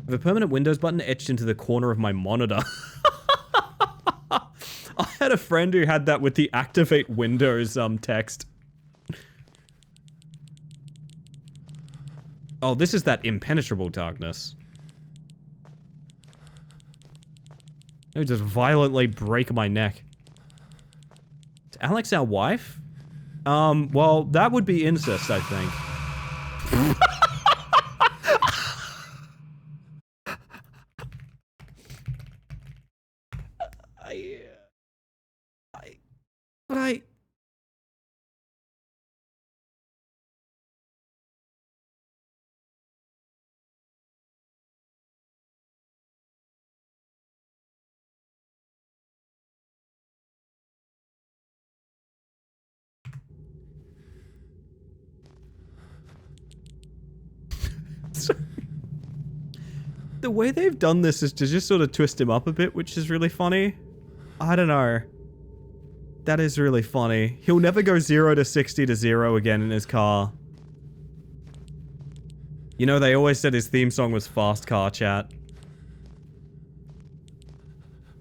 have a permanent Windows button etched into the corner of my monitor. I had a friend who had that with the activate Windows text. Oh, this is that impenetrable darkness. It would just violently break my neck. Is Alex our wife? Well, that would be incest, I think. But the way they've done this is to just sort of twist him up a bit, which is really funny. I don't know. That is really funny. He'll never go 0 to 60 to 0 again in his car. You know, they always said his theme song was Fast Car Chat.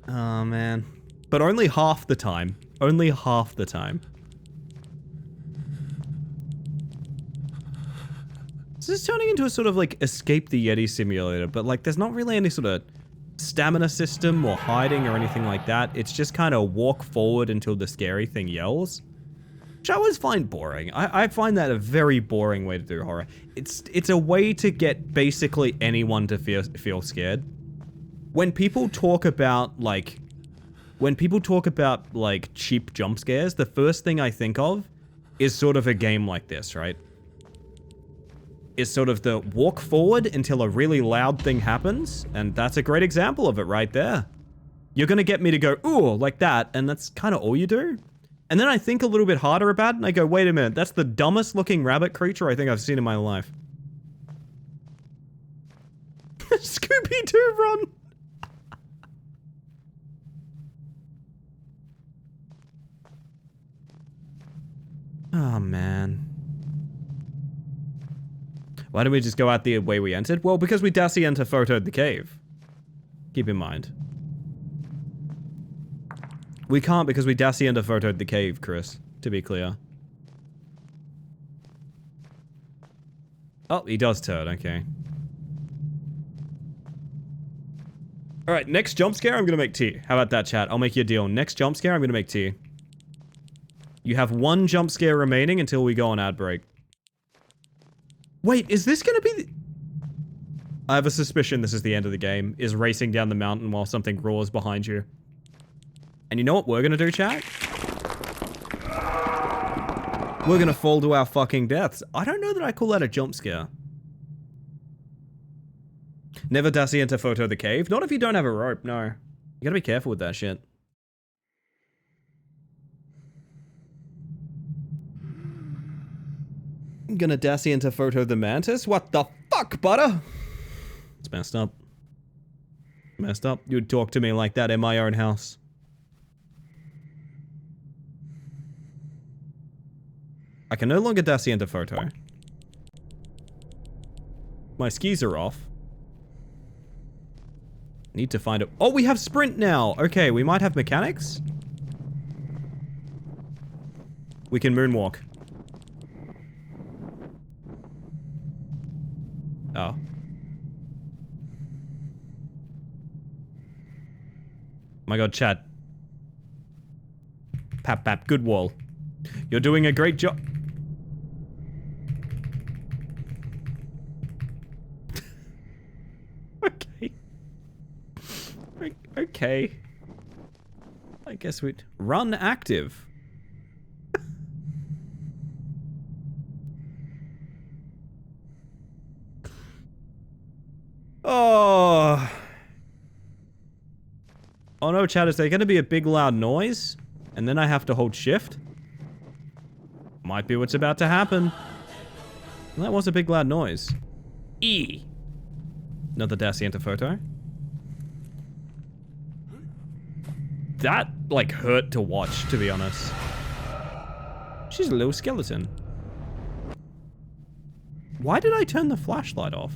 Oh, man. But only half the time. Only half the time. So this is turning into a sort of like Escape the Yeti simulator, but like there's not really any sort of stamina system or hiding or anything like that. It's just kind of walk forward until the scary thing yells. Which I always find boring. I find that a very boring way to do horror. It's a way to get basically anyone to feel scared. When people talk about like cheap jump scares, the first thing I think of is sort of a game like this, right? Is sort of the walk forward until a really loud thing happens, and that's a great example of it right there. You're gonna get me to go, ooh, like that, and that's kind of all you do. And then I think a little bit harder about it, and I go, wait a minute, that's the dumbest looking rabbit creature I think I've seen in my life. Scooby-Doo run! Oh, man. Why don't we just go out the way we entered? Well, because we Dassy enter photoed the cave. Keep in mind. We can't because we Dassy enter photoed the cave, Chris. To be clear. Oh, he does turn, okay. Alright, next jump scare, I'm gonna make tea. How about that, chat? I'll make you a deal. Next jump scare, I'm gonna make tea. You have one jump scare remaining until we go on ad break. Wait, is this gonna be the... I have a suspicion this is the end of the game, is racing down the mountain while something roars behind you. And you know what we're gonna do, chat? We're gonna fall to our fucking deaths. I don't know that I call that a jump scare. Never Dassie enter photo the cave. Not if you don't have a rope, no. You gotta be careful with that shit. I'm gonna Dassie enter photo the mantis? What the fuck, butter? It's messed up. Messed up. You'd talk to me like that in my own house. I can no longer Dassie enter photo. My skis are off. Need to find it. Oh, we have sprint now. Okay, we might have mechanics. We can moonwalk. Oh. My god, chat. Pap pap, good wall. You're doing a great job. Okay. Okay. I guess we'd run active. Oh. Oh no, chat, is there gonna be a big loud noise? And then I have to hold shift? Might be what's about to happen. Well, that was a big loud noise. E. Another Dassie enter photo. That, like, hurt to watch, to be honest. She's a little skeleton. Why did I turn the flashlight off?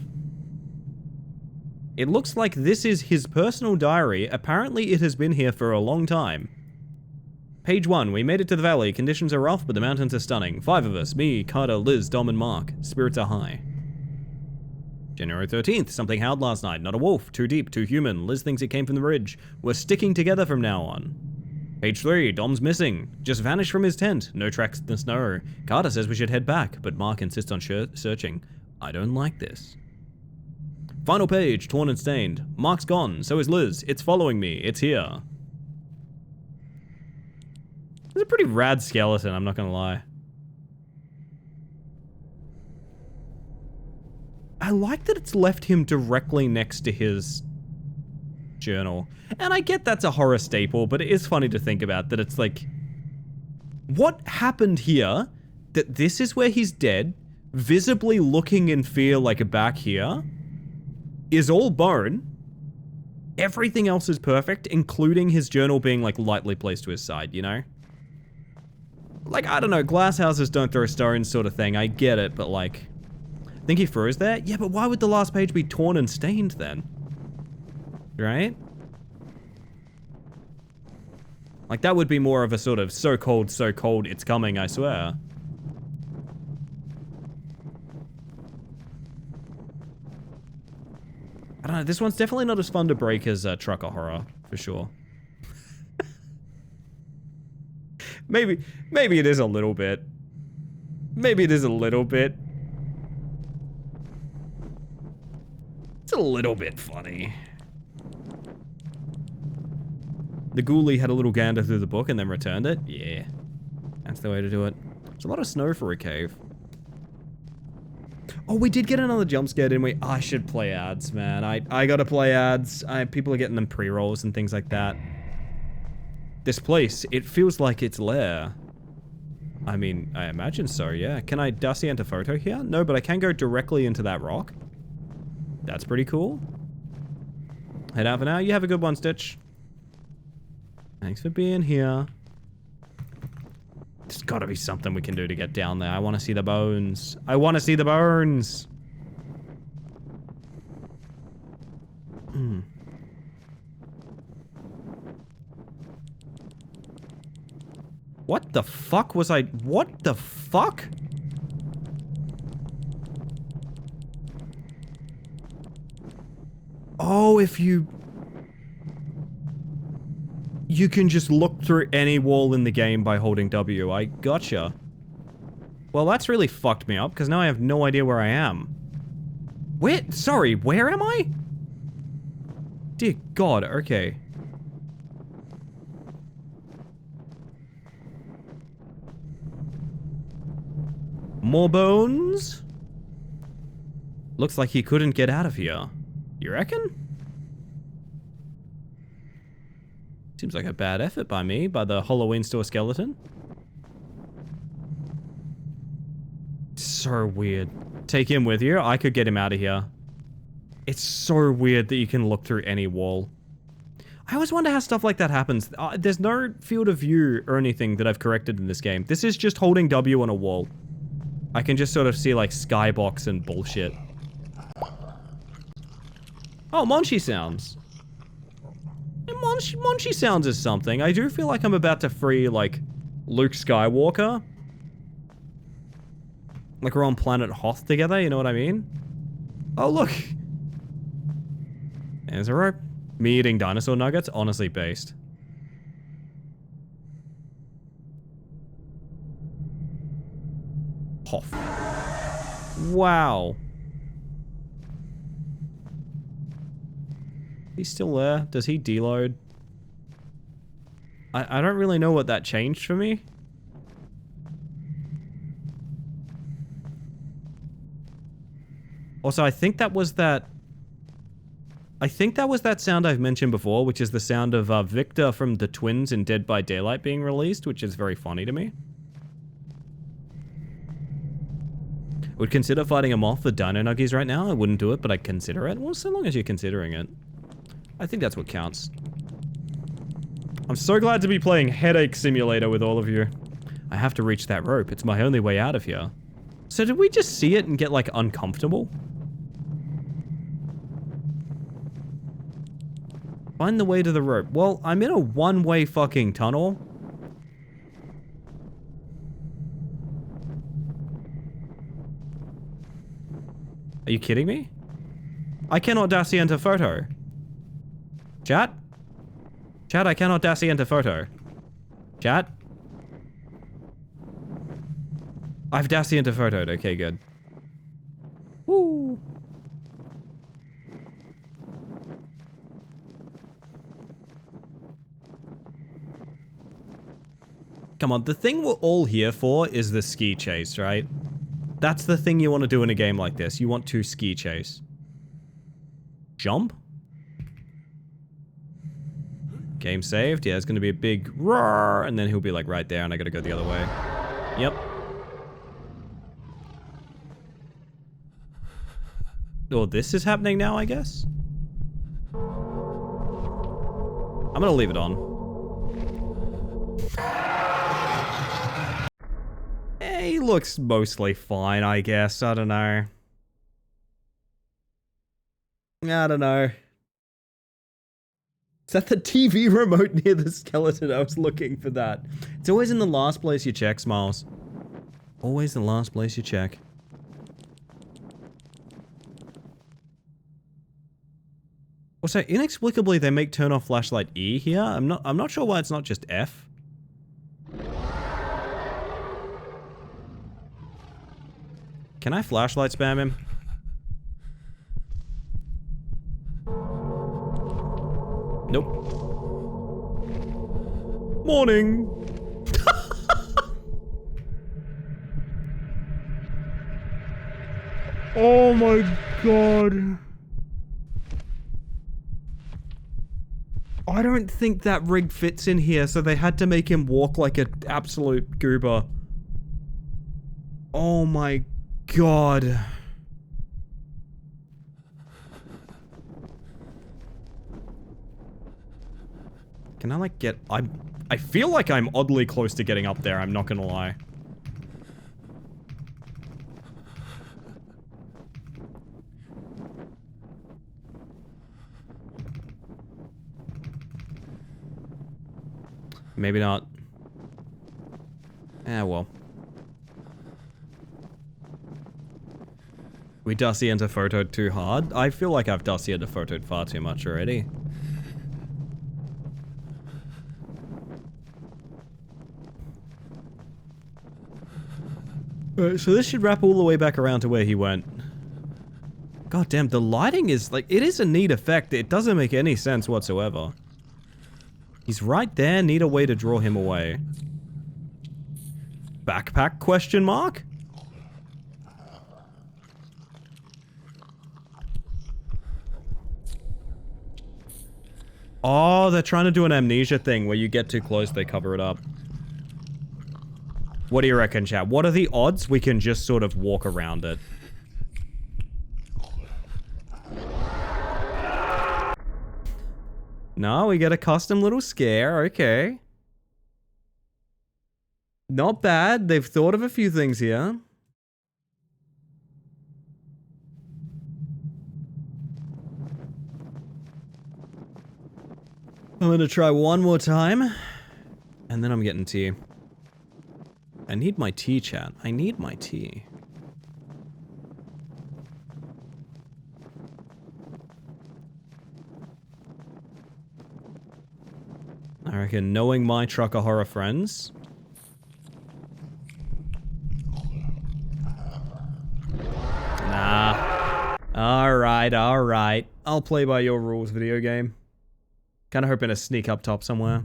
It looks like this is his personal diary. Apparently it has been here for a long time. Page 1. We made it to the valley. Conditions are rough, but the mountains are stunning. 5 of us. Me, Carter, Liz, Dom, and Mark. Spirits are high. January 13th. Something howled last night. Not a wolf. Too deep. Too human. Liz thinks it came from the ridge. We're sticking together from now on. Page 3. Dom's missing. Just vanished from his tent. No tracks in the snow. Carter says we should head back, but Mark insists on searching. I don't like this. Final page. Torn and stained. Mark's gone. So is Liz. It's following me. It's here. It's a pretty rad skeleton, I'm not gonna lie. I like that it's left him directly next to his journal. And I get that's a horror staple, but it is funny to think about that it's like, what happened here? That this is where he's dead, visibly looking in fear like back here, is all bone. Everything else is perfect, including his journal being like lightly placed to his side, you know? Like, I don't know, glass houses don't throw stones sort of thing, I get it, but like... Think he froze there? Yeah, but why would the last page be torn and stained then? Right? Like, that would be more of a sort of so cold, it's coming, I swear. I don't know, this one's definitely not as fun to break as Trucker Horror, for sure. Maybe it is a little bit. Maybe it is a little bit. It's a little bit funny. The ghoulie had a little gander through the book and then returned it? Yeah. That's the way to do it. There's a lot of snow for a cave. Oh, we did get another jump scare, didn't we? Oh, I should play ads, man. I gotta play ads. People are getting them pre-rolls and things like that. This place, it feels like it's lair. I mean, I imagine so, yeah. Can I Dassie enter photo here? No, but I can go directly into that rock. That's pretty cool. Head out for now. You have a good one, Stitch. Thanks for being here. There's gotta be something we can do to get down there. I want to see the bones. I want to see the bones. What the fuck was I... What the fuck? Oh, if you... You can just look through any wall in the game by holding W. I gotcha. Well, that's really fucked me up, because now I have no idea where I am. Where? Sorry, where am I? Dear God, okay. More bones? Looks like he couldn't get out of here. You reckon? Seems like a bad effort by me, by the Halloween store skeleton. So weird. Take him with you. I could get him out of here. It's so weird that you can look through any wall. I always wonder how stuff like that happens. There's no field of view or anything that I've corrected in this game. This is just holding W on a wall. I can just sort of see like skybox and bullshit. Oh, Monchi sounds. Monchi sounds is something. I do feel like I'm about to free like Luke Skywalker. Like we're on planet Hoth together, you know what I mean? Oh, look. There's a rope. Me eating dinosaur nuggets? Honestly based. Hoth. Wow. He's still there. Does he deload? I don't really know what that changed for me. Also, I think that was that sound I've mentioned before, which is the sound of Victor from the Twins in Dead by Daylight being released, which is very funny to me. Would consider fighting a moth for Dino Nuggies right now. I wouldn't do it, but I'd consider it. Well, so long as you're considering it. I think that's what counts. I'm so glad to be playing Headache Simulator with all of you. I have to reach that rope. It's my only way out of here. So did we just see it and get, like, uncomfortable? Find the way to the rope. Well, I'm in a one-way fucking tunnel. Are you kidding me? I cannot dash enter photo. Chat? Chat, I cannot dash enter photo. Chat? I've dash enter photoed. Okay, good. Woo. Come on, the thing we're all here for is the ski chase, right? That's the thing you want to do in a game like this. You want to ski chase. Jump? Game saved. Yeah, it's going to be a big roar, and then he'll be like right there, and I got to go the other way. Yep. Oh, this is happening now, I guess? I'm going to leave it on. He looks mostly fine, I guess. I don't know. I don't know. Is that the TV remote near the skeleton? I was looking for that. It's always in the last place you check, Smiles. Always the last place you check. Also, inexplicably, they make turn off flashlight E here. I'm not sure why it's not just F. Can I flashlight spam him? Nope. Morning. Oh my god. I don't think that rig fits in here, so they had to make him walk like an absolute goober. Oh my god. Can I like get... I feel like I'm oddly close to getting up there, I'm not gonna lie. Maybe not. Eh, well. We Dusty enter photoed too hard? I feel like I've Dusty enter photoed far too much already. Alright, so this should wrap all the way back around to where he went. God damn, the lighting is like, it is a neat effect. It doesn't make any sense whatsoever. He's right there. Need a way to draw him away. Backpack question mark? Oh, they're trying to do an amnesia thing where you get too close, they cover it up. What do you reckon, chat? What are the odds we can just sort of walk around it? No, we get a custom little scare. Okay. Not bad. They've thought of a few things here. I'm gonna try one more time. And then I'm getting tea. I need my tea, chat. I need my tea. I reckon knowing my trucker horror friends. Nah. Alright, alright. I'll play by your rules, video game. Kinda hoping to sneak up top somewhere.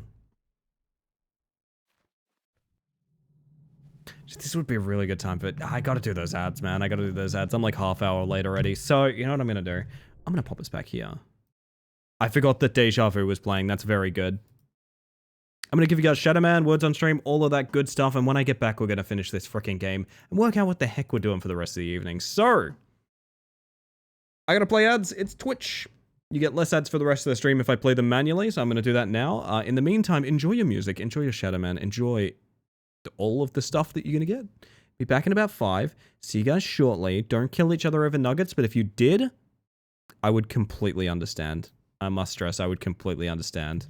This would be a really good time, but I gotta do those ads, man. I gotta do those ads. I'm like half hour late already. So, you know what I'm gonna do? I'm gonna pop us back here. I forgot that Deja Vu was playing. That's very good. I'm gonna give you guys Shadow Man, words on stream, all of that good stuff, and when I get back, we're gonna finish this freaking game and work out what the heck we're doing for the rest of the evening. So, I gotta play ads. It's Twitch. You get less ads for the rest of the stream if I play them manually, so I'm gonna do that now. In the meantime, enjoy your music, enjoy your Shadow Man, enjoy all of the stuff that you're gonna get. Be back in about 5. See you guys shortly. Don't kill each other over nuggets, but if you did, I would completely understand. I must stress, I would completely understand.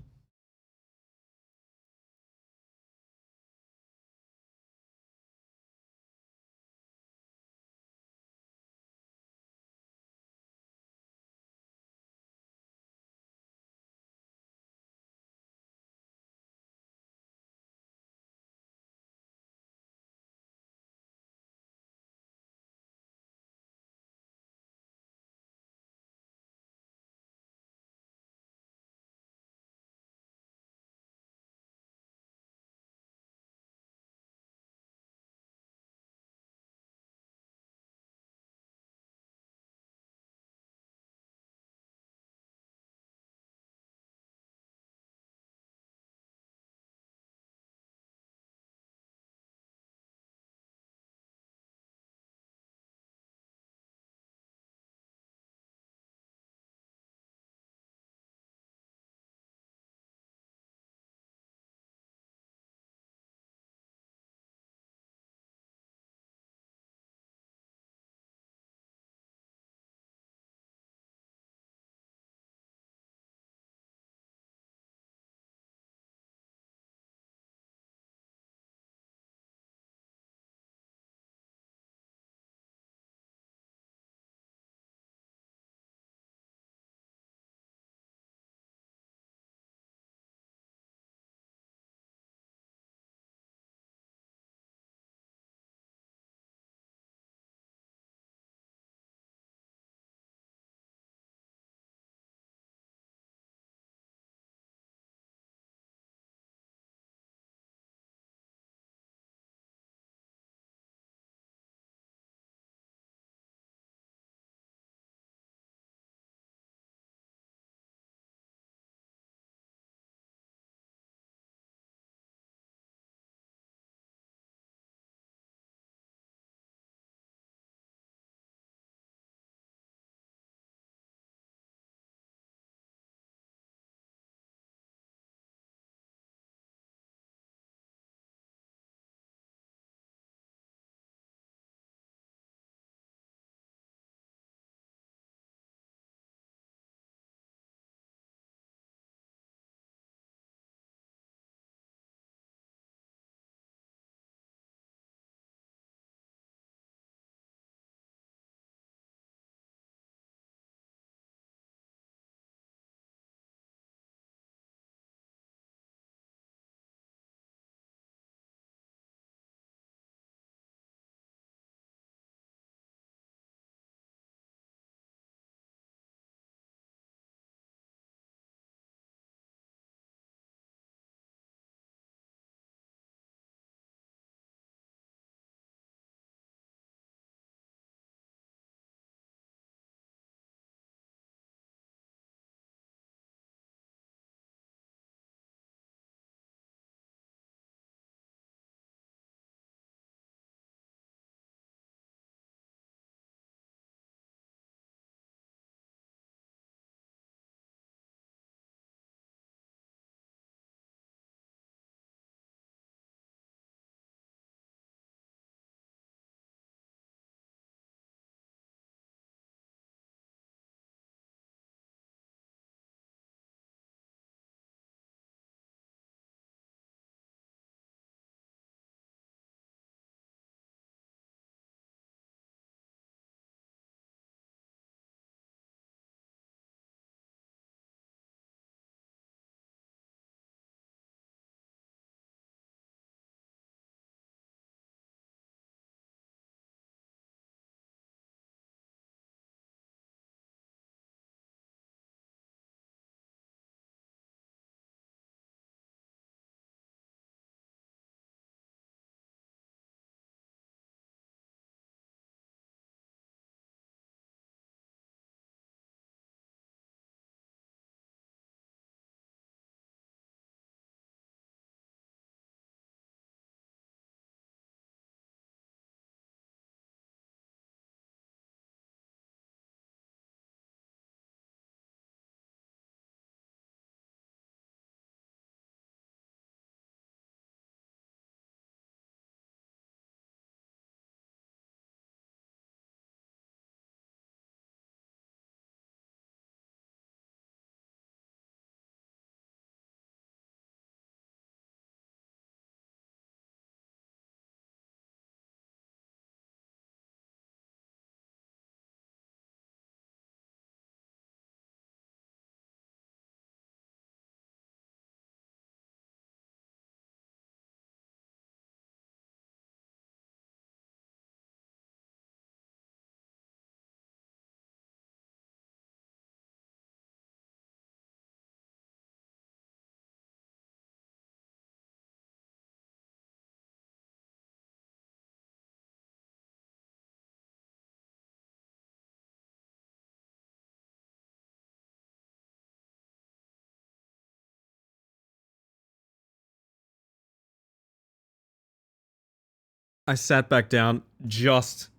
I sat back down just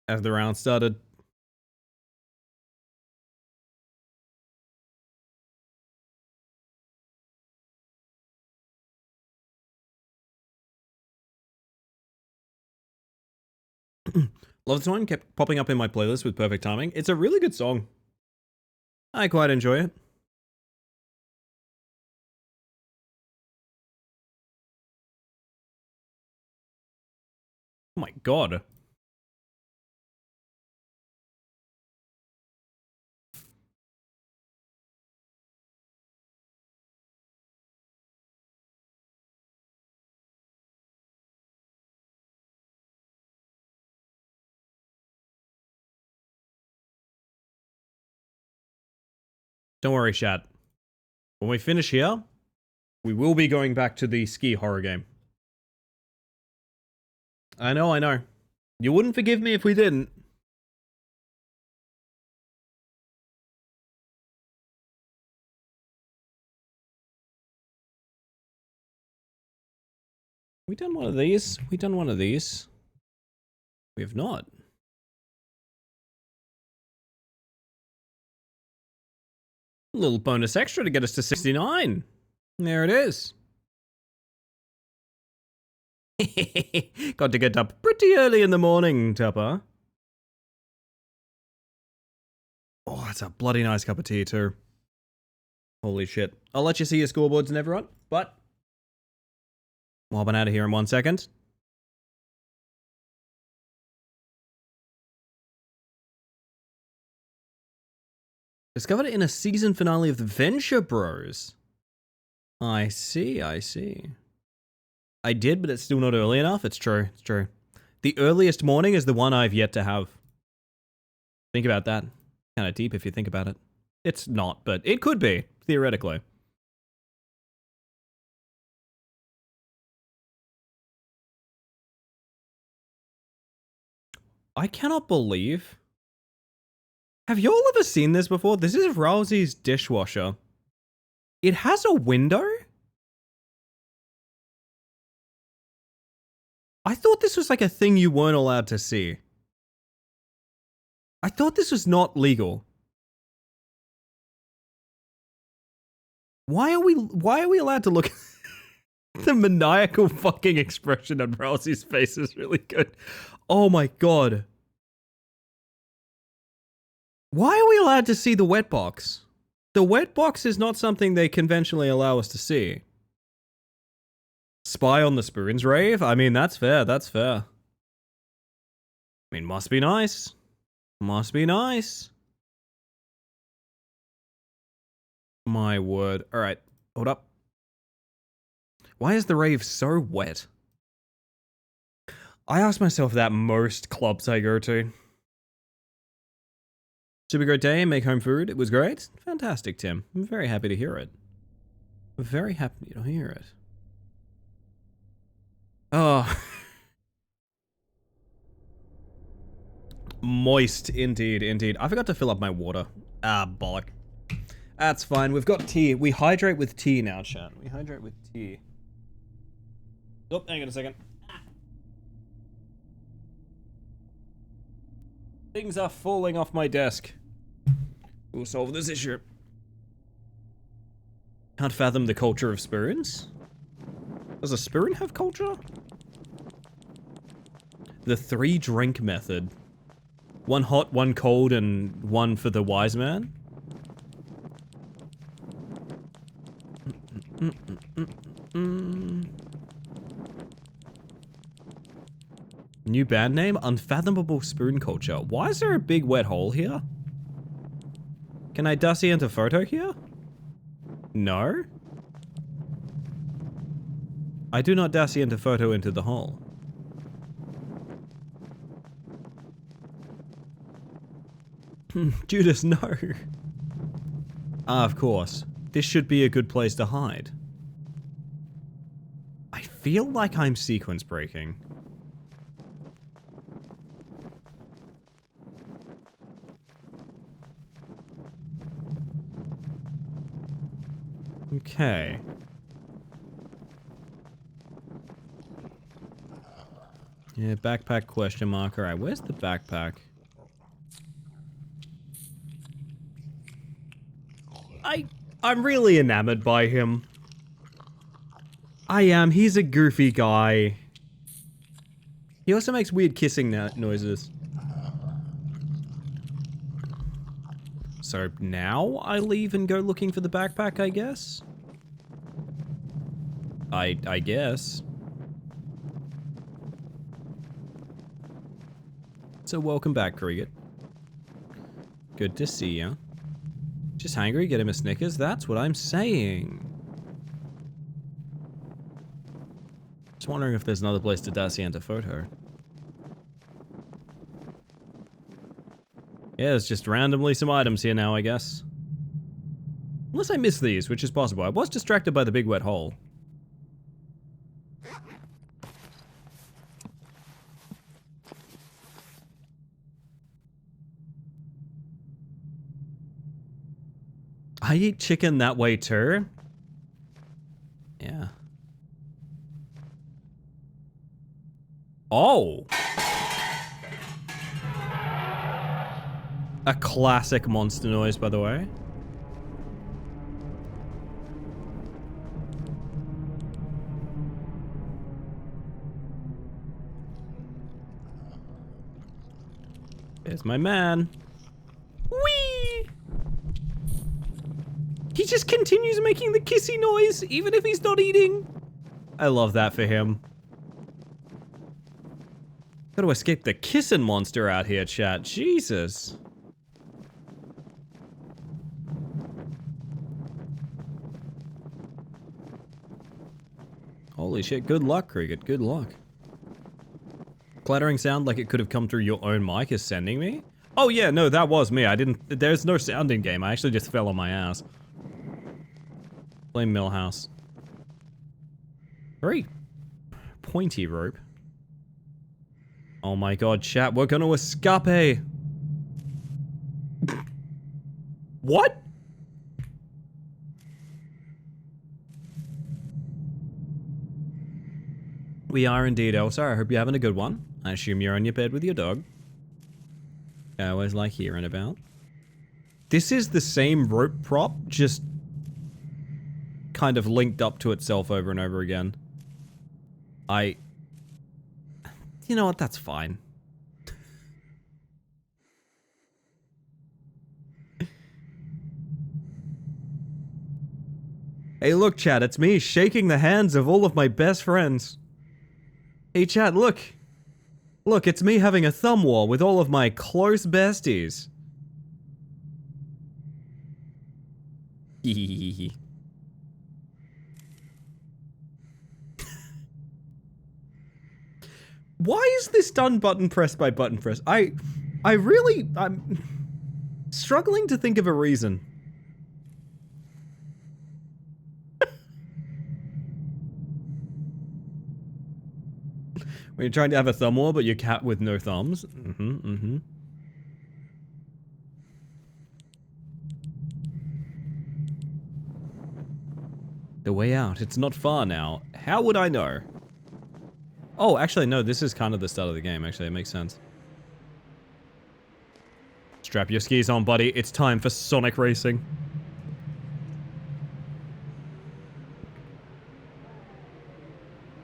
as the round started. Love Song kept popping up in my playlist with perfect timing. It's a really good song. I quite enjoy it. Oh my god. Don't worry, chat. When we finish here, we will be going back to the ski horror game. I know, I know. You wouldn't forgive me if we didn't. We done one of these? We done one of these? We have not. A little bonus extra to get us to 69. There it is. Got to get up pretty early in the morning, Tupper. Oh, that's a bloody nice cup of tea, too. Holy shit. I'll let you see your scoreboards and everyone, but I'll be out of here in 1 second. Discovered it in a season finale of The Venture Bros. I see, I see. I did, but it's still not early enough. It's true, it's true. The earliest morning is the one I've yet to have. Think about that. Kind of deep if you think about it. It's not, but it could be, theoretically. I cannot believe... Have y'all ever seen this before? This is Rousey's dishwasher. It has a window? I thought this was like a thing you weren't allowed to see. I thought this was not legal. Why are we allowed to look? The maniacal fucking expression on Rousey's face is really good. Oh my god. Why are we allowed to see the wet box? The wet box is not something they conventionally allow us to see. Spy on the spoons rave? I mean, that's fair, that's fair. I mean, must be nice. Must be nice. My word. Alright, hold up. Why is the rave so wet? I ask myself that most clubs I go to. Super great day, make home food. It was great. Fantastic, Tim. I'm very happy to hear it. Very happy to hear it. Oh. Moist, indeed, indeed. I forgot to fill up my water. Ah, bollock. That's fine. We've got tea. We hydrate with tea now, chat. We hydrate with tea. Oh, hang on a second. Things are falling off my desk. We'll solve this issue. Can't fathom the culture of spoons. Does a spoon have culture? The 3-drink method. 1 hot, 1 cold, and 1 for the wise man. New band name? Unfathomable Spoon Culture. Why is there a big wet hole here? Can I Dusty into photo here? No? I do not Dusty into photo into the hole. Judas, no. Ah, of course. This should be a good place to hide. I feel like I'm sequence breaking. Okay. Yeah, backpack question mark. Alright, where's the backpack? I'm really enamored by him. I am. He's a goofy guy. He also makes weird kissing noises. So now I leave and go looking for the backpack, I guess? I guess. So welcome back, Kriget. Good to see ya. Just hungry, get him a Snickers? That's what I'm saying. Just wondering if there's another place to daciente a photo. Yeah, there's just randomly some items here now, I guess. Unless I missed these, which is possible. I was distracted by the big wet hole. I eat chicken that way too? Yeah. Oh! A classic monster noise, by the way. There's my man. Whee! He just continues making the kissy noise, even if he's not eating. I love that for him. Gotta escape the kissing monster out here, chat. Jesus. Holy shit, good luck, Kriget, good luck. Clattering sound like it could have come through your own mic is sending me? Oh yeah, no, that was me. There's no sound in game. I actually just fell on my ass. Blame Millhouse. Very pointy rope. Oh my god, chat, we're gonna escape. What? We are indeed, Elsa. I hope you're having a good one. I assume you're on your bed with your dog. I always like hearing about. This is the same rope prop, just kind of linked up to itself over and over again. You know what? That's fine. Hey, look, chat. It's me shaking the hands of all of my best friends. Hey, chat, look. Look, it's me having a thumb war with all of my close besties. Hehehehe. Why is this done button press by button press? I'm struggling to think of a reason. When you're trying to have a thumb war, but you're cat with no thumbs. The way out. It's not far now. How would I know? Oh, actually, no, this is kind of the start of the game. Actually, it makes sense. Strap your skis on, buddy. It's time for Sonic Racing.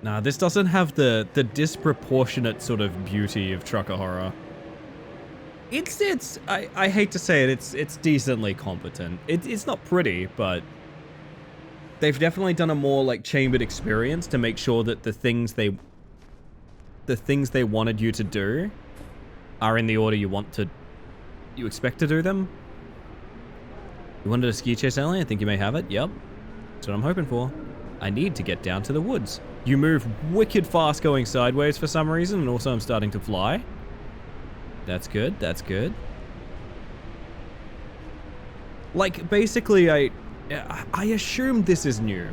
Nah, this doesn't have the disproportionate sort of beauty of Trucker Horror. I hate to say it, it's decently competent. It's not pretty, but they've definitely done a more, like, chambered experience to make sure that the things they wanted you to do are in the order you expect to do them. You wanted a ski chase only? I think you may have it. Yep. That's what I'm hoping for. I need to get down to the woods. You move wicked fast going sideways for some reason, and also I'm starting to fly. That's good, that's good. Like, basically, I assume this is new.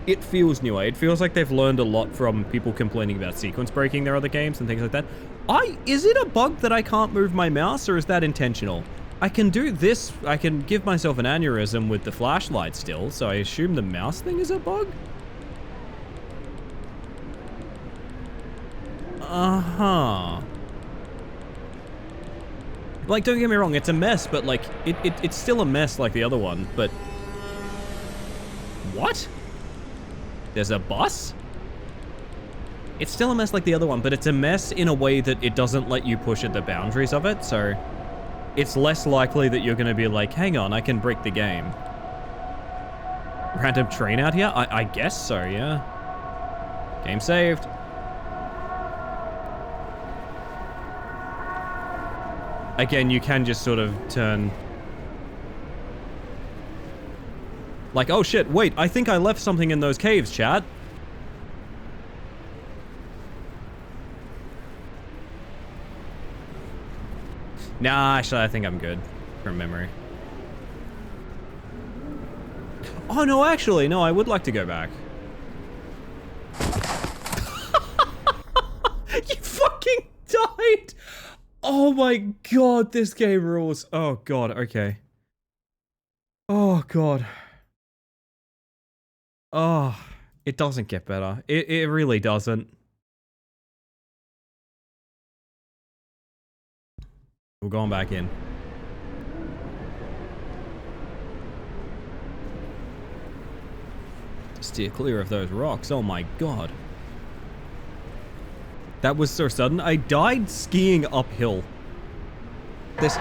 It feels new. It feels like they've learned a lot from people complaining about sequence breaking their other games and things like that. Is it a bug that I can't move my mouse, or is that intentional? I can do this. I can give myself an aneurysm with the flashlight still, so I assume the mouse thing is a bug? Uh-huh. Like, don't get me wrong, it's a mess, but like, it's still a mess like the other one, but... What? There's a bus? It's still a mess like the other one, but it's a mess in a way that it doesn't let you push at the boundaries of it, so... It's less likely that you're gonna be like, hang on, I can break the game. Random train out here? I guess so, yeah. Game saved. Again, you can just sort of turn... Like, oh shit, wait, I think I left something in those caves, chat. Nah, actually, I think I'm good from memory. Oh, no, actually, no, I would like to go back. You fucking died! Oh my god, this game rules. Oh god, okay. Oh god. Oh, it doesn't get better. It really doesn't. We're going back in. Steer clear of those rocks. Oh my god. That was so sudden. I died skiing uphill. This...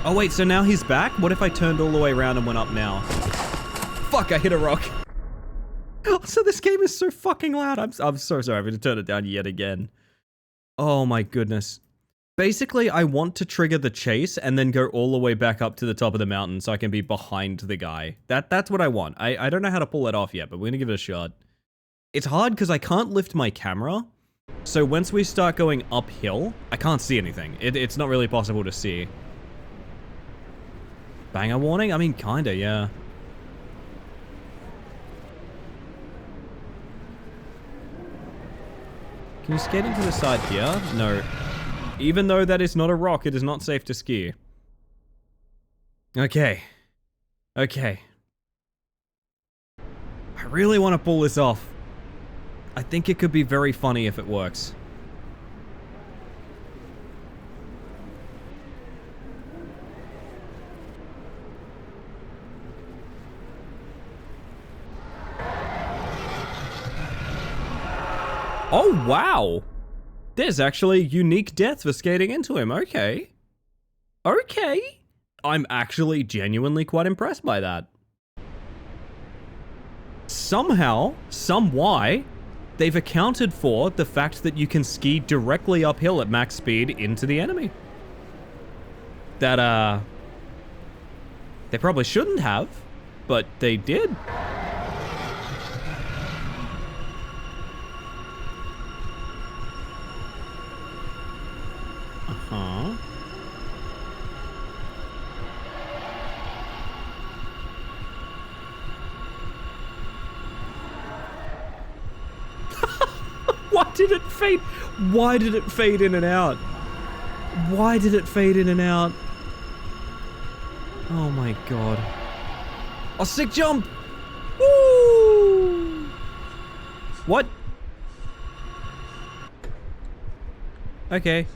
Oh wait, so now he's back? What if I turned all the way around and went up now? Fuck, I hit a rock. So this game is so fucking loud. I'm so sorry. I'm going to turn it down yet again. Oh my goodness. Basically, I want to trigger the chase and then go all the way back up to the top of the mountain so I can be behind the guy. That's what I want. I don't know how to pull that off yet, but we're going to give it a shot. It's hard because I can't lift my camera. So once we start going uphill, I can't see anything. It's not really possible to see. Banger warning? I mean, kinda, yeah. Can you skate into the side here? No. Even though that is not a rock, it is not safe to ski. Okay. Okay. I really want to pull this off. I think it could be very funny if it works. Oh, wow. There's actually unique death for skating into him. Okay. Okay. I'm actually genuinely quite impressed by that. Somehow, some why, they've accounted for the fact that you can ski directly uphill at max speed into the enemy. That, they probably shouldn't have, but they did. Uh-huh. Why did it fade? Why did it fade in and out? Why did it fade in and out? Oh my god. Oh, sick jump! Woo! What? Okay.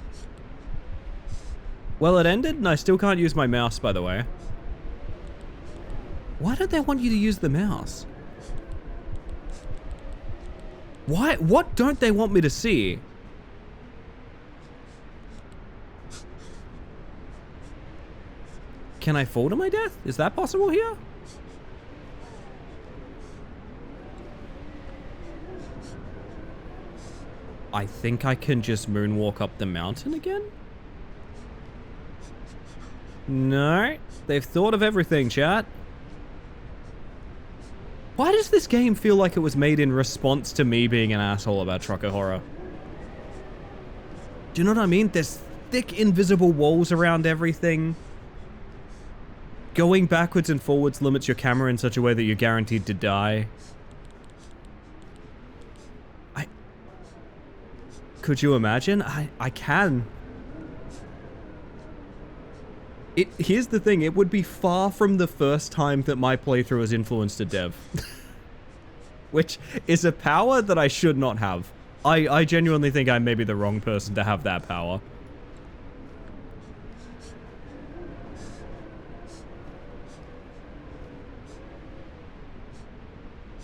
Well, it ended, and I still can't use my mouse, by the way. Why don't they want you to use the mouse? Why? What don't they want me to see? Can I fall to my death? Is that possible here? I think I can just moonwalk up the mountain again? No, they've thought of everything, chat. Why does this game feel like it was made in response to me being an asshole about Trucker Horror? Do you know what I mean? There's thick invisible walls around everything. Going backwards and forwards limits your camera in such a way that you're guaranteed to die. Could you imagine? I can. Here's the thing, it would be far from the first time that my playthrough has influenced a dev. Which is a power that I should not have. I genuinely think I may be the wrong person to have that power.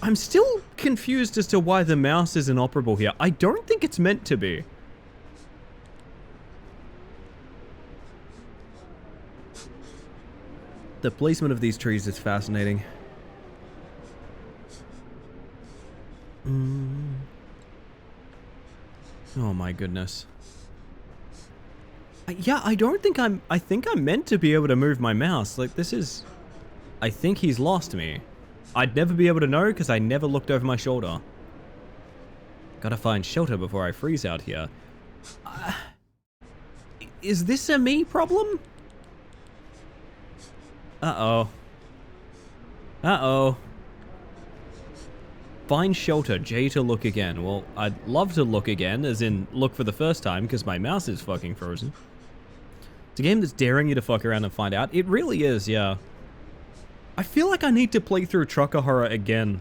I'm still confused as to why the mouse is inoperable here. I don't think it's meant to be. The placement of these trees is fascinating. Oh my goodness. Yeah, I don't think I think I'm meant to be able to move my mouse. Like, this is... I think he's lost me. I'd never be able to know because I never looked over my shoulder. Gotta find shelter before I freeze out here. Is this a me problem? Uh-oh. Uh-oh. Find shelter, J to look again. Well, I'd love to look again, as in look for the first time, because my mouse is fucking frozen. It's a game that's daring you to fuck around and find out. It really is, yeah. I feel like I need to play through Trucker Horror again.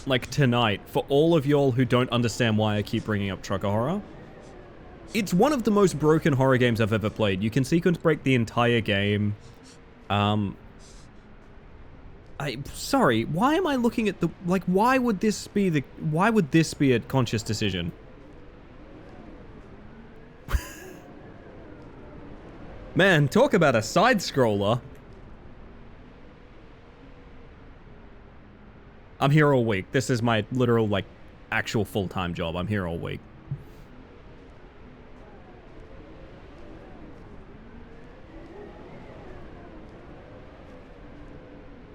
Like, tonight, for all of y'all who don't understand why I keep bringing up Trucker Horror. It's one of the most broken horror games I've ever played. You can sequence break the entire game. Sorry, why am I looking at the... Like, why would this be a conscious decision? Man, talk about a side-scroller. I'm here all week. This is my literal, like, actual full-time job. I'm here all week.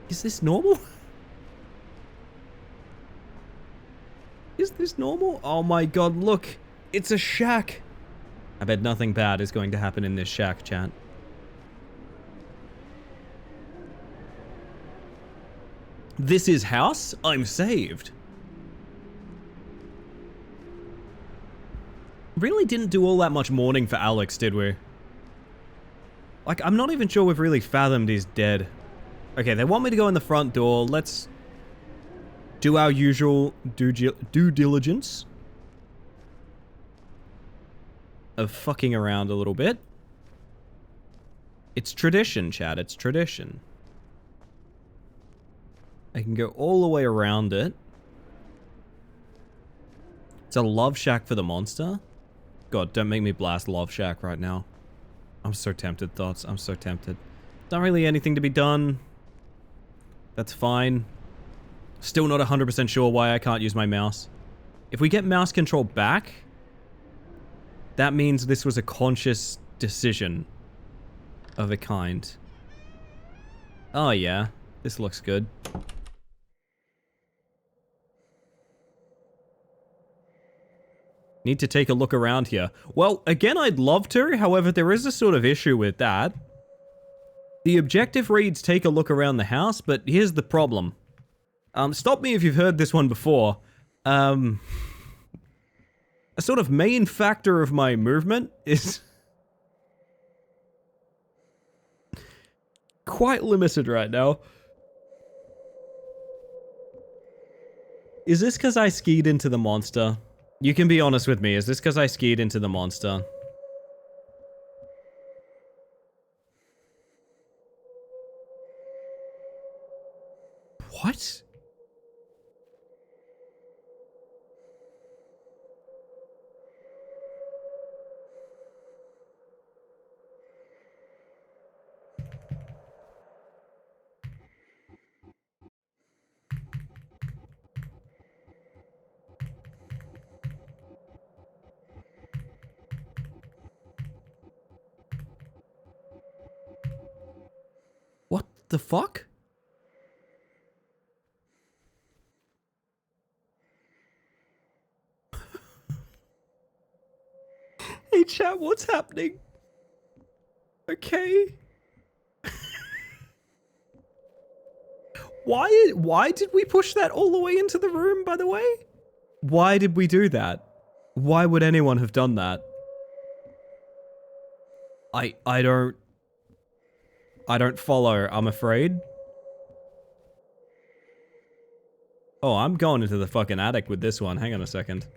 Is this normal? Is this normal? Oh my god, look. It's a shack. I bet nothing bad is going to happen in this shack, chat. This is house? I'm saved. Really didn't do all that much mourning for Alex, did we? Like, I'm not even sure we've really fathomed he's dead. Okay, they want me to go in the front door. Let's do our usual due diligence of fucking around a little bit. It's tradition, chat. It's tradition. I can go all the way around it. It's a love shack for the monster. God, don't make me blast Love Shack right now. I'm so tempted, thoughts. I'm so tempted. Not really anything to be done. That's fine. Still not 100% sure why I can't use my mouse. If we get mouse control back, that means this was a conscious decision of a kind. Oh yeah, this looks good. Need to take a look around here. Well, again, I'd love to, however, there is a sort of issue with that. The objective reads take a look around the house, but here's the problem. Stop me if you've heard this one before. A sort of main factor of my movement is quite limited right now. Is this because I skied into the monster? You can be honest with me. Is this because I skied into the monster? What? What the fuck? Hey chat, what's happening? Okay. Why did we push that all the way into the room, by the way? Why did we do that? Why would anyone have done that? I don't follow, I'm afraid. Oh, I'm going into the fucking attic with this one. Hang on a second.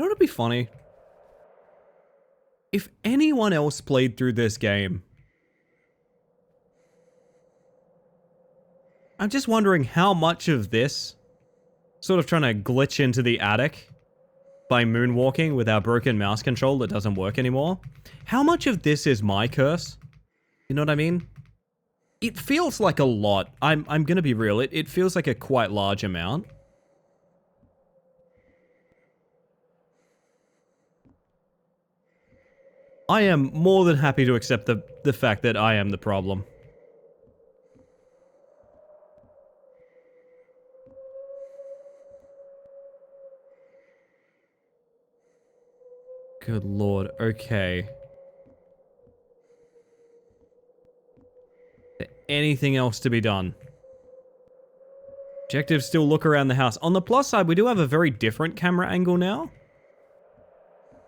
know what'd be funny? If anyone else played through this game, I'm just wondering how much of this, sort of trying to glitch into the attic by moonwalking with our broken mouse control that doesn't work anymore, how much of this is my curse? You know what I mean? It feels like a lot. I'm gonna be real, it feels like a quite large amount. I am more than happy to accept the fact that I am the problem. Good lord, okay. Anything else to be done? Objective still look around the house. On the plus side, we do have a very different camera angle now.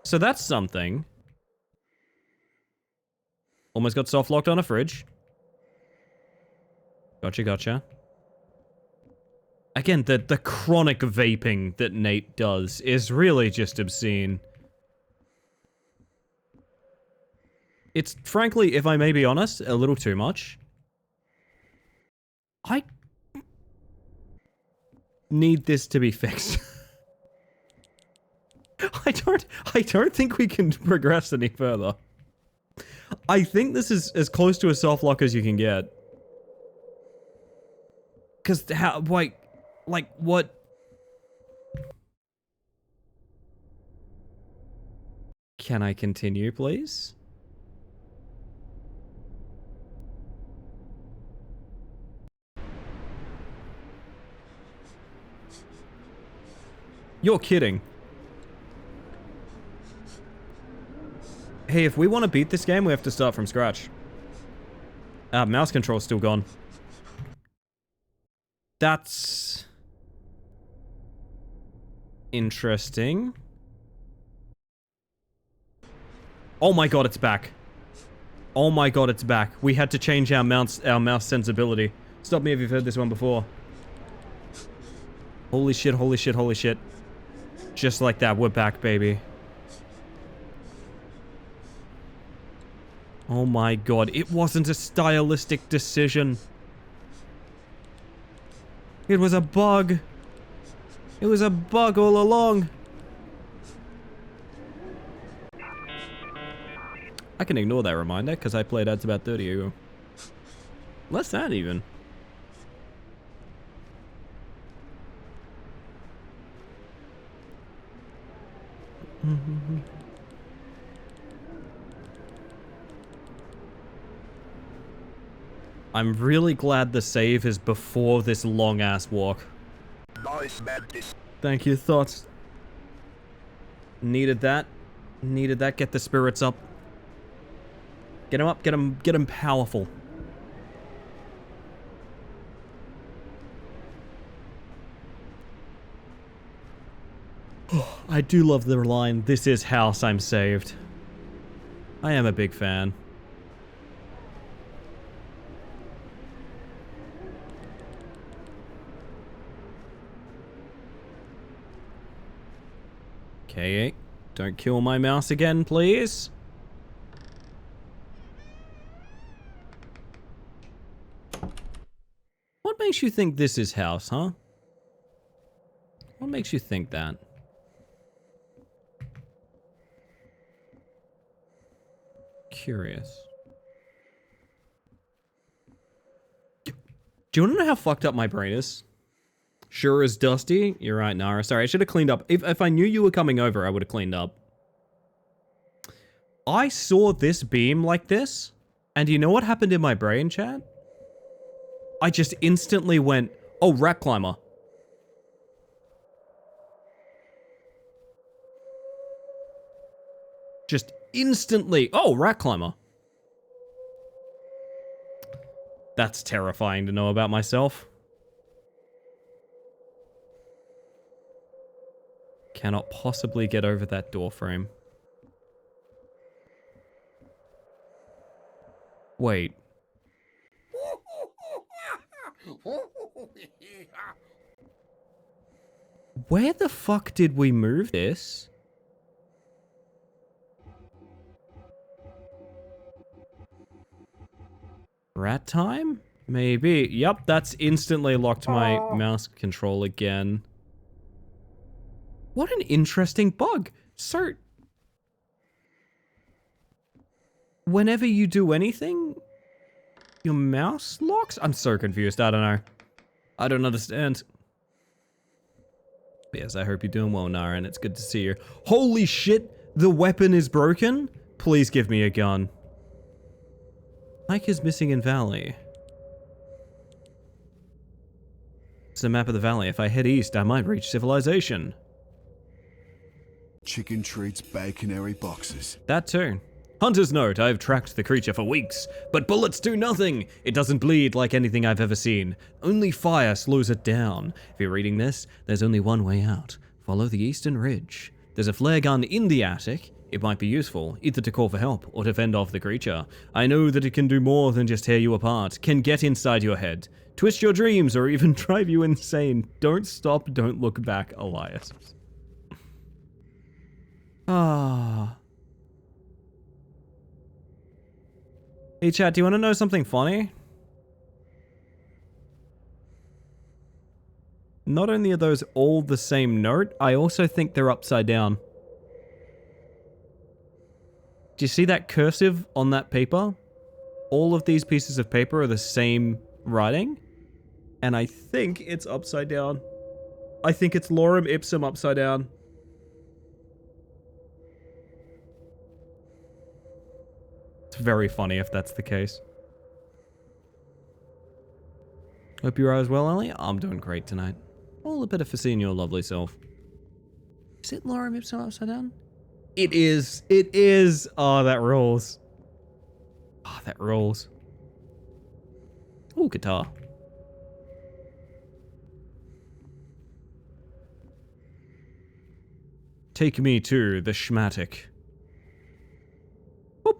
So that's something. Almost got soft locked on a fridge. Gotcha, gotcha. Again, the chronic vaping that Nate does is really just obscene. It's, frankly, if I may be honest, a little too much. I need this to be fixed. I don't think we can progress any further. I think this is as close to a soft lock as you can get. Cause how, like what? Can I continue, please? You're kidding. Hey, if we want to beat this game, we have to start from scratch. Mouse control's still gone. That's interesting. Oh my god, it's back. Oh my god, it's back. We had to change our mouse sensibility. Stop me if you've heard this one before. Holy shit, holy shit, holy shit. Just like that, we're back, baby. Oh my god, it wasn't a stylistic decision. It was a bug. It was a bug all along. I can ignore that reminder, because I played ads about 30 ago. Less than that, even. I'm really glad the save is before this long-ass walk. Thank you, thoughts. Needed that. Needed that. Get the spirits up. Get him up. Get him powerful. Oh, I do love the line, "This is house, I'm saved." I am a big fan. Okay, don't kill my mouse again, please. What makes you think this is house, huh? What makes you think that? Curious. Do you want to know how fucked up my brain is? Sure as dusty? You're right, Nara. Sorry, I should have cleaned up. If I knew you were coming over, I would have cleaned up. I saw this beam like this, and you know what happened in my brain, chat? I just instantly went, oh, rat climber. Just instantly, oh, rat climber. That's terrifying to know about myself. Cannot possibly get over that door frame. Wait. Where the fuck did we move this? Rat time? Maybe. Yep, that's instantly locked my mouse control again. What an interesting bug. So, whenever you do anything, your mouse locks? I'm so confused. I don't know. I don't understand. Yes, I hope you're doing well, Nara, and it's good to see you. Holy shit, the weapon is broken? Please give me a gun. Mike is missing in Valley. It's a map of the valley. If I head east, I might reach civilization. Chicken treats baconary boxes. That too. Hunter's note, I've tracked the creature for weeks, but bullets do nothing. It doesn't bleed like anything I've ever seen. Only fire slows it down. If you're reading this, there's only one way out. Follow the eastern ridge. There's a flare gun in the attic. It might be useful, either to call for help or to fend off the creature. I know that it can do more than just tear you apart, can get inside your head, twist your dreams, or even drive you insane. Don't stop, don't look back, Elias. Ah. Hey chat, do you want to know something funny? Not only are those all the same note, I also think they're upside down. Do you see that cursive on that paper? All of these pieces of paper are the same writing, and I think it's upside down. I think it's lorem ipsum upside down. It's very funny if that's the case. Hope you're as well, Ellie. I'm doing great tonight. All the better for seeing your lovely self. Is it lorem ipsum upside down? It is. It is. Oh, that rules. Oh, that rules. Ooh, guitar. Take me to the schmatic. Boop.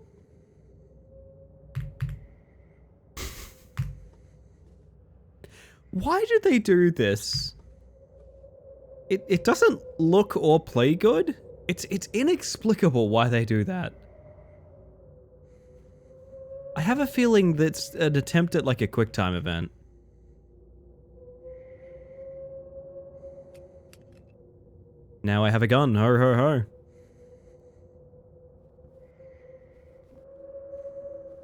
Why do they do this? It doesn't look or play good. It's inexplicable why they do that. I have a feeling that's an attempt at like a QuickTime event. Now I have a gun. Ho ho ho.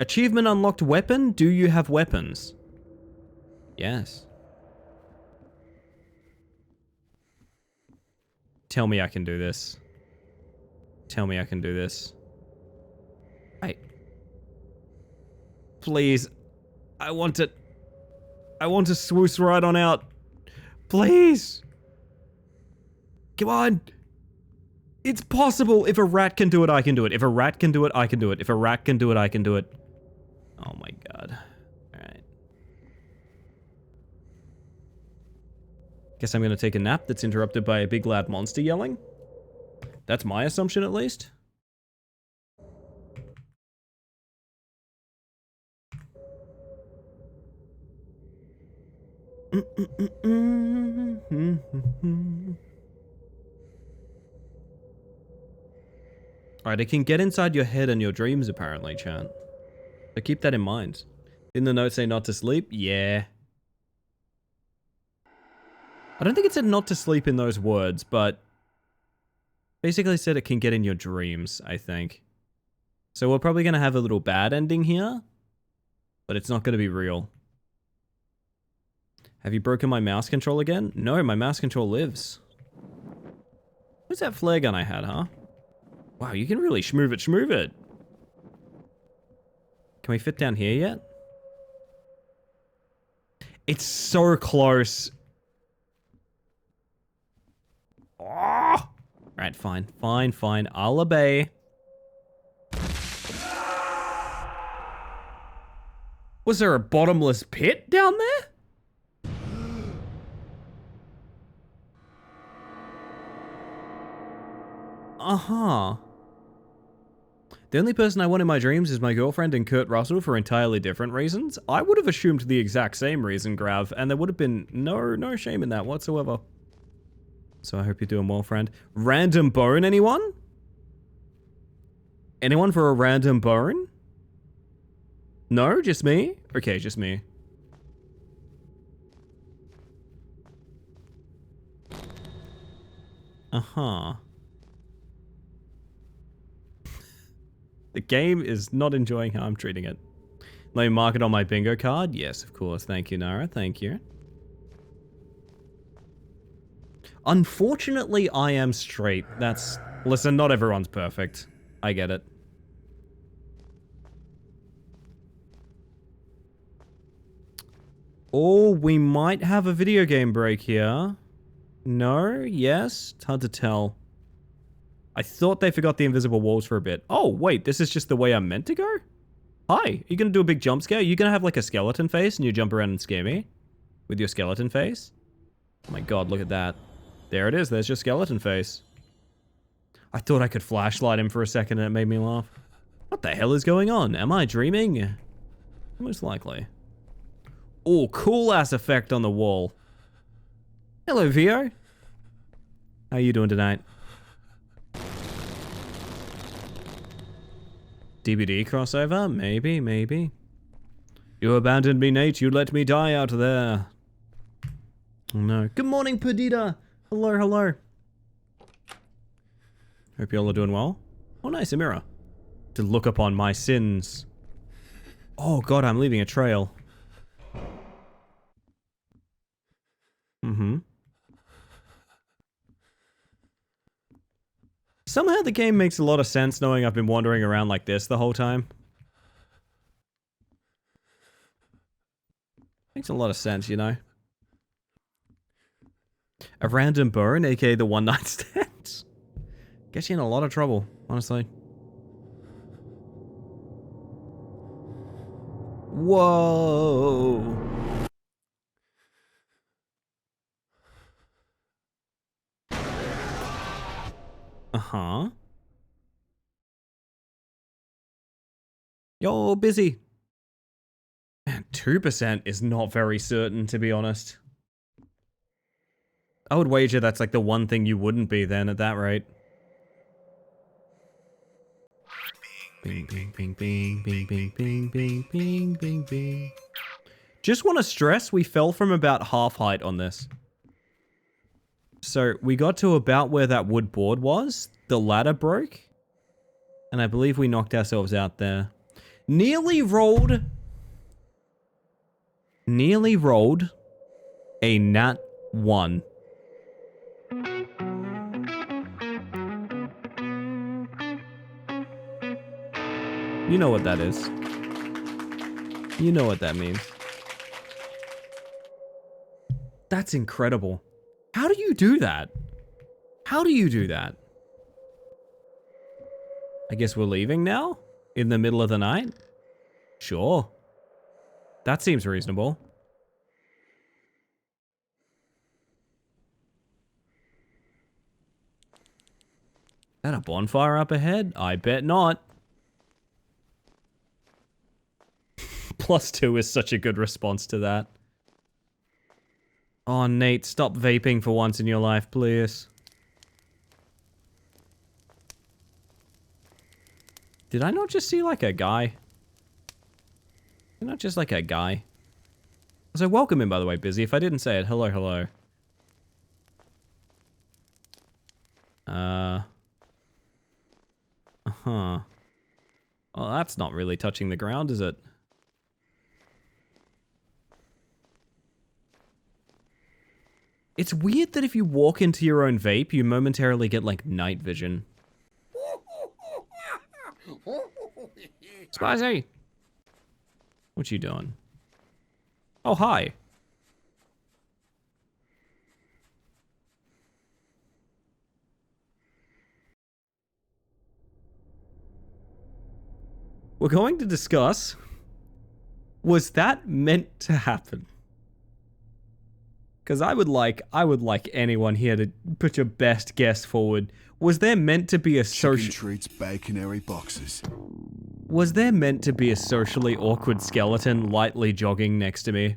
Achievement unlocked weapon. Do you have weapons? Yes. Tell me I can do this. Tell me I can do this. Wait. Please. I want to swoosh right on out. Please. Come on. It's possible. If a rat can do it, I can do it. If a rat can do it, I can do it. If a rat can do it, I can do it. Oh my god. Alright. Guess I'm gonna take a nap that's interrupted by a big loud monster yelling. That's my assumption, at least. Alright, it can get inside your head and your dreams, apparently, chat. So keep that in mind. Didn't the note say not to sleep? Yeah. I don't think it said not to sleep in those words, but basically said it can get in your dreams, I think. So we're probably going to have a little bad ending here, but it's not going to be real. Have you broken my mouse control again? No, my mouse control lives. What's that flare gun I had, huh? Wow, you can really schmoove it. Can we fit down here yet? It's so close. Oh! Right, fine. I'll obey. Was there a bottomless pit down there? Uh-huh. The only person I want in my dreams is my girlfriend and Kurt Russell for entirely different reasons. I would have assumed the exact same reason, Grav, and there would have been no shame in that whatsoever. So I hope you're doing well, friend. Random bone, anyone? Anyone for a random bone? No? Just me? Okay, just me. Uh-huh. The game is not enjoying how I'm treating it. Let me mark it on my bingo card. Yes, of course. Thank you, Nara. Thank you. Unfortunately, I am straight. That's... Listen, not everyone's perfect. I get it. Oh, we might have a video game break here. No? Yes? It's hard to tell. I thought they forgot the invisible walls for a bit. Oh, wait, this is just the way I'm meant to go? Hi, are you gonna do a big jump scare? Are you gonna have like a skeleton face and you jump around and scare me? With your skeleton face? Oh my god, look at that. There it is, there's your skeleton face. I thought I could flashlight him for a second and it made me laugh. What the hell is going on? Am I dreaming? Most likely. Oh, cool ass effect on the wall. Hello, Vio. How you doing tonight? DBD crossover? Maybe, maybe. You abandoned me, Nate. You let me die out there. Oh no. Good morning, Perdita. Hello, hello. Hope you all are doing well. Oh, nice, a mirror. To look upon my sins. Oh god, I'm leaving a trail. Mm-hmm. Somehow the game makes a lot of sense knowing I've been wandering around like this the whole time. Makes a lot of sense, you know. A random bone, aka the one night stand. Gets you in a lot of trouble, honestly. Whoa. Uh-huh. You're busy. Man, 2% is not very certain, to be honest. I would wager that's like the one thing you wouldn't be then at that rate. Bing, bing, bing, bing, bing, bing, bing, bing, bing, bing, bing. Just want to stress we fell from about half height on this. So we got to about where that wood board was. The ladder broke. And I believe we knocked ourselves out there. Nearly rolled a nat 1. You know what that is. You know what that means. That's incredible. How do you do that? How do you do that? I guess we're leaving now? In the middle of the night? Sure. That seems reasonable. Is that a bonfire up ahead? I bet not. +2 is such a good response to that. Oh, Nate, stop vaping for once in your life, please. Did I not just see, like, a guy? Not just, like, a guy. So, welcome in, by the way, Busy. If I didn't say it, hello, hello. Uh-huh. Well, that's not really touching the ground, is it? It's weird that if you walk into your own vape, you momentarily get, like, night vision. Spicy! What you doing? Oh, hi. We're going to discuss... Was that meant to happen? Because I would like anyone here to put your best guess forward. Was there meant to be a Chicken treats, baconary boxes. Was there meant to be a socially awkward skeleton lightly jogging next to me?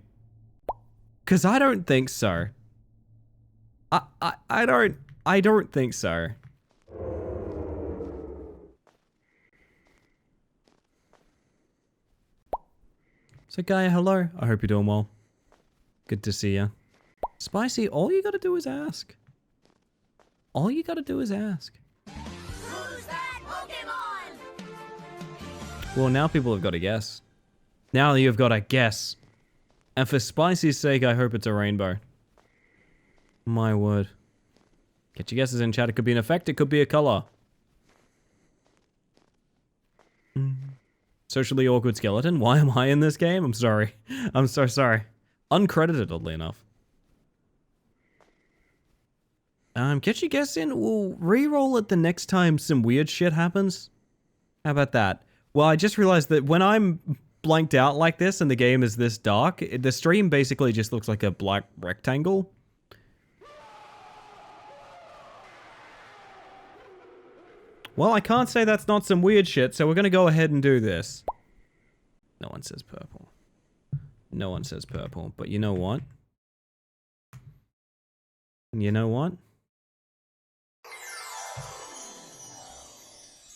Because I don't think so. I don't think so. So Gaia, hello. I hope you're doing well. Good to see you. Spicy, all you gotta do is ask. All you gotta do is ask. Who's that Pokemon? Well, now people have got to guess. Now you've got to guess. And for Spicy's sake, I hope it's a rainbow. My word. Get your guesses in, chat. It could be an effect, it could be a color. Socially awkward skeleton? Why am I in this game? I'm sorry. I'm so sorry. Uncredited, oddly enough. Get your guess in. We'll re-roll it the next time some weird shit happens. How about that? Well, I just realized that when I'm blanked out like this and the game is this dark, the stream basically just looks like a black rectangle. Well, I can't say that's not some weird shit, so we're gonna go ahead and do this. No one says purple. No one says purple, but you know what? You know what?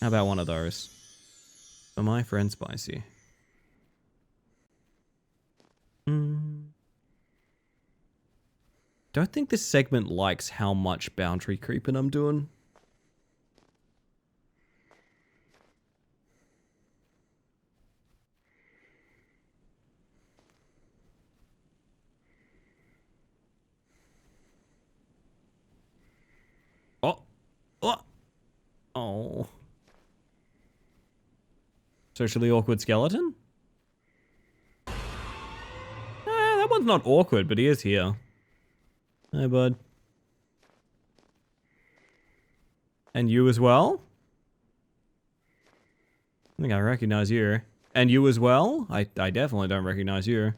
How about one of those? For my friend Spicy. Don't think this segment likes how much boundary creeping I'm doing. Oh. Oh. Oh. Socially awkward skeleton? That one's not awkward, but he is here. Hi, bud. And you as well? I think I recognize you. And you as well? I definitely don't recognize you.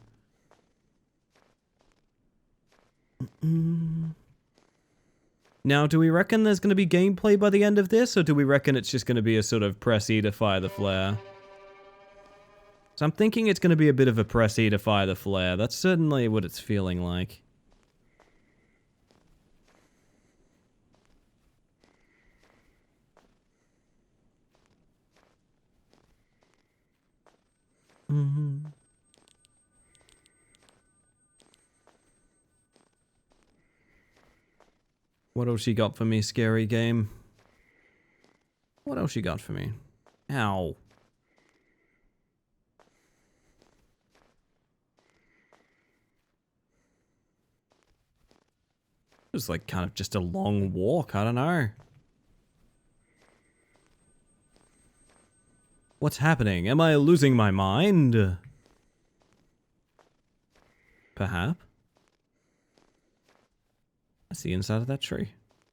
Now, do we reckon there's going to be gameplay by the end of this, or do we reckon it's just going to be a sort of press E to fire the flare? So I'm thinking it's going to be a bit of a press E to fire the flare. That's certainly what it's feeling like. What else you got for me, scary game? What else you got for me? Ow. It was like kind of just a long walk, I don't know. What's happening? Am I losing my mind? Perhaps. That's the inside of that tree.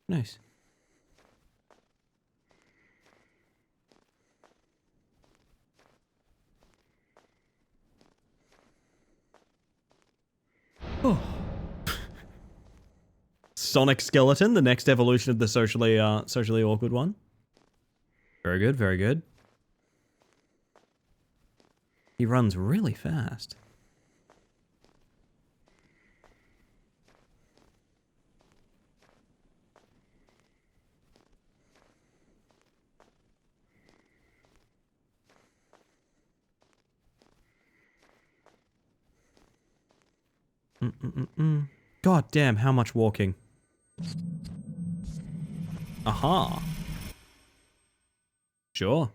Nice. Oh. Sonic Skeleton, the next evolution of the socially awkward one. Very good, very good. He runs really fast. God damn, how much walking. Aha. Sure.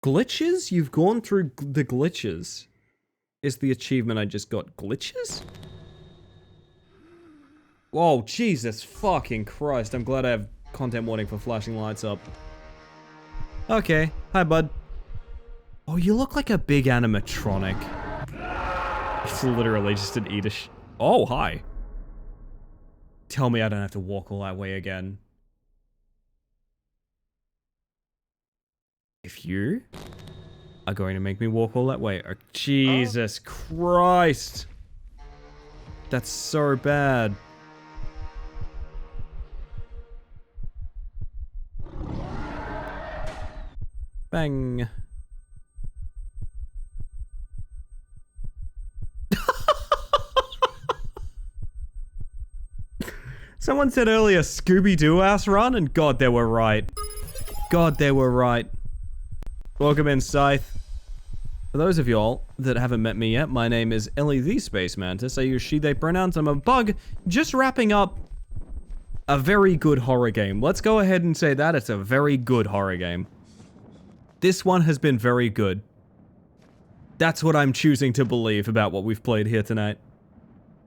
Glitches? You've gone through the glitches. Is the achievement I just got glitches? Whoa, Jesus fucking Christ. I'm glad I have content warning for flashing lights up. Okay. Hi, bud. Oh, you look like a big animatronic. It's literally just an Edish. Oh, hi. Tell me I don't have to walk all that way again. If you are going to make me walk all that way. Oh, Jesus Christ. That's so bad. Bang. Someone said earlier Scooby-Doo ass run, and God, they were right. God, they were right. Welcome in, Scythe. For those of y'all that haven't met me yet, my name is Ellie the Space Mantis. I use she, they pronouns. I'm a bug, just wrapping up a very good horror game. Let's go ahead and say that. It's a very good horror game. This one has been very good. That's what I'm choosing to believe about what we've played here tonight.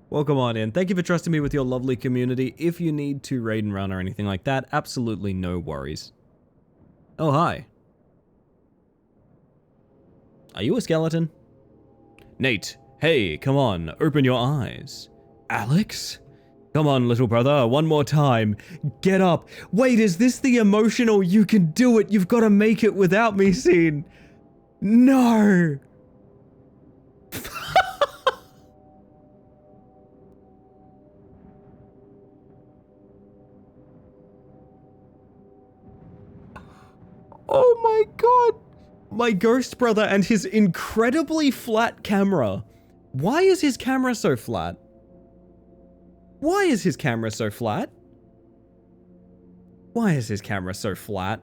Welcome on in. Thank you for trusting me with your lovely community. If you need to raid and run or anything like that, absolutely no worries. Oh, hi. Are you a skeleton? Nate, hey, come on, open your eyes. Alex? Come on, little brother, one more time. Get up. Wait, is this the emotional you can do it, you've got to make it without me scene? No! Oh my god! My ghost brother and his incredibly flat camera. Why is his camera so flat? Why is his camera so flat? Why is his camera so flat?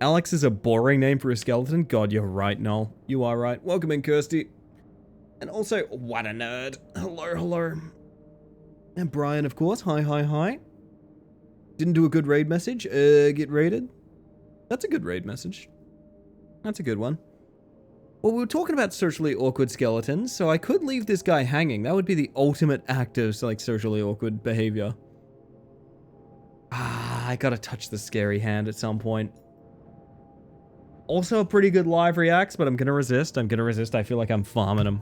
Alex is a boring name for a skeleton? God, you're right, Noel. You are right. Welcome in, Kirsty. And also, what a nerd. Hello, hello. And Brian, of course. Hi, hi, hi. Didn't do a good raid message. Get raided. That's a good raid message. That's a good one. Well, we were talking about socially awkward skeletons, so I could leave this guy hanging. That would be the ultimate act of, like, socially awkward behavior. Ah, I gotta touch the scary hand at some point. Also a pretty good live reacts, but I'm gonna resist. I'm gonna resist. I feel like I'm farming them.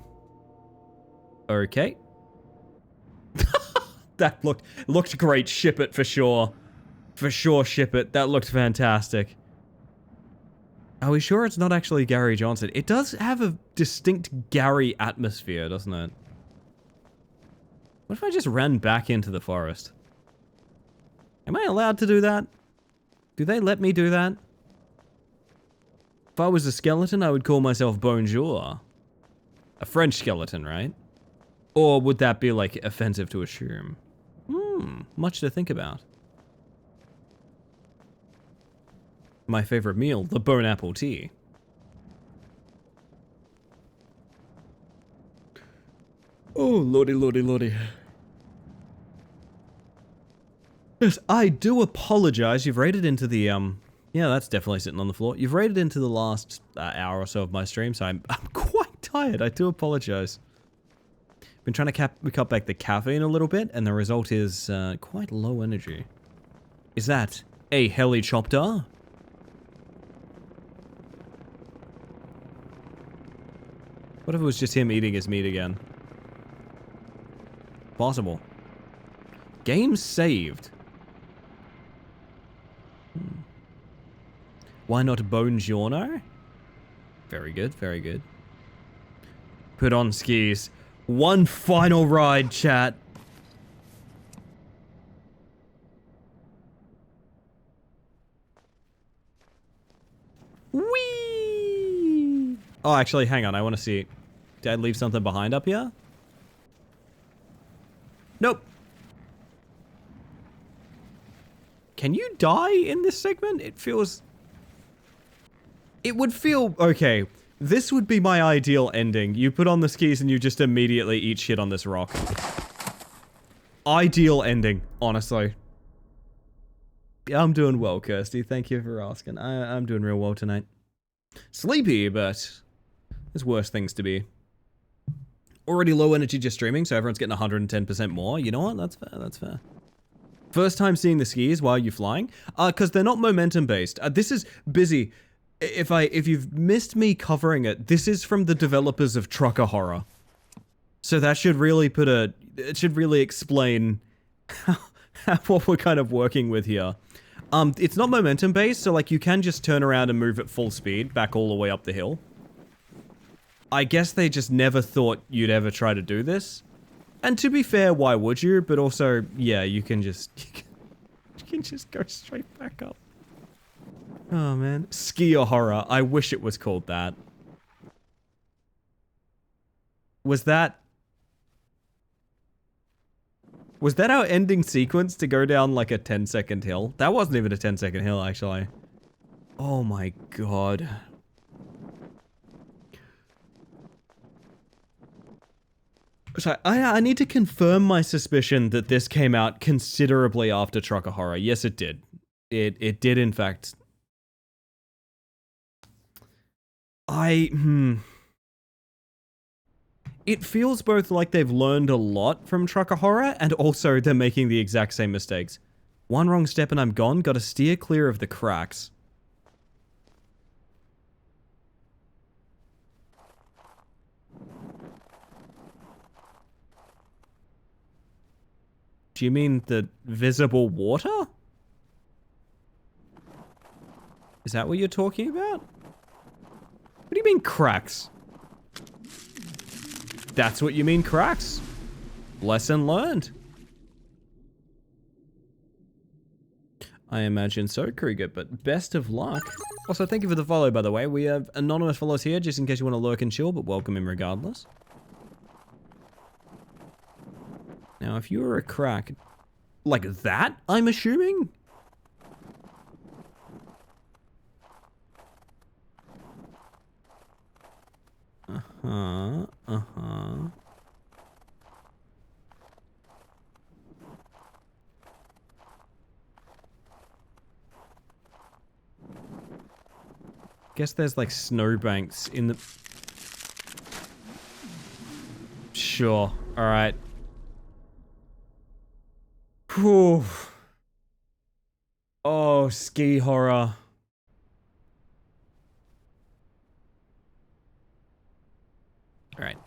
Okay. That looked great. Ship it for sure. For sure, ship it. That looked fantastic. Are we sure it's not actually Gary Johnson? It does have a distinct Gary atmosphere, doesn't it? What if I just ran back into the forest? Am I allowed to do that? Do they let me do that? If I was a skeleton, I would call myself Bonjour. A French skeleton, right? Or would that be, like, offensive to assume? Much to think about. My favorite meal, the bone apple tea. Oh, lordy, lordy, lordy. Yes, I do apologize. You've raided into the, yeah, that's definitely sitting on the floor. You've raided into the last hour or so of my stream, so I'm quite tired. I do apologize. Been trying to cut back the caffeine a little bit, and the result is quite low energy. Is that a helicopter? What if it was just him eating his meat again? Possible. Game saved. Why not Bongiorno? Very good, very good. Put on skis. One final ride, chat. Whee! Oh, actually, hang on. I want to see. Did I leave something behind up here? Nope. Can you die in this segment? It feels... It would feel... Okay, this would be my ideal ending. You put on the skis and you just immediately eat shit on this rock. Ideal ending, honestly. Yeah, I'm doing well, Kirsty. Thank you for asking. I'm doing real well tonight. Sleepy, but there's worse things to be. Already low energy just streaming, so everyone's getting 110% more. You know what? That's fair, that's fair. First time seeing the skis while you're flying? Because they're not momentum based. This is busy. If you've missed me covering it, this is from the developers of Trucker Horror. So that should really it should really explain what we're kind of working with here. It's not momentum based, so like you can just turn around and move at full speed back all the way up the hill. I guess they just never thought you'd ever try to do this. And to be fair, why would you? But also, yeah, you can just go straight back up. Oh man, Skier Horror. I wish it was called that. Was that our ending sequence to go down like a 10-second hill? That wasn't even a 10-second hill, actually. Oh my god. So I need to confirm my suspicion that this came out considerably after Trucker Horror. Yes, it did. It did, in fact. It feels both like they've learned a lot from Trucker Horror, and also they're making the exact same mistakes. One wrong step and I'm gone. Gotta steer clear of the cracks. Do you mean the visible water? Is that what you're talking about? What do you mean cracks? That's what you mean cracks. Lesson learned. I imagine so, Kruger, but best of luck. Also, thank you for the follow, by the way. We have anonymous follows here, just in case you want to lurk and chill, but welcome him regardless. Now, if you were a crack, like that, I'm assuming? Guess there's like snowbanks in the... Sure, alright. Whew. Oh, ski horror. Alright.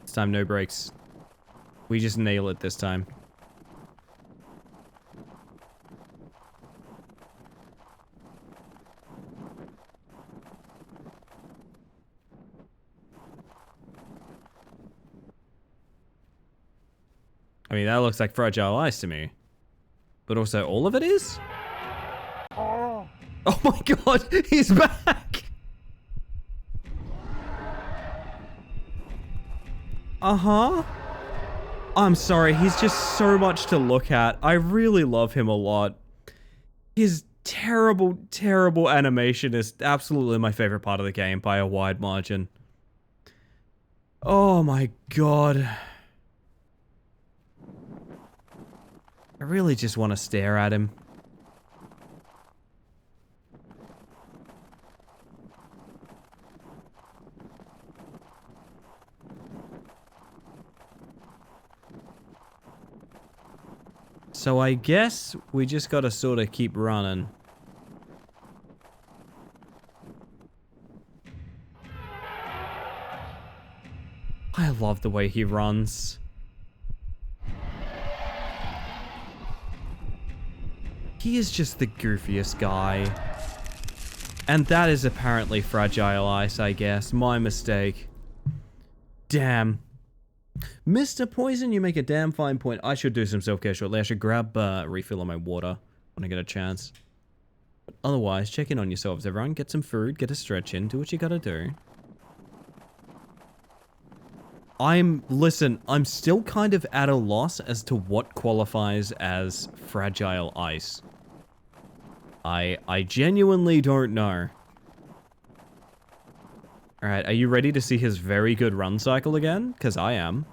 This time, no brakes. We just nail it this time. I mean, that looks like fragile ice to me. But also, all of it is? Oh my god, he's back! Uh-huh. I'm sorry, he's just so much to look at. I really love him a lot. His terrible, terrible animation is absolutely my favorite part of the game by a wide margin. Oh my god. I really just want to stare at him. So I guess we just gotta sort of keep running. I love the way he runs. He is just the goofiest guy. And that is apparently fragile ice, I guess. My mistake. Damn. Mr. Poison, you make a damn fine point. I should do some self-care shortly. I should grab a refill on my water when I get a chance. But otherwise, check in on yourselves, everyone. Get some food, get a stretch in, do what you gotta do. Listen, I'm still kind of at a loss as to what qualifies as fragile ice. I genuinely don't know. Alright, are you ready to see his very good run cycle again? Because I am.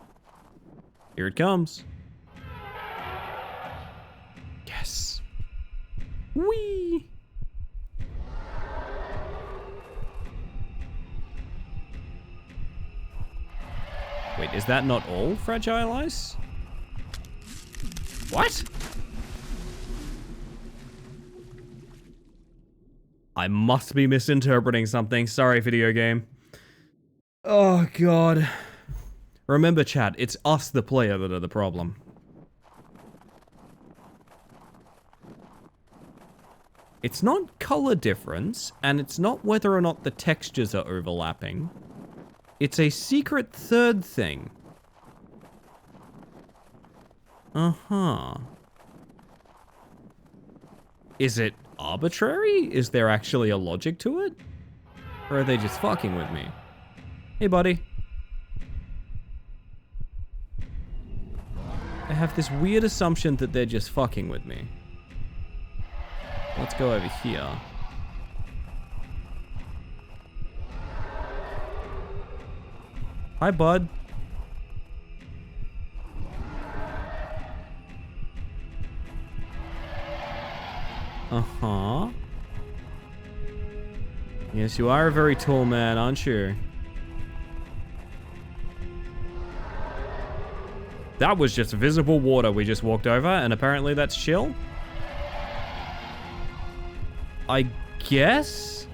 Here it comes. Yes. Whee! Wait, is that not all fragile ice? What? I must be misinterpreting something. Sorry, video game. Oh, God. Remember, chat, it's us, the player, that are the problem. It's not color difference, and it's not whether or not the textures are overlapping. It's a secret third thing. Uh-huh. Is it arbitrary? Is there actually a logic to it? Or are they just fucking with me? Hey, buddy. I have this weird assumption that they're just fucking with me. Let's go over here. Hi, bud. Uh-huh. Yes, you are a very tall man, aren't you? That was just visible water we just walked over, and apparently that's chill. I guess?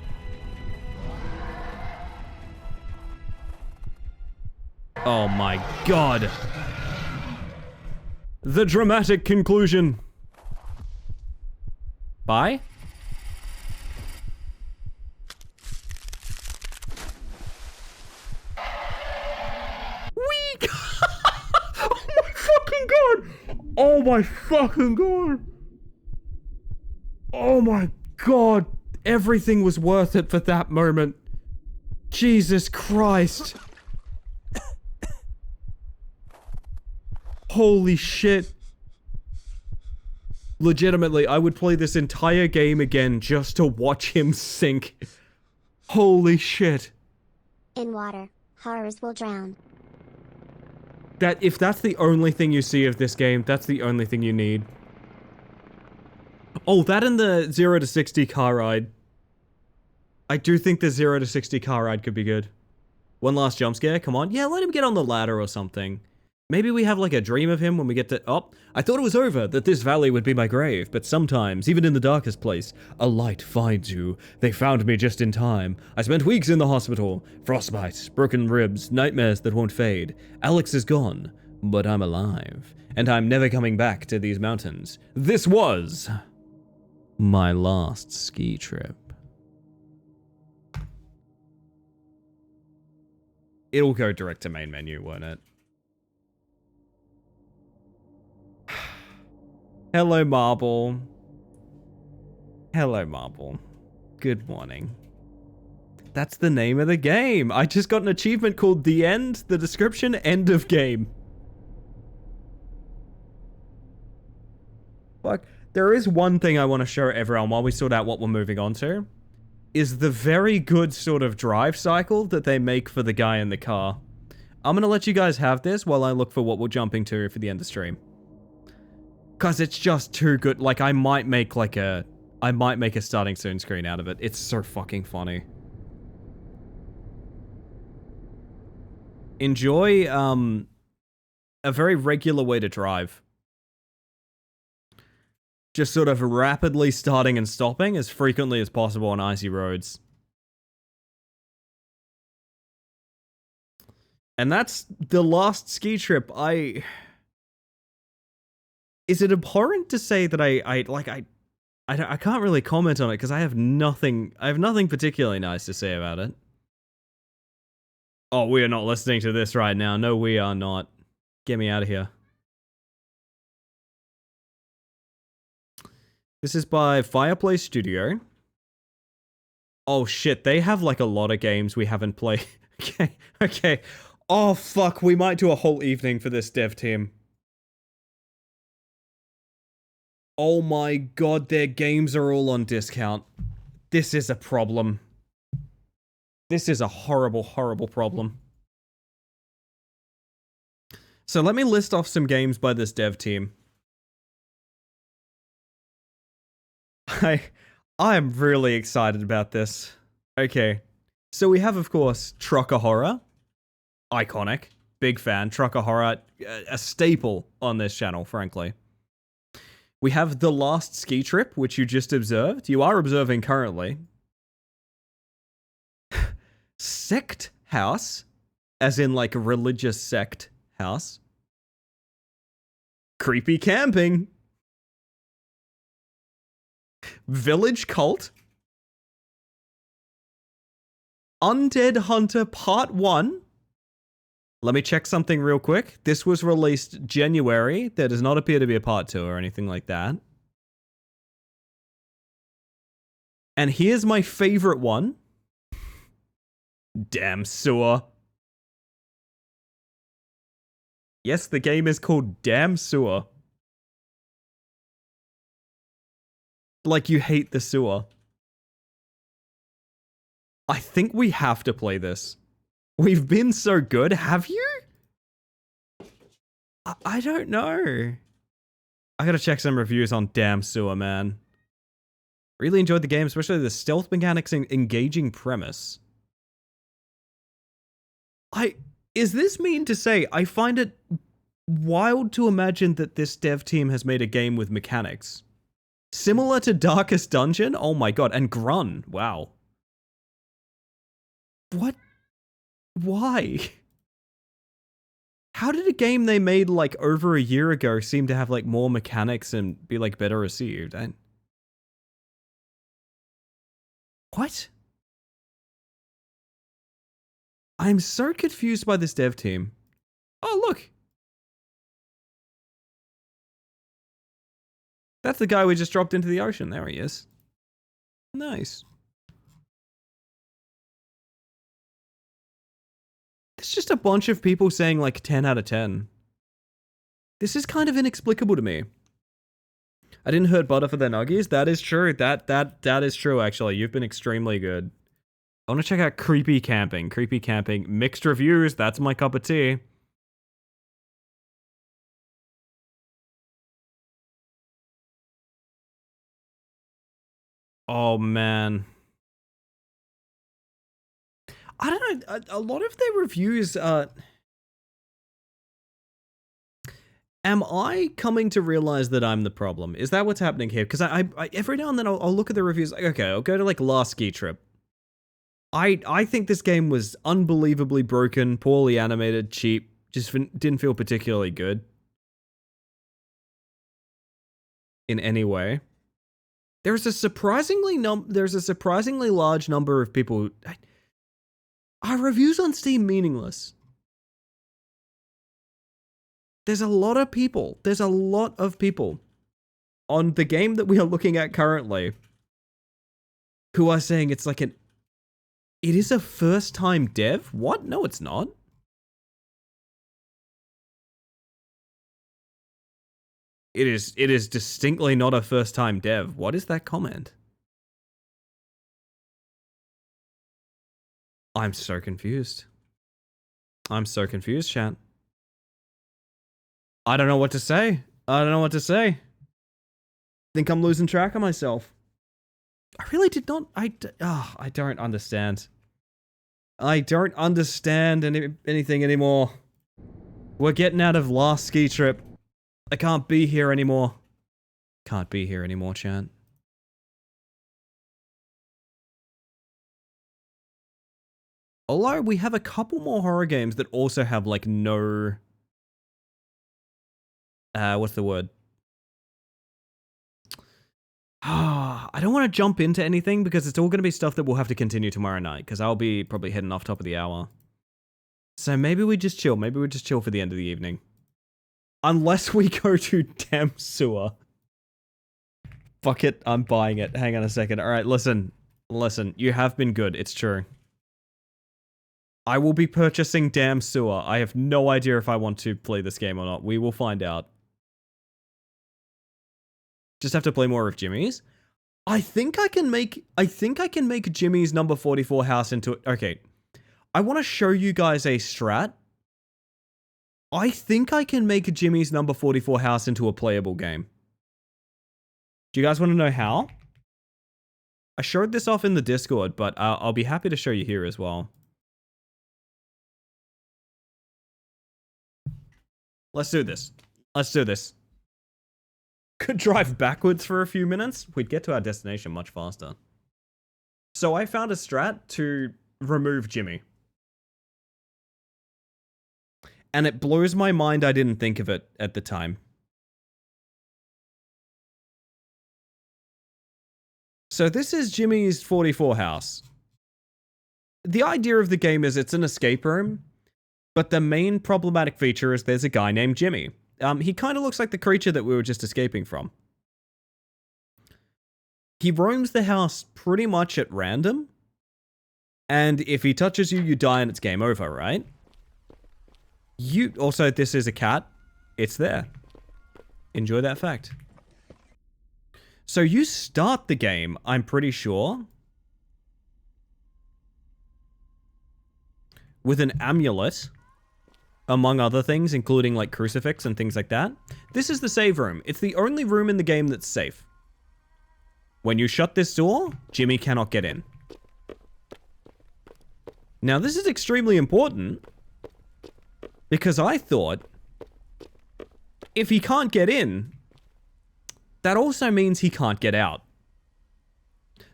Oh my god. The dramatic conclusion. Bye? Wee! Oh my fucking god! Oh my fucking god! Oh my god! Everything was worth it for that moment. Jesus Christ. Holy shit. Legitimately, I would play this entire game again just to watch him sink. Holy shit. In water, horrors will drown. That, if that's the only thing you see of this game, that's the only thing you need. Oh, that and the 0 to 60 car ride. I do think the 0 to 60 car ride could be good. One last jump scare, come on. Yeah, let him get on the ladder or something. Maybe we have like a dream of him when we get to- Oh, I thought it was over, that this valley would be my grave, but sometimes, even in the darkest place, a light finds you. They found me just in time. I spent weeks in the hospital. Frostbite, broken ribs, nightmares that won't fade. Alex is gone, but I'm alive. And I'm never coming back to these mountains. This was my last ski trip. It'll go direct to main menu, won't it? Hello, Marble. Hello, Marble. Good morning. That's the name of the game. I just got an achievement called The End, the description, end of game. Fuck. There is one thing I want to show everyone while we sort out what we're moving on to. Is the very good sort of drive cycle that they make for the guy in the car. I'm going to let you guys have this while I look for what we're jumping to for the end of stream. Cause it's just too good. Like, I might make a starting soon screen out of it. It's so fucking funny. Enjoy, a very regular way to drive. Just sort of rapidly starting and stopping as frequently as possible on icy roads. And that's the last ski trip. Is it abhorrent to say that I can't really comment on it because I have nothing particularly nice to say about it. Oh, we are not listening to this right now. No, we are not. Get me out of here. This is by Fireplace Studio. Oh shit, they have like a lot of games we haven't played. Okay. Oh fuck, we might do a whole evening for this dev team. Oh my god, their games are all on discount. This is a problem. This is a horrible, horrible problem. So let me list off some games by this dev team. I am really excited about this. Okay. So we have, of course, Trucker Horror. Iconic. Big fan. Trucker Horror, a staple on this channel, frankly. We have The Last Ski Trip, which you just observed. You are observing currently. Sect House, as in like a religious sect house. Creepy Camping. Village Cult. Undead Hunter Part 1. Let me check something real quick. This was released January. There does not appear to be a part 2 or anything like that. And here's my favorite one. Damn Sewer. Yes, the game is called Damn Sewer. Like you hate the sewer. I think we have to play this. We've been so good, have you? I don't know. I gotta check some reviews on Damn Sewer, man. Really enjoyed the game, especially the stealth mechanics and engaging premise. Is this mean to say I find it wild to imagine that this dev team has made a game with mechanics similar to Darkest Dungeon? Oh my god, and Grun. Wow. What? Why? How did a game they made like over a year ago seem to have like more mechanics and be like better received? What? I'm so confused by this dev team. Oh, look. That's the guy we just dropped into the ocean. There he is. Nice. There's just a bunch of people saying like 10 out of 10. This is kind of inexplicable to me. I didn't hurt butter for their nuggies. That is true. That is true, actually. You've been extremely good. I want to check out Creepy Camping. Creepy Camping. Mixed reviews. That's my cup of tea. Oh, man. I don't know. A lot of their reviews, am I coming to realize that I'm the problem? Is that what's happening here? Because I every now and then I'll look at the reviews. Like, okay, I'll go to like Last Ski Trip. I think this game was unbelievably broken, poorly animated, cheap. Just didn't feel particularly good in any way. There's a surprisingly large number of people. Are reviews on Steam meaningless? There's a lot of people on the game that we are looking at currently who are saying it's like it is a first-time dev? What? No, it's not. It is distinctly not a first-time dev. What is that comment? I'm so confused. I'm so confused, chat. I don't know what to say. I think I'm losing track of myself. I really did not. I don't understand. I don't understand anything anymore. We're getting out of Last Ski Trip. I can't be here anymore. Can't be here anymore, chat. Although we have a couple more horror games that also have like no... what's the word? I don't want to jump into anything because it's all going to be stuff that we'll have to continue tomorrow night because I'll be probably heading off top of the hour. So maybe we just chill. Maybe we just chill for the end of the evening. Unless we go to Damn Sewer. Fuck it, I'm buying it. Hang on a second. Alright, listen. Listen, you have been good. It's true. I will be purchasing Damn Sewer. I have no idea if I want to play this game or not. We will find out. Just have to play more of Jimmy's. I think I can make Jimmy's number 44 house into... Okay. I want to show you guys a strat. I think I can make Jimmy's number 44 house into a playable game. Do you guys want to know how? I showed this off in the Discord, but I'll be happy to show you here as well. Let's do this. Let's do this. Could drive backwards for a few minutes. We'd get to our destination much faster. So I found a strat to remove Jimmy. And it blows my mind I didn't think of it at the time. So this is Jimmy's 44 house. The idea of the game is it's an escape room, but the main problematic feature is there's a guy named Jimmy. He kind of looks like the creature that we were just escaping from. He roams the house pretty much at random. And if he touches you, you die and it's game over, right? Also, this is a cat. It's there. Enjoy that fact. So you start the game, I'm pretty sure, with an amulet, among other things, including like crucifix and things like that. This is the save room. It's the only room in the game that's safe. When you shut this door, Jimmy cannot get in. Now, this is extremely important because I thought if he can't get in, that also means he can't get out.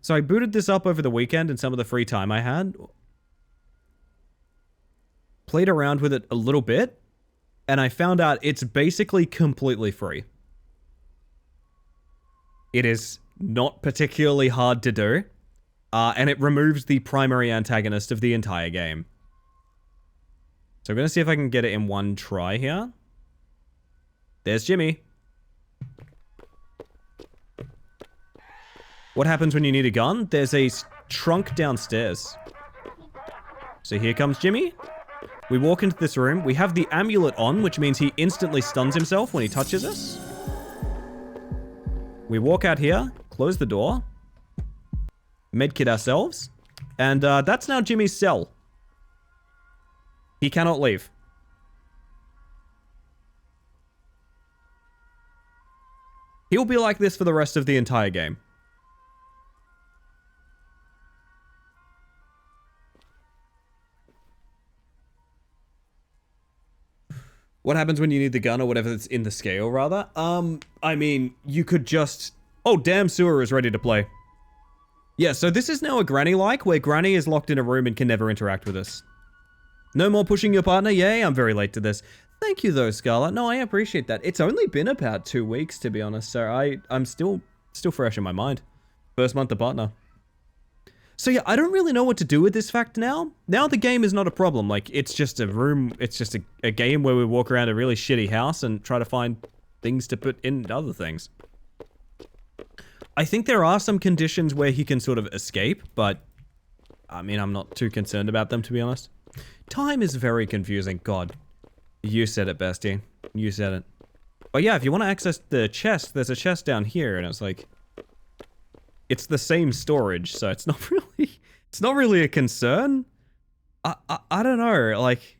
So I booted this up over the weekend in some of the free time I had. Played around with it a little bit, and I found out it's basically completely free. It is not particularly hard to do, and it removes the primary antagonist of the entire game. So I'm going to see if I can get it in one try here. There's Jimmy. What happens when you need a gun? There's a trunk downstairs. So here comes Jimmy. We walk into this room. We have the amulet on, which means he instantly stuns himself when he touches us. We walk out here, close the door, medkit ourselves, and that's now Jimmy's cell. He cannot leave. He'll be like this for the rest of the entire game. What happens when you need the gun or whatever that's in the scale, rather? I mean, you could just... Oh, damn, Sewer is ready to play. Yeah, so this is now a Granny-like, where Granny is locked in a room and can never interact with us. No more pushing your partner? Yay, I'm very late to this. Thank you, though, Scarlett. No, I appreciate that. It's only been about 2 weeks, to be honest, so I'm still fresh in my mind. First month of partner. So yeah, I don't really know what to do with this fact now. Now the game is not a problem. Like, it's just a room, it's just a game where we walk around a really shitty house and try to find things to put in other things. I think there are some conditions where he can sort of escape, but I mean, I'm not too concerned about them, to be honest. Time is very confusing. God, you said it, bestie. You said it. Oh yeah, if you want to access the chest, there's a chest down here, and it's like... It's the same storage, so it's not really a concern. I don't know, like...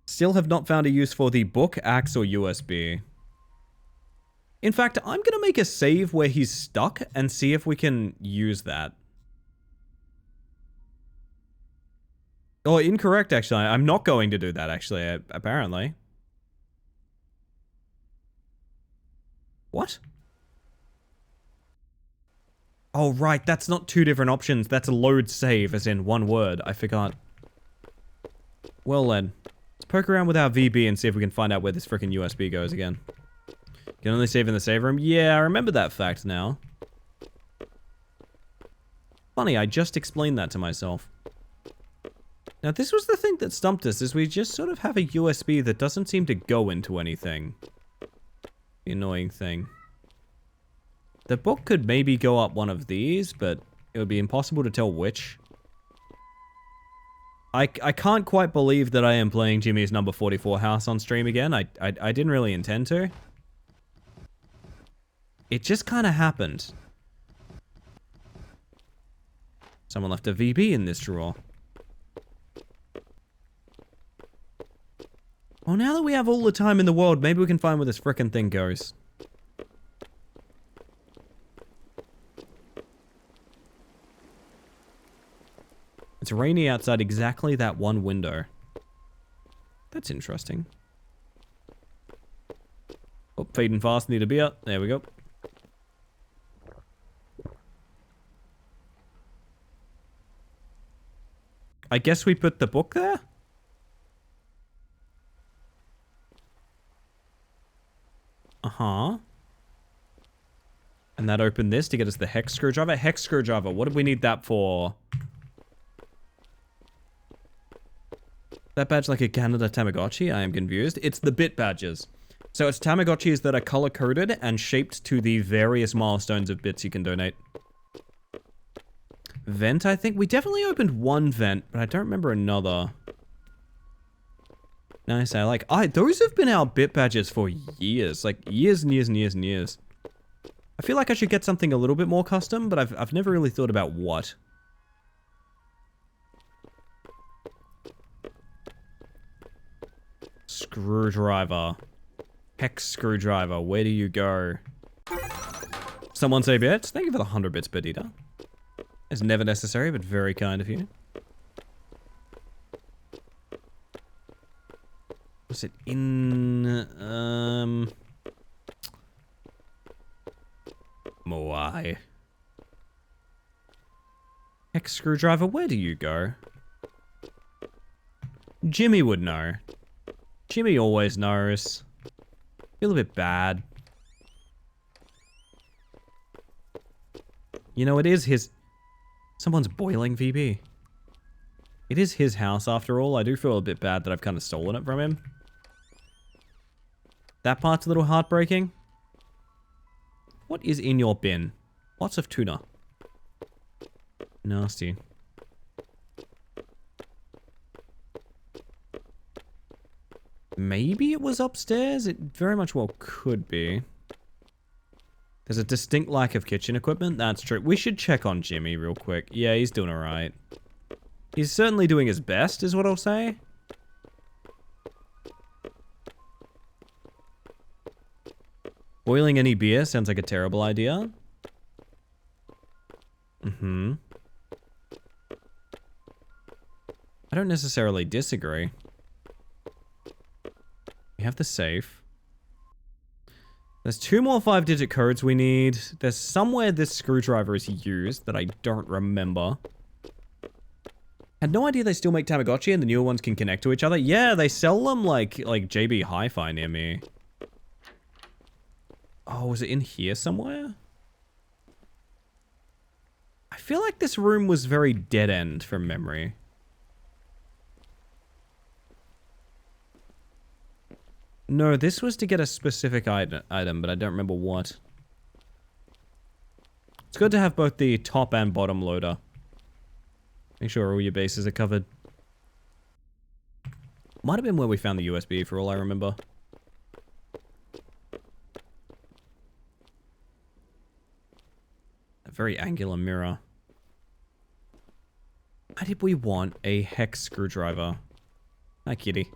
Still have not found a use for the book, axe, or USB. In fact, I'm gonna make a save where he's stuck and see if we can use that. Oh, incorrect, actually. I'm not going to do that, actually, apparently. What? Oh, right, that's not 2 different options. That's a load save, as in one word. I forgot. Well then, let's poke around with our VB and see if we can find out where this frickin' USB goes again. Can only save in the save room? Yeah, I remember that fact now. Funny, I just explained that to myself. Now, this was the thing that stumped us, is we just sort of have a USB that doesn't seem to go into anything. The annoying thing. The book could maybe go up one of these, but it would be impossible to tell which. I can't quite believe that I am playing Jimmy's number 44 house on stream again. I didn't really intend to. It just kind of happened. Someone left a VB in this drawer. Well, now that we have all the time in the world, maybe we can find where this frickin' thing goes. It's rainy outside exactly that one window. That's interesting. Oh, fading fast, need a beer. There we go. I guess we put the book there? Uh-huh. And that opened this to get us the hex screwdriver. Hex screwdriver, what did we need that for? That badge like a Canada Tamagotchi? I am confused. It's the bit badges. So it's Tamagotchis that are color-coded and shaped to the various milestones of bits you can donate. Vent, I think? We definitely opened one vent, but I don't remember another. Nice, I like... those have been our bit badges for years. Like, years and years and years and years. I feel like I should get something a little bit more custom, but I've never really thought about what. Screwdriver. Hex screwdriver. Where do you go? Someone say bits. Thank you for the 100 bits, Bedita. It's never necessary, but very kind of you. Was it in... Moai. Hex screwdriver, where do you go? Jimmy would know. Jimmy always knows. Feel a bit bad. You know, it is his... Someone's boiling VB. It is his house after all. I do feel a bit bad that I've kind of stolen it from him. That part's a little heartbreaking. What is in your bin? Lots of tuna. Nasty. Maybe it was upstairs? It very much well could be. There's a distinct lack of kitchen equipment. That's true. We should check on Jimmy real quick. Yeah, he's doing alright. He's certainly doing his best, is what I'll say. Boiling any beer sounds like a terrible idea. I don't necessarily disagree. We have the safe. There's 2 more 5-digit codes we need. There's somewhere this screwdriver is used that I don't remember. Had no idea they still make Tamagotchi and the newer ones can connect to each other. Yeah, they sell them like JB Hi-Fi near me. Oh, was it in here somewhere? I feel like this room was very dead-end from memory. No, this was to get a specific item, but I don't remember what. It's good to have both the top and bottom loader. Make sure all your bases are covered. Might have been where we found the USB for all I remember. A very angular mirror. Why did we want a hex screwdriver? Hi, kitty.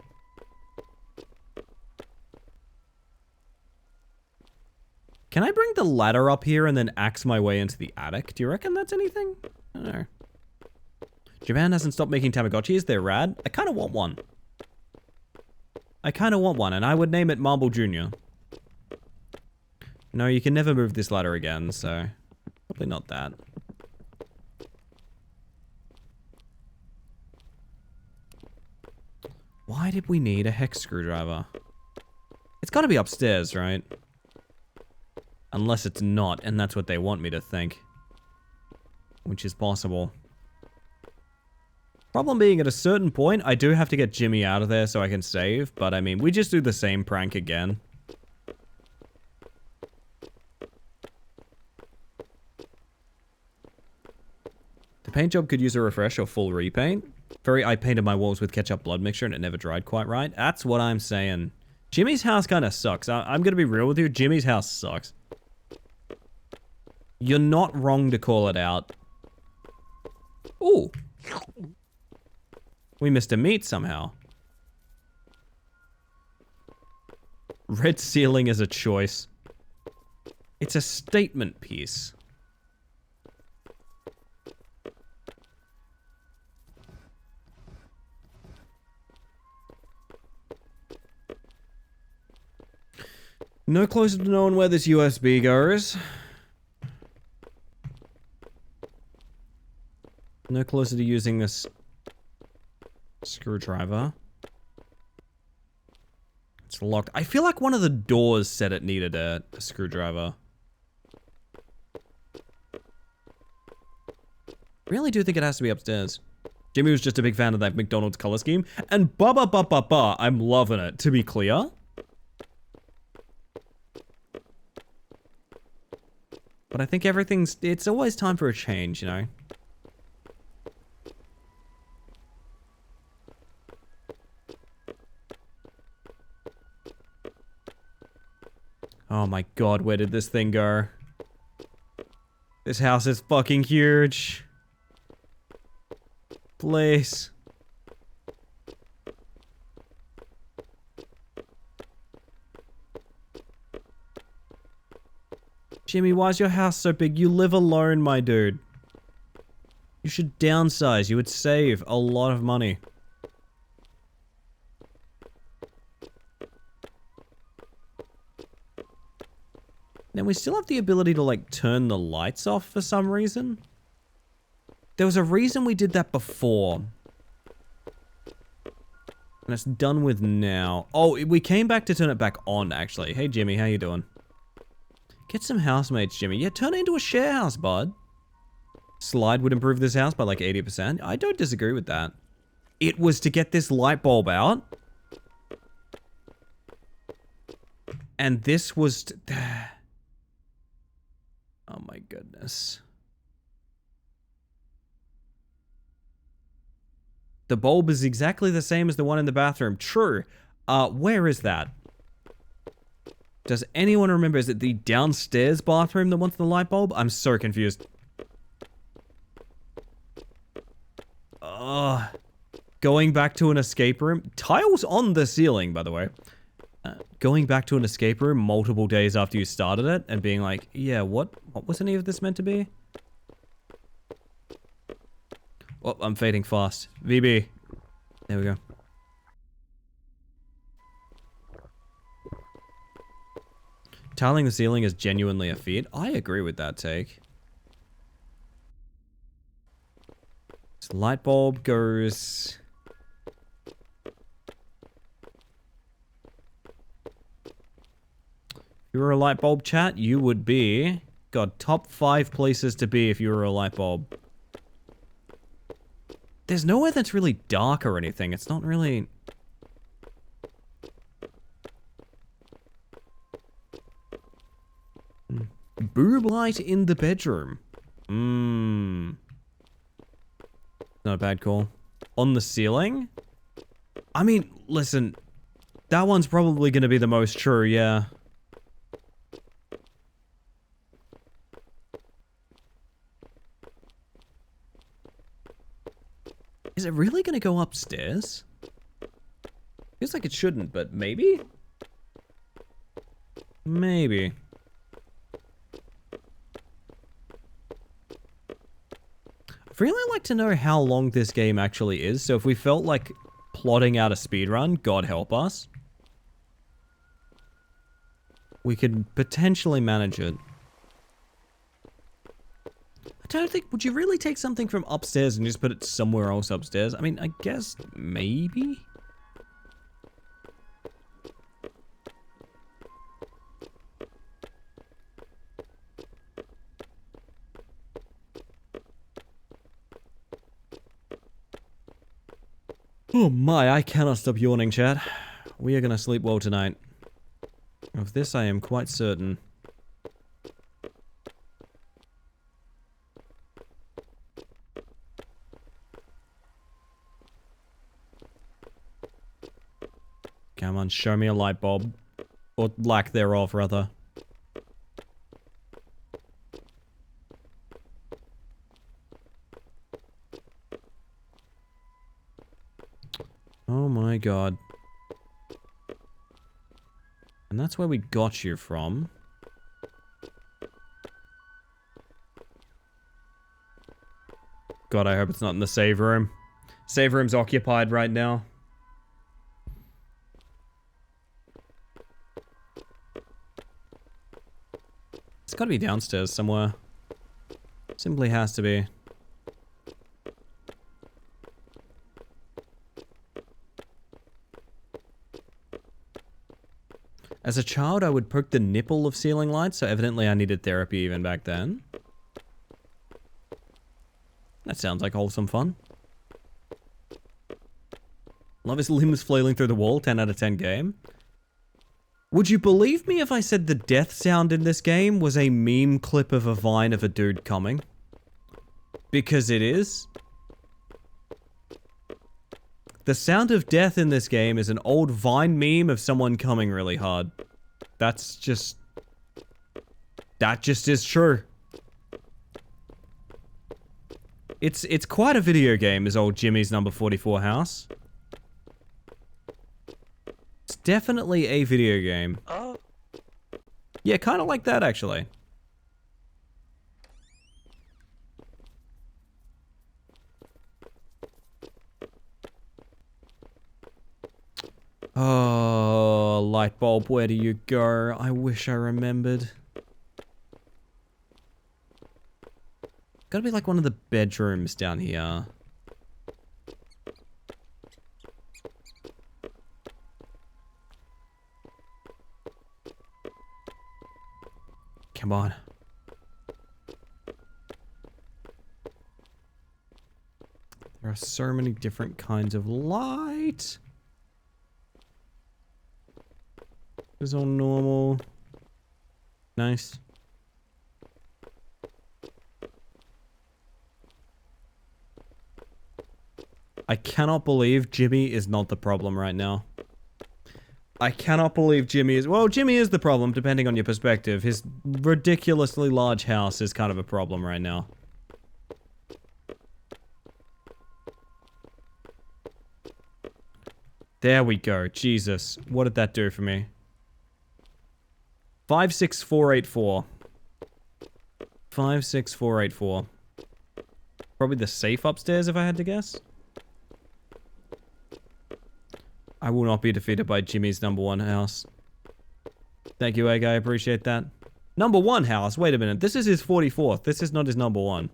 Can I bring the ladder up here and then axe my way into the attic? Do you reckon that's anything? I don't know. Japan hasn't stopped making Tamagotchis. They're rad. I kind of want one. And I would name it Marble Jr. No, you can never move this ladder again, so probably not that. Why did we need a hex screwdriver? It's got to be upstairs, right? Unless it's not, and that's what they want me to think. Which is possible. Problem being, at a certain point, I do have to get Jimmy out of there so I can save, but I mean, we just do the same prank again. The paint job could use a refresh or full repaint. I painted my walls with ketchup blood mixture and it never dried quite right. That's what I'm saying. Jimmy's house kind of sucks. I'm going to be real with you. Jimmy's house sucks. You're not wrong to call it out. Ooh. We missed a meat somehow. Red ceiling is a choice. It's a statement piece. No closer to knowing where this USB goes. No closer to using this screwdriver. It's locked. I feel like one of the doors said it needed a screwdriver. Really do think it has to be upstairs. Jimmy was just a big fan of that McDonald's color scheme. And I'm loving it, to be clear. But I think it's always time for a change, you know? Oh my god, where did this thing go? This house is fucking huge. Please. Jimmy, why is your house so big? You live alone, my dude. You should downsize. You would save a lot of money. Now, we still have the ability to, like, turn the lights off for some reason. There was a reason we did that before. And it's done with now. Oh, we came back to turn it back on, actually. Hey, Jimmy, how you doing? Get some housemates, Jimmy. Yeah, turn it into a share house, bud. Slide would improve this house by like 80%. I don't disagree with that. It was to get this light bulb out. And this was... Oh my goodness. The bulb is exactly the same as the one in the bathroom. True. Where is that? Does anyone remember? Is it the downstairs bathroom that wants the light bulb? I'm so confused. Going back to an escape room. Tiles on the ceiling, by the way. Going back to an escape room multiple days after you started it and being like, yeah, what was any of this meant to be? Oh, I'm fading fast. VB. There we go. Tiling the ceiling is genuinely a feat. I agree with that take. This light bulb goes... If you were a light bulb, chat, you would be... God, top 5 places to be if you were a light bulb. There's nowhere that's really dark or anything. It's not really... Boob light in the bedroom. Not a bad call. On the ceiling? I mean, listen. That one's probably going to be the most true, yeah. Is it really going to go upstairs? Feels like it shouldn't, but maybe? Maybe. I'd really like to know how long this game actually is, so if we felt like plotting out a speedrun, God help us, we could potentially manage it. I don't think... Would you really take something from upstairs and just put it somewhere else upstairs? I mean, I guess maybe? Oh my, I cannot stop yawning, chat. We are going to sleep well tonight. Of this I am quite certain. Come on, show me a light bulb. Or lack thereof, rather. Oh my god. And that's where we got you from. God, I hope it's not in the save room. Save room's occupied right now. It's gotta be downstairs somewhere. Simply has to be. As a child, I would poke the nipple of ceiling lights, so evidently I needed therapy even back then. That sounds like wholesome fun. Love his limbs flailing through the wall, 10 out of 10 game. Would you believe me if I said the death sound in this game was a meme clip of a vine of a dude coming? Because it is. The sound of death in this game is an old Vine meme of someone coming really hard. That's just... That just is true. It's quite a video game, is old Jimmy's number 44 house. It's definitely a video game. Oh. Yeah, kind of like that, actually. Oh, light bulb, where do you go? I wish I remembered. Gotta be like one of the bedrooms down here. Come on. There are so many different kinds of light. This is all normal. Nice. I cannot believe Jimmy is not the problem right now. I cannot believe Jimmy is... Well, Jimmy is the problem, depending on your perspective. His ridiculously large house is kind of a problem right now. There we go. Jesus. What did that do for me? 56484. 56484. Probably the safe upstairs, if I had to guess. I will not be defeated by Jimmy's number one house. Thank you, Egg. I appreciate that. Number one house? Wait a minute. This is his 44th. This is not his number one.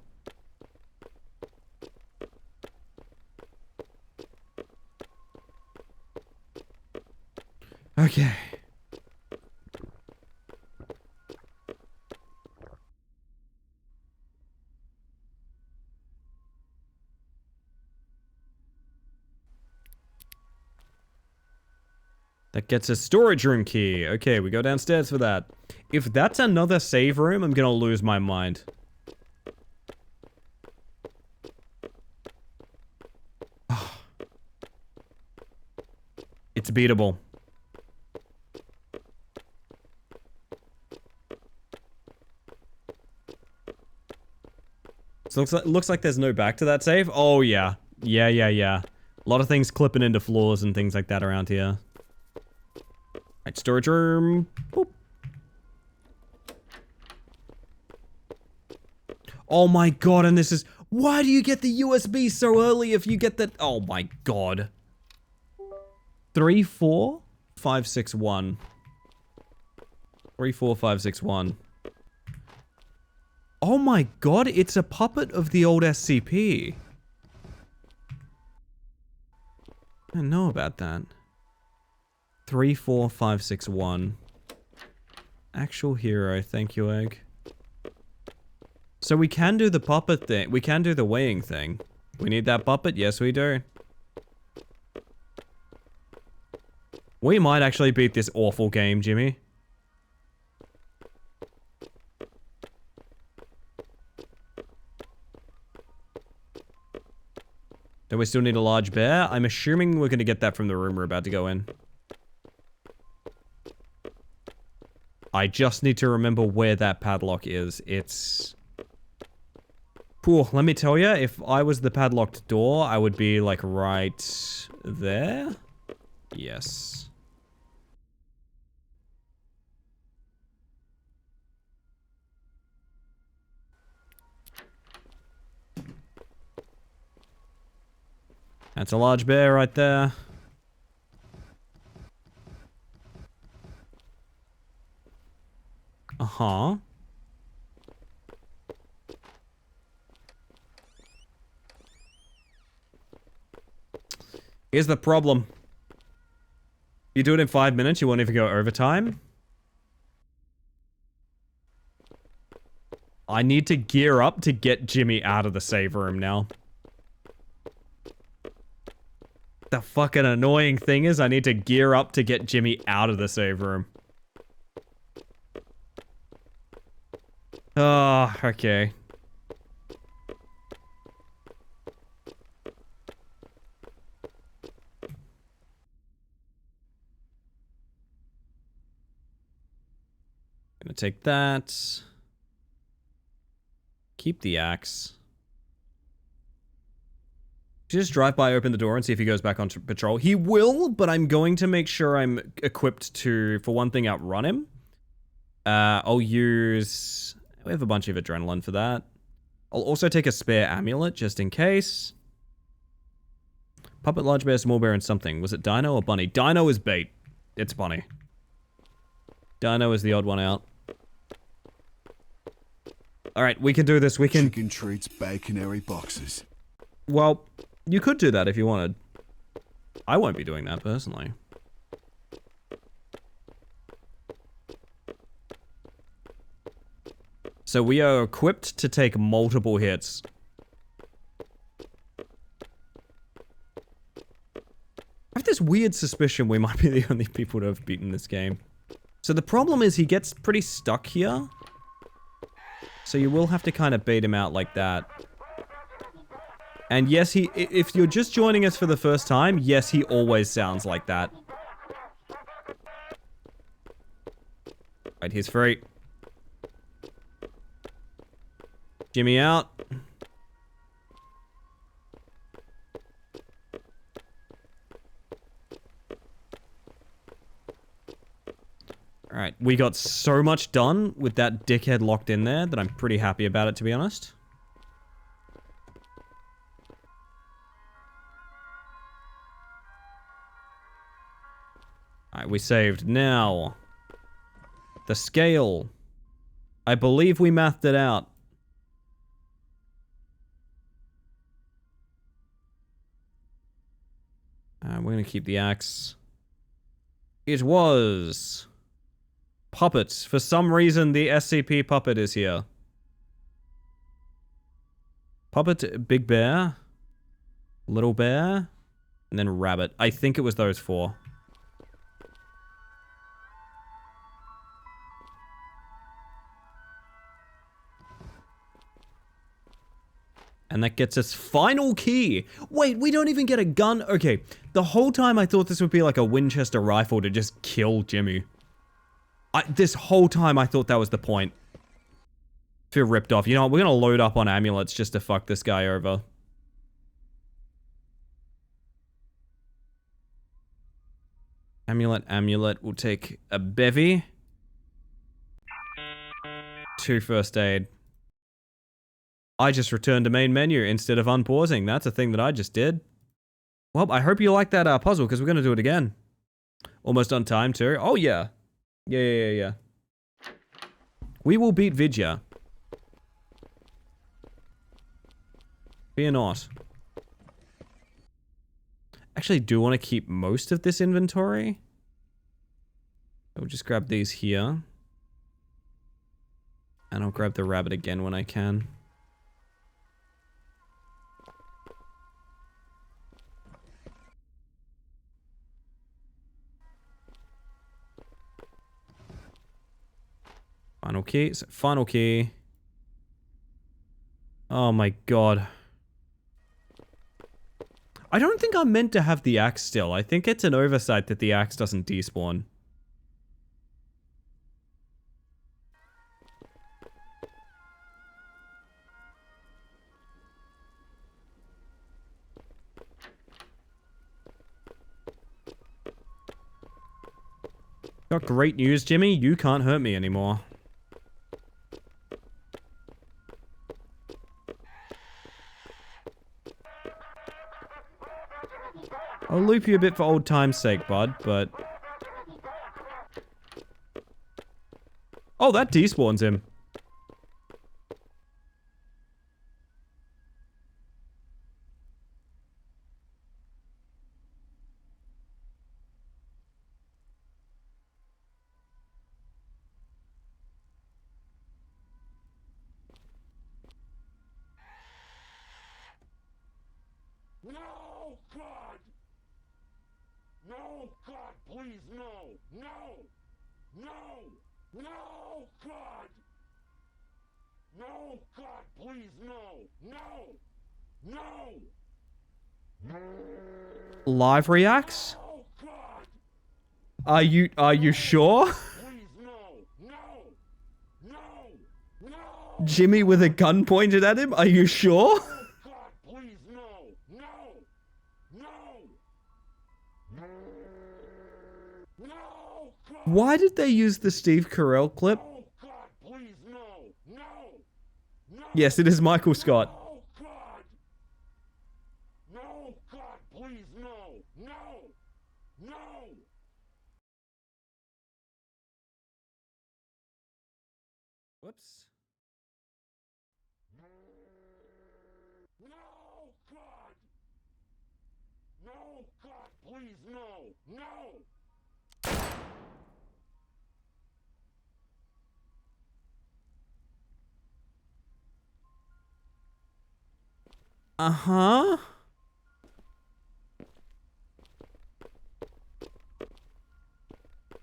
Okay. That gets a storage room key. Okay, we go downstairs for that. If that's another save room, I'm gonna lose my mind. It's beatable. So looks like there's no back to that save. Oh yeah. Yeah. A lot of things clipping into floors and things like that around here. Right, storage room. Boop. Oh my god, and this is... Why do you get the USB so early if you get that... Oh my god. 34561. 34561. Oh my god, it's a puppet of the old SCP. I didn't know about that. 34561. Actual hero, thank you, Egg. So we can do the puppet thing. We can do the weighing thing. We need that puppet? Yes, we do. We might actually beat this awful game, Jimmy. Do we still need a large bear? I'm assuming we're going to get that from the room we're about to go in. I just need to remember where that padlock is. It's... Cool, let me tell you, if I was the padlocked door, I would be, like, right there? Yes. That's a large bear right there. Uh-huh. Here's the problem. You do it in 5 minutes, you won't even go overtime. I need to gear up to get Jimmy out of the save room now. The fucking annoying thing is I need to gear up to get Jimmy out of the save room. Oh, okay. Gonna take that. Keep the axe. Just drive by, open the door, and see if he goes back on patrol. He will, but I'm going to make sure I'm equipped to, for one thing, outrun him. I'll use... We have a bunch of adrenaline for that. I'll also take a spare amulet, just in case. Puppet, large bear, small bear, and something. Was it Dino or Bunny? Dino is bait. It's Bunny. Dino is the odd one out. Alright, we can do this. We can... Chicken treats, baconary boxes. Well, you could do that if you wanted. I won't be doing that, personally. So we are equipped to take multiple hits. I have this weird suspicion we might be the only people to have beaten this game. So the problem is he gets pretty stuck here. So you will have to kind of bait him out like that. And yes, if you're just joining us for the first time, yes, he always sounds like that. Right, he's free. Jimmy out. Alright, we got so much done with that dickhead locked in there that I'm pretty happy about it, to be honest. Alright, we saved. Now, the scale. I believe we mathed it out. We're gonna keep the axe. It was... Puppets. For some reason, the SCP puppet is here. Puppet, Big Bear, Little Bear, and then Rabbit. I think it was those four. And that gets us final key. Wait, we don't even get a gun? Okay, the whole time I thought this would be like a Winchester rifle to just kill Jimmy. This whole time I thought that was the point. Feel ripped off. You know what, we're gonna load up on amulets just to fuck this guy over. Amulet, we'll take a bevy. 2 first aid. I just returned to main menu instead of unpausing. That's a thing that I just did. Well, I hope you like that puzzle, because we're going to do it again. Almost on time, too. Oh, yeah. Yeah. We will beat Vidya. Fear not. Actually, do want to keep most of this inventory. I'll just grab these here. And I'll grab the rabbit again when I can. Final key. Final key. Oh my god. I don't think I'm meant to have the axe still. I think it's an oversight that the axe doesn't despawn. Got great news, Jimmy. You can't hurt me anymore. I'll loop you a bit for old time's sake, bud, but... Oh, that despawns him. No, God! No, God, please, no! No! No! No, God! No, God, please, no! No! No! Live reacts? Oh, God! Are you sure? Please, no! No! No! No! Jimmy with a gun pointed at him? Are you sure? Oh, God, please, no! No! No! No, God! Why did they use the Steve Carell clip? Oh, God, please, no! No! No! Yes, it is Michael Scott. Oh, God! No, God, please, no! No! No! Whoops. No, God! No, God, please, no! No! Uh-huh.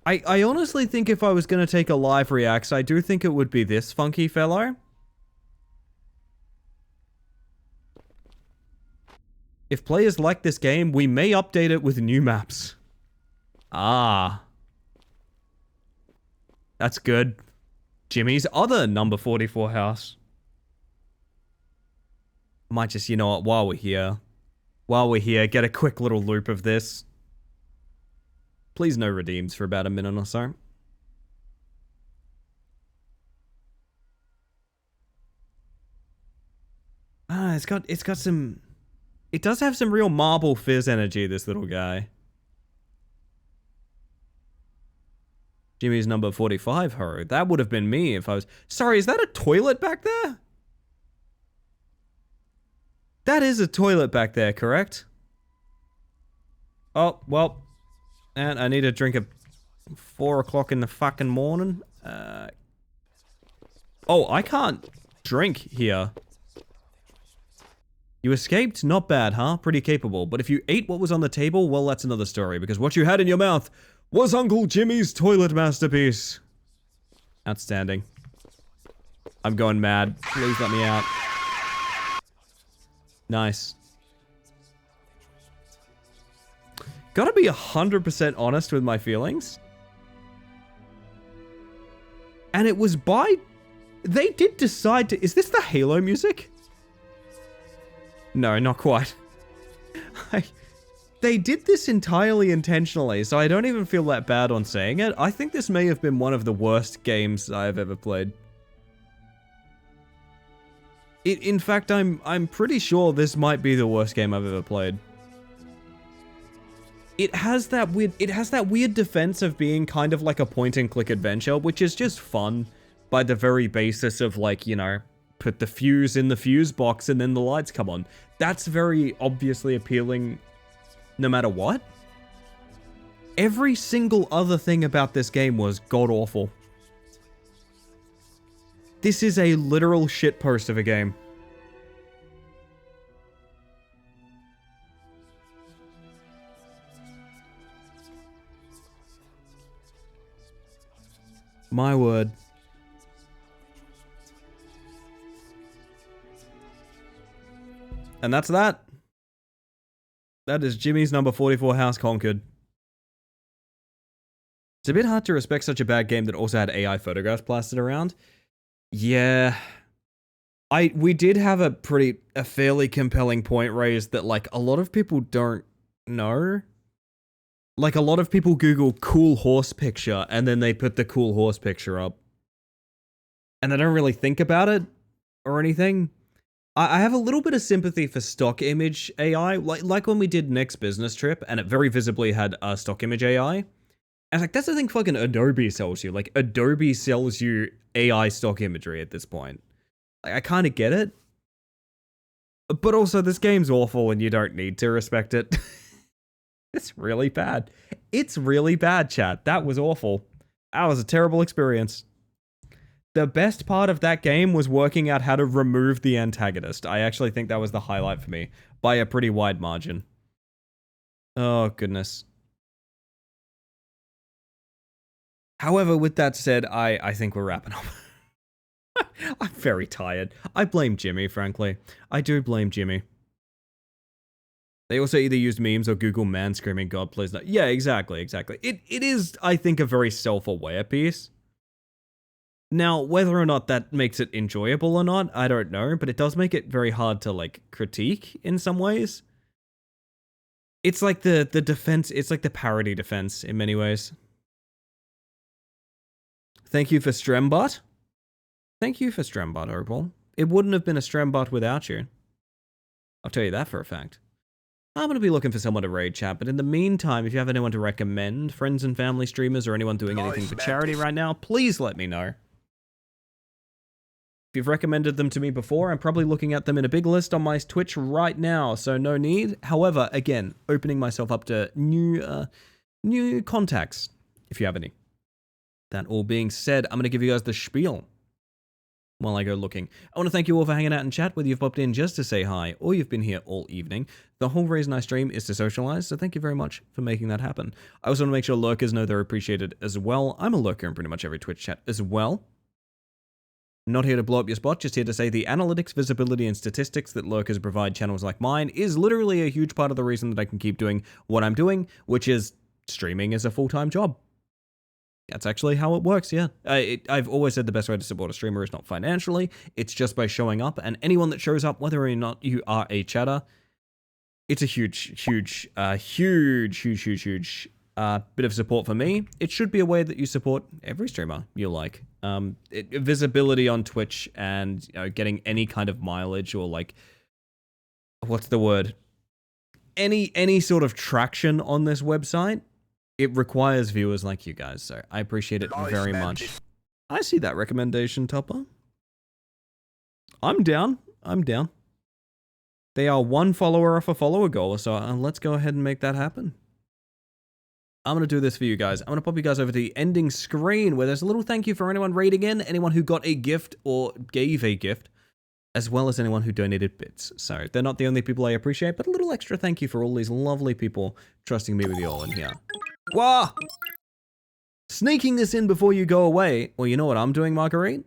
I honestly think if I was going to take a live react, I do think it would be this funky fellow. If players like this game, we may update it with new maps. Ah. That's good. Jimmy's other number 44 house. Might just, you know what, while we're here, get a quick little loop of this. Please no redeems for about a minute or so. Ah, it's got some... It does have some real Marble Fizz energy, this little guy. Jimmy's number 45, ho. That would have been me if I was... Sorry, is that a toilet back there? That is a toilet back there, correct? Oh, well. And I need a drink at 4 o'clock in the fucking morning. Oh, I can't drink here. You escaped? Not bad, huh? Pretty capable. But if you ate what was on the table, well, that's another story. Because what you had in your mouth was Uncle Jimmy's toilet masterpiece. Outstanding. I'm going mad. Please let me out. Nice. Gotta be 100% honest with my feelings. And it was by... They did decide to... Is this the Halo music? No, not quite. They did this entirely intentionally, so I don't even feel that bad on saying it. I think this may have been one of the worst games I've ever played. In fact, I'm pretty sure this might be the worst game I've ever played. It has that weird defense of being kind of like a point-and-click adventure, which is just fun by the very basis of, like, you know, put the fuse in the fuse box and then the lights come on. That's very obviously appealing no matter what. Every single other thing about this game was god-awful. This is a literal shitpost of a game. My word. And that's that. That is Jimmy's number 44 house conquered. It's a bit hard to respect such a bad game that also had AI photographs plastered around. Yeah. We did have a fairly compelling point raised that, like, a lot of people don't know. Like, a lot of people Google cool horse picture and then they put the cool horse picture up. And they don't really think about it or anything. I have a little bit of sympathy for stock image AI, like when we did Nick's business trip and it very visibly had stock image AI. And it's like, that's the thing fucking Adobe sells you. Like, Adobe sells you AI stock imagery at this point. Like, I kind of get it. But also, this game's awful and you don't need to respect it. It's really bad. It's really bad, chat. That was awful. That was a terrible experience. The best part of that game was working out how to remove the antagonist. I actually think that was the highlight for me, by a pretty wide margin. Oh, goodness. However, with that said, I think we're wrapping up. I'm very tired. I blame Jimmy, frankly. I do blame Jimmy. They also either used memes or Google man screaming, God, please no. Yeah, exactly. It is, I think, a very self-aware piece. Now, whether or not that makes it enjoyable or not, I don't know, but it does make it very hard to, like, critique in some ways. It's like the defense, it's like the parody defense in many ways. Thank you for Strembot. Thank you for Strembot, Opal. It wouldn't have been a Strembot without you. I'll tell you that for a fact. I'm going to be looking for someone to raid chat, but in the meantime, if you have anyone to recommend, friends and family streamers or anyone doing anything for charity right now, please let me know. If you've recommended them to me before, I'm probably looking at them in a big list on my Twitch right now, so no need. However, again, opening myself up to new contacts, if you have any. That all being said, I'm going to give you guys the spiel while I go looking. I want to thank you all for hanging out in chat, whether you've popped in just to say hi or you've been here all evening. The whole reason I stream is to socialize, so thank you very much for making that happen. I also want to make sure lurkers know they're appreciated as well. I'm a lurker in pretty much every Twitch chat as well. Not here to blow up your spot, just here to say the analytics, visibility, and statistics that lurkers provide channels like mine is literally a huge part of the reason that I can keep doing what I'm doing, which is streaming as a full-time job. That's actually how it works, yeah. I've always said the best way to support a streamer is not financially, it's just by showing up, and anyone that shows up, whether or not you are a chatter, it's a huge bit of support for me. It should be a way that you support every streamer you like. Visibility on Twitch and getting any kind of mileage or like, what's the word? Any sort of traction on this website, it requires viewers like you guys. So I appreciate it very much. I see that recommendation, Topper. I'm down. They are one follower off a follower goal, so let's go ahead and make that happen. I'm going to do this for you guys. I'm going to pop you guys over to the ending screen where there's a little thank you for anyone raiding in, anyone who got a gift or gave a gift, as well as anyone who donated bits. So they're not the only people I appreciate, but a little extra thank you for all these lovely people trusting me with you all in here. Wah! Sneaking this in before you go away. Well, you know what I'm doing, Marguerite?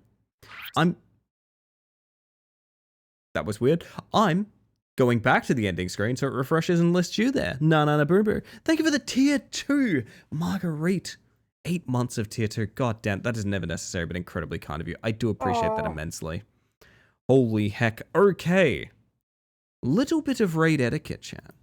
That was weird. I'm going back to the ending screen so it refreshes and lists you there. Na boo boo. Thank you for the tier 2, Marguerite. 8 months of tier 2. God damn, that is never necessary, but incredibly kind of you. I do appreciate that immensely. Holy heck. Okay. Little bit of raid etiquette, chat.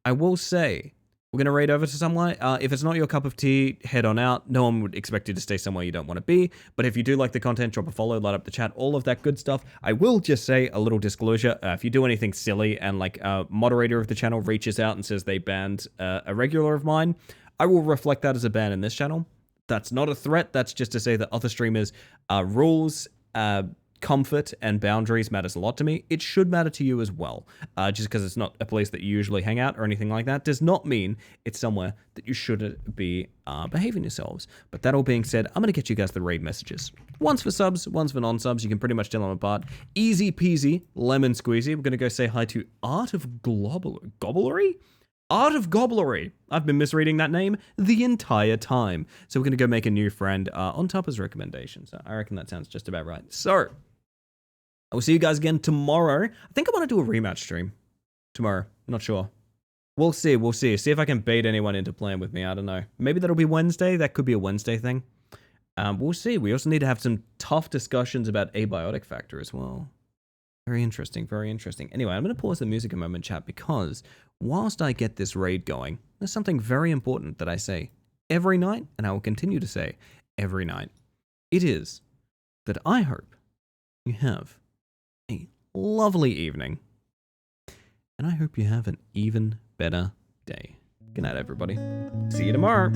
I will say, we're going to raid over to somewhere. If it's not your cup of tea, head on out. No one would expect you to stay somewhere you don't want to be. But if you do like the content, drop a follow, light up the chat, all of that good stuff. I will just say a little disclosure. If you do anything silly and like a moderator of the channel reaches out and says they banned a regular of mine, I will reflect that as a ban in this channel. That's not a threat. That's just to say that other streamers' rules, comfort and boundaries matters a lot to me. It should matter to you as well. Just because it's not a place that you usually hang out or anything like that does not mean it's somewhere that you shouldn't be behaving yourselves. But that all being said, I'm going to get you guys the raid messages. One's for subs, one's for non-subs. You can pretty much tell them apart. Easy peasy, lemon squeezy. We're going to go say hi to Art of Gobblery? Art of Gobblery. I've been misreading that name the entire time. So we're going to go make a new friend on Tupper's recommendation. So I reckon that sounds just about right. So I will see you guys again tomorrow. I think I want to do a rematch stream tomorrow. Not sure. We'll see. See if I can bait anyone into playing with me. I don't know. Maybe that'll be Wednesday. That could be a Wednesday thing. We'll see. We also need to have some tough discussions about abiotic factor as well. Very interesting. Anyway, I'm going to pause the music a moment, chat, because whilst I get this raid going, there's something very important that I say every night, and I will continue to say every night. It is that I hope you have a lovely evening, and I hope you have an even better day. Good night, everybody. See you tomorrow.